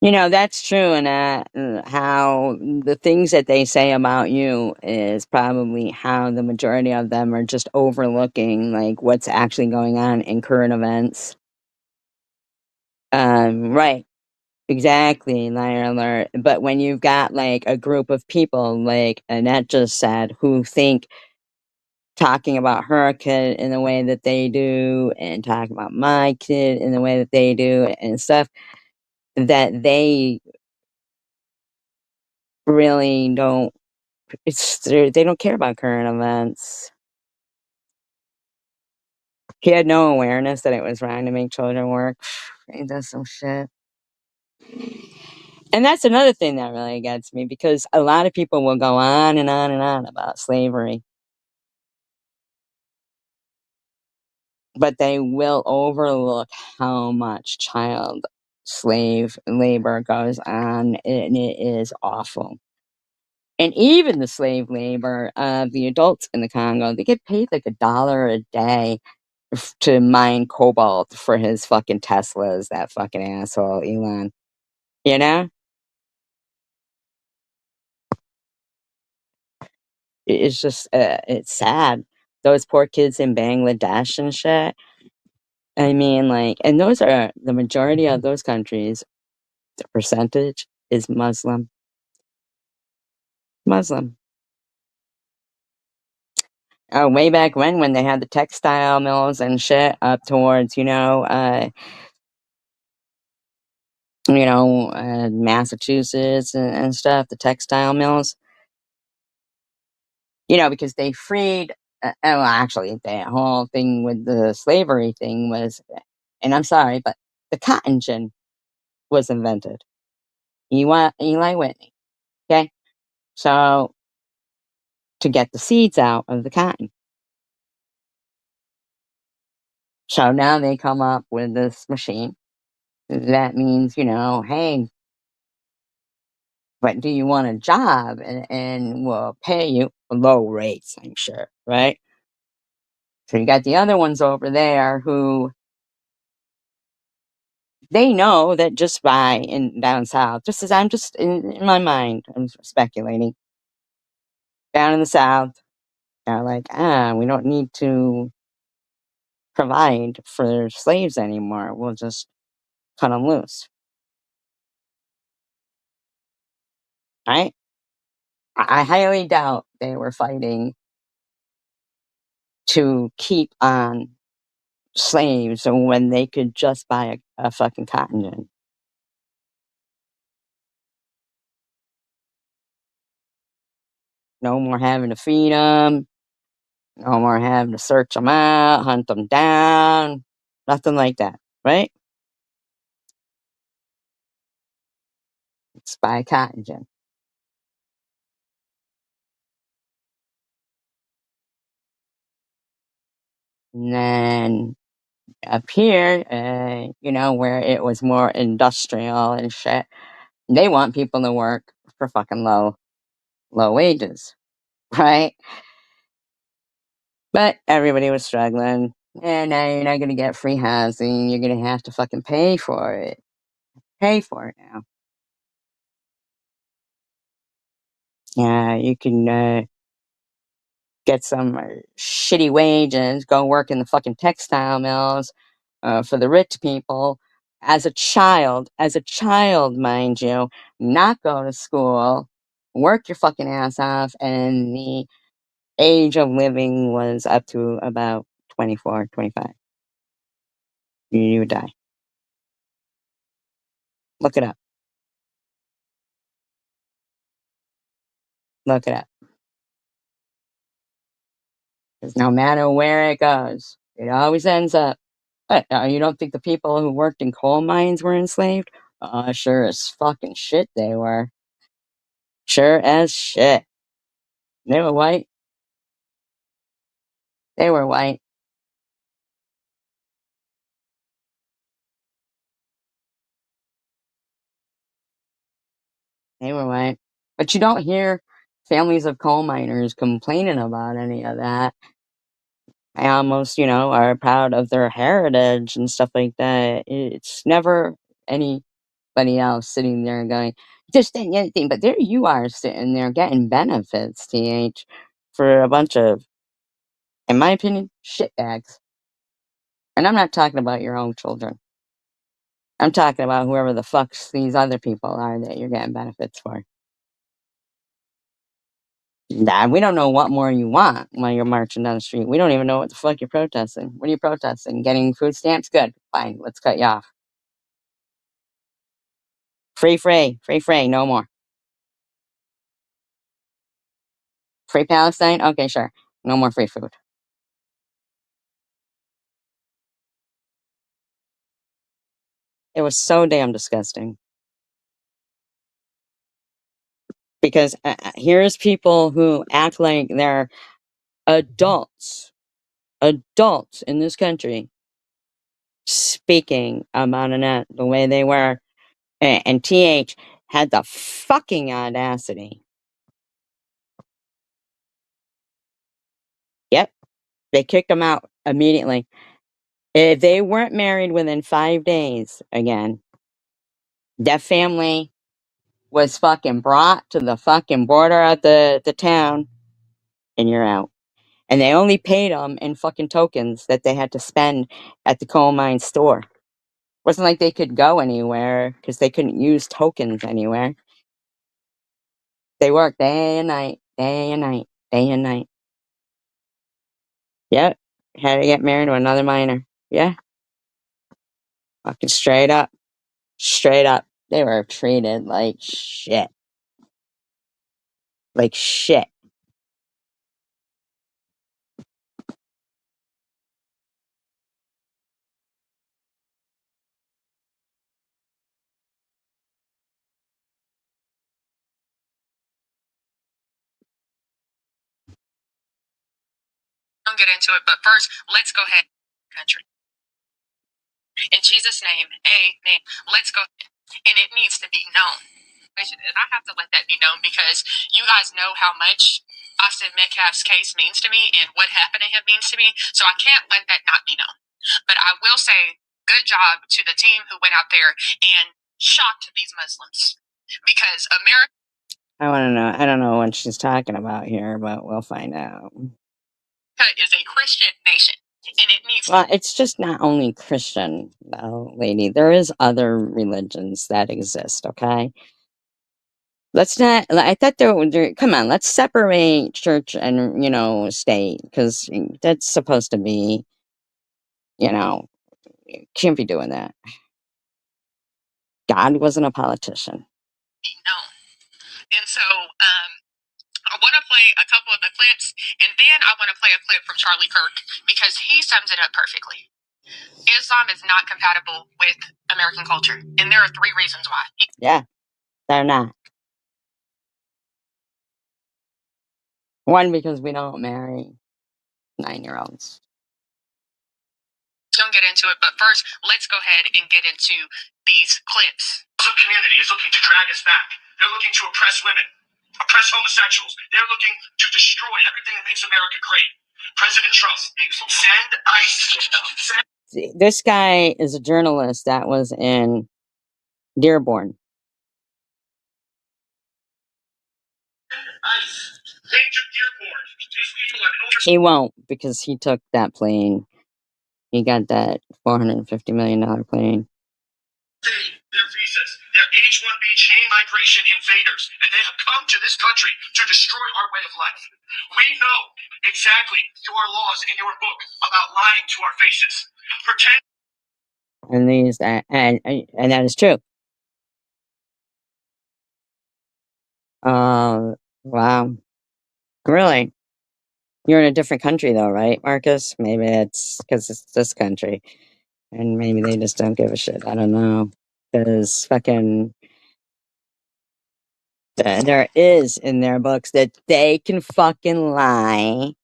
Speaker 1: That's true, and how the things that they say about you is probably how the majority of them are just overlooking, like, what's actually going on in current events. Right. Exactly, liar alert. But when you've got, like, a group of people, like Annette just said, who think talking about her kid in the way that they do and talking about my kid in the way that they do and stuff, that they really don't they don't care about current events. He had no awareness that it was wrong to make children work. He does some shit. And that's another thing that really gets me, because a lot of people will go on and on and on about slavery, but they will overlook how much child slave labor goes on, and it is awful. And even the slave labor of the adults in the Congo, they get paid like $1 a day to mine cobalt for his fucking Teslas, that fucking asshole, Elon. You know? It's just, it's sad. Those poor kids in Bangladesh and shit. I mean, like, and those are the majority of those countries, the percentage is Muslim. Muslim. Way back when they had the textile mills and shit up towards, Massachusetts and stuff, the textile mills, because they freed, well, actually, the whole thing with the slavery thing was, and I'm sorry, but the cotton gin was invented. Eli Whitney. Okay. So to get the seeds out of the cotton. So now they come up with this machine. That means, hey, but do you want a job? And we'll pay you low rates, I'm sure, right? So you got the other ones over there who they know that just by in down south, just as I'm just in my mind, I'm speculating. Down in the south, they're like, we don't need to provide for slaves anymore. We'll just cut them loose, right? I highly doubt they were fighting to keep on slaves when they could just buy a fucking cotton gin. No more having to feed them. No more having to search them out, hunt them down. Nothing like that, right? It's buy cotton gin. And then up here, where it was more industrial and shit, they want people to work for fucking low wages, right? But everybody was struggling. And now you're not going to get free housing. You're going to have to fucking pay for it. Pay for it now. Yeah, you can get some shitty wages, go work in the fucking textile mills for the rich people as a child, mind you, not go to school, work your fucking ass off, and the age of living was up to about 24, 25. You would die. Look it up. Look it up. Because no matter where it goes, it always ends up. What, you don't think the people who worked in coal mines were enslaved? Sure as fucking shit they were. Sure as shit. They were white. They were white. They were white. But you don't hear families of coal miners complaining about any of that. They almost, are proud of their heritage and stuff like that. It's never anybody else sitting there going, just ain't anything. But there you are sitting there getting benefits, TH, for a bunch of, in my opinion, shitbags. And I'm not talking about your own children. I'm talking about whoever the fucks these other people are that you're getting benefits for. Nah, we don't know what more you want while you're marching down the street. We don't even know what the fuck you're protesting. What are you protesting? Getting food stamps? Good. Fine. Let's cut you off. Free, free, free, free. No more. Free Palestine? Okay, sure. No more free food. It was so damn disgusting. Because here's people who act like they're adults in this country, speaking about it the way they were. And TH had the fucking audacity. Yep. They kicked him out immediately. If they weren't married within 5 days, again, that family was fucking brought to the fucking border of the town, and you're out. And they only paid them in fucking tokens that they had to spend at the coal mine store. Wasn't like they could go anywhere because they couldn't use tokens anywhere. They worked day and night, day and night, day and night. Yep. Had to get married to another miner. Yeah. Fucking straight up. Straight up. They were treated like shit. Like shit.
Speaker 2: Don't get into it, but first, let's go ahead. Country. In Jesus' name, amen. Let's go. And it needs to be known. And I have to let that be known because you guys know how much Austin Metcalf's case means to me and what happened to him means to me. So I can't let that not be known. But I will say, good job to the team who went out there and shocked these Muslims. Because America
Speaker 1: I don't know what she's talking about here, but we'll find out.
Speaker 2: is a Christian nation. And it needs.
Speaker 1: Well, it's just not only Christian, though, lady. There is other religions that exist, okay? Let's not. I thought come on, let's separate church and, state, because that's supposed to be, can't be doing that. God wasn't a politician.
Speaker 2: No. And so, I want to play a couple of the clips, and then I want to play a clip from Charlie Kirk because he sums it up perfectly. Islam is not compatible with American culture, and there are 3 reasons why.
Speaker 1: Yeah, they're not. One, because we don't marry 9-year-olds.
Speaker 2: Don't get into it, but first, let's go ahead and get into these clips. The community is looking to drag us back. They're looking to oppress women, oppress homosexuals. They're looking to destroy everything that makes America great. President Trump, send ICE.
Speaker 1: This guy is a journalist that was in Dearborn. He won't, because he took that plane. He got that $450 million plane.
Speaker 2: Their visas, their H-1B chain migration invaders, and they have come to this country to destroy our way of life. We know exactly your laws in your book about lying to our faces. Pretend.
Speaker 1: And that is true. Wow. Really? You're in a different country, though, right, Marcus? Maybe it's because it's this country. And maybe they just don't give a shit. I don't know. Because fucking... There is in their books that they can fucking lie.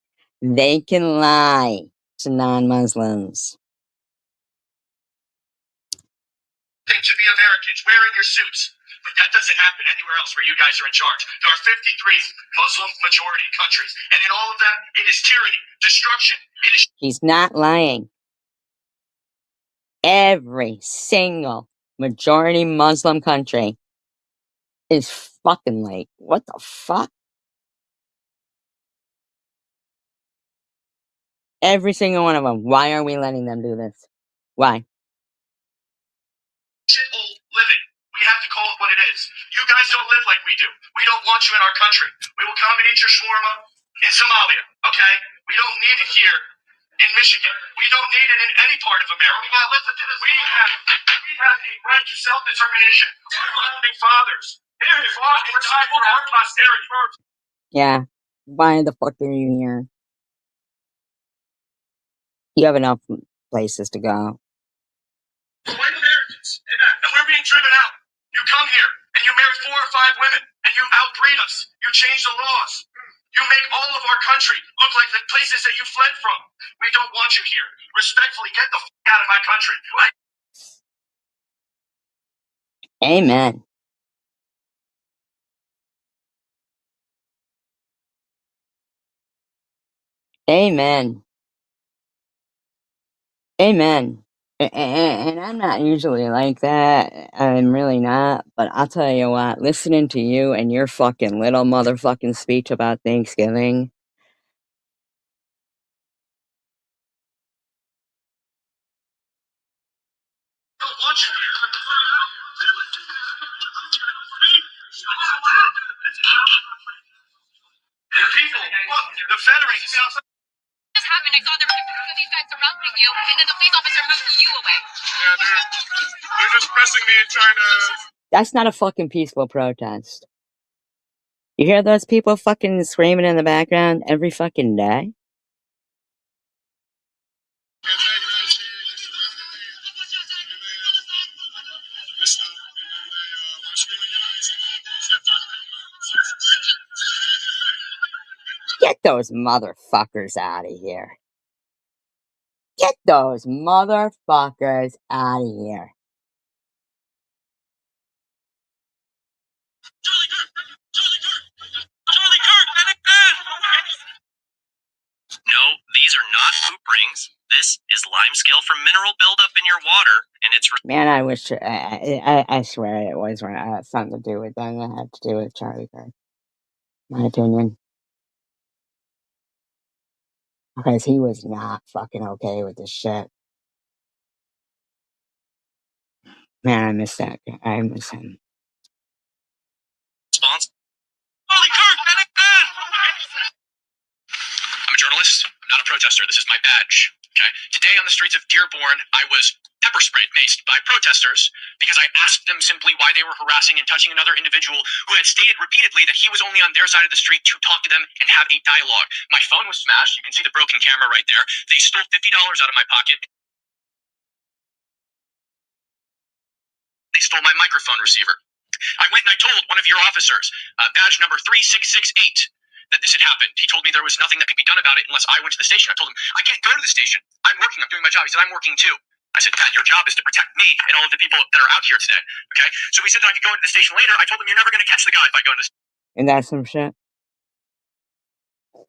Speaker 1: They can lie to non-Muslims.
Speaker 2: To be Americans, wearing your suits. But that doesn't happen anywhere else where you guys are in charge. There are 53 Muslim majority countries, and in all of them, it is tyranny, destruction.
Speaker 1: He's not lying. Every single majority Muslim country is fucking like, what the fuck? Every single one of them. Why are we letting them do this? Why?
Speaker 2: Shithole living. We have to call it what it is. You guys don't live like we do. We don't want you in our country. We will come and eat your shawarma in Somalia, okay? We don't need it here in Michigan. We don't need it in any part of America. Well, listen to this. We have a right to self-determination. Our founding fathers. They fought and died for our posterity.
Speaker 1: Yeah. Why the fuck are you here? You have enough places to go.
Speaker 2: We're white Americans, and we're being driven out. You come here, and you marry 4 or 5 women, and you outbreed us. You change the laws. You make all of our country look like the places that you fled from. We don't want you here. Respectfully, get the fuck out of my country.
Speaker 1: Amen. Amen. Amen. And I'm not usually like that. I'm really not. But I'll tell you what, listening to you and your fucking little motherfucking speech about Thanksgiving.
Speaker 2: I don't want you here. The people, the veterans. Just happened. I saw there were these guys surrounding you, and then the police officer moved you away. Yeah, they're just pressing me and trying to.
Speaker 1: That's not a fucking peaceful protest. You hear those people fucking screaming in the background every fucking day? Get those motherfuckers out of here. Get those motherfuckers out of here.
Speaker 2: Charlie Kirk, no, these are not poop rings. This is limescale from mineral buildup in your water, and it's...
Speaker 1: Man, I wish... I swear it was something to do with that. It had to do with Charlie Kirk. My opinion. Because he was not fucking okay with this shit. Man, I miss that guy. I miss him.
Speaker 2: Response? Charlie Kirk, I'm a journalist. I'm not a protester. This is my badge. Okay. Today on the streets of Dearborn, I was pepper sprayed, maced by protesters because I asked them simply why they were harassing and touching another individual who had stated repeatedly that he was only on their side of the street to talk to them and have a dialogue. My phone was smashed. You can see the broken camera right there. They stole $50 out of my pocket. They stole my microphone receiver. I went and I told one of your officers, badge number 3668, that this had happened. He told me there was nothing that could be done about it unless I went to the station. I told him, I can't go to the station. I'm working. I'm doing my job. He said, I'm working too. I said, Pat, your job is to protect me and all of the people that are out here today. Okay? So we said that I could go into the station later. I told him, you're never going to catch the guy if I go into the station.
Speaker 1: And that's some shit.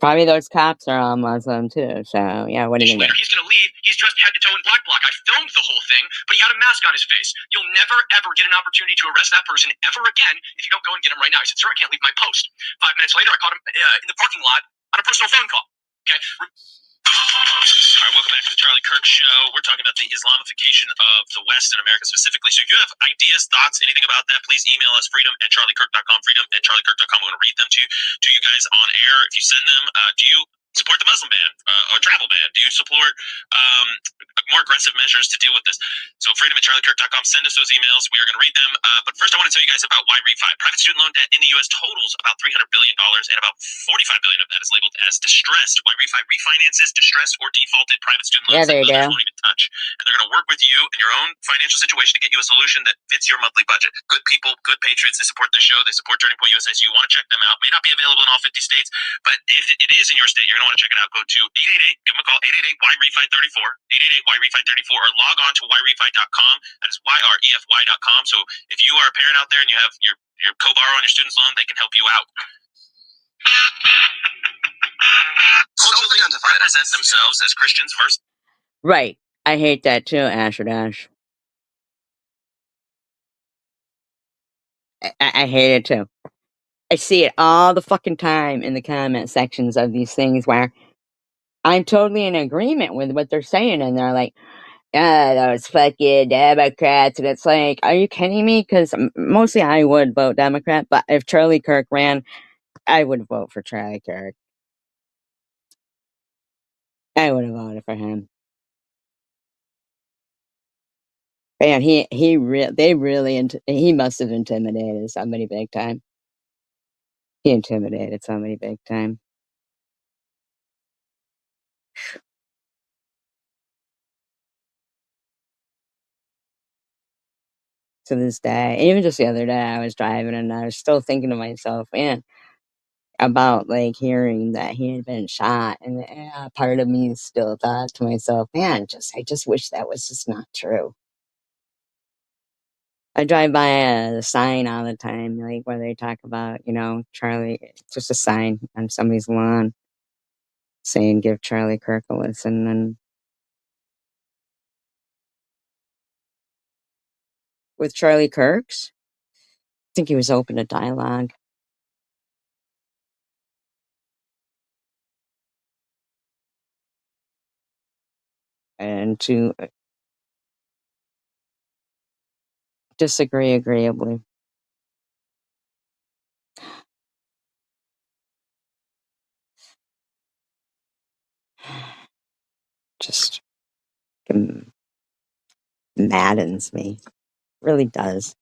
Speaker 1: Probably those cops are all Muslim too, so yeah, what do you
Speaker 2: Later, he's gonna leave. He's dressed head to toe in black bloc. I filmed the whole thing, but he had a mask on his face. You'll never ever get an opportunity to arrest that person ever again if you don't go and get him right now. He said, sir, I can't leave my post. 5 minutes later, I caught him in the parking lot on a personal phone call. Okay. All right, welcome back to the Charlie Kirk Show. We're talking about the Islamification of the West in America specifically. So if you have ideas, thoughts, anything about that, please email us, freedom@charliekirk.com, freedom@charliekirk.com. We're going to read them to you guys on air. If you send them, do you support the Muslim ban or travel ban? Do you support more aggressive measures to deal with this? So freedom@charliekirk.com, send us those emails. We are going to read them. But first, I want to tell you guys about why refi. Private student loan debt in the U.S. totals about $300 billion, and about $45 billion of that is labeled as distressed. Why refi refinances distressed or defaulted private student loans that others won't even touch. And they're going to work with you in your own financial situation to get you a solution that fits your monthly budget. Good people, good patriots. They support the show. They support Turning Point USA. So you want to check them out. May not be available in all 50 states, but if it is in your state, you're going to want to check it out. Go to 888, give them a call, 888-YREFI34, 888-YREFI34, or log on to YREFI.com. That is YREFY.com. So if you are a parent out there and you have your co-borrow on your student's loan, they can help you out. Socially represent themselves as Christians first.
Speaker 1: Right. I hate that too, Asher Dash. I hate it too. I see it all the fucking time in the comment sections of these things where I'm totally in agreement with what they're saying, and they're like, those fucking Democrats, and it's like, are you kidding me? Because mostly I would vote Democrat, but if Charlie Kirk ran, I would vote for Charlie Kirk. I would have voted for him. Man, he must have intimidated somebody big time. He intimidated somebody big time. To this day, even just the other day, I was driving and I was still thinking to myself, man, about like hearing that he had been shot, and part of me still thought to myself, man, I just wish that was just not true. I drive by a sign all the time, like where they talk about, Charlie, just a sign on somebody's lawn saying, give Charlie Kirk a listen. And with Charlie Kirk's, I think he was open to dialogue. And to disagree agreeably. Just maddens me. Really does.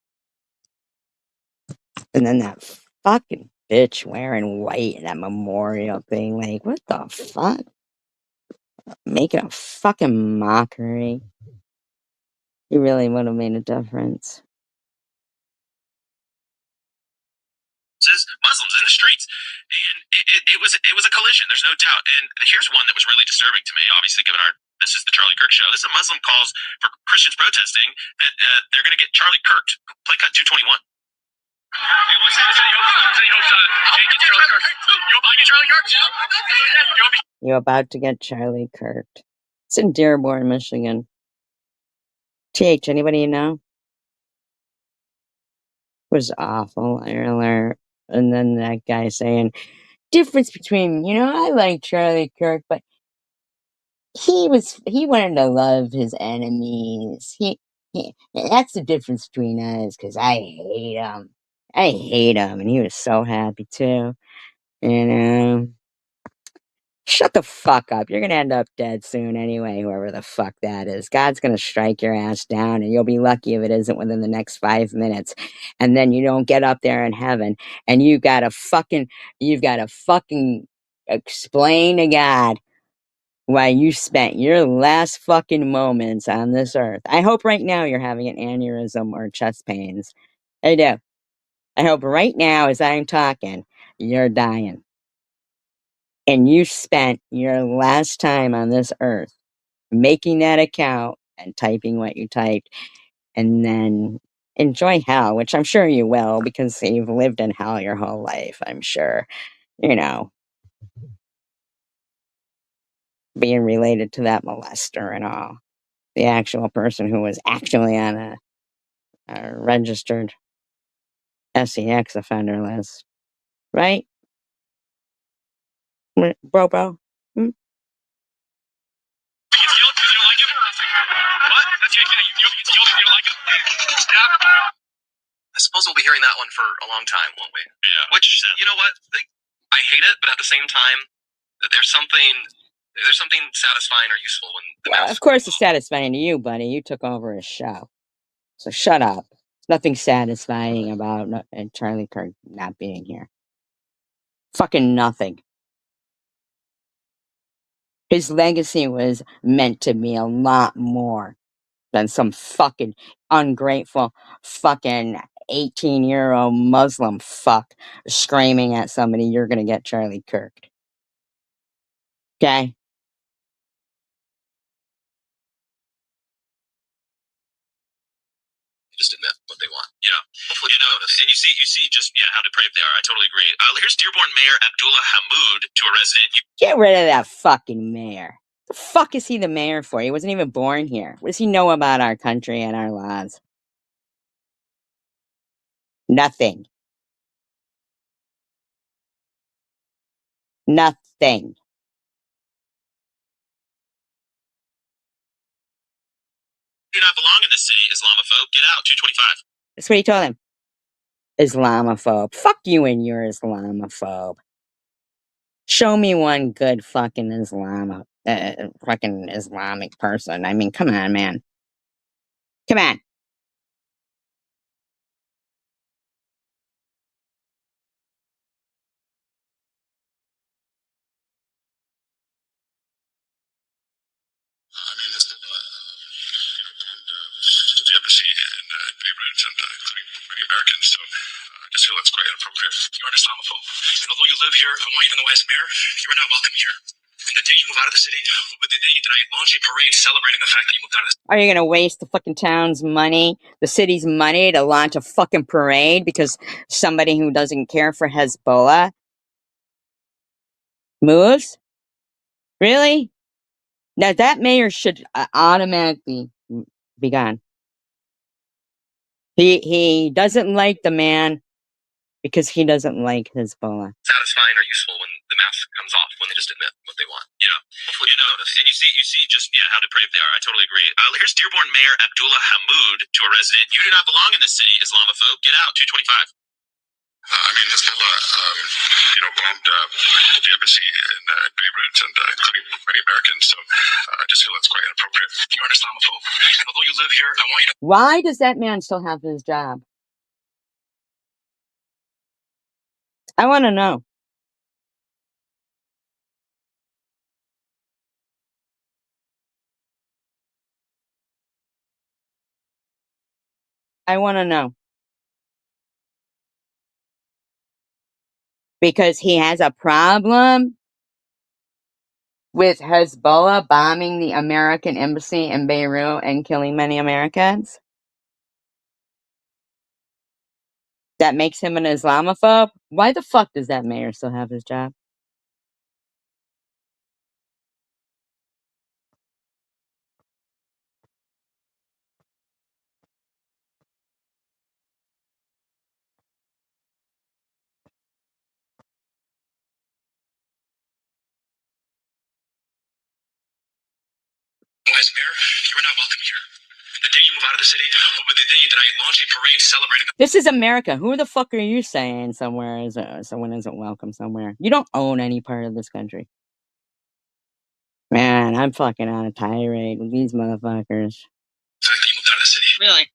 Speaker 1: And then that fucking bitch wearing white in that memorial thing. Like, what the fuck? Making a fucking mockery. He really would have made a difference.
Speaker 2: Muslims in the streets, and it was a collision. There's no doubt. And here's one that was really disturbing to me. Obviously, given this is the Charlie Kirk show. This is a Muslim calls for Christians protesting that they're going to get Charlie Kirk. Play cut 221. Hey, what's that?
Speaker 1: You're about to get Charlie Kirk. It's in Dearborn, Michigan. TH, anybody you know? It was awful earlier. And then that guy saying, difference between, I like Charlie Kirk, but he wanted to love his enemies. That's the difference between us, because I hate him. I hate him, and he was so happy too. And shut the fuck up. You're gonna end up dead soon anyway, whoever the fuck that is. God's gonna strike your ass down, and you'll be lucky if it isn't within the next 5 minutes. And then you don't get up there in heaven, and you've gotta fucking explain to God why you spent your last fucking moments on this earth. I hope right now you're having an aneurysm or chest pains. I do. I hope right now, as I'm talking, you're dying. And you spent your last time on this earth making that account and typing what you typed, and then enjoy hell, which I'm sure you will, because you've lived in hell your whole life, I'm sure. Being related to that molester and all. The actual person who was actually on a registered SEX offender list. Right? Bro? Hmm?
Speaker 2: I suppose we'll be hearing that one for a long time, won't we? Yeah. Which, you know what? I hate it, but at the same time, there's something satisfying or useful when the
Speaker 1: Well,
Speaker 2: mouth.
Speaker 1: of course it's satisfying to you, buddy. You took over his show. So shut up. There's nothing satisfying about Charlie Kirk not being here. Fucking nothing. His legacy was meant to be a lot more than some fucking ungrateful fucking 18-year-old Muslim fuck screaming at somebody, you're gonna get Charlie Kirk. Okay?
Speaker 2: Just admit what they want. Yeah. Hopefully and you see just how depraved they are. I totally agree. Here's Dearborn Mayor Abdullah Hamoud to a resident.
Speaker 1: Get rid of that fucking mayor. The fuck is he the mayor for? He wasn't even born here. What does he know about our country and our laws? Nothing. Nothing.
Speaker 2: You do not belong in this city, Islamophobe. Get out. 225.
Speaker 1: That's what he told him. Islamophobe. Fuck you and your Islamophobe. Show me one good fucking fucking Islamic person. I mean, come on, man. Come on.
Speaker 2: To the embassy in Beirut and including many Americans. So I just feel that's quite inappropriate. You're an Islamophobe. And although you live here, even though as mayor, you're not welcome here. And the day you move out of the city, with the day that I launch a parade celebrating the fact that you moved out of the city.
Speaker 1: Are you gonna waste the fucking town's money, the city's money, to launch a fucking parade because somebody who doesn't care for Hezbollah moves? Really? Now that mayor should automatically be gone. He doesn't like the man because he doesn't like Hezbollah.
Speaker 2: Satisfying or useful when the mask comes off, when they just admit what they want. Yeah. Hopefully and you see just how depraved they are. I totally agree. Here's Dearborn Mayor Abdullah Hamoud to a resident. You do not belong in this city, Islamophobe. Get out. 225. Hezbollah, bombed the embassy in Beirut and including many Americans. So I just feel that's quite inappropriate. You're an Islamophobe, and although you live here, I want you to.
Speaker 1: Why does that man still have his job? I want to know. I want to know. Because he has a problem with Hezbollah bombing the American embassy in Beirut and killing many Americans. That makes him an Islamophobe? Why the fuck does that mayor still have his job?
Speaker 2: As mayor, you are not welcome here. The day you move out of the city will be the day that I launch a parade celebrating.
Speaker 1: This is America. Who the fuck are you saying someone isn't welcome somewhere? You don't own any part of this country. Man, I'm fucking on a tirade with these motherfuckers.
Speaker 2: The fact that you moved out of the city. Really?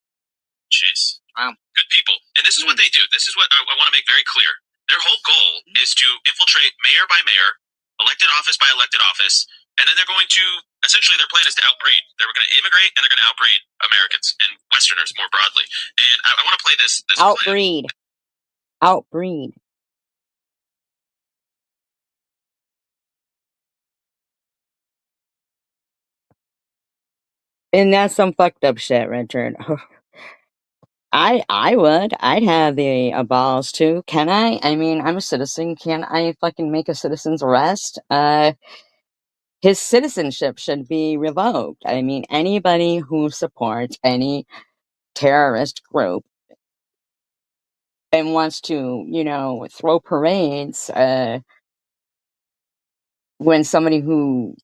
Speaker 2: Jeez. Wow. Good people. And this is what they do. This is what I want to make very clear. Their whole goal is to infiltrate mayor by mayor, elected office by elected office, and then they're going to, essentially their plan is to outbreed. They're going to immigrate and they're going to outbreed Americans and Westerners more broadly. And I want to play this
Speaker 1: Outbreed. Outbreed. And that's some fucked up shit, Richard. I'd have the balls too. Can I? I mean, I'm a citizen. Can I fucking make a citizen's arrest? His citizenship should be revoked. I mean, anybody who supports any terrorist group and wants to, throw parades, when somebody who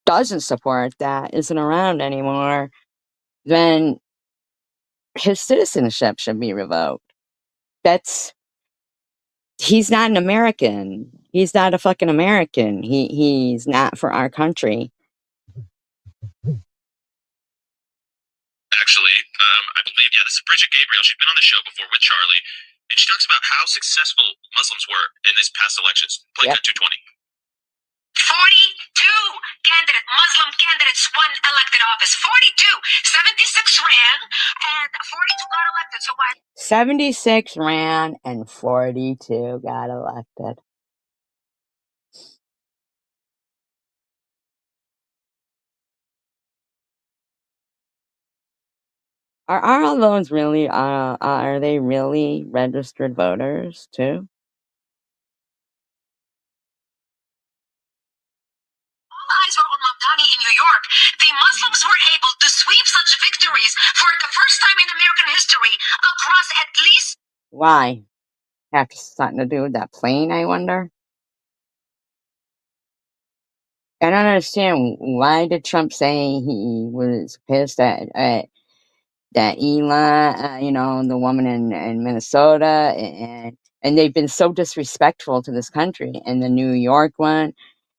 Speaker 1: doesn't support that isn't around anymore, then his citizenship should be revoked. He's not an American. He's not a fucking American. He's not for our country.
Speaker 2: Actually, I believe, this is Bridget Gabriel. She's been on the show before with Charlie, and she talks about how successful Muslims were in this past elections. Play cut 220. 42 Muslim candidates won elected office. 42. 76 ran, and 42 got elected. So why?
Speaker 1: 76 ran, and 42 got elected. Are all those really, are they really registered voters, too?
Speaker 2: Eyes were on Mamdani in New York. The Muslims were able to sweep such victories for the first time in American history across at least...
Speaker 1: Why? Have something to do with that plane, I wonder? I don't understand. Why did Trump say he was pissed at that Elon, the woman in Minnesota, and they've been so disrespectful to this country, and the New York one,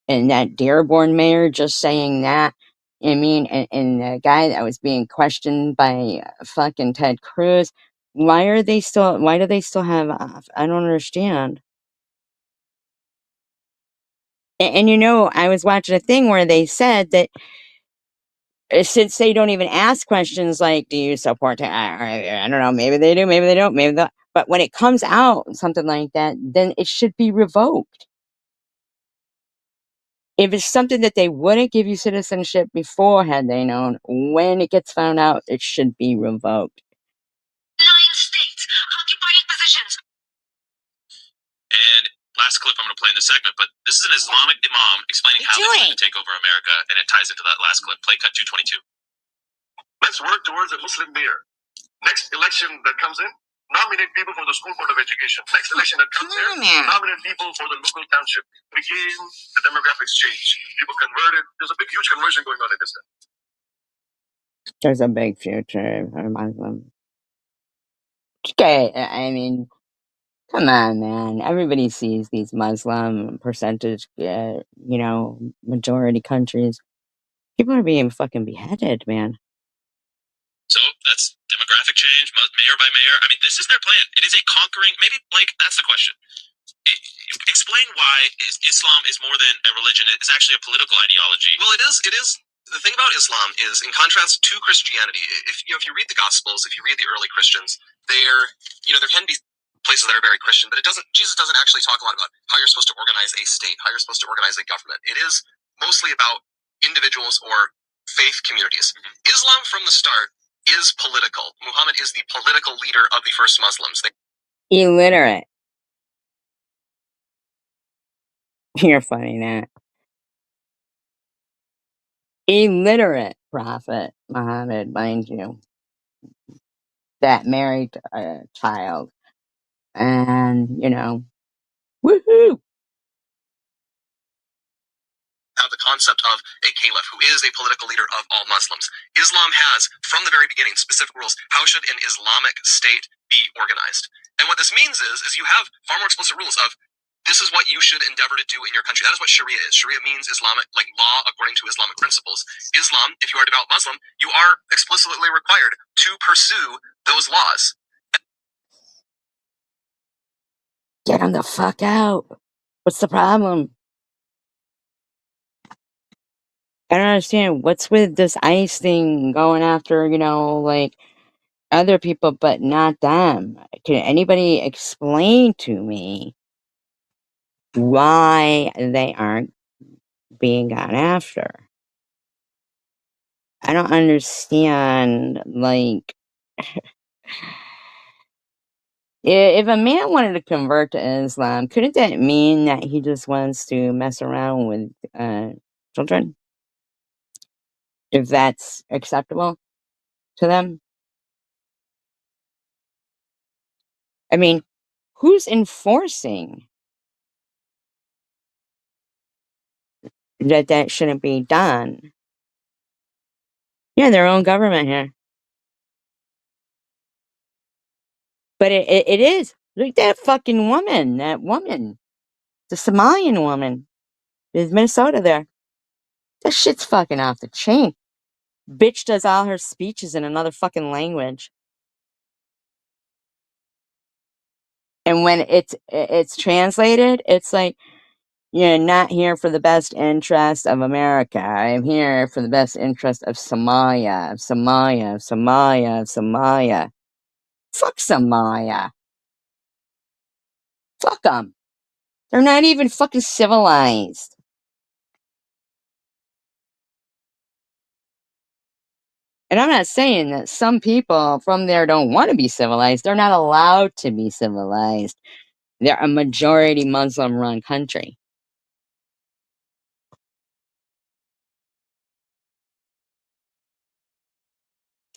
Speaker 1: and that Dearborn mayor just saying that. I mean, and the guy that was being questioned by fucking Ted Cruz. Why do they still have? I don't understand. And I was watching a thing where they said that since they don't even ask questions like, do you support, I don't know, maybe they do, maybe they don't, maybe not. But when it comes out, something like that, then it should be revoked. If it's something that they wouldn't give you citizenship before, had they known, when it gets found out, it should be revoked.
Speaker 2: 9 states occupying positions. And last clip I'm going to play in this segment, but this is an Islamic imam explaining how they're going to take over America, and it ties into that last clip. Play cut 222. Let's work towards a Muslim mayor. Next election that comes in, nominate people for the School Board of Education. Next election that comes in, nominate people for the local township. Begin the demographics change. People converted. There's a big, huge conversion going on in this.
Speaker 1: There's a big future for Muslim. Okay, I mean, come on, man. Everybody sees these Muslim percentage, majority countries. People are being fucking beheaded, man.
Speaker 2: So that's That's demographic change, mayor by mayor. I mean, this is their plan. It is a conquering, maybe, like, that's the question. Explain why Islam is more than a religion. It's actually a political ideology. Well, it is. It is. The thing about Islam is, in contrast to Christianity, if you read the Gospels, if you read the early Christians, there can be places that are very Christian, but Jesus doesn't actually talk a lot about how you're supposed to organize a state, how you're supposed to organize a government. It is mostly about individuals or faith communities. Islam, from the start, is political. Muhammad is the political leader of the first Muslims.
Speaker 1: Illiterate. You're funny, Nat. Illiterate prophet Muhammad, mind you, that married a child. And, woohoo!
Speaker 2: Have the concept of a caliph who is a political leader of all Muslims. Islam has, from the very beginning, specific rules. How should an Islamic state be organized? And what this means is you have far more explicit rules of this is what you should endeavor to do in your country. That is what Sharia is. Sharia means Islamic, like law according to Islamic principles. Islam, if you are a devout Muslim, you are explicitly required to pursue those laws.
Speaker 1: Get him the fuck out. What's the problem? I don't understand. What's with this ICE thing going after, like other people, but not them? Can anybody explain to me why they aren't being gone after? I don't understand, like, if a man wanted to convert to Islam, couldn't that mean that he just wants to mess around with children? If that's acceptable to them? I mean, who's enforcing that shouldn't be done? Yeah, their own government here. But it is. Look at that fucking woman. That woman. The Somalian woman. There's Minnesota there. That shit's fucking off the chain. Bitch does all her speeches in another fucking language. And when it's translated, it's like, you're not here for the best interest of America. I'm here for the best interest of Somalia, Somalia, Somalia, Somalia. Fuck Somalia. Fuck them. They're not even fucking civilized. And I'm not saying that some people from there don't want to be civilized. They're not allowed to be civilized. They're a majority Muslim run country.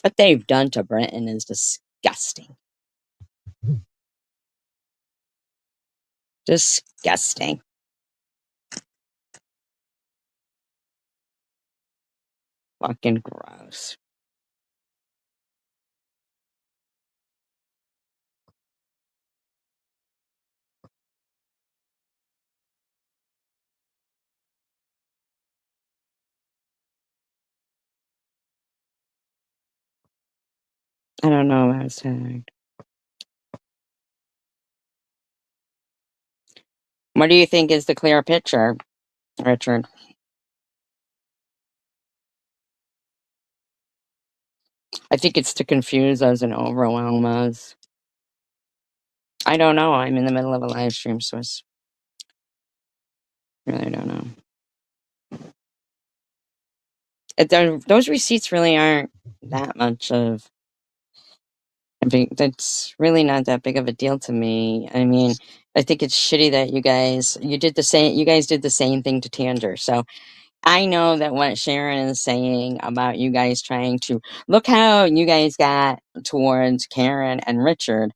Speaker 1: What they've done to Britain is disgusting. Disgusting. Fucking gross. I don't know about that. What do you think is the clear picture, Richard? I think it's to confuse us and overwhelm us. I don't know. I'm in the middle of a live stream, so I really don't know. Those receipts really aren't that much of. That's really not that big of a deal to me. I mean, I think it's shitty that you guys did the same. You guys did the same thing to Tanger. So I know that what Sharon is saying about you guys trying to look how you guys got towards Karen and Richard.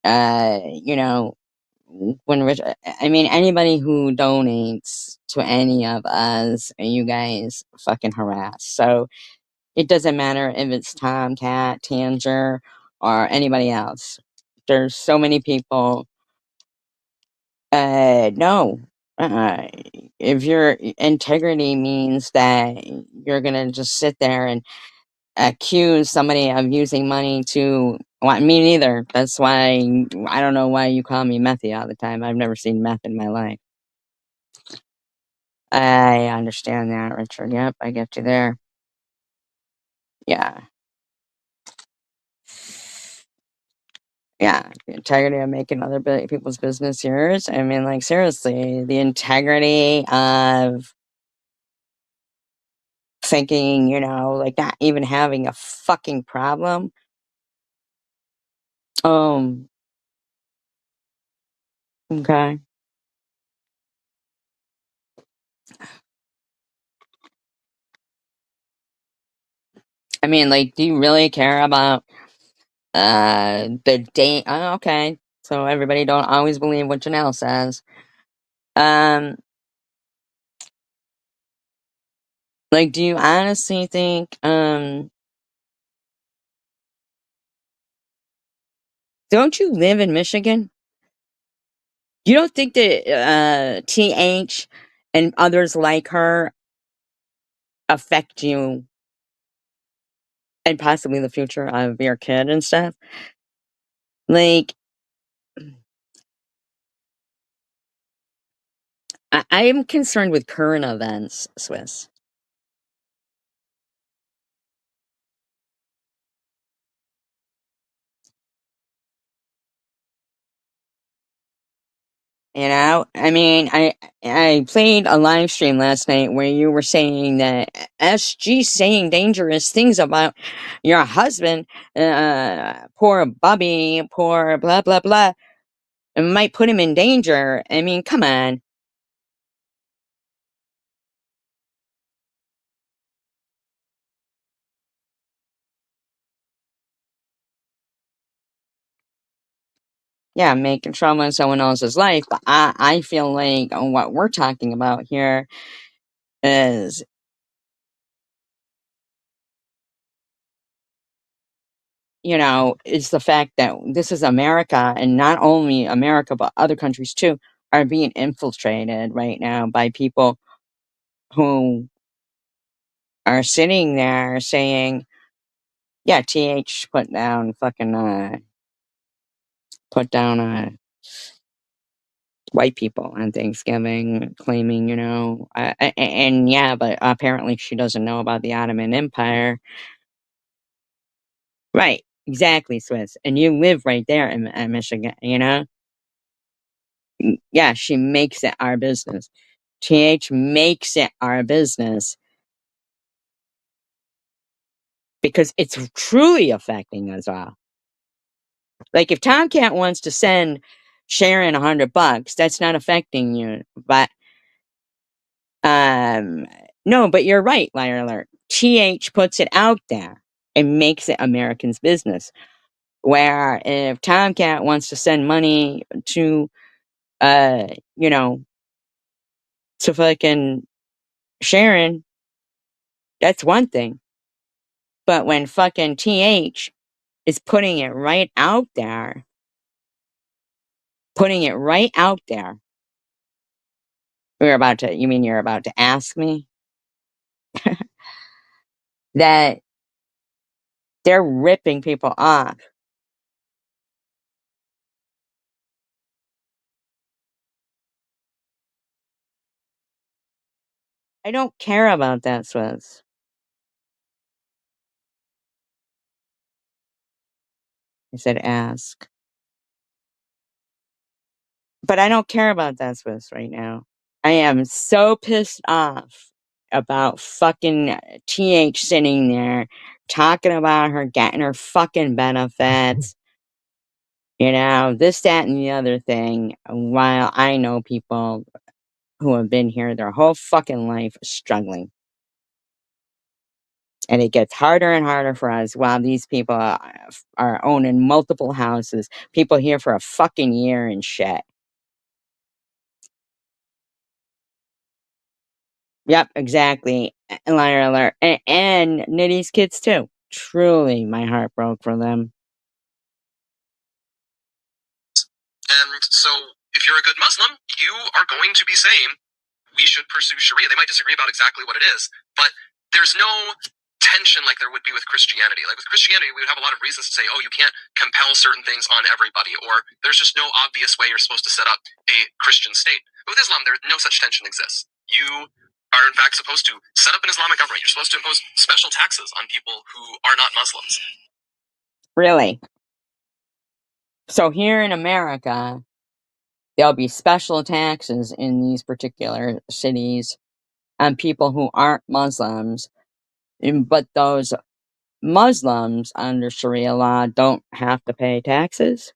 Speaker 1: You know, when Richard, I mean, anybody who donates to any of us, you guys fucking harass. So it doesn't matter if it's Tomcat, Tanger, or anybody else. There's so many people. No. Uh, if your integrity means that you're gonna just sit there and accuse somebody of using money to... Well, me neither. That's why I don't know why you call me methy all the time. I've never seen meth in my life. I understand that, Richard. Yep, I get you there. Yeah. Yeah, the integrity of making other people's business yours. I mean, like, seriously, the integrity of thinking, like, not even having a fucking problem. Okay. I mean, like, do you really care about the date? Oh, okay. So everybody don't always believe what Janelle says. Like, do you honestly think, don't you live in Michigan? You don't think that TH and others like her affect you and possibly the future of your kid and stuff? Like, I am concerned with current events, Swiss. I mean, I played a live stream last night where you were saying that SG saying dangerous things about your husband, poor Bobby, poor blah blah blah, it might put him in danger. I mean, come on. Yeah, making trauma in someone else's life, but I feel like what we're talking about here is is the fact that this is America, and not only America, but other countries too, are being infiltrated right now by people who are sitting there saying, yeah, TH put down white people on Thanksgiving, claiming, and yeah, but apparently she doesn't know about the Ottoman Empire. Right, exactly, Swiss. And you live right there in Michigan, Yeah, she makes it our business. TH makes it our business because it's truly affecting us all. Like, if Tomcat wants to send Sharon $100, that's not affecting you. But no, but you're right, Liar Alert. TH puts it out there and makes it Americans' business. Where if Tomcat wants to send money to you know, to fucking Sharon, that's one thing. But when fucking TH is putting it right out there, you mean you're about to ask me? That they're ripping people off. I don't care about that, Swizz. I said ask. But I don't care about that, Swizz, right now. I am so pissed off about fucking TH sitting there talking about her getting her fucking benefits. This, that, and the other thing. While I know people who have been here their whole fucking life struggling. And it gets harder and harder for us while these people are owning multiple houses. People here for a fucking year and shit. Yep, exactly. Liar alert. And Nitty's kids too. Truly, my heart broke for them.
Speaker 2: And so, if you're a good Muslim, you are going to be saying we should pursue Sharia. They might disagree about exactly what it is, but there's no tension like there would be with Christianity. Like with Christianity, we would have a lot of reasons to say, oh, you can't compel certain things on everybody, or there's just no obvious way you're supposed to set up a Christian state. But with Islam, no such tension exists. You are in fact supposed to set up an Islamic government. You're supposed to impose special taxes on people who are not Muslims.
Speaker 1: Really? So here in America, there'll be special taxes in these particular cities on people who aren't Muslims, but those Muslims under Sharia law don't have to pay taxes?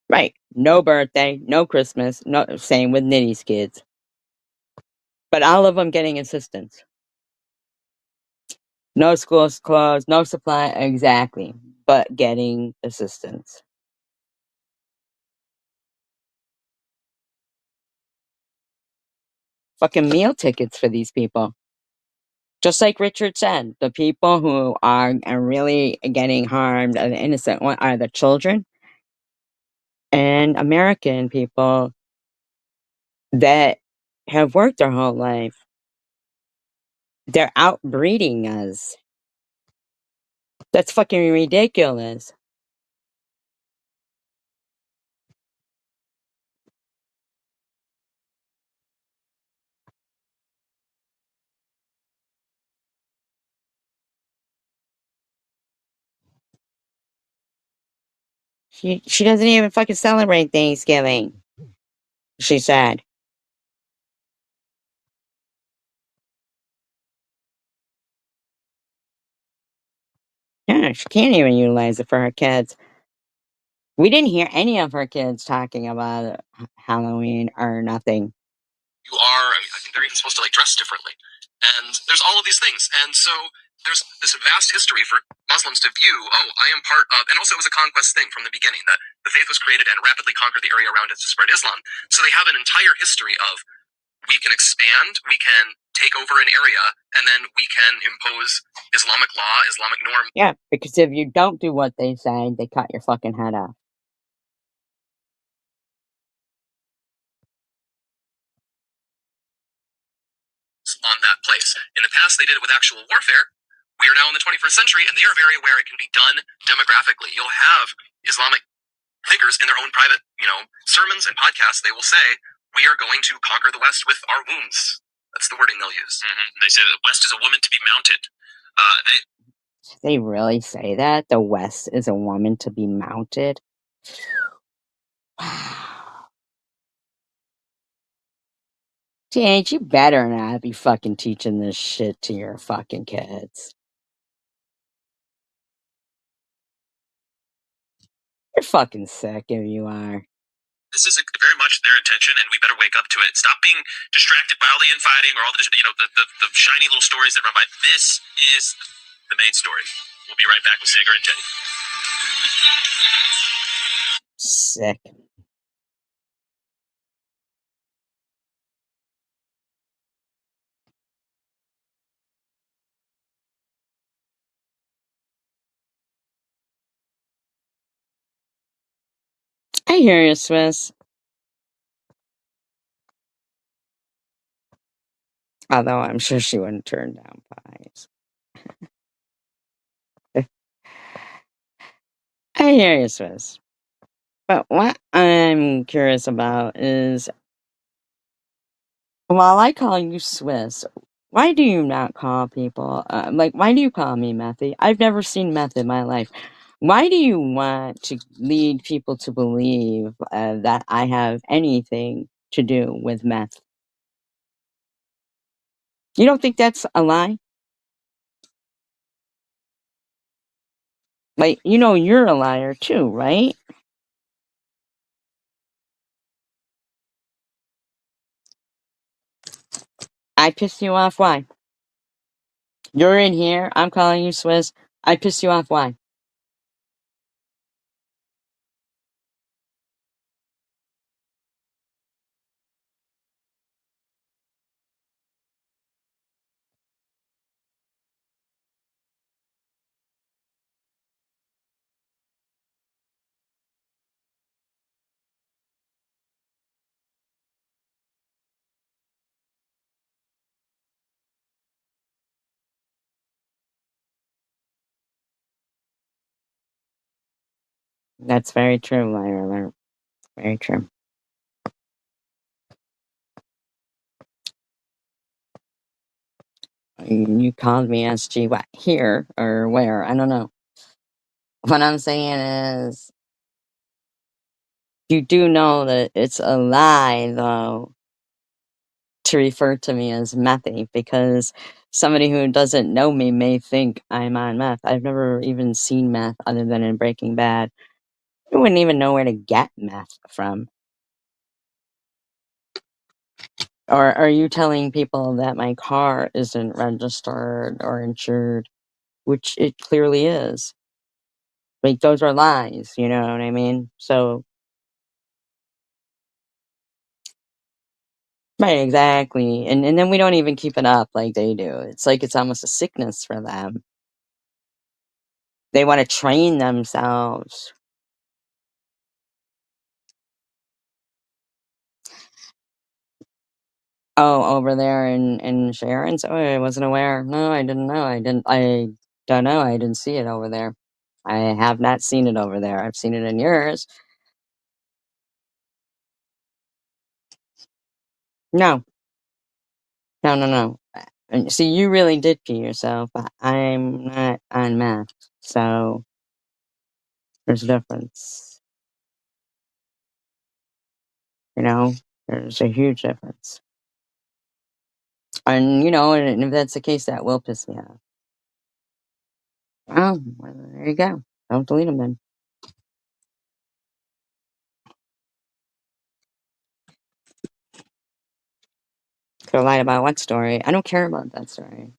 Speaker 1: Right. No birthday, no Christmas, no, same with Nitty's kids. But all of them getting assistance. No schools closed, no supply, exactly, but getting assistance. Fucking meal tickets for these people. Just like Richard said, the people who are really getting harmed, and the innocent one, are the children and American people that have worked their whole life. They're outbreeding us. That's fucking ridiculous. She doesn't even fucking celebrate Thanksgiving, she said. Yeah, she can't even utilize it for her kids. We didn't hear any of her kids talking about Halloween or nothing.
Speaker 2: You are, I think they're even supposed to like dress differently. And there's all of these things. And so there's this vast history for Muslims to view, oh, I am part of, and also it was a conquest thing from the beginning, that the faith was created and rapidly conquered the area around it to spread Islam. So they have an entire history of, we can expand, we can take over an area, and then we can impose Islamic law, Islamic norm.
Speaker 1: Yeah, because if you don't do what they say, they cut your fucking head off.
Speaker 2: On that place. In the past, they did it with actual warfare. We are now in the 21st century, and they are very aware it can be done demographically. You'll have Islamic thinkers in their own private, sermons and podcasts. They will say, we are going to conquer the West with our wombs. That's the wording they'll use. Mm-hmm. They say the West is a woman to be mounted.
Speaker 1: They really say that? The West is a woman to be mounted? Wow. Jade, you better not be fucking teaching this shit to your fucking kids. You're fucking sick if you are.
Speaker 2: This is very much their intention, and we better wake up to it. Stop being distracted by all the infighting or all the shiny little stories that run by. This is the main story. We'll be right back with Sager and Jenny.
Speaker 1: Sick. I hear you, Swiss. Although I'm sure she wouldn't turn down pies. I hear you, Swiss. But what I'm curious about is, while I call you Swiss, why do you not call people, why do you call me Methy? I've never seen meth in my life. Why do you want to lead people to believe that I have anything to do with meth? You don't think that's a lie? Like, you're a liar too, right? I pissed you off, why? You're in here, I'm calling you Swiss. I pissed you off, why? That's very true, Lyra. Very true. You called me SG, what, here or where? I don't know. What I'm saying is, you do know that it's a lie, though, to refer to me as methy, because somebody who doesn't know me may think I'm on meth. I've never even seen meth other than in Breaking Bad. I wouldn't even know where to get meth from. Or are you telling people that my car isn't registered or insured? Which it clearly is. Like, those are lies, you know what I mean? So, right, exactly. And then we don't even keep it up like they do. It's like it's almost a sickness for them. They want to train themselves. Oh, over there in Sharon's? Oh, I wasn't aware. No, I didn't know. I don't know. I didn't see it over there. I have not seen it over there. I've seen it in yours. No, no, no, no. And see, you really did pee yourself, but I'm not on meth. So there's a difference. You know, there's a huge difference. And, you know, and if that's the case, that will piss me off. Oh, well, there you go. Don't delete them then. Could have lied about what story? I don't care about that story.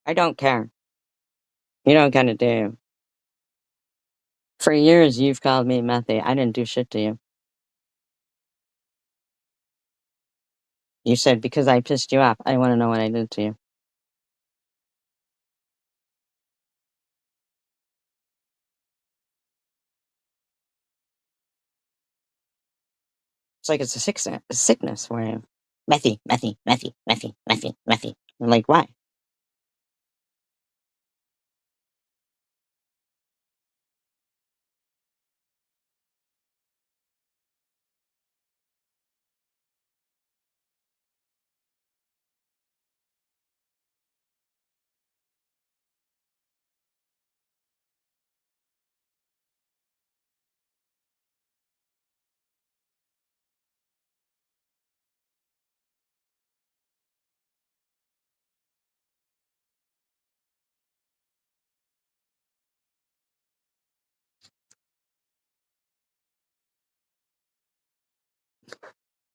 Speaker 1: I don't care. You don't kind of do. For years, you've called me methy. I didn't do shit to you. You said because I pissed you off, I want to know what I did to you. It's like it's a sickness for you. Methy, methy, methy, methy, methy, methy. I'm like, why?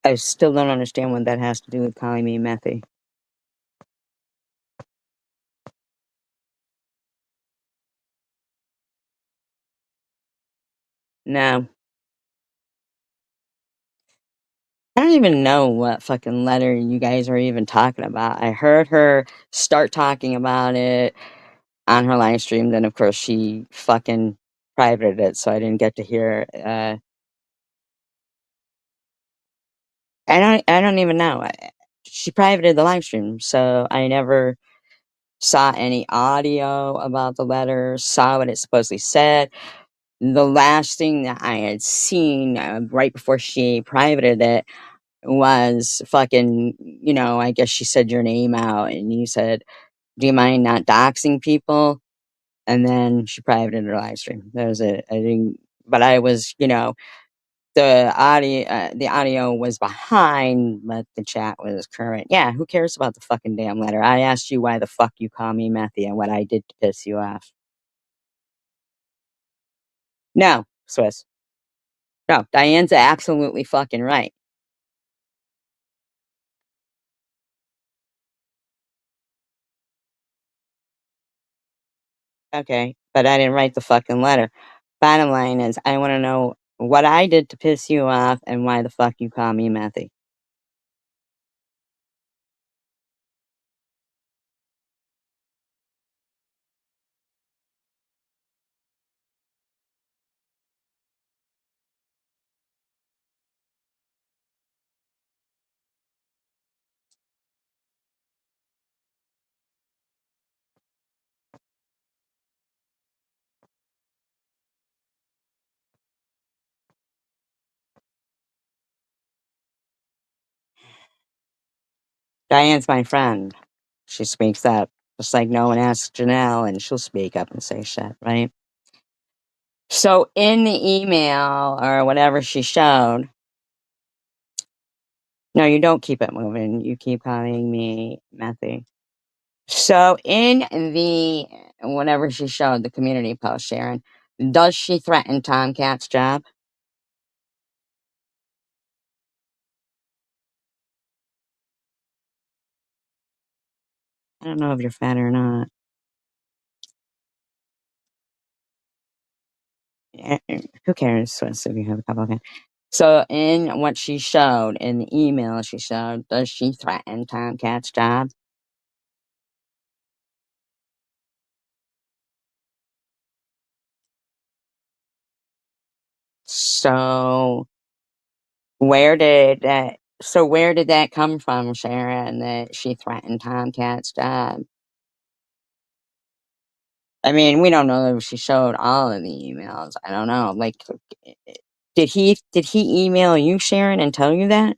Speaker 1: I still don't understand what that has to do with calling me methy. No. I don't even know what fucking letter you guys are even talking about. I heard her start talking about it on her live stream, then of course she fucking privated it, so I didn't get to hear. I don't even know. She privated the live stream, so I never saw any audio about the letter. Saw what it supposedly said. The last thing that I had seen right before she privated it was fucking, you know, I guess she said your name out and you said, do you mind not doxing people? And then she privated her live stream. That was it. I didn't, but I was, you know, the audio was behind, but the chat was current. Yeah, who cares about the fucking damn letter? I asked you why the fuck you call me Methy and what I did to piss you off. No, Swiss. No, Diane's absolutely fucking right. Okay, but I didn't write the fucking letter. Bottom line is, I want to know what I did to piss you off and why the fuck you call me Methy. Diane's my friend. She speaks up. Just like no one asks Janelle, and she'll speak up and say shit, right? So in the email or whatever she showed, no, you don't keep it moving. You keep calling me Methy. So in the whatever she showed, the community post, Sharon, does she threaten Tomcat's job? I don't know if you're fat or not. Who cares? So if you have a couple of. So in what she showed in the email she showed, does she threaten Tomcat's job? So where did that come from, Sharon, that she threatened Tomcat's job? I mean, we don't know if she showed all of the emails. I don't know. Like, did he email you, Sharon, and tell you that?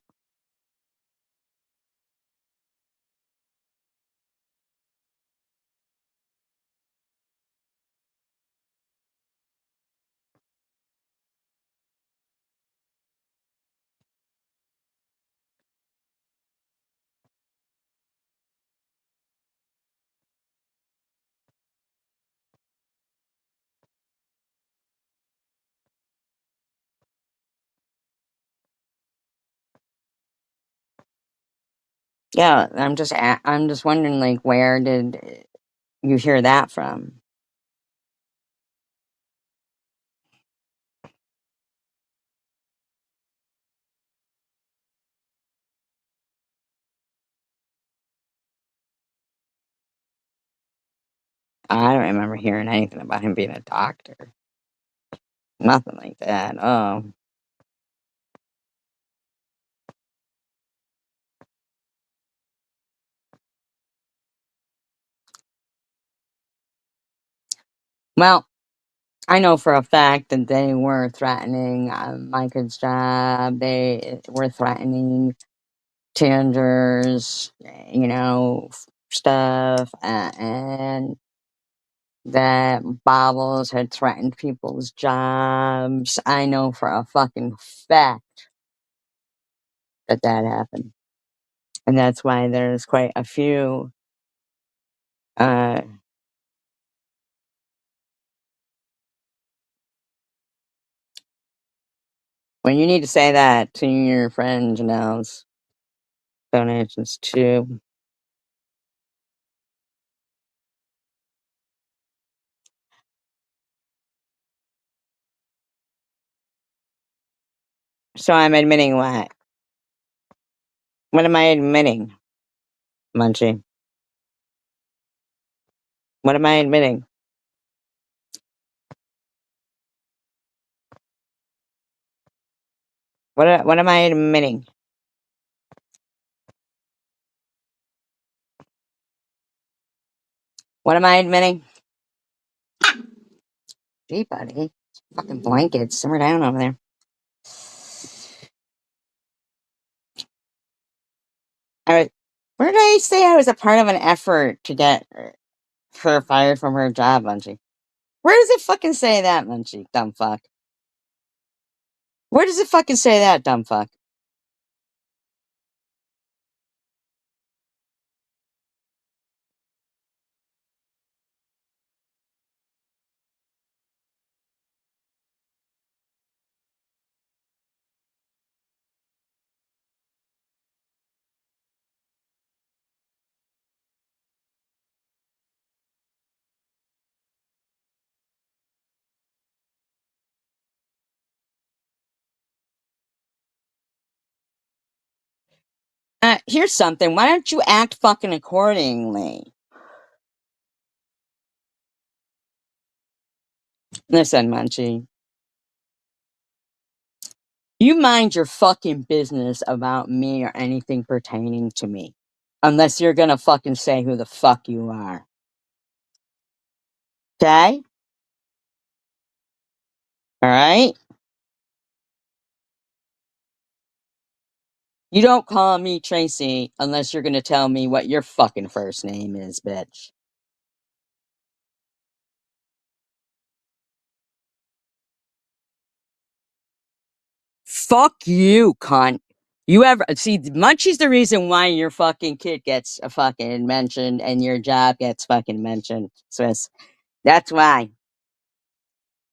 Speaker 1: Yeah, I'm just wondering, like, where did you hear that from? I don't remember hearing anything about him being a doctor. Nothing like that. Oh, well, I know for a fact that they were threatening Micah's job. They were threatening Tanger's, stuff, and that Bobbles had threatened people's jobs. I know for a fucking fact that that happened. And that's why there's quite a few, uh, when you need to say that to your friend Janelle's donations too. So I'm admitting what? What am I admitting, Munchie? What am I admitting? What am I admitting? What am I admitting? Gee, buddy. Fucking blankets. Simmer down over there. Where did I say I was a part of an effort to get her fired from her job, Munchie? Where does it fucking say that, Munchie, dumb fuck? Where does it fucking say that, dumb fuck? Here's something. Why don't you act fucking accordingly? Listen, Munchie. You mind your fucking business about me or anything pertaining to me. Unless you're gonna fucking say who the fuck you are. Okay? Alright? You don't call me Tracy unless you're gonna tell me what your fucking first name is, bitch. Fuck you, cunt. You ever see Munchie's the reason why your fucking kid gets a fucking mentioned and your job gets fucking mentioned, Swiss. That's why.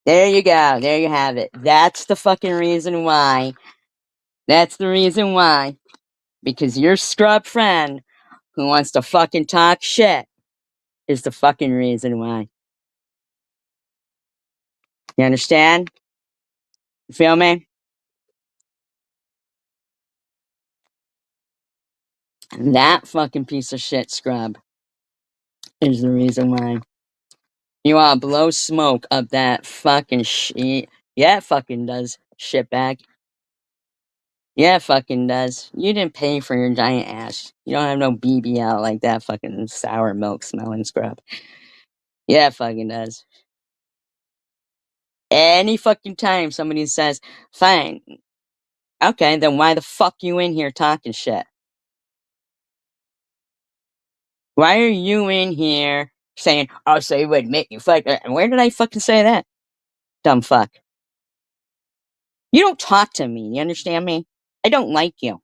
Speaker 1: There you go. There you have it. That's the fucking reason why. That's the reason why. Because your scrub friend who wants to fucking talk shit is the fucking reason why. You understand? You feel me? And that fucking piece of shit scrub is the reason why. You wanna blow smoke up that fucking shit. Yeah, it fucking does, shitbag. Yeah, it fucking does. You didn't pay for your giant ass. You don't have no BBL like that fucking sour milk smelling scrub. Yeah, it fucking does. Any fucking time somebody says, fine, okay, then why the fuck you in here talking shit? Why are you in here saying, oh, so you would admit you fuck? Where did I fucking say that? Dumb fuck. You don't talk to me, you understand me? I don't like you.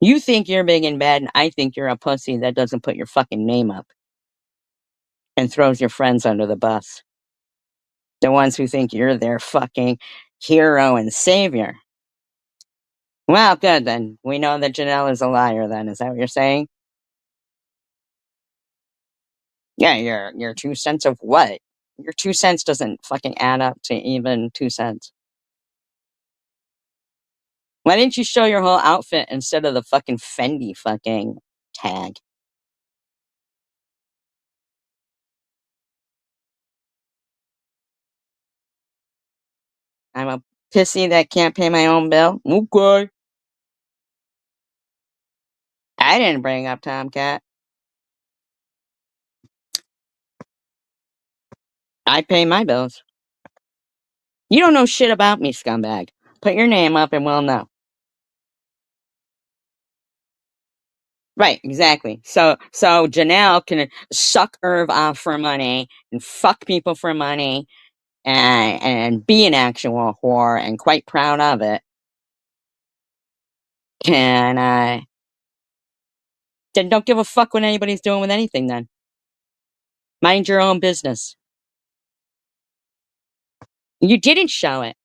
Speaker 1: You think you're big and bad, and I think you're a pussy that doesn't put your fucking name up and throws your friends under the bus. The ones who think you're their fucking hero and savior. Well, good then. We know that Janelle is a liar then. Is that what you're saying? Yeah, your 2 cents of what? Your 2 cents doesn't fucking add up to even 2 cents. Why didn't you show your whole outfit instead of the fucking Fendi fucking tag? I'm a pissy that can't pay my own bill? Okay. I didn't bring up Tomcat. I pay my bills. You don't know shit about me, scumbag. Put your name up and we'll know. Right, exactly. So Janelle can suck Irv off for money and fuck people for money and be an actual whore and quite proud of it. And then don't give a fuck what anybody's doing with anything then. Mind your own business. You didn't show it.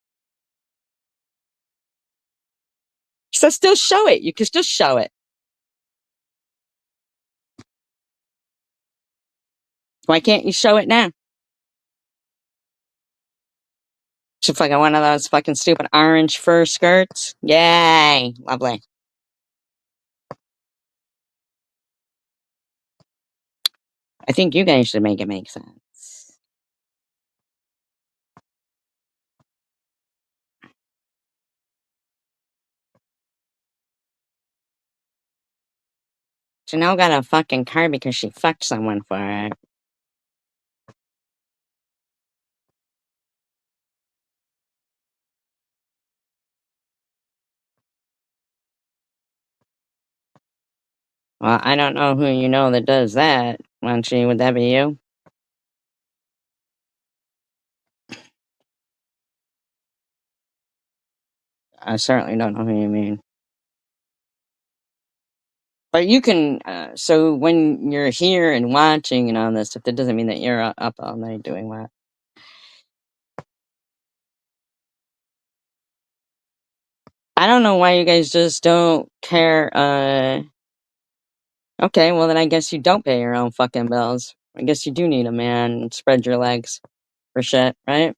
Speaker 1: So still show it. You can still show it. Why can't you show it now? Just like one of those fucking stupid orange fur skirts. Yay. Lovely. I think you guys should make it make sense. Janelle got a fucking car because she fucked someone for it. Well, I don't know who you know that does that. Munchie, would that be you? I certainly don't know who you mean. But you can, so when you're here and watching and all this stuff, that doesn't mean that you're up all night doing what? I don't know why you guys just don't care, okay, well then I guess you don't pay your own fucking bills. I guess you do need a man and spread your legs for shit, right?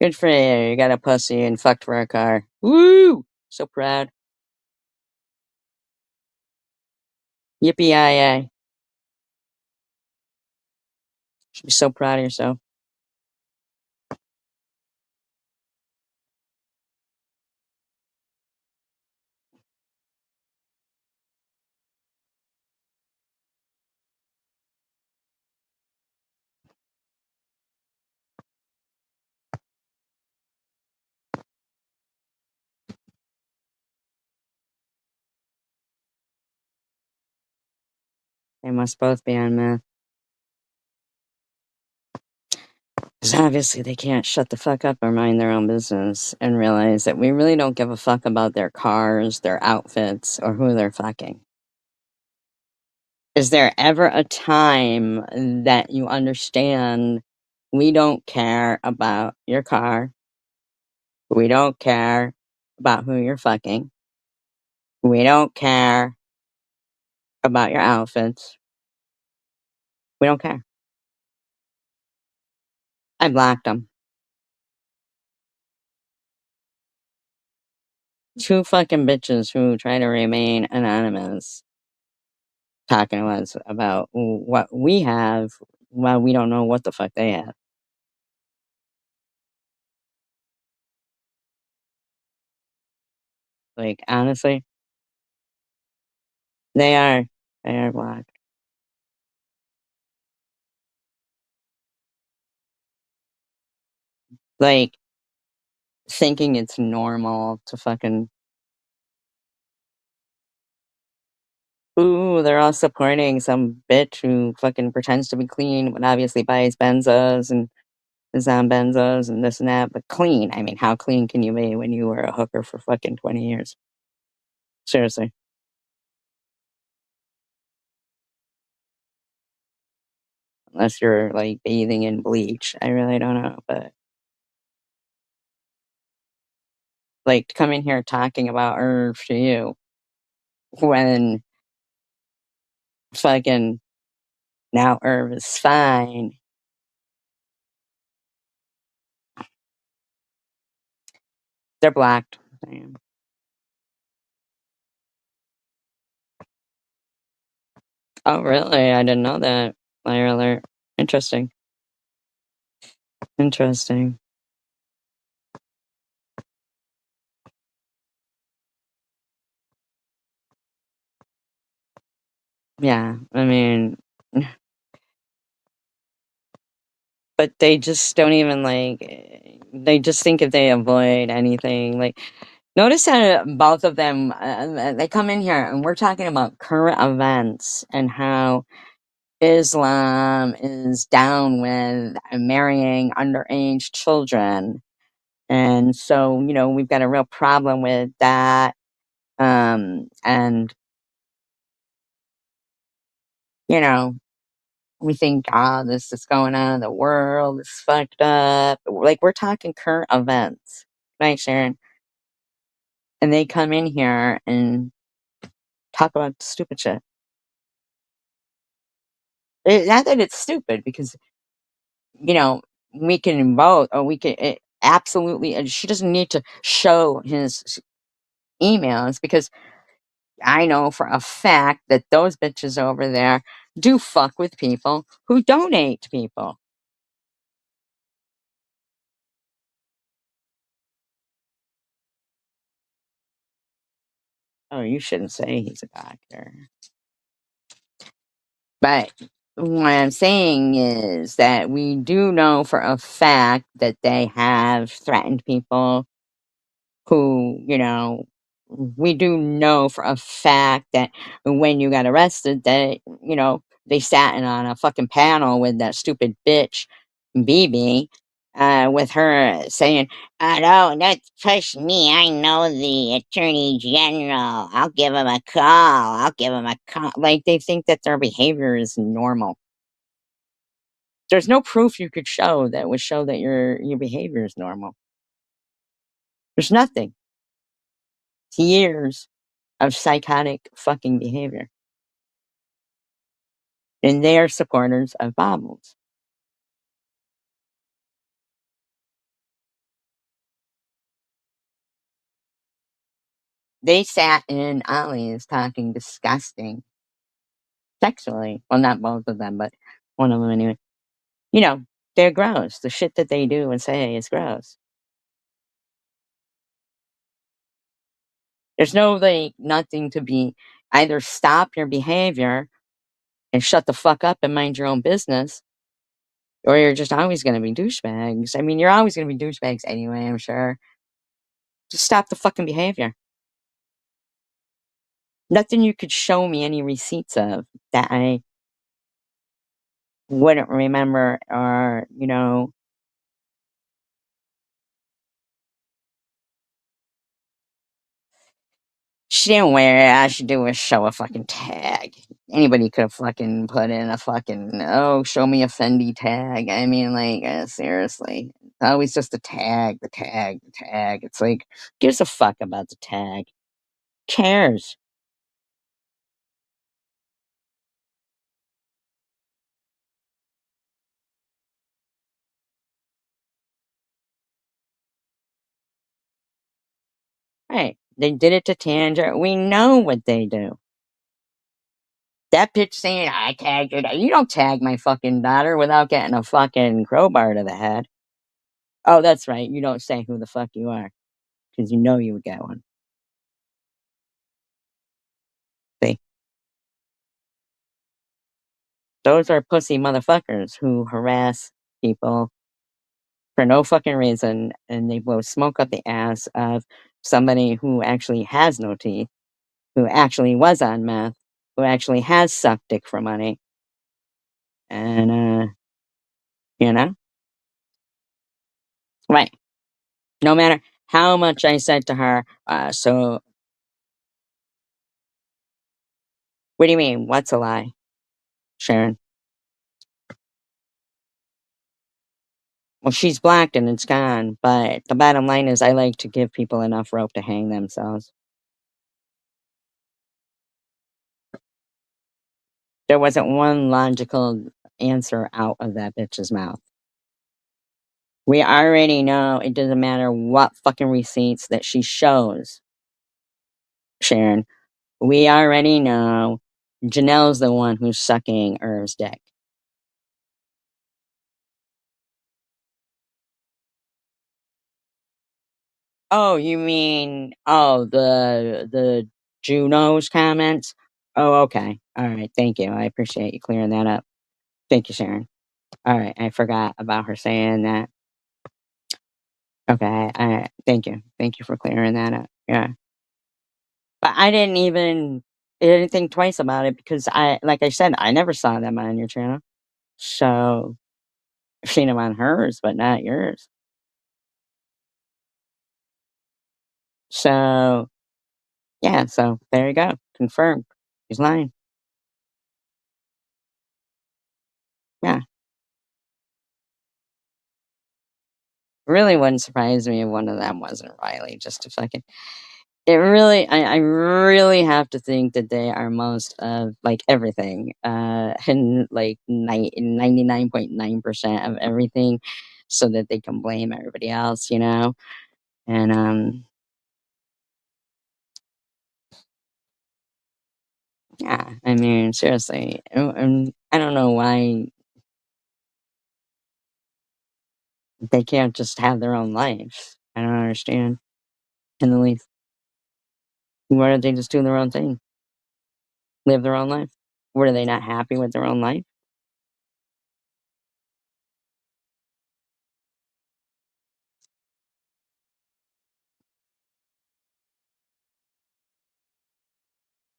Speaker 1: Good for you, you got a pussy and fucked for a car. Woo! So proud. Yippee-yi-yi. Should be so proud of yourself. They must both be on meth. Because obviously they can't shut the fuck up or mind their own business and realize that we really don't give a fuck about their cars, their outfits, or who they're fucking. Is there ever a time that you understand we don't care about your car? We don't care about who you're fucking. We don't care about your outfits. We don't care. I blocked them. 2 fucking bitches who try to remain anonymous talking to us about what we have while we don't know what the fuck they have. Like, honestly, they are. They are blocked. Like, thinking it's normal to fucking, ooh, they're all supporting some bitch who fucking pretends to be clean but obviously buys benzos and is on benzos and this and that, but clean. I mean, how clean can you be when you were a hooker for fucking 20 years? Seriously. Unless you're like bathing in bleach. I really don't know. But like to come in here talking about Irv to you when fucking now Irv is fine. They're blocked. Damn. Oh, really? I didn't know that. Flyer alert. Interesting. Interesting. Yeah, I mean, but they just don't even they just think if they avoid anything, like, notice that both of them, they come in here and we're talking about current events and how Islam is down with marrying underage children. And so, we've got a real problem with that. And, you know, we think, this is going on in the world, it's fucked up. Like, we're talking current events. Right, Sharon? And they come in here and talk about stupid shit. Not that it's stupid, because, you know, we can vote, or we can absolutely, and she doesn't need to show his emails, because I know for a fact that those bitches over there do fuck with people who donate to people. Oh, you shouldn't say he's a doctor. But what I'm saying is that we do know for a fact that they have threatened people who, we do know for a fact that when you got arrested, that, they sat in on a fucking panel with that stupid bitch, BB, with her saying, "Oh, no, don't push me. I know the attorney general. I'll give him a call. I'll give him a call." Like, they think that their behavior is normal. There's no proof you could show that would show that your behavior is normal. There's nothing. It's years of psychotic fucking behavior. And they are supporters of Bibles. They sat in Ollie's talking disgusting sexually. Well, not both of them, but one of them anyway. You know, they're gross. The shit that they do and say is gross. There's no, like, nothing to be, either stop your behavior and shut the fuck up and mind your own business, or you're just always going to be douchebags. I mean, you're always going to be douchebags anyway, I'm sure. Just stop the fucking behavior. Nothing you could show me any receipts of that I wouldn't remember, or, she didn't wear it. All she did was show a fucking tag. Anybody could have fucking put in a fucking, oh, show me a Fendi tag. I mean, like, seriously. It's always just a tag, the tag, the tag. It's like, gives a fuck about the tag. Cares. Right. They did it to Tanger. We know what they do. That bitch saying, I tagged her. You don't tag my fucking daughter without getting a fucking crowbar to the head. Oh, that's right. You don't say who the fuck you are. Because you know you would get one. See? Those are pussy motherfuckers who harass people for no fucking reason, and they blow smoke up the ass of somebody who actually has no teeth, who actually was on meth, who actually has sucked dick for money. And, you know? Right. No matter how much I said to her, so what do you mean? What's a lie, Sharon? Well, she's blacked and it's gone, but the bottom line is I like to give people enough rope to hang themselves. There wasn't one logical answer out of that bitch's mouth. We already know it doesn't matter what fucking receipts that she shows, Sharon. We already know Janelle's the one who's sucking Irv's dick. Oh, you mean, the Juno's comments? Oh, okay. All right. Thank you. I appreciate you clearing that up. Thank you, Sharon. All right. I forgot about her saying that. Okay. Thank you. Thank you for clearing that up. Yeah. But I didn't think twice about it because like I said, I never saw them on your channel. So I've seen them on hers, but not yours. So yeah, so there you go. Confirmed. He's lying. Yeah. Really wouldn't surprise me if one of them wasn't Riley, just to fucking I really have to think that they are most of like everything. And like 99.9% of everything so that they can blame everybody else, And yeah, I mean, seriously, I don't know why they can't just have their own life. I don't understand in the least. Why don't they just do their own thing, live their own life? Were they not happy with their own life?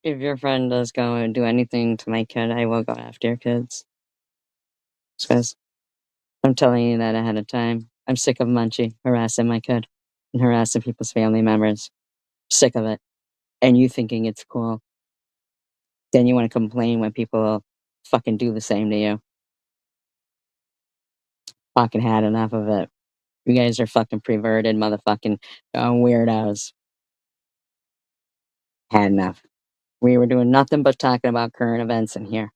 Speaker 1: If your friend does go and do anything to my kid, I will go after your kids. Because I'm telling you that ahead of time. I'm sick of Munchie harassing my kid and harassing people's family members. Sick of it. And you thinking it's cool. Then you want to complain when people fucking do the same to you. Fucking had enough of it. You guys are fucking perverted motherfucking weirdos. Had enough. We were doing nothing but talking about current events in here.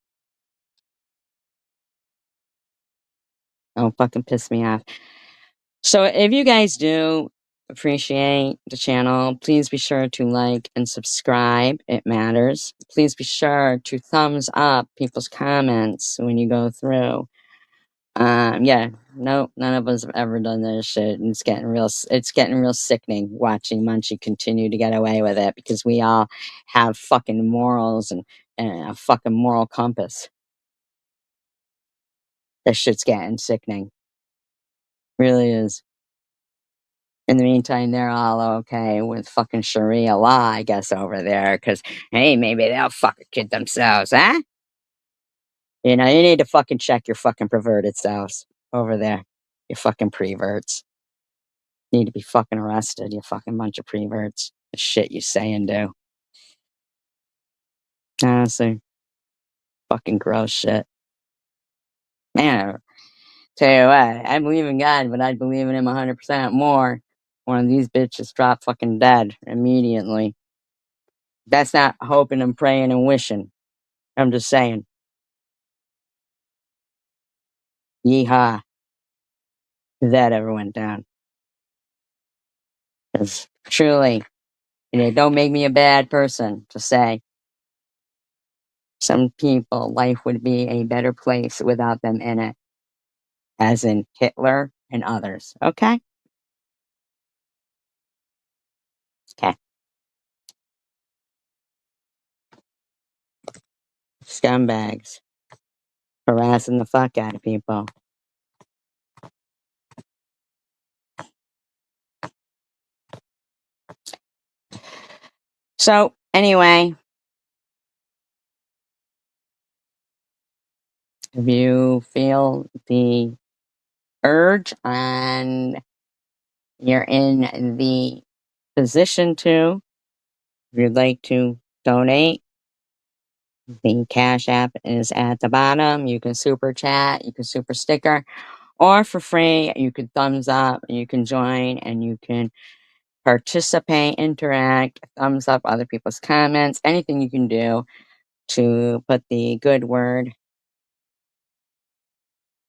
Speaker 1: Don't fucking piss me off. So if you guys do appreciate the channel, please be sure to like and subscribe. It matters. Please be sure to thumbs up people's comments when you go through. Yeah, no, none of us have ever done this shit, and it's getting real sickening watching Munchie continue to get away with it because we all have fucking morals and a fucking moral compass. This shit's getting sickening. Really is. In the meantime, they're all okay with fucking Sharia law, I guess, over there, because, hey, maybe they'll fuck a kid themselves, huh? You know, you need to fucking check your fucking perverted selves over there. You fucking preverts. You need to be fucking arrested, you fucking bunch of preverts. The shit you say and do. Honestly, fucking gross shit. Man, tell you what, I believe in God, but I'd believe in him 100% more. One of these bitches drop fucking dead immediately. That's not hoping and praying and wishing. I'm just saying. Yeehaw. If that ever went down. Because truly, it don't make me a bad person to say some people, life would be a better place without them in it. As in Hitler and others. Okay? Okay. Scumbags. Harassing the fuck out of people. So, anyway, if you feel the urge and you're in the position to, if you'd like to donate, the Cash App is at the bottom. You can super chat, you can super sticker, or for free, you can thumbs up, you can join, and you can participate, interact, thumbs up other people's comments, anything you can do to put the good word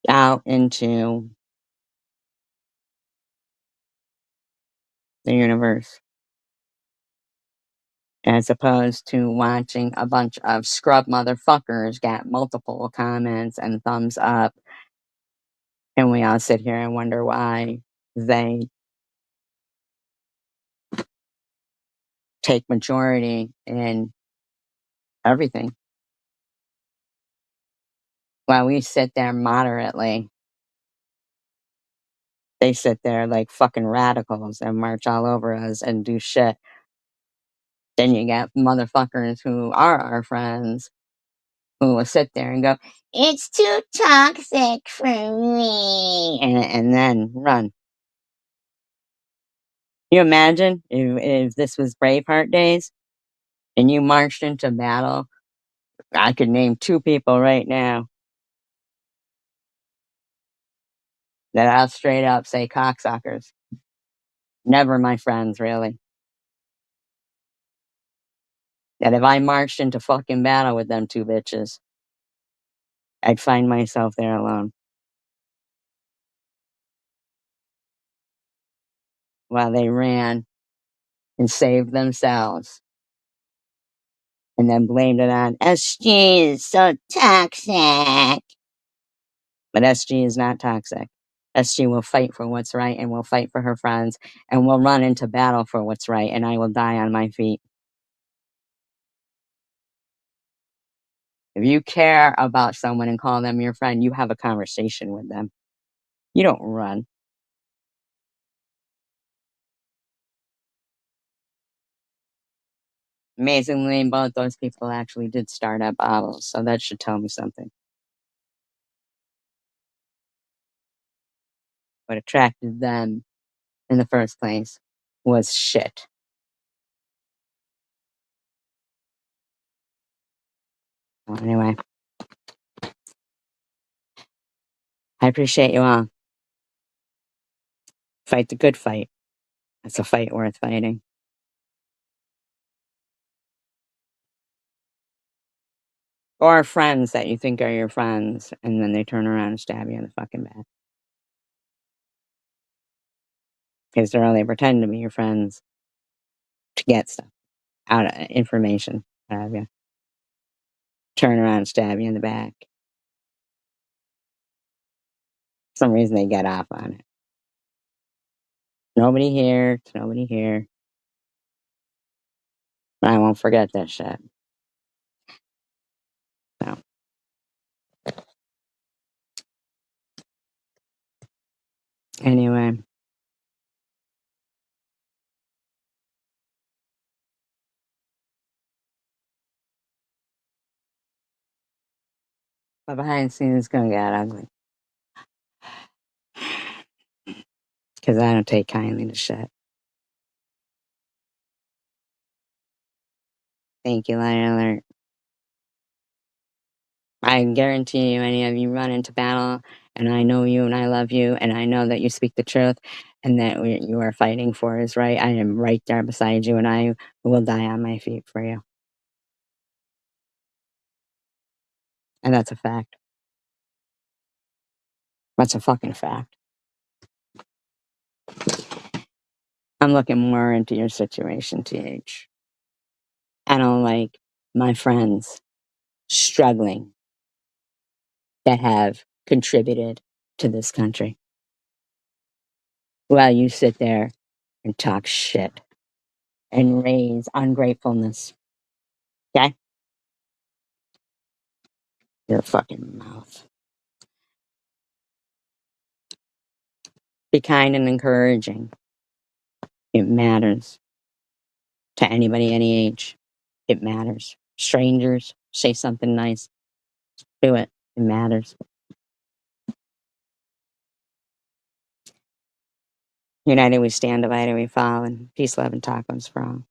Speaker 1: out into the universe, as opposed to watching a bunch of scrub motherfuckers get multiple comments and thumbs up, and we all sit here and wonder why they take majority in everything, while we sit there moderately. They sit there like fucking radicals and march all over us and do shit. Then you get motherfuckers who are our friends who will sit there and go, "It's too toxic for me," and then run. You imagine if this was Braveheart days and you marched into battle? I could name two people right now that I'll straight up say cocksuckers. Never my friends, really. That if I marched into fucking battle with them two bitches, I'd find myself there alone while they ran and saved themselves and then blamed it on SG is so toxic. But SG is not toxic. SG will fight for what's right and will fight for her friends and will run into battle for what's right, and I will die on my feet. If you care about someone and call them your friend, you have a conversation with them. You don't run. Amazingly, both those people actually did start at bottles, so that should tell me something. What attracted them in the first place was shit. Well, anyway, I appreciate you all. Fight the good fight. It's a fight worth fighting. Or friends that you think are your friends, and then they turn around and stab you in the fucking back. Because they're only pretending to be your friends to get stuff out of information out of you. Turn around and stab you in the back. For some reason they get off on it. Nobody here, it's nobody here. I won't forget that shit. So. Anyway. But behind the scenes, it's gonna get ugly. Because I don't take kindly to shit. Thank you, Liar Alert. I guarantee you, any of you run into battle, and I know you and I love you, and I know that you speak the truth, and that you are fighting for is right. I am right there beside you, and I will die on my feet for you. And that's a fact. That's a fucking fact. I'm looking more into your situation, TH. I don't like my friends struggling that have contributed to this country while you sit there and talk shit and raise ungratefulness. Okay? Your fucking mouth. Be kind and encouraging. It matters to anybody, any age. It matters. Strangers, say something nice. Do it. It matters. United we stand, divided we fall, and peace, love, and tacos for all.